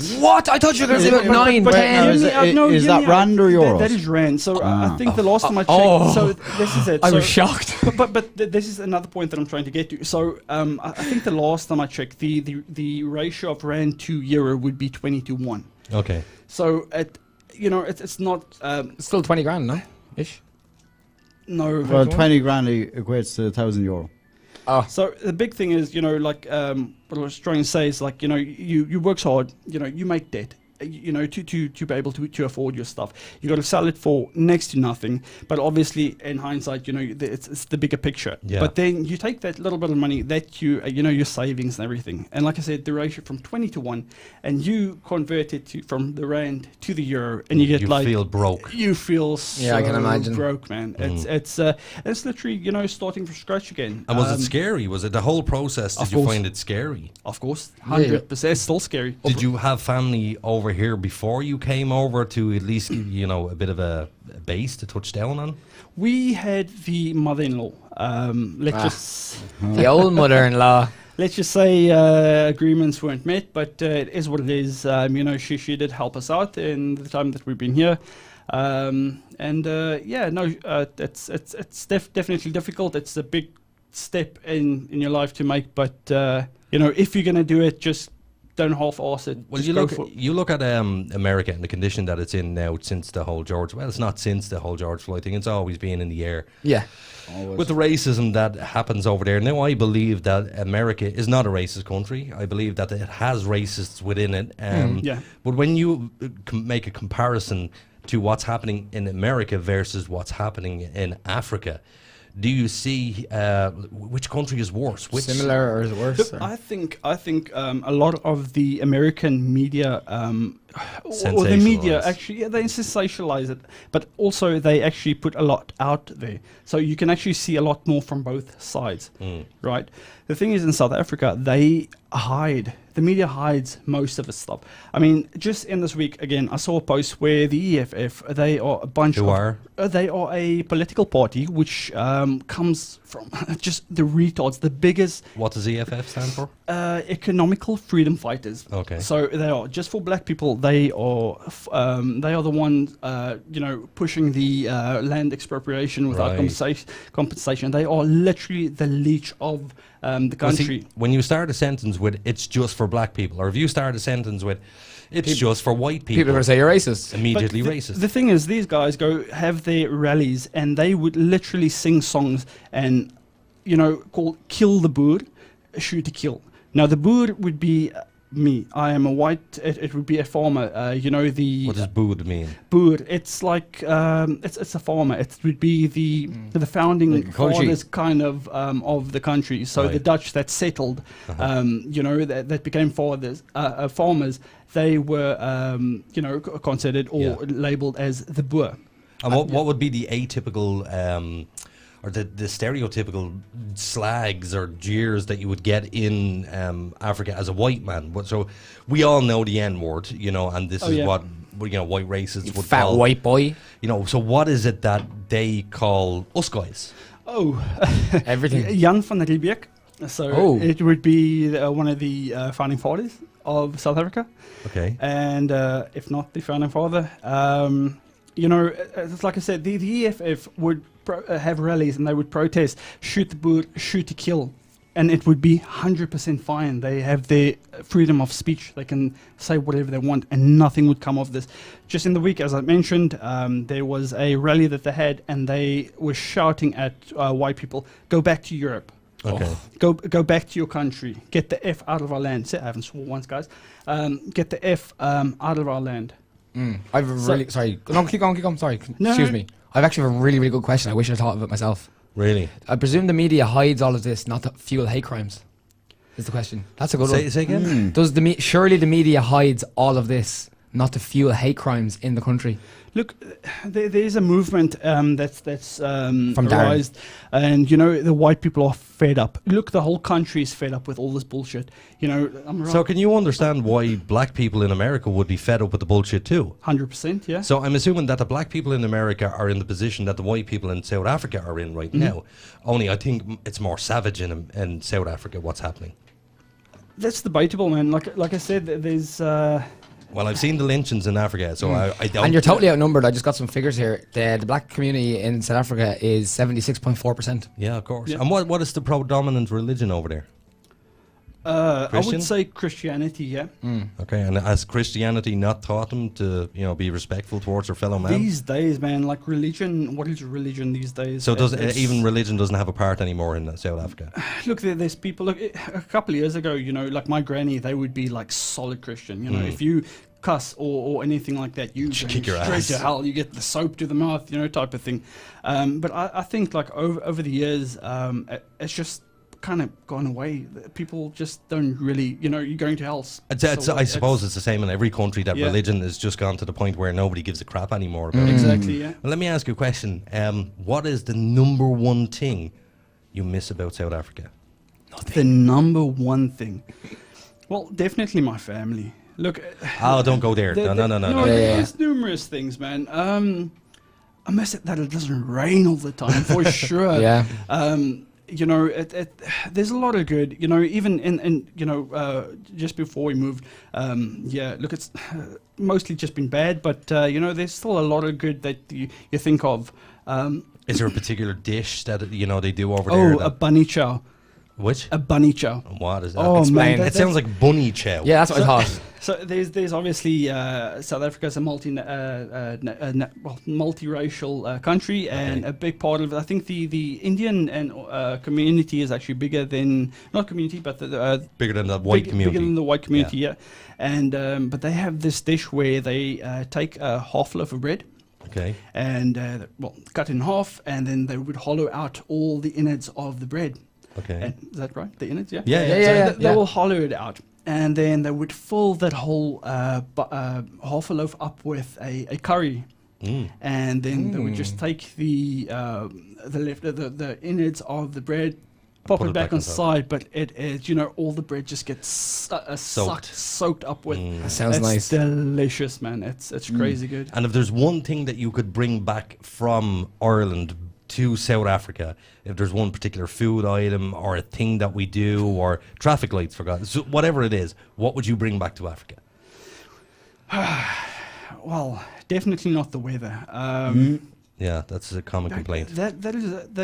Speaker 15: I thought you were going to say about 9,
Speaker 3: but
Speaker 15: 10.
Speaker 3: Is that rand or euros?
Speaker 6: That is rand. So I think the last time I checked, so this is it.
Speaker 15: I was shocked.
Speaker 6: But this is another point that I'm trying to get to. So I think the last time I checked, the ratio of rand to euro would be 20-1.
Speaker 14: Okay.
Speaker 6: So it's not.
Speaker 15: It's still 20 grand, no? Ish.
Speaker 6: No.
Speaker 3: Well, 20 grand equates to €1,000.
Speaker 6: So the big thing is, what I was trying to say is you work hard, you make debt. To be able to afford your stuff, you got to sell it for next to nothing. But obviously, in hindsight, it's the bigger picture.
Speaker 14: Yeah.
Speaker 6: But then you take that little bit of money that your savings and everything, and like I said, the ratio from 20-1, and you convert it from the rand to the euro, and you
Speaker 14: feel broke.
Speaker 6: You feel so
Speaker 15: I can imagine.
Speaker 6: broke, man. It's literally starting from scratch again.
Speaker 14: And was it scary? Was it the whole process? Did you find it scary?
Speaker 6: Of course, 100%. It's still scary.
Speaker 14: Did you have family over here before you came over to at least a bit of a base to touch down on?
Speaker 6: We had the mother-in-law.
Speaker 15: The old mother-in-law.
Speaker 6: Let's just say agreements weren't met, but it is what it is. She did help us out in the time that we've been here. It's definitely difficult. It's a big step in your life to make, but if you're gonna do it, just don't half-arse it.
Speaker 14: Well, you look at America and the condition that it's in now since the whole it's not since the whole George Floyd thing. It's always been in the air.
Speaker 15: Yeah.
Speaker 3: Always.
Speaker 14: With the racism that happens over there. Now, I believe that America is not a racist country. I believe that it has racists within it. But when you make a comparison to what's happening in America versus what's happening in Africa, do you see which country is worse? Which
Speaker 15: Similar or is it worse?
Speaker 6: Look, I think a lot of the American media, or the media actually, they sensationalize it, but also they actually put a lot out there, so you can actually see a lot more from both sides, right? The thing is, in South Africa, they hide. The media hides most of the stuff. I mean, just in this week, again, I saw a post where the EFF, they are a bunch they are a political party which comes from just the retards, the biggest...
Speaker 14: What does EFF stand for?
Speaker 6: Economical Freedom Fighters.
Speaker 14: Okay.
Speaker 6: So they are, just for black people, they are the ones, pushing the land expropriation without compensation. They are literally the leech of the country.
Speaker 14: See, when you start a sentence with "it's just for black people," or if you start a sentence with "it's just for white people,"
Speaker 15: people are going to say you're racist.
Speaker 14: Immediately
Speaker 6: But
Speaker 14: racist.
Speaker 6: The thing is, these guys go have their rallies and they would literally sing songs and, called "Kill the Boer, Shoot to Kill." Now the Boer would be me. I am a white. It would be a farmer.
Speaker 14: What does Boer mean?
Speaker 6: Boer. It's like it's a farmer. It would be the founding fathers kind of the country. So the Dutch that settled, that became farmers. They were considered or labeled as the Boer.
Speaker 14: And what would be the atypical or the stereotypical slags or jeers that you would get in Africa as a white man? So we all know the N-word, and this is what white racists would
Speaker 15: fat
Speaker 14: call
Speaker 15: white boy.
Speaker 14: So what is it that they call us guys?
Speaker 6: Oh,
Speaker 15: everything.
Speaker 6: Jan van Riebeeck. So it would be one of the founding fathers of South Africa.
Speaker 14: Okay.
Speaker 6: And if not the founding father, it's like I said, the EFF would have rallies and they would protest, shoot the Boer, shoot to kill. And it would be 100% fine. They have their freedom of speech. They can say whatever they want and nothing would come of this. Just in the week, as I mentioned, there was a rally that they had and they were shouting at white people, go back to Europe.
Speaker 14: Okay.
Speaker 6: Go back to your country. Get the F out of our land. I haven't swore once, guys. Get the F out of our land.
Speaker 15: Sorry. Keep going. Sorry. Excuse me. I've actually have a really, really good question. I wish I thought of it myself.
Speaker 14: Really?
Speaker 15: I presume the media hides all of this not to fuel hate crimes. Is the question. That's a good one.
Speaker 14: Say again?
Speaker 15: Does surely the media hides all of this not to fuel hate crimes in the country?
Speaker 6: Look, there's a movement that's
Speaker 15: from
Speaker 6: arised, and the white people are fed up. Look, the whole country is fed up with all this bullshit.
Speaker 14: So can you understand why black people in America would be fed up with the bullshit too?
Speaker 6: 100%, yeah.
Speaker 14: So I'm assuming that the black people in America are in the position that the white people in South Africa are in right now. Only I think it's more savage in South Africa. What's happening?
Speaker 6: That's debatable, man. Like I said, there's.
Speaker 14: Well, I've seen the lynchings in Africa, so I don't...
Speaker 15: And you're totally outnumbered. I just got some figures here. The black community in South Africa is 76.4%.
Speaker 14: Yeah, of course. Yeah. And what is the predominant religion over there?
Speaker 6: I would say Christianity, yeah.
Speaker 14: Okay, and has Christianity not taught them to, be respectful towards their fellow man?
Speaker 6: These days, man, like religion, what is religion these days?
Speaker 14: So even religion doesn't have a part anymore in South Africa?
Speaker 6: Look, there's people, a couple of years ago, like my granny, they would be like solid Christian, if you cuss or anything like that, you
Speaker 14: kick your
Speaker 6: straight
Speaker 14: ass
Speaker 6: to hell, you get the soap to the mouth, type of thing. But I think like over the years, it's just kind of gone away. People just don't really, you're going to hell.
Speaker 14: I suppose it's the same in every country that religion has just gone to the point where nobody gives a crap anymore.
Speaker 6: Exactly, yeah.
Speaker 14: Well, let me ask you a question. What is the number one thing you miss about South Africa?
Speaker 6: Nothing. The number one thing? Well, definitely my family. Look.
Speaker 14: Don't go there. No.
Speaker 6: There's numerous things, man. I miss it that it doesn't rain all the time, for sure.
Speaker 15: Yeah.
Speaker 6: There's a lot of good, even in just before we moved, look, it's mostly just been bad, but, there's still a lot of good that you think of.
Speaker 14: Is there a particular dish that, they do over there?
Speaker 6: Oh, a bunny chow.
Speaker 14: Which?
Speaker 6: A bunny chow.
Speaker 14: What is that?
Speaker 6: Oh,
Speaker 14: explain.
Speaker 6: man,
Speaker 14: it sounds like bunny chow.
Speaker 15: Yeah, that's what I thought.
Speaker 6: So there's obviously South Africa's a multiracial country, and a big part of it, I think the Indian and community is actually bigger than, not community, but
Speaker 14: bigger than the white community.
Speaker 6: Bigger than the white community, yeah. And but they have this dish where they take a half loaf of bread,
Speaker 14: Okay.
Speaker 6: And cut in half, and then they would hollow out all the innards of the bread.
Speaker 14: Okay.
Speaker 6: And, is that right? The innards, yeah.
Speaker 14: Yeah.
Speaker 6: They will hollow it out, and then they would fill that whole half a loaf up with a curry. And then they would just take the innards of the bread, pop it back on side, but it is, all the bread just gets soaked up with.
Speaker 15: That sounds nice.
Speaker 6: Delicious, man. It's crazy good.
Speaker 14: And if there's one thing that you could bring back from Ireland to South Africa, if there's one particular food item or a thing that we do or traffic lights, for God, so whatever it is, what would you bring back to Africa?
Speaker 6: Well, definitely not the weather.
Speaker 14: Yeah, that's a common complaint.
Speaker 6: That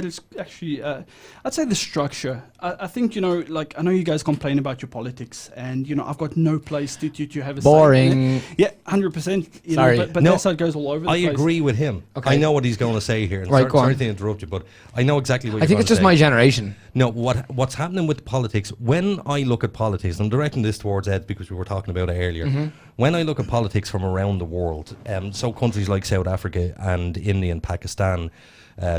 Speaker 6: is actually, I'd say the structure. I think, like, I know you guys complain about your politics, and, I've got no place to have a
Speaker 15: boring.
Speaker 6: Say. Yeah, 100%.
Speaker 15: Sorry.
Speaker 6: But that's how it goes all over the place.
Speaker 14: I agree with him. Okay. I know what he's going to say here. And
Speaker 15: right,
Speaker 14: sorry to interrupt you, but I know exactly what you're
Speaker 15: I think it's just
Speaker 14: say.
Speaker 15: my generation.
Speaker 14: No, what's happening with politics, when I look at politics, I'm directing this towards Ed because we were talking about it earlier. When I look at politics from around the world, so countries like South Africa and India and Pakistan,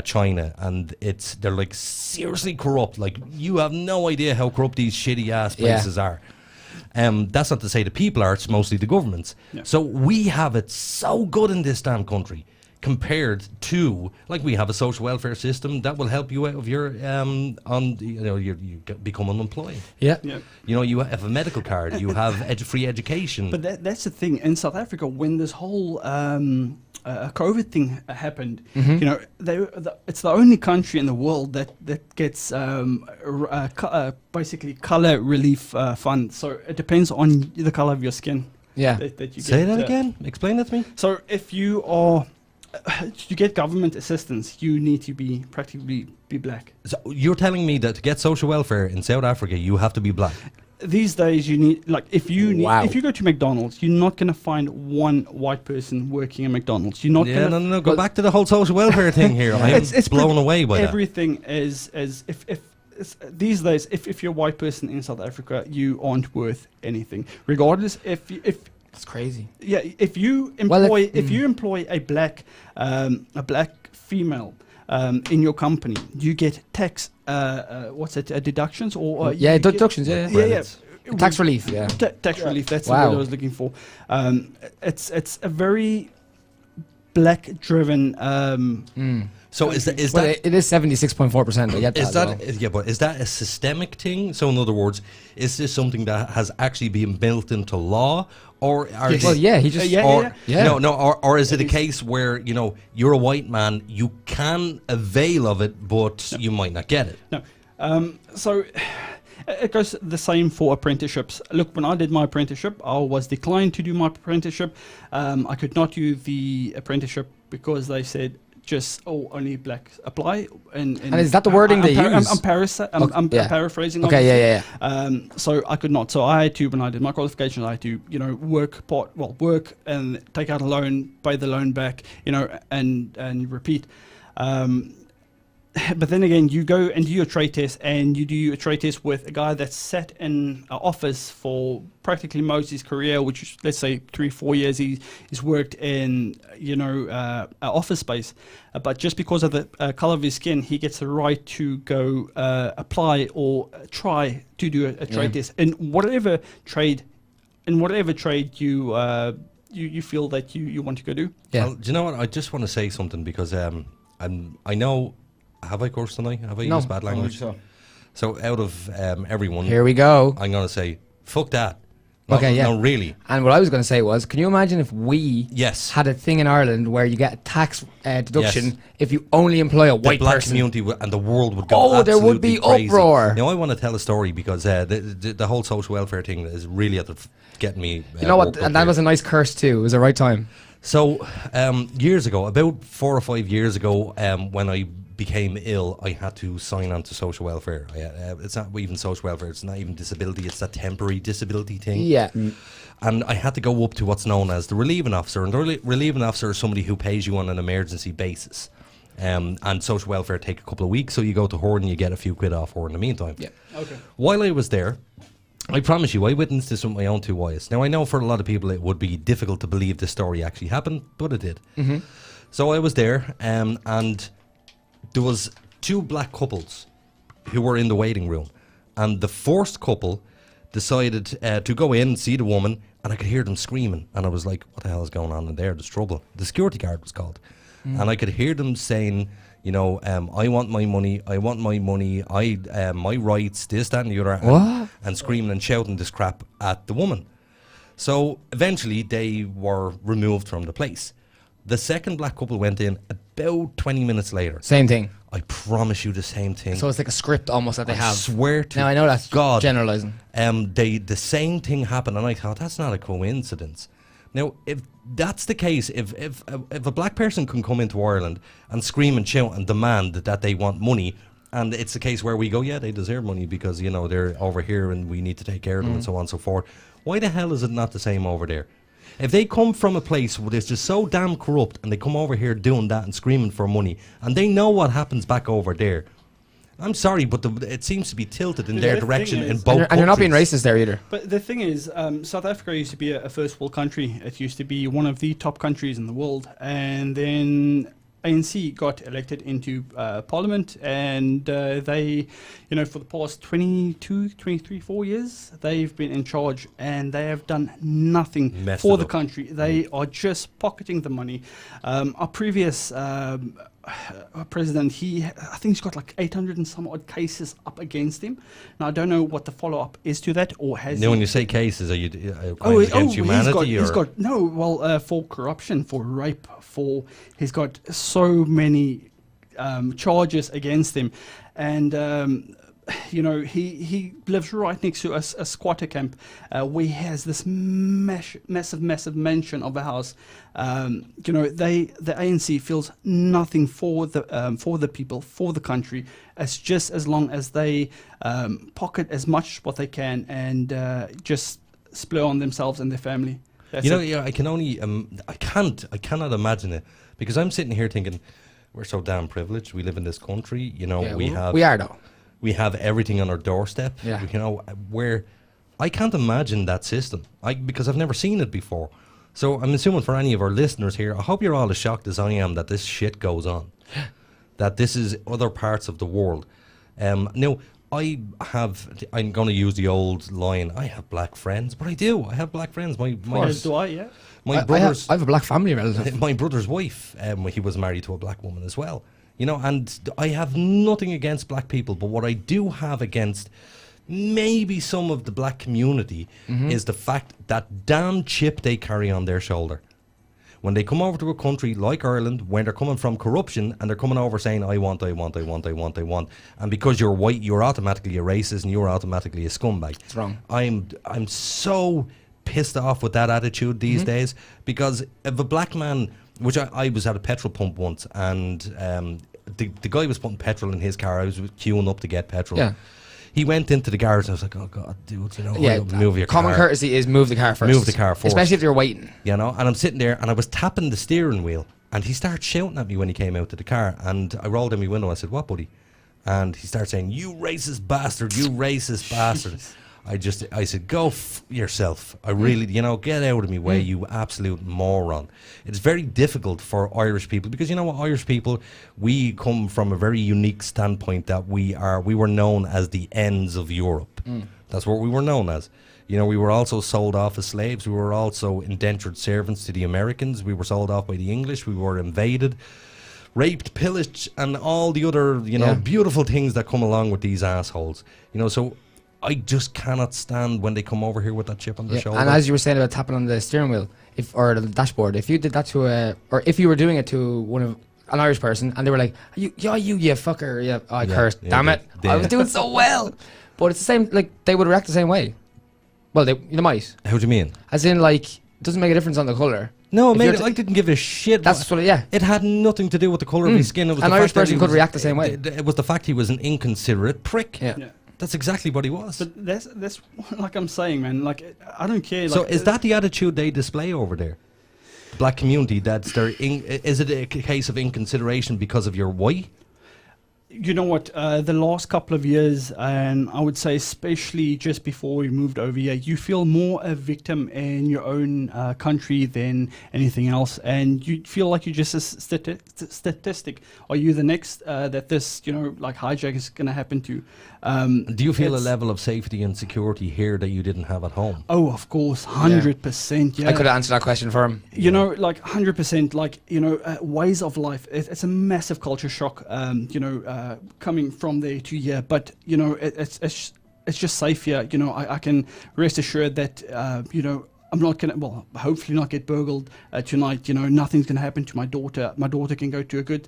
Speaker 14: China, and they're like seriously corrupt. Like, you have no idea how corrupt these shitty ass places are. That's not to say the people are, it's mostly the governments. Yeah. So we have it so good in this damn country compared to, like, we have a social welfare system that will help you out of your you become unemployed.
Speaker 15: Yeah.
Speaker 14: You have a medical card, you have free education.
Speaker 6: But that's the thing in South Africa, when this whole COVID thing happened. It's the only country in the world that gets basically color relief fund. So it depends on the color of your skin.
Speaker 15: Yeah.
Speaker 6: That you
Speaker 14: Say
Speaker 6: get,
Speaker 14: that again. Explain that to me.
Speaker 6: So if you are to get government assistance, you need to be practically be black.
Speaker 14: So you're telling me that to get social welfare in South Africa, you have to be black?
Speaker 6: These days, you need, like, if you go to McDonald's, you're not going to find one white person working at McDonald's. You're not.
Speaker 14: Yeah, no. Go back to the whole social welfare thing here. I'm blown away by
Speaker 6: everything that. If these days, if you're a white person in South Africa, you aren't worth anything, regardless if
Speaker 15: it's crazy.
Speaker 6: Yeah, if you employ a black female in your company, you get tax deductions or
Speaker 15: deductions. Tax relief. Yeah,
Speaker 6: tax relief. That's the word I was looking for. It's a very black driven.
Speaker 14: So is that
Speaker 15: it is 76.4%. I get that.
Speaker 14: But is that a systemic thing? So in other words, is this something that has actually been built into law, or
Speaker 15: or is
Speaker 14: it a case where you're a white man, you can avail of it, but you might not get it?
Speaker 6: No. So it goes the same for apprenticeships. Look, when I did my apprenticeship, I was declined to do my apprenticeship. I could not do the apprenticeship because they said only blacks apply. And
Speaker 15: is that the wording they use?
Speaker 6: I'm paraphrasing.
Speaker 15: Okay,
Speaker 6: so I could not. So I had to, when I did my qualifications, I had to, work and take out a loan, pay the loan back, and repeat. But then again, you go and do your trade test, and you do a trade test with a guy that's sat in an office for practically most of his career, which is, let's say, 3-4 years. He's worked in, office space. But just because of the color of his skin, he gets the right to go apply or try to do a trade test in whatever trade you feel that you want to go do.
Speaker 14: Yeah. Well, do you know what? I just want to say something because I know. Have I cursed tonight? Have I used bad language? So out of everyone,
Speaker 15: here we go.
Speaker 14: I'm going to say, fuck that.
Speaker 15: No,
Speaker 14: really.
Speaker 15: And what I was going to say was, can you imagine if we had a thing in Ireland where you get a tax deduction if you only employ a white
Speaker 14: black
Speaker 15: person?
Speaker 14: Community and the world would go
Speaker 15: there would be
Speaker 14: crazy.
Speaker 15: uproar.
Speaker 14: Now I want to tell a story because the whole social welfare thing is really getting me.
Speaker 15: You know what? And that was a nice curse too. It was the right time.
Speaker 14: So years ago, about 4 or 5 years ago, when I became ill, I had to sign on to social welfare. It's not even social welfare, it's not even disability, it's that temporary disability thing.
Speaker 15: Yeah.
Speaker 14: And I had to go up to what's known as the relieving officer. And the relieving officer is somebody who pays you on an emergency basis. And social welfare take a couple of weeks, so you go to her and you get a few quid off her in the meantime.
Speaker 15: Yeah.
Speaker 6: Okay.
Speaker 14: While I was there, I promise you, I witnessed this with my own 2 eyes. Now, I know for a lot of people it would be difficult to believe this story actually happened, but it did. So I was there, and there was 2 black couples who were in the waiting room, and the first couple decided to go in and see the woman, and I could hear them screaming, and I was like, what the hell is going on in there? There's trouble. The security guard was called, and I could hear them saying, you know, I want my money, my rights, this, that, and the other, and screaming and shouting this crap at the woman. So eventually they were removed from the place. The second black couple went in about 20 minutes later.
Speaker 15: Same thing.
Speaker 14: I promise you the same thing.
Speaker 15: So it's like a script almost that they have.
Speaker 14: I swear to
Speaker 15: Now I know that's
Speaker 14: God,
Speaker 15: generalizing.
Speaker 14: the same thing happened, and I thought that's not a coincidence. Now, if that's the case, if a black person can come into Ireland and scream and shout and demand that they want money, and it's a case where we go, yeah, they deserve money because, you know, they're over here and we need to take care of them and so on and so forth. Why the hell is it not the same over there? If they come from a place where it's just so damn corrupt and they come over here doing that and screaming for money, and they know what happens back over there, I'm sorry, but it seems to be tilted in their direction in both countries.
Speaker 15: And you're not being racist there either.
Speaker 6: But the thing is, South Africa used to be a first world country. It used to be one of the top countries in the world. And then ANC got elected into parliament, and they, you know, for the past 22, 23, 4 years, they've been in charge, and they have done nothing for the country. They are just pocketing the money. Our previous president, I think he's got like 800 and some odd cases up against him. Now I don't know what the follow-up is to that, or has.
Speaker 14: Now, when you say cases, are you crimes against humanity?
Speaker 6: He's got for corruption, for rape, he's got so many charges against him, and you know, he lives right next to a squatter camp where he has this massive mansion of a house. You know, the ANC feels nothing for the people, for the country. It's just as long as they pocket as much what they can and just splurge on themselves and their family. That's
Speaker 14: I can only I cannot imagine it, because I'm sitting here thinking, we're so damn privileged. We live in this country. You know,
Speaker 15: yeah, we are though.
Speaker 14: We have everything on our doorstep.
Speaker 15: Yeah.
Speaker 14: You know, where I can't imagine that system. Because I've never seen it before. So I'm assuming for any of our listeners here, I hope you're all as shocked as I am that this shit goes on. That this is other parts of the world. Now, I'm going to use the old line, I have black friends, but I do. I have black friends.
Speaker 6: Do I, yeah?
Speaker 15: I have a black family relative.
Speaker 14: My brother's wife, he was married to a black woman as well. You know, and I have nothing against black people, but what I do have against maybe some of the black community is the fact that damn chip they carry on their shoulder. When they come over to a country like Ireland, when they're coming from corruption and they're coming over saying, I want. And because you're white, you're automatically a racist and you're automatically a scumbag.
Speaker 15: It's wrong.
Speaker 14: I'm so pissed off with that attitude these days, because if a black man... Which I was at a petrol pump once, and the guy was putting petrol in his car. I was queuing up to get petrol.
Speaker 15: Yeah.
Speaker 14: He went into the garage, and I was like, oh, God, dude, you know,
Speaker 15: move your car. Common courtesy is move the car first.
Speaker 14: Move the car first.
Speaker 15: Especially if you're waiting.
Speaker 14: You know, and I'm sitting there, and I was tapping the steering wheel, and he started shouting at me when he came out to the car, and I rolled down my window, I said, what, buddy? And he started saying, you racist bastard, you racist bastard. I said, go yourself. I really, you know, get out of me way, you absolute moron. It's very difficult for Irish people, because you know what, Irish people, we come from a very unique standpoint that we were known as the ends of Europe. That's what we were known as. You know, we were also sold off as slaves. We were also indentured servants to the Americans. We were sold off by the English. We were invaded, raped, pillaged, and all the other, you know, beautiful things that come along with these assholes. You know, so I just cannot stand when they come over here with that chip on their shoulder.
Speaker 15: And as you were saying about tapping on the steering wheel or the dashboard, if you did that to or if you were doing it to an Irish person and they were like, you fucker, I cursed, damn it, I was doing so well. But it's the same, like, they would react the same way. Well, they might.
Speaker 14: How do you mean?
Speaker 15: As in, like, it doesn't make a difference on the colour.
Speaker 14: No, mate, I didn't give a shit.
Speaker 15: That's what, yeah.
Speaker 14: It had nothing to do with the colour of his skin. It was
Speaker 15: an Irish person could react the same way.
Speaker 14: It was the fact he was an inconsiderate prick.
Speaker 15: Yeah.
Speaker 14: That's exactly what he was.
Speaker 6: But that's like I'm saying, man. Like, I don't care.
Speaker 14: So
Speaker 6: like,
Speaker 14: is that the attitude they display over there? The black community, that's their. Is it a case of inconsideration because of your white?
Speaker 6: You know what? The last couple of years, and I would say especially just before we moved over here, you feel more a victim in your own country than anything else, and you feel like you're just a statistic. Are you the next that this, like hijack is going to happen to?
Speaker 14: Do you feel a level of safety and security here that you didn't have at home?
Speaker 6: Oh, of course, 100%. Yeah.
Speaker 15: I could answer that question for him.
Speaker 6: Like 100%. Like ways of life. It's a massive culture shock. Coming from there to here, but it's just safe here. I can rest assured that I'm not gonna, hopefully not get burgled tonight. Nothing's gonna happen to my daughter. My daughter can go to a good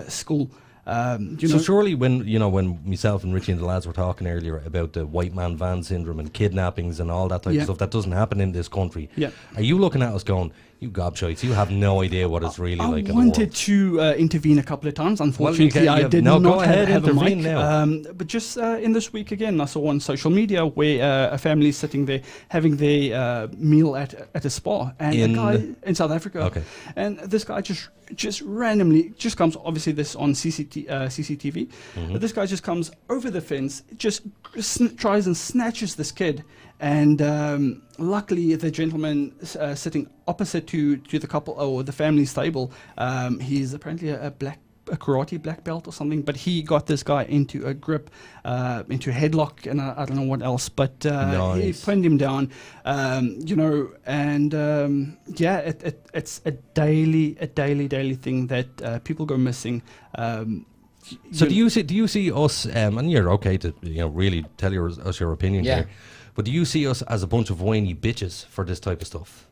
Speaker 6: school.
Speaker 14: So surely when myself and Richie and the lads were talking earlier about the white man van syndrome and kidnappings and all that type of stuff, that doesn't happen in this country.
Speaker 6: Yeah.
Speaker 14: Are you looking at us going, you gobshites, you have no idea what it's really like in the world?
Speaker 6: I wanted to intervene a couple of times. Unfortunately, I did not have a mic. But just in this week again, I saw on social media where a family is sitting there having their meal at a spa, and a guy in South Africa. Okay. And this guy just randomly comes. Obviously, this on CCTV. But this guy just comes over the fence, just tries and snatches this kid. And luckily, the gentleman sitting opposite to the couple or the family's table, he's apparently a karate black belt or something. But he got this guy into a grip, into a headlock, and I don't know what else. But he pinned him down, And it's a daily thing that people go missing.
Speaker 14: So do you see us? And you're okay to really tell us your opinion here. But do you see us as a bunch of whiny bitches for this type of stuff?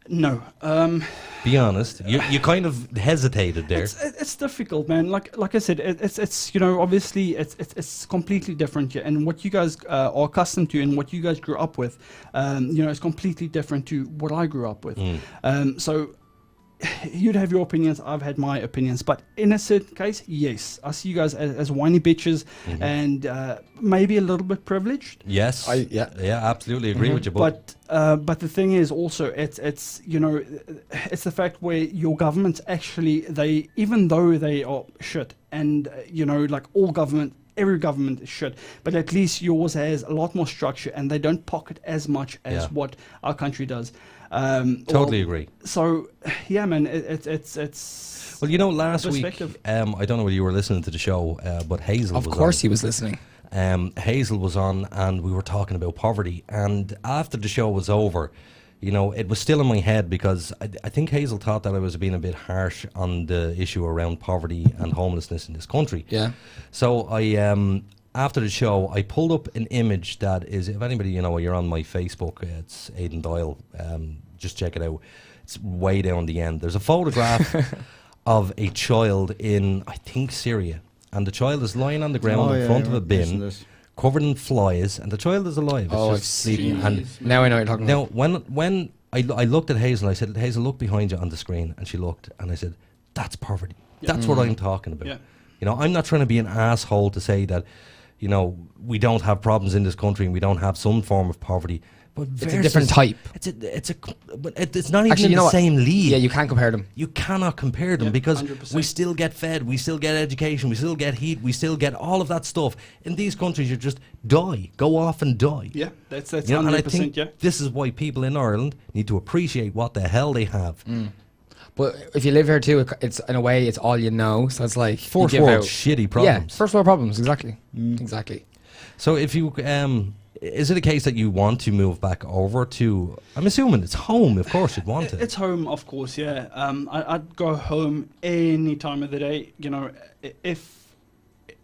Speaker 6: No.
Speaker 14: Be honest. You kind of hesitated there.
Speaker 6: It's difficult, man. Like I said, it's obviously it's completely different, and what you guys are accustomed to and what you guys grew up with, it's completely different to what I grew up with. So you'd have your opinions, I've had my opinions, but in a certain case, yes, I see you guys as whiny bitches and maybe a little bit privileged.
Speaker 14: Yes, absolutely agree with you. But
Speaker 6: the thing is also it's the fact where your governments actually even though they are shit and like all government. Every government is shit, but at least yours has a lot more structure, and they don't pocket as much as what our country does.
Speaker 14: Totally agree.
Speaker 6: So, yeah, man, it's.
Speaker 14: Well, last week, I don't know whether you were listening to the show, but Hazel.
Speaker 15: Of course, he was listening.
Speaker 14: Hazel was on, and we were talking about poverty. And after the show was over, it was still in my head because I think Hazel thought that I was being a bit harsh on the issue around poverty and homelessness in this country.
Speaker 15: Yeah.
Speaker 14: So I, after the show, I pulled up an image that is, if anybody, you're on my Facebook, it's Aidan Doyle, just check it out. It's way down the end. There's a photograph of a child in, I think, Syria. And the child is lying on the ground in front of a bin, covered in flies, and the child is alive. It's just sleeping. And
Speaker 15: now I know what you're talking about.
Speaker 14: Now, when I looked at Hazel, I said, Hazel, look behind you on the screen. And she looked, and I said, that's poverty. That's what I'm talking about.
Speaker 6: Yeah.
Speaker 14: I'm not trying to be an asshole to say that, we don't have problems in this country and we don't have some form of poverty. But
Speaker 15: it's a different type.
Speaker 14: It's not even in the same league.
Speaker 15: Yeah, you can't compare them.
Speaker 14: You cannot compare them because
Speaker 6: 100%.
Speaker 14: we still get fed, we still get education, we still get heat, we still get all of that stuff. In these countries, you just die, go off and die.
Speaker 6: Yeah, that's 100%.
Speaker 14: And I think this is why people in Ireland need to appreciate what the hell they have.
Speaker 15: But if you live here too, it's in a way it's all you know. So it's like
Speaker 14: first world shitty problems.
Speaker 15: Yeah, first world problems. Exactly. Exactly.
Speaker 14: So if you is it a case that you want to move back over to? I'm assuming it's home. Of course, you'd want it.
Speaker 6: It's home, of course. Yeah. I'd go home any time of the day.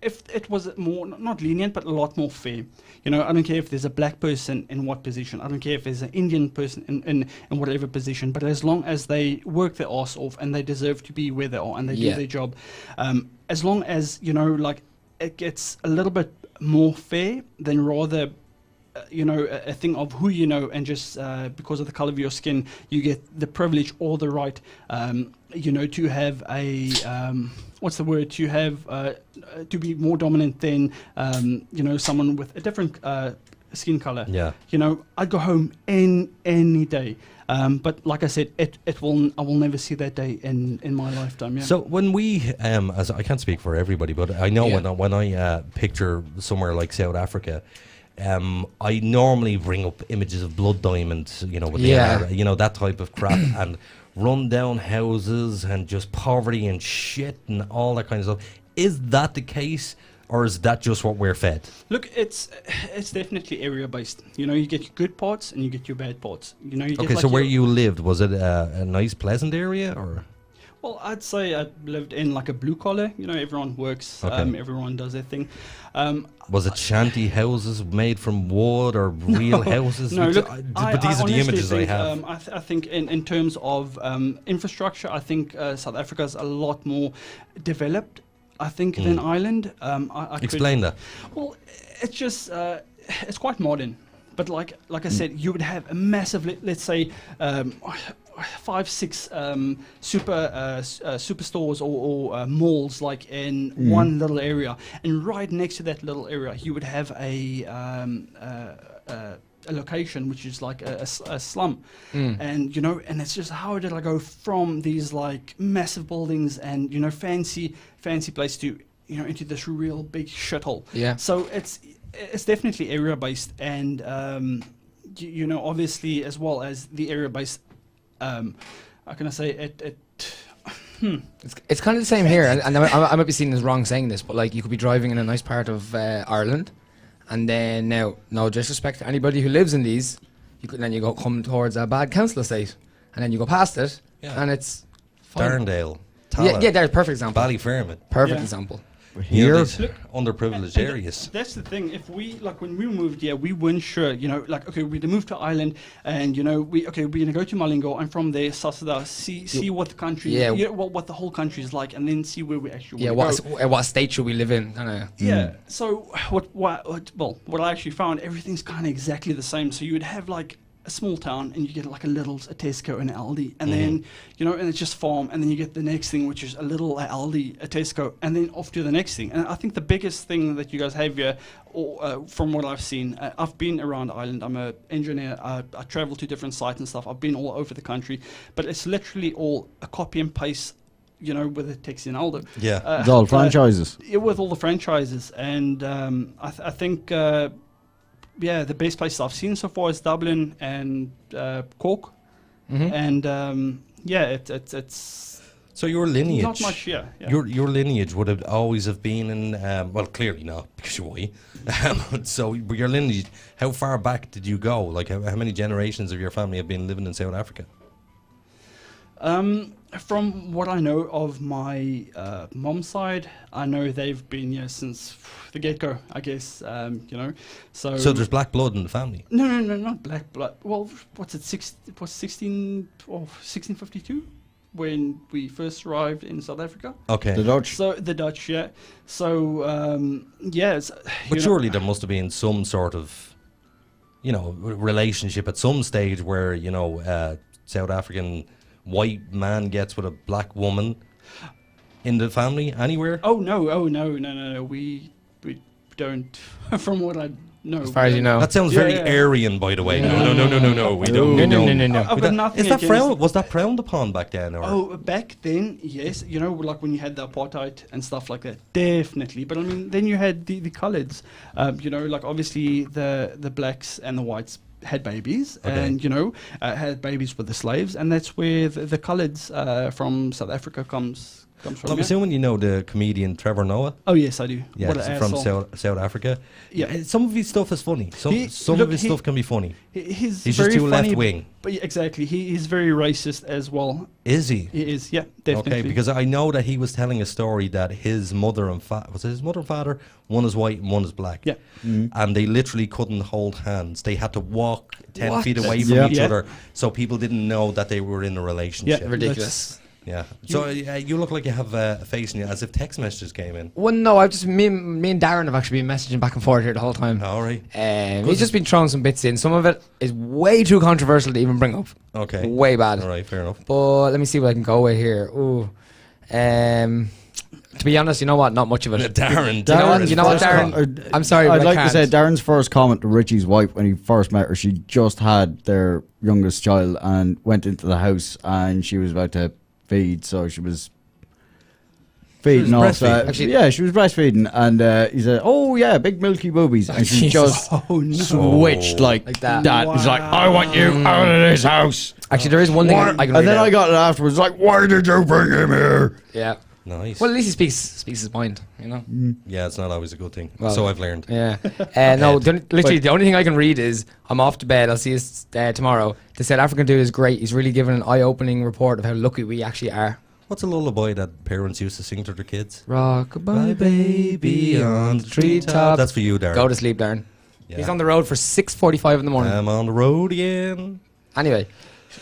Speaker 6: If it was more not lenient, but a lot more fair. I don't care if there's a black person in what position. I don't care if there's an Indian person in whatever position. But as long as they work their ass off and they deserve to be where they are and they do their job, as long as like it gets a little bit more fair than rather. A thing of who and just because of the color of your skin, you get the privilege or the right, to have a what's the word? To have to be more dominant than someone with a different skin color.
Speaker 14: Yeah.
Speaker 6: You know, I'd go home any day. But like I said, I will never see that day in my lifetime. Yeah.
Speaker 14: So when we, as I can't speak for everybody, but I know when I picture somewhere like South Africa, I normally bring up images of blood diamonds, you know, with that type of crap, and run down houses and just poverty and shit and all that kind of stuff. Is that the case? Or is that just what we're fed?
Speaker 6: Look, it's definitely area based. You know, you get your good parts and you get your bad parts. You know, you
Speaker 14: okay.
Speaker 6: get
Speaker 14: So where you lived, was it a nice, pleasant area, or?
Speaker 6: Well, I'd say I lived in like a blue collar. You know, everyone works.
Speaker 14: Okay.
Speaker 6: Everyone does their thing.
Speaker 14: Was it shanty houses made from wood or real houses?
Speaker 6: No, look,
Speaker 14: but these are the images
Speaker 6: think,
Speaker 14: I have.
Speaker 6: I think in terms of infrastructure, I think South Africa's a lot more developed. I think than Ireland.
Speaker 14: Explain that.
Speaker 6: Well, it's just it's quite modern, but like I said, you would have a massive, let's say, 5-6 superstores or malls like in one little area, and right next to that little area, you would have a location which is like a slum, and you know, and it's just how did I go from these like massive buildings and you know fancy place to you know into this real big shithole.
Speaker 15: Yeah.
Speaker 6: So it's definitely area based, and you know, obviously as well as the area based. How can I say it?
Speaker 15: It's kind of the same here, and I might be seen as wrong saying this, but like you could be driving in a nice part of Ireland. And then now, no disrespect to anybody who lives in these, then you come towards a bad council estate, and then you go past it, and it's fine.
Speaker 14: Darndale,
Speaker 15: yeah, there's a perfect example.
Speaker 14: Ballyfermot,
Speaker 15: perfect example.
Speaker 14: Here, underprivileged areas.
Speaker 6: That's the thing. If we like when we moved here, we weren't sure. You know, like okay, we moved to Ireland, and you know, we're gonna go to Mullingar, and from there, Sassada, see what the country, what the whole country is like, and then see where we actually want to go.
Speaker 15: What state should we live in? Kinda.
Speaker 6: Yeah. So what I actually found, everything's kind of exactly the same. So you would have like a small town, and you get like a Tesco and an Aldi, and then you know, and it's just farm, and then you get the next thing, which is a little Aldi, a Tesco, and then off to the next thing. And I think the biggest thing that you guys have here, from what I've seen, I've been around Ireland. I'm an engineer. I travel to different sites and stuff. I've been all over the country, but it's literally all a copy and paste. You know, with a Texi and Aldo.
Speaker 3: Yeah, with all franchises.
Speaker 6: With all the franchises, and I think. The best places I've seen so far is Dublin and Cork, and it's.
Speaker 14: So your lineage,
Speaker 6: not much, yeah.
Speaker 14: Your lineage would have always have been in, well, clearly not because you're white. So your lineage, how far back did you go? Like how many generations of your family have been living in South Africa?
Speaker 6: From what I know of my mom's side, I know they've been here since the get-go, I guess, you know. So
Speaker 14: there's black blood in the family?
Speaker 6: No, not black blood. Well, what's it, 1652? When we first arrived in South Africa.
Speaker 14: Okay.
Speaker 3: The Dutch.
Speaker 6: So the Dutch, yeah. So, yes.
Speaker 14: But surely there must have been some sort of, you know, relationship at some stage where, you know, South African white man gets with a black woman in the family anywhere?
Speaker 6: Oh no, we don't. From what I know,
Speaker 15: as far as you know,
Speaker 14: that sounds very Aryan, by the way. No, we don't.
Speaker 15: No.
Speaker 6: I've got nothing.
Speaker 14: Is that was that frowned upon back then? Or?
Speaker 6: Oh, back then, yes. You know, like when you had the apartheid and stuff like that, definitely. But I mean, then you had the coloureds. You know, like obviously the blacks and the whites had babies, and you know, had babies with the slaves, and that's where the coloureds from South Africa comes from.
Speaker 14: Well, I'm assuming you know the comedian Trevor Noah.
Speaker 6: Oh yes, I do.
Speaker 14: Yeah, from South Africa.
Speaker 6: Yeah,
Speaker 14: some of his stuff is funny. Some of his stuff can be funny.
Speaker 6: He's
Speaker 14: just too left wing.
Speaker 6: But yeah, exactly, he's very racist as well.
Speaker 14: Is he?
Speaker 6: He is. Yeah, definitely.
Speaker 14: Okay, because I know that he was telling a story that his mother and father, one is white and one is black.
Speaker 6: Yeah,
Speaker 14: and they literally couldn't hold hands. They had to walk 10 feet away from each other, so people didn't know that they were in a relationship.
Speaker 15: Yeah, ridiculous.
Speaker 14: Yeah. So you look like you have a face in you, as if text messages came in.
Speaker 15: Well, no, I've just me and Darren have actually been messaging back and forth here the whole time.
Speaker 14: All right.
Speaker 15: He's just been throwing some bits in. Some of it is way too controversial to even bring up.
Speaker 14: Okay.
Speaker 15: Way bad.
Speaker 14: All right, fair enough.
Speaker 15: But let me see what I can go with here. Ooh. To be honest, you know what? Not much of it.
Speaker 14: Darren.
Speaker 15: You know what, Darren? I'm sorry,
Speaker 3: I'd
Speaker 15: but
Speaker 3: like
Speaker 15: I
Speaker 3: to say
Speaker 15: can't.
Speaker 3: Darren's first comment to Richie's wife when he first met her, she just had their youngest child and went into the house and she was about to feed, so she was feeding off.
Speaker 15: breastfeeding.
Speaker 3: She was breastfeeding, and he said, "Oh yeah, big milky boobies," and she just switched like that. He's like, "I want you out of this house."
Speaker 15: Actually, there is one thing I can read
Speaker 3: And then
Speaker 15: out.
Speaker 3: I got it afterwards, like, "Why did you bring him here?"
Speaker 15: Yeah.
Speaker 14: Nice.
Speaker 15: Well, at least he speaks his mind, you know.
Speaker 14: Yeah, it's not always a good thing.
Speaker 15: Well,
Speaker 14: So I've learned.
Speaker 15: Yeah. No, the only thing I can read is I'm off to bed. I'll see you tomorrow. The South African dude is great. He's really given an eye-opening report of how lucky we actually are.
Speaker 14: What's a lullaby that parents used to sing to their kids?
Speaker 15: Rock-a-bye baby on the treetop.
Speaker 14: That's for you, Darren.
Speaker 15: Go to sleep, Darren.
Speaker 14: Yeah.
Speaker 15: He's on the road for 6:45 in the morning.
Speaker 14: I'm on the road again.
Speaker 15: Anyway,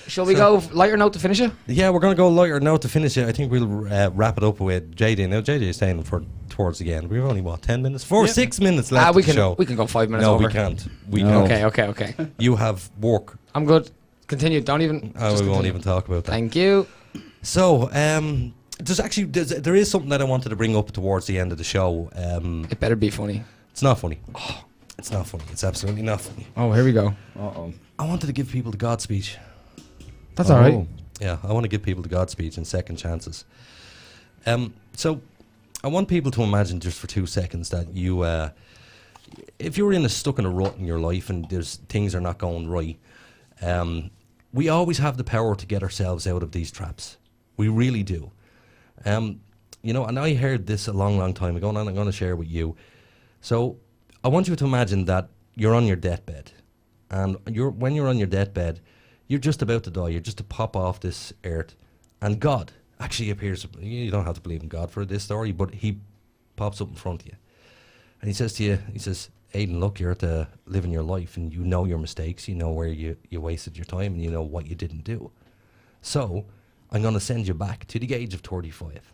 Speaker 15: shall we go lighter note to finish it?
Speaker 14: Yeah, we're going to go lighter note to finish it. I think we'll wrap it up with JJ. Now, JJ is staying for towards the end. We've only, 10 minutes? 6 minutes left of
Speaker 15: we
Speaker 14: the
Speaker 15: can
Speaker 14: show.
Speaker 15: we can go 5 minutes
Speaker 14: No,
Speaker 15: over.
Speaker 14: we can't.
Speaker 15: Okay.
Speaker 14: You have work.
Speaker 15: I'm good. Continue. Don't even.
Speaker 14: We won't even talk about that.
Speaker 15: Thank you.
Speaker 14: So, there is something that I wanted to bring up towards the end of the show.
Speaker 15: It better be funny.
Speaker 14: It's not funny. Oh, it's not funny. It's absolutely not funny.
Speaker 15: Oh, here we go.
Speaker 14: I wanted to give people the God speech.
Speaker 15: That's all right.
Speaker 14: Yeah, I want to give people the God speech and second chances. So, I want people to imagine just for 2 seconds that you, if you're stuck in a rut in your life and things are not going right, we always have the power to get ourselves out of these traps. We really do. And I heard this a long, long time ago, and I'm going to share with you. So, I want you to imagine that you're on your deathbed, and when you're on your deathbed, you're just about to die. You're just to pop off this earth, and God actually appears. You don't have to believe in God for this story, but He pops up in front of you, and He says to you, He says, "Aidan, look, you're living your life, and you know your mistakes. You know where you wasted your time, and you know what you didn't do. So, I'm going to send you back to the age of 35.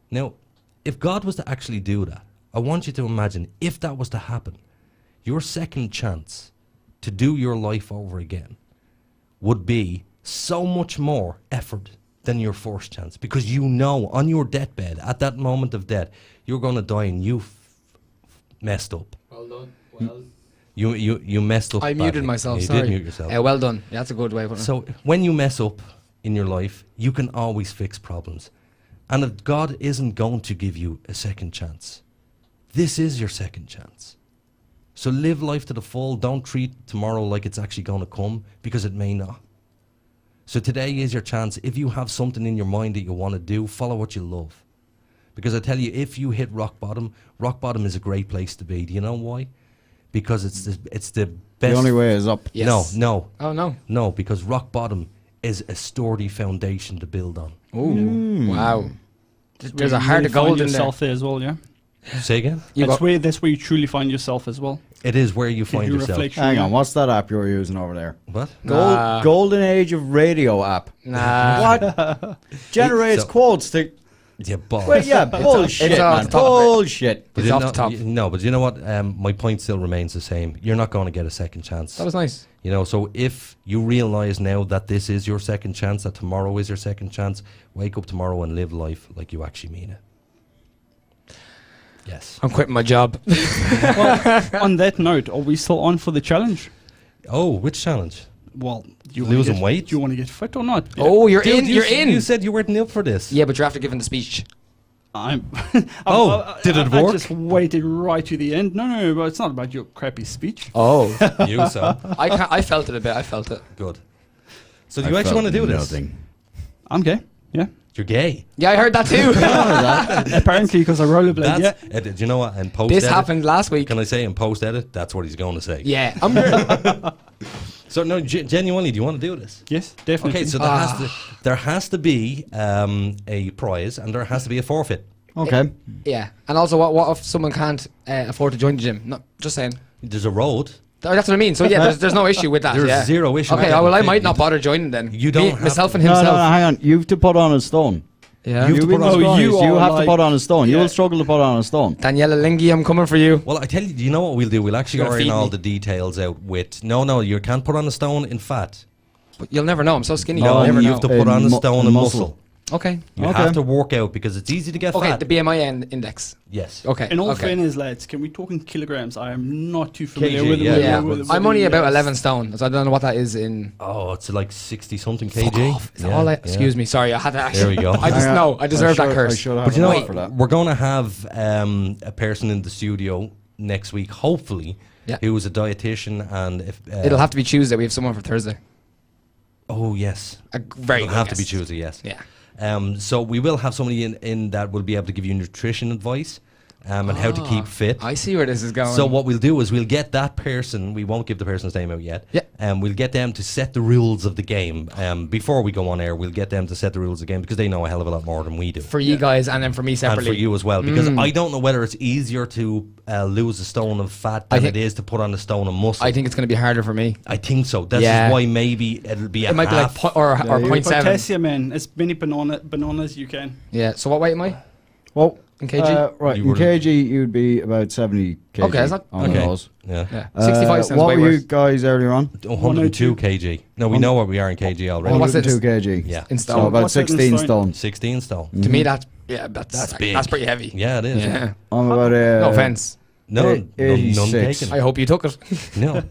Speaker 14: Now, if God was to actually do that, I want you to imagine if that was to happen, your second chance to do your life over again would be so much more effort than your first chance, because you know on your deathbed, at that moment of death, you're going to die and you messed up.
Speaker 15: Well done. Well.
Speaker 14: You messed up.
Speaker 15: I muted myself.
Speaker 14: You
Speaker 15: Sorry.
Speaker 14: did mute yourself.
Speaker 15: Well done. Yeah, that's a good way of putting it.
Speaker 14: So when you mess up in your life, you can always fix problems. And if God isn't going to give you a second chance, this is your second chance. So live life to the full. Don't treat tomorrow like it's actually going to come, because it may not. So today is your chance. If you have something in your mind that you want to do, follow what you love. Because I tell you, if you hit rock bottom is a great place to be. Do you know why? Because it's the best.
Speaker 3: The only way is up.
Speaker 15: Yes.
Speaker 14: No.
Speaker 15: Oh, no.
Speaker 14: No, because rock bottom is a sturdy foundation to build on.
Speaker 15: Ooh. Wow. There's a
Speaker 6: You
Speaker 15: heart
Speaker 6: really
Speaker 15: of gold
Speaker 6: find
Speaker 15: in
Speaker 6: yourself
Speaker 15: there.
Speaker 6: there as well, yeah.
Speaker 14: Say again?
Speaker 6: That's where you truly find yourself as well.
Speaker 14: It is where you find
Speaker 6: Your
Speaker 14: yourself.
Speaker 6: reflection,
Speaker 3: Hang
Speaker 6: yeah.
Speaker 3: on, what's that app you're using over there?
Speaker 14: What?
Speaker 3: Golden Age of Radio app.
Speaker 15: Nah.
Speaker 3: What? Generates quotes to...
Speaker 14: Yeah, balls.
Speaker 3: Well, yeah, bullshit,
Speaker 15: It's off
Speaker 3: man.
Speaker 15: the top of it.
Speaker 3: Bullshit.
Speaker 14: But
Speaker 15: It's
Speaker 14: you
Speaker 15: off
Speaker 14: know,
Speaker 15: the top.
Speaker 14: No, but you know what? My point still remains the same. You're not going to get a second chance.
Speaker 15: That was nice.
Speaker 14: You know, so if you realise now that this is your second chance, that tomorrow is your second chance, wake up tomorrow and live life like you actually mean it. Yes.
Speaker 15: I'm quitting my job.
Speaker 6: Well, on that note, are we still on for the challenge?
Speaker 14: Oh, which challenge?
Speaker 6: Well, do you wanna
Speaker 14: Losing
Speaker 6: get-
Speaker 14: weight?
Speaker 6: Do you want to get fit or not?
Speaker 15: Oh, you're
Speaker 14: Dude,
Speaker 15: in. You're in.
Speaker 14: You said you weren't up for this.
Speaker 15: Yeah, but you're after giving the speech.
Speaker 6: I'm.
Speaker 14: Did it
Speaker 6: I
Speaker 14: work?
Speaker 6: just waited right to the end. No, but it's not about your crappy speech.
Speaker 15: Oh.
Speaker 14: You so.
Speaker 15: I felt it a bit. I felt it.
Speaker 14: Good. So do you actually want to do this?
Speaker 6: I'm gay. Yeah.
Speaker 14: You're gay.
Speaker 15: Yeah, I heard that too.
Speaker 6: Apparently, because I rollerblade. Yeah.
Speaker 14: Do you know what? In post
Speaker 15: This
Speaker 14: edit,
Speaker 15: happened last week.
Speaker 14: Can I say in post edit? That's what he's going to say.
Speaker 15: Yeah.
Speaker 14: So no, genuinely, do you want to do this?
Speaker 6: Yes, definitely.
Speaker 14: Okay, so there has to be a prize and there has to be a forfeit.
Speaker 3: Okay.
Speaker 15: Yeah. And also, what if someone can't afford to join the gym? No, just saying.
Speaker 14: There's a road.
Speaker 15: That's what I mean. So yeah, there's no issue with that.
Speaker 14: There's
Speaker 15: yeah.
Speaker 14: zero issue.
Speaker 15: Okay, well I might not bother joining then.
Speaker 14: You don't have
Speaker 15: myself
Speaker 14: to.
Speaker 15: and
Speaker 3: No,
Speaker 15: himself.
Speaker 3: hang on. You have to put on a stone.
Speaker 15: Yeah.
Speaker 3: You have to put on a stone. You have to put on a stone. You
Speaker 6: Yeah.
Speaker 3: will struggle to put on a stone.
Speaker 15: Daniela Lingy, I'm coming for you.
Speaker 14: Well, I tell you, you know what we'll do? We'll actually
Speaker 15: You're gonna
Speaker 14: iron
Speaker 15: feed
Speaker 14: all
Speaker 15: me.
Speaker 14: the details out with. No, you can't put on a stone in fat.
Speaker 15: But you'll never know. I'm so skinny.
Speaker 14: No,
Speaker 15: You'll never
Speaker 14: you
Speaker 15: know.
Speaker 14: have to put on a stone in muscle.
Speaker 15: Okay.
Speaker 14: You have to work out because it's easy to get
Speaker 15: Okay,
Speaker 14: fat.
Speaker 15: the BMI index.
Speaker 14: Yes.
Speaker 15: Okay.
Speaker 6: In all
Speaker 15: okay.
Speaker 6: fairness, lads, can we talk in kilograms? I am not too familiar
Speaker 14: kg,
Speaker 6: with
Speaker 14: yeah.
Speaker 6: with-
Speaker 15: Yeah,
Speaker 6: with-
Speaker 15: I'm
Speaker 6: with
Speaker 15: only
Speaker 6: the,
Speaker 15: about 11 stone, so I don't know what that is in.
Speaker 14: Oh, it's like 60 something
Speaker 15: Fuck
Speaker 14: kg.
Speaker 15: off. Is that all excuse me, sorry, I had to actually.
Speaker 14: There we go.
Speaker 15: I just know, I deserve that
Speaker 3: I
Speaker 15: curse.
Speaker 3: should have
Speaker 14: But you know,
Speaker 3: an for that.
Speaker 14: we're going to have a person in the studio next week, hopefully,
Speaker 15: Yeah.
Speaker 14: who is a dietitian, and if
Speaker 15: It'll have to be Tuesday. We have someone for Thursday.
Speaker 14: Oh yes,
Speaker 15: Very
Speaker 14: it'll
Speaker 15: good
Speaker 14: have to be
Speaker 15: guess.
Speaker 14: Tuesday. Yes.
Speaker 15: Yeah.
Speaker 14: So we will have somebody in that will be able to give you nutrition advice. And how to keep fit.
Speaker 15: I see where this is going.
Speaker 14: So what we'll do is we'll get that person. We won't give the person's name out yet.
Speaker 15: Yeah.
Speaker 14: We'll get them to set the rules of the game. Before we go on air, we'll get them to set the rules of the game because they know a hell of a lot more than we do.
Speaker 15: For you guys, and then for me separately.
Speaker 14: And for you as well, because I don't know whether it's easier to lose a stone of fat than it is to put on a stone of muscle.
Speaker 15: I think it's going to be harder for me.
Speaker 14: I think so. That's why maybe it'll be a
Speaker 15: It might be like
Speaker 14: half.
Speaker 15: or 0.7.
Speaker 6: Potassium, man. As many bananas you can.
Speaker 15: Yeah. So what weight am I?
Speaker 3: Well,
Speaker 15: in kg?
Speaker 3: right,
Speaker 14: You
Speaker 3: in
Speaker 14: were-
Speaker 3: kg, you'd be about 70 kg.
Speaker 15: Okay, that's not-
Speaker 3: on
Speaker 14: okay.
Speaker 3: those.
Speaker 14: Yeah.
Speaker 15: Yeah. 65 sounds
Speaker 3: What
Speaker 15: way
Speaker 3: were you
Speaker 15: worse.
Speaker 3: guys earlier on?
Speaker 14: 102 kg. No, we know what we are in kg already.
Speaker 15: what's it?
Speaker 3: 102 kg.
Speaker 14: Yeah.
Speaker 15: In
Speaker 3: So
Speaker 15: stone.
Speaker 3: about
Speaker 6: What's it in
Speaker 3: 16
Speaker 6: stone?
Speaker 3: stone.
Speaker 14: 16 stone.
Speaker 15: To me, that's
Speaker 14: big.
Speaker 15: That's pretty heavy.
Speaker 14: Yeah, it is.
Speaker 15: Yeah.
Speaker 3: I'm about
Speaker 15: No offense.
Speaker 14: No, none
Speaker 3: 86.
Speaker 14: taken.
Speaker 15: I hope you took it.
Speaker 14: No.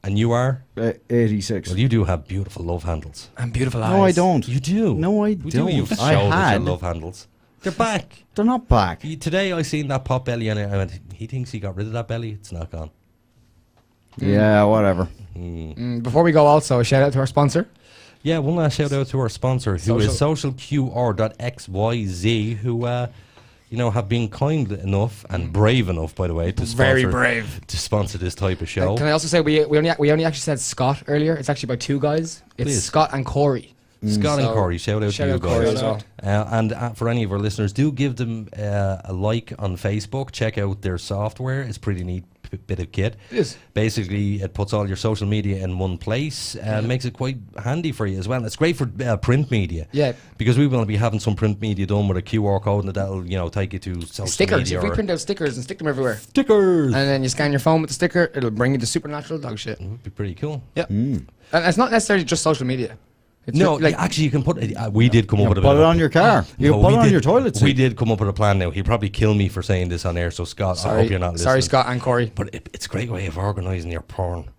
Speaker 14: And you are?
Speaker 3: 86.
Speaker 14: Well, you do have beautiful love handles.
Speaker 15: And beautiful eyes.
Speaker 3: No, I don't.
Speaker 14: You do.
Speaker 3: No, I
Speaker 14: We
Speaker 3: don't.
Speaker 14: do. You've
Speaker 3: I
Speaker 14: showed us
Speaker 3: had.
Speaker 14: your love handles. They're back.
Speaker 3: They're not back.
Speaker 14: Today I seen that pop belly and I went, he thinks he got rid of that belly. It's not gone.
Speaker 3: Yeah, whatever.
Speaker 15: Before we go, also a shout out to our sponsor.
Speaker 14: Yeah, one last shout out to our sponsor, who is socialqr.xyz, who have been kind enough and brave enough, by the way, to
Speaker 15: Very
Speaker 14: sponsor,
Speaker 15: brave.
Speaker 14: to sponsor this type of show.
Speaker 15: Can I also say we only actually said Scott earlier? It's actually by two guys. It's
Speaker 14: Please.
Speaker 15: Scott and Corey.
Speaker 14: Scott and
Speaker 15: So,
Speaker 14: Corey, shout out to you
Speaker 15: Corey
Speaker 14: guys.
Speaker 15: as well.
Speaker 14: And for any of our listeners, do give them a like on Facebook. Check out their software. It's pretty neat bit of kit.
Speaker 15: It is.
Speaker 14: Basically, it puts all your social media in one place and makes it quite handy for you as well. It's great for print media.
Speaker 15: Yeah.
Speaker 14: Because we will be having some print media done with a QR code and that'll take you to social
Speaker 15: Stickers.
Speaker 14: media.
Speaker 15: If we
Speaker 14: or-
Speaker 15: print out stickers and stick them everywhere,
Speaker 14: Stickers!
Speaker 15: and then you scan your phone with the sticker, it'll bring you to Supernatural Dogshit.
Speaker 14: Would be pretty cool.
Speaker 15: Yeah. And it's not necessarily just social media. It's
Speaker 14: No,
Speaker 15: like
Speaker 14: actually, you can put it. We did come up with a
Speaker 3: Put
Speaker 14: bit
Speaker 3: it
Speaker 14: of a-
Speaker 3: on your car. You
Speaker 14: No,
Speaker 3: put
Speaker 14: we
Speaker 3: it on
Speaker 14: did-
Speaker 3: your toilet seat.
Speaker 14: We did come up with a plan now. He'd probably kill me for saying this on air, so Scott, I hope you're not listening.
Speaker 15: Sorry, Scott and Corey.
Speaker 14: But it's a great way of organising your porn.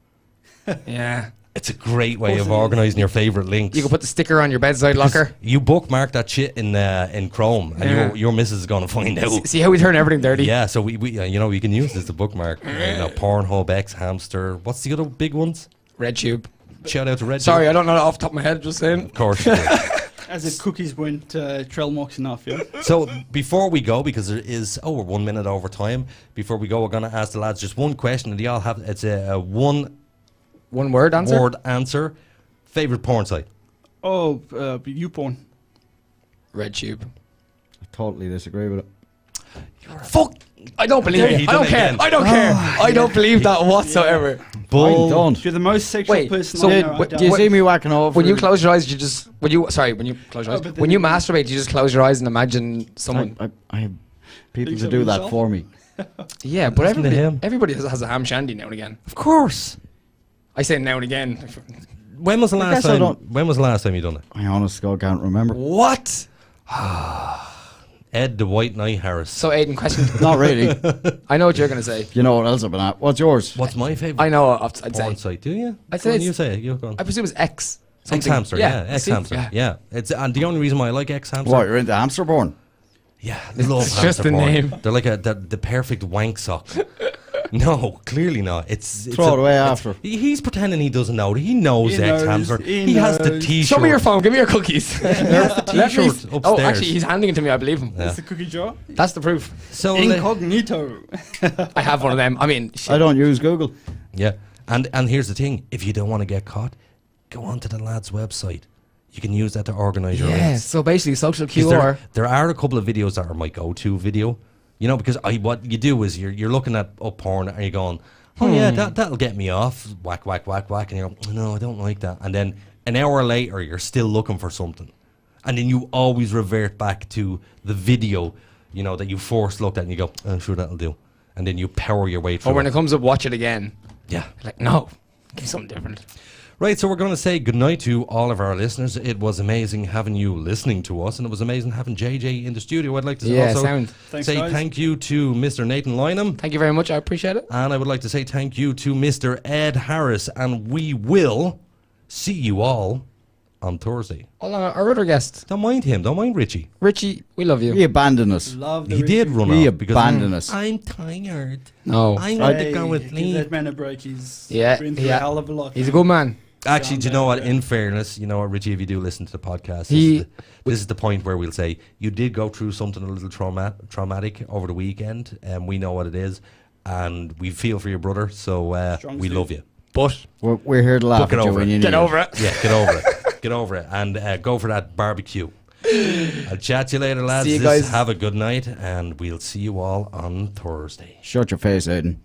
Speaker 15: Yeah.
Speaker 14: It's a great way of organising your favourite links.
Speaker 15: You can put the sticker on your bedside locker.
Speaker 14: You bookmark that shit in Chrome, and
Speaker 15: Yeah.
Speaker 14: your missus is going to find out.
Speaker 15: See how we turn everything dirty?
Speaker 14: Yeah, so we we can use this to bookmark. Pornhub, X Hamster. What's the other big ones?
Speaker 15: RedTube.
Speaker 14: Shout out to RedTube.
Speaker 15: Sorry, I don't know that off the top of my head, just saying.
Speaker 14: Of course you do.
Speaker 6: As if cookies weren't trail marks enough, yeah?
Speaker 14: So before we go, because there is we're 1 minute over time. Before we go, we're going to ask the lads just one question, and they all have it's a one
Speaker 15: word answer.
Speaker 14: Word answer. Favorite porn site?
Speaker 6: Oh, YouPorn.
Speaker 15: RedTube.
Speaker 3: I totally disagree with it.
Speaker 15: Fuck! I don't believe
Speaker 14: There,
Speaker 15: it.
Speaker 14: he
Speaker 15: I
Speaker 14: done
Speaker 15: don't
Speaker 14: it
Speaker 15: care.
Speaker 14: again.
Speaker 15: I don't care. I don't believe that whatsoever.
Speaker 3: I don't.
Speaker 6: You're the most sexual
Speaker 15: Wait,
Speaker 6: person
Speaker 15: so
Speaker 6: I know.
Speaker 15: what-
Speaker 3: Do you see me whacking off?
Speaker 15: When you close your eyes, you just when you close your eyes.
Speaker 6: but
Speaker 15: When
Speaker 6: then-
Speaker 15: you masturbate, you just close your eyes and imagine someone.
Speaker 3: I have people
Speaker 6: Thinks
Speaker 3: to
Speaker 6: of
Speaker 3: do that
Speaker 6: himself?
Speaker 3: for me.
Speaker 15: Yeah, but
Speaker 14: Listen to him.
Speaker 15: everybody has a ham shandy now and again.
Speaker 14: Of course.
Speaker 15: I say now and again.
Speaker 14: When was the last
Speaker 3: guess I
Speaker 14: time?
Speaker 3: don't-
Speaker 14: When was the last time you done it?
Speaker 3: I honestly God can't remember.
Speaker 15: What?
Speaker 14: Ed the White Knight Harris.
Speaker 15: So Aiden, question.
Speaker 3: Not really.
Speaker 15: I know what you're gonna say.
Speaker 3: You know what else I've been at? What's yours?
Speaker 14: What's my favorite?
Speaker 15: I know. I'd
Speaker 14: porn
Speaker 15: say.
Speaker 14: site? Do you?
Speaker 15: I'd
Speaker 14: Go
Speaker 15: say
Speaker 14: on, you
Speaker 15: it's-
Speaker 14: say it. You go on.
Speaker 15: I presume it's X.
Speaker 14: X
Speaker 15: something.
Speaker 14: Hamster. Yeah, X
Speaker 15: see?
Speaker 14: Hamster. Yeah. It's and the only reason why I like X Hamster.
Speaker 3: What, you're into hamster porn?
Speaker 14: Yeah, I love
Speaker 15: It's
Speaker 14: hamster
Speaker 15: just the
Speaker 14: porn.
Speaker 15: name.
Speaker 14: They're like the perfect wank sock. No, clearly not. It's
Speaker 3: Throw it away after.
Speaker 14: He's pretending he doesn't know. He knows
Speaker 6: He
Speaker 14: X
Speaker 6: knows,
Speaker 14: Hamster.
Speaker 6: he
Speaker 14: He has the
Speaker 6: knows.
Speaker 14: T-shirt.
Speaker 15: Show me your phone. Give me your cookies.
Speaker 14: There's the
Speaker 15: Let me-
Speaker 14: T-shirt upstairs.
Speaker 15: Oh, actually, he's handing it to me. I believe him.
Speaker 6: It's the cookie jar.
Speaker 15: That's the proof.
Speaker 14: So
Speaker 6: Incognito.
Speaker 15: I have one of them. I mean, shit.
Speaker 3: I don't use Google.
Speaker 14: yeah, and here's the thing: if you don't want to get caught, go onto the lad's website. You can use that to organise your
Speaker 15: Yeah.
Speaker 14: links.
Speaker 15: So basically, social
Speaker 14: 'Cause
Speaker 15: QR.
Speaker 14: there are a couple of videos that are my go-to video. You know, because what you do is you're looking at up porn and you're going, oh yeah, that'll get me off. Whack, whack, whack, whack, and you're like, no, I don't like that. And then an hour later, you're still looking for something, and then you always revert back to the video, that you first looked at, and you go, I'm sure that'll do, and then you power your way through.
Speaker 15: Or when it comes up, watch it again.
Speaker 14: Yeah.
Speaker 15: Like, no, give me something different.
Speaker 14: Right, so we're going to say goodnight to all of our listeners. It was amazing having you listening to us, and it was amazing having JJ in the studio. I'd like to also say thank you to Mr. Nathan Lynham.
Speaker 15: Thank you very much. I appreciate it.
Speaker 14: And I would like to say thank you to Mr. Ed Harris, and we will see you all on Thursday.
Speaker 15: Hold on, our other guest.
Speaker 14: Don't mind him. Don't mind Richie.
Speaker 15: Richie, we love you.
Speaker 3: He abandoned us.
Speaker 14: He did run
Speaker 3: He
Speaker 14: off because
Speaker 3: abandoned us.
Speaker 14: I'm tired.
Speaker 15: No.
Speaker 14: I need to go with
Speaker 6: Give
Speaker 14: sleep.
Speaker 6: that man a break. He's
Speaker 15: Yeah,
Speaker 6: been through a hell of a lot.
Speaker 15: He's a good man.
Speaker 14: Actually, do you know what? In fairness, you know what, Richie, if you do listen to the podcast, this is the point where we'll say you did go through something a little traumatic over the weekend, and we know what it is, and we feel for your brother, so we love you. But
Speaker 3: we're here to laugh at you when you need
Speaker 15: Get over it.
Speaker 14: Yeah, get over it. Get over it, and go for that barbecue. I'll chat to you later, lads.
Speaker 15: See you guys.
Speaker 14: Have a good night, and we'll see you all on Thursday.
Speaker 3: Shut your face, Aiden.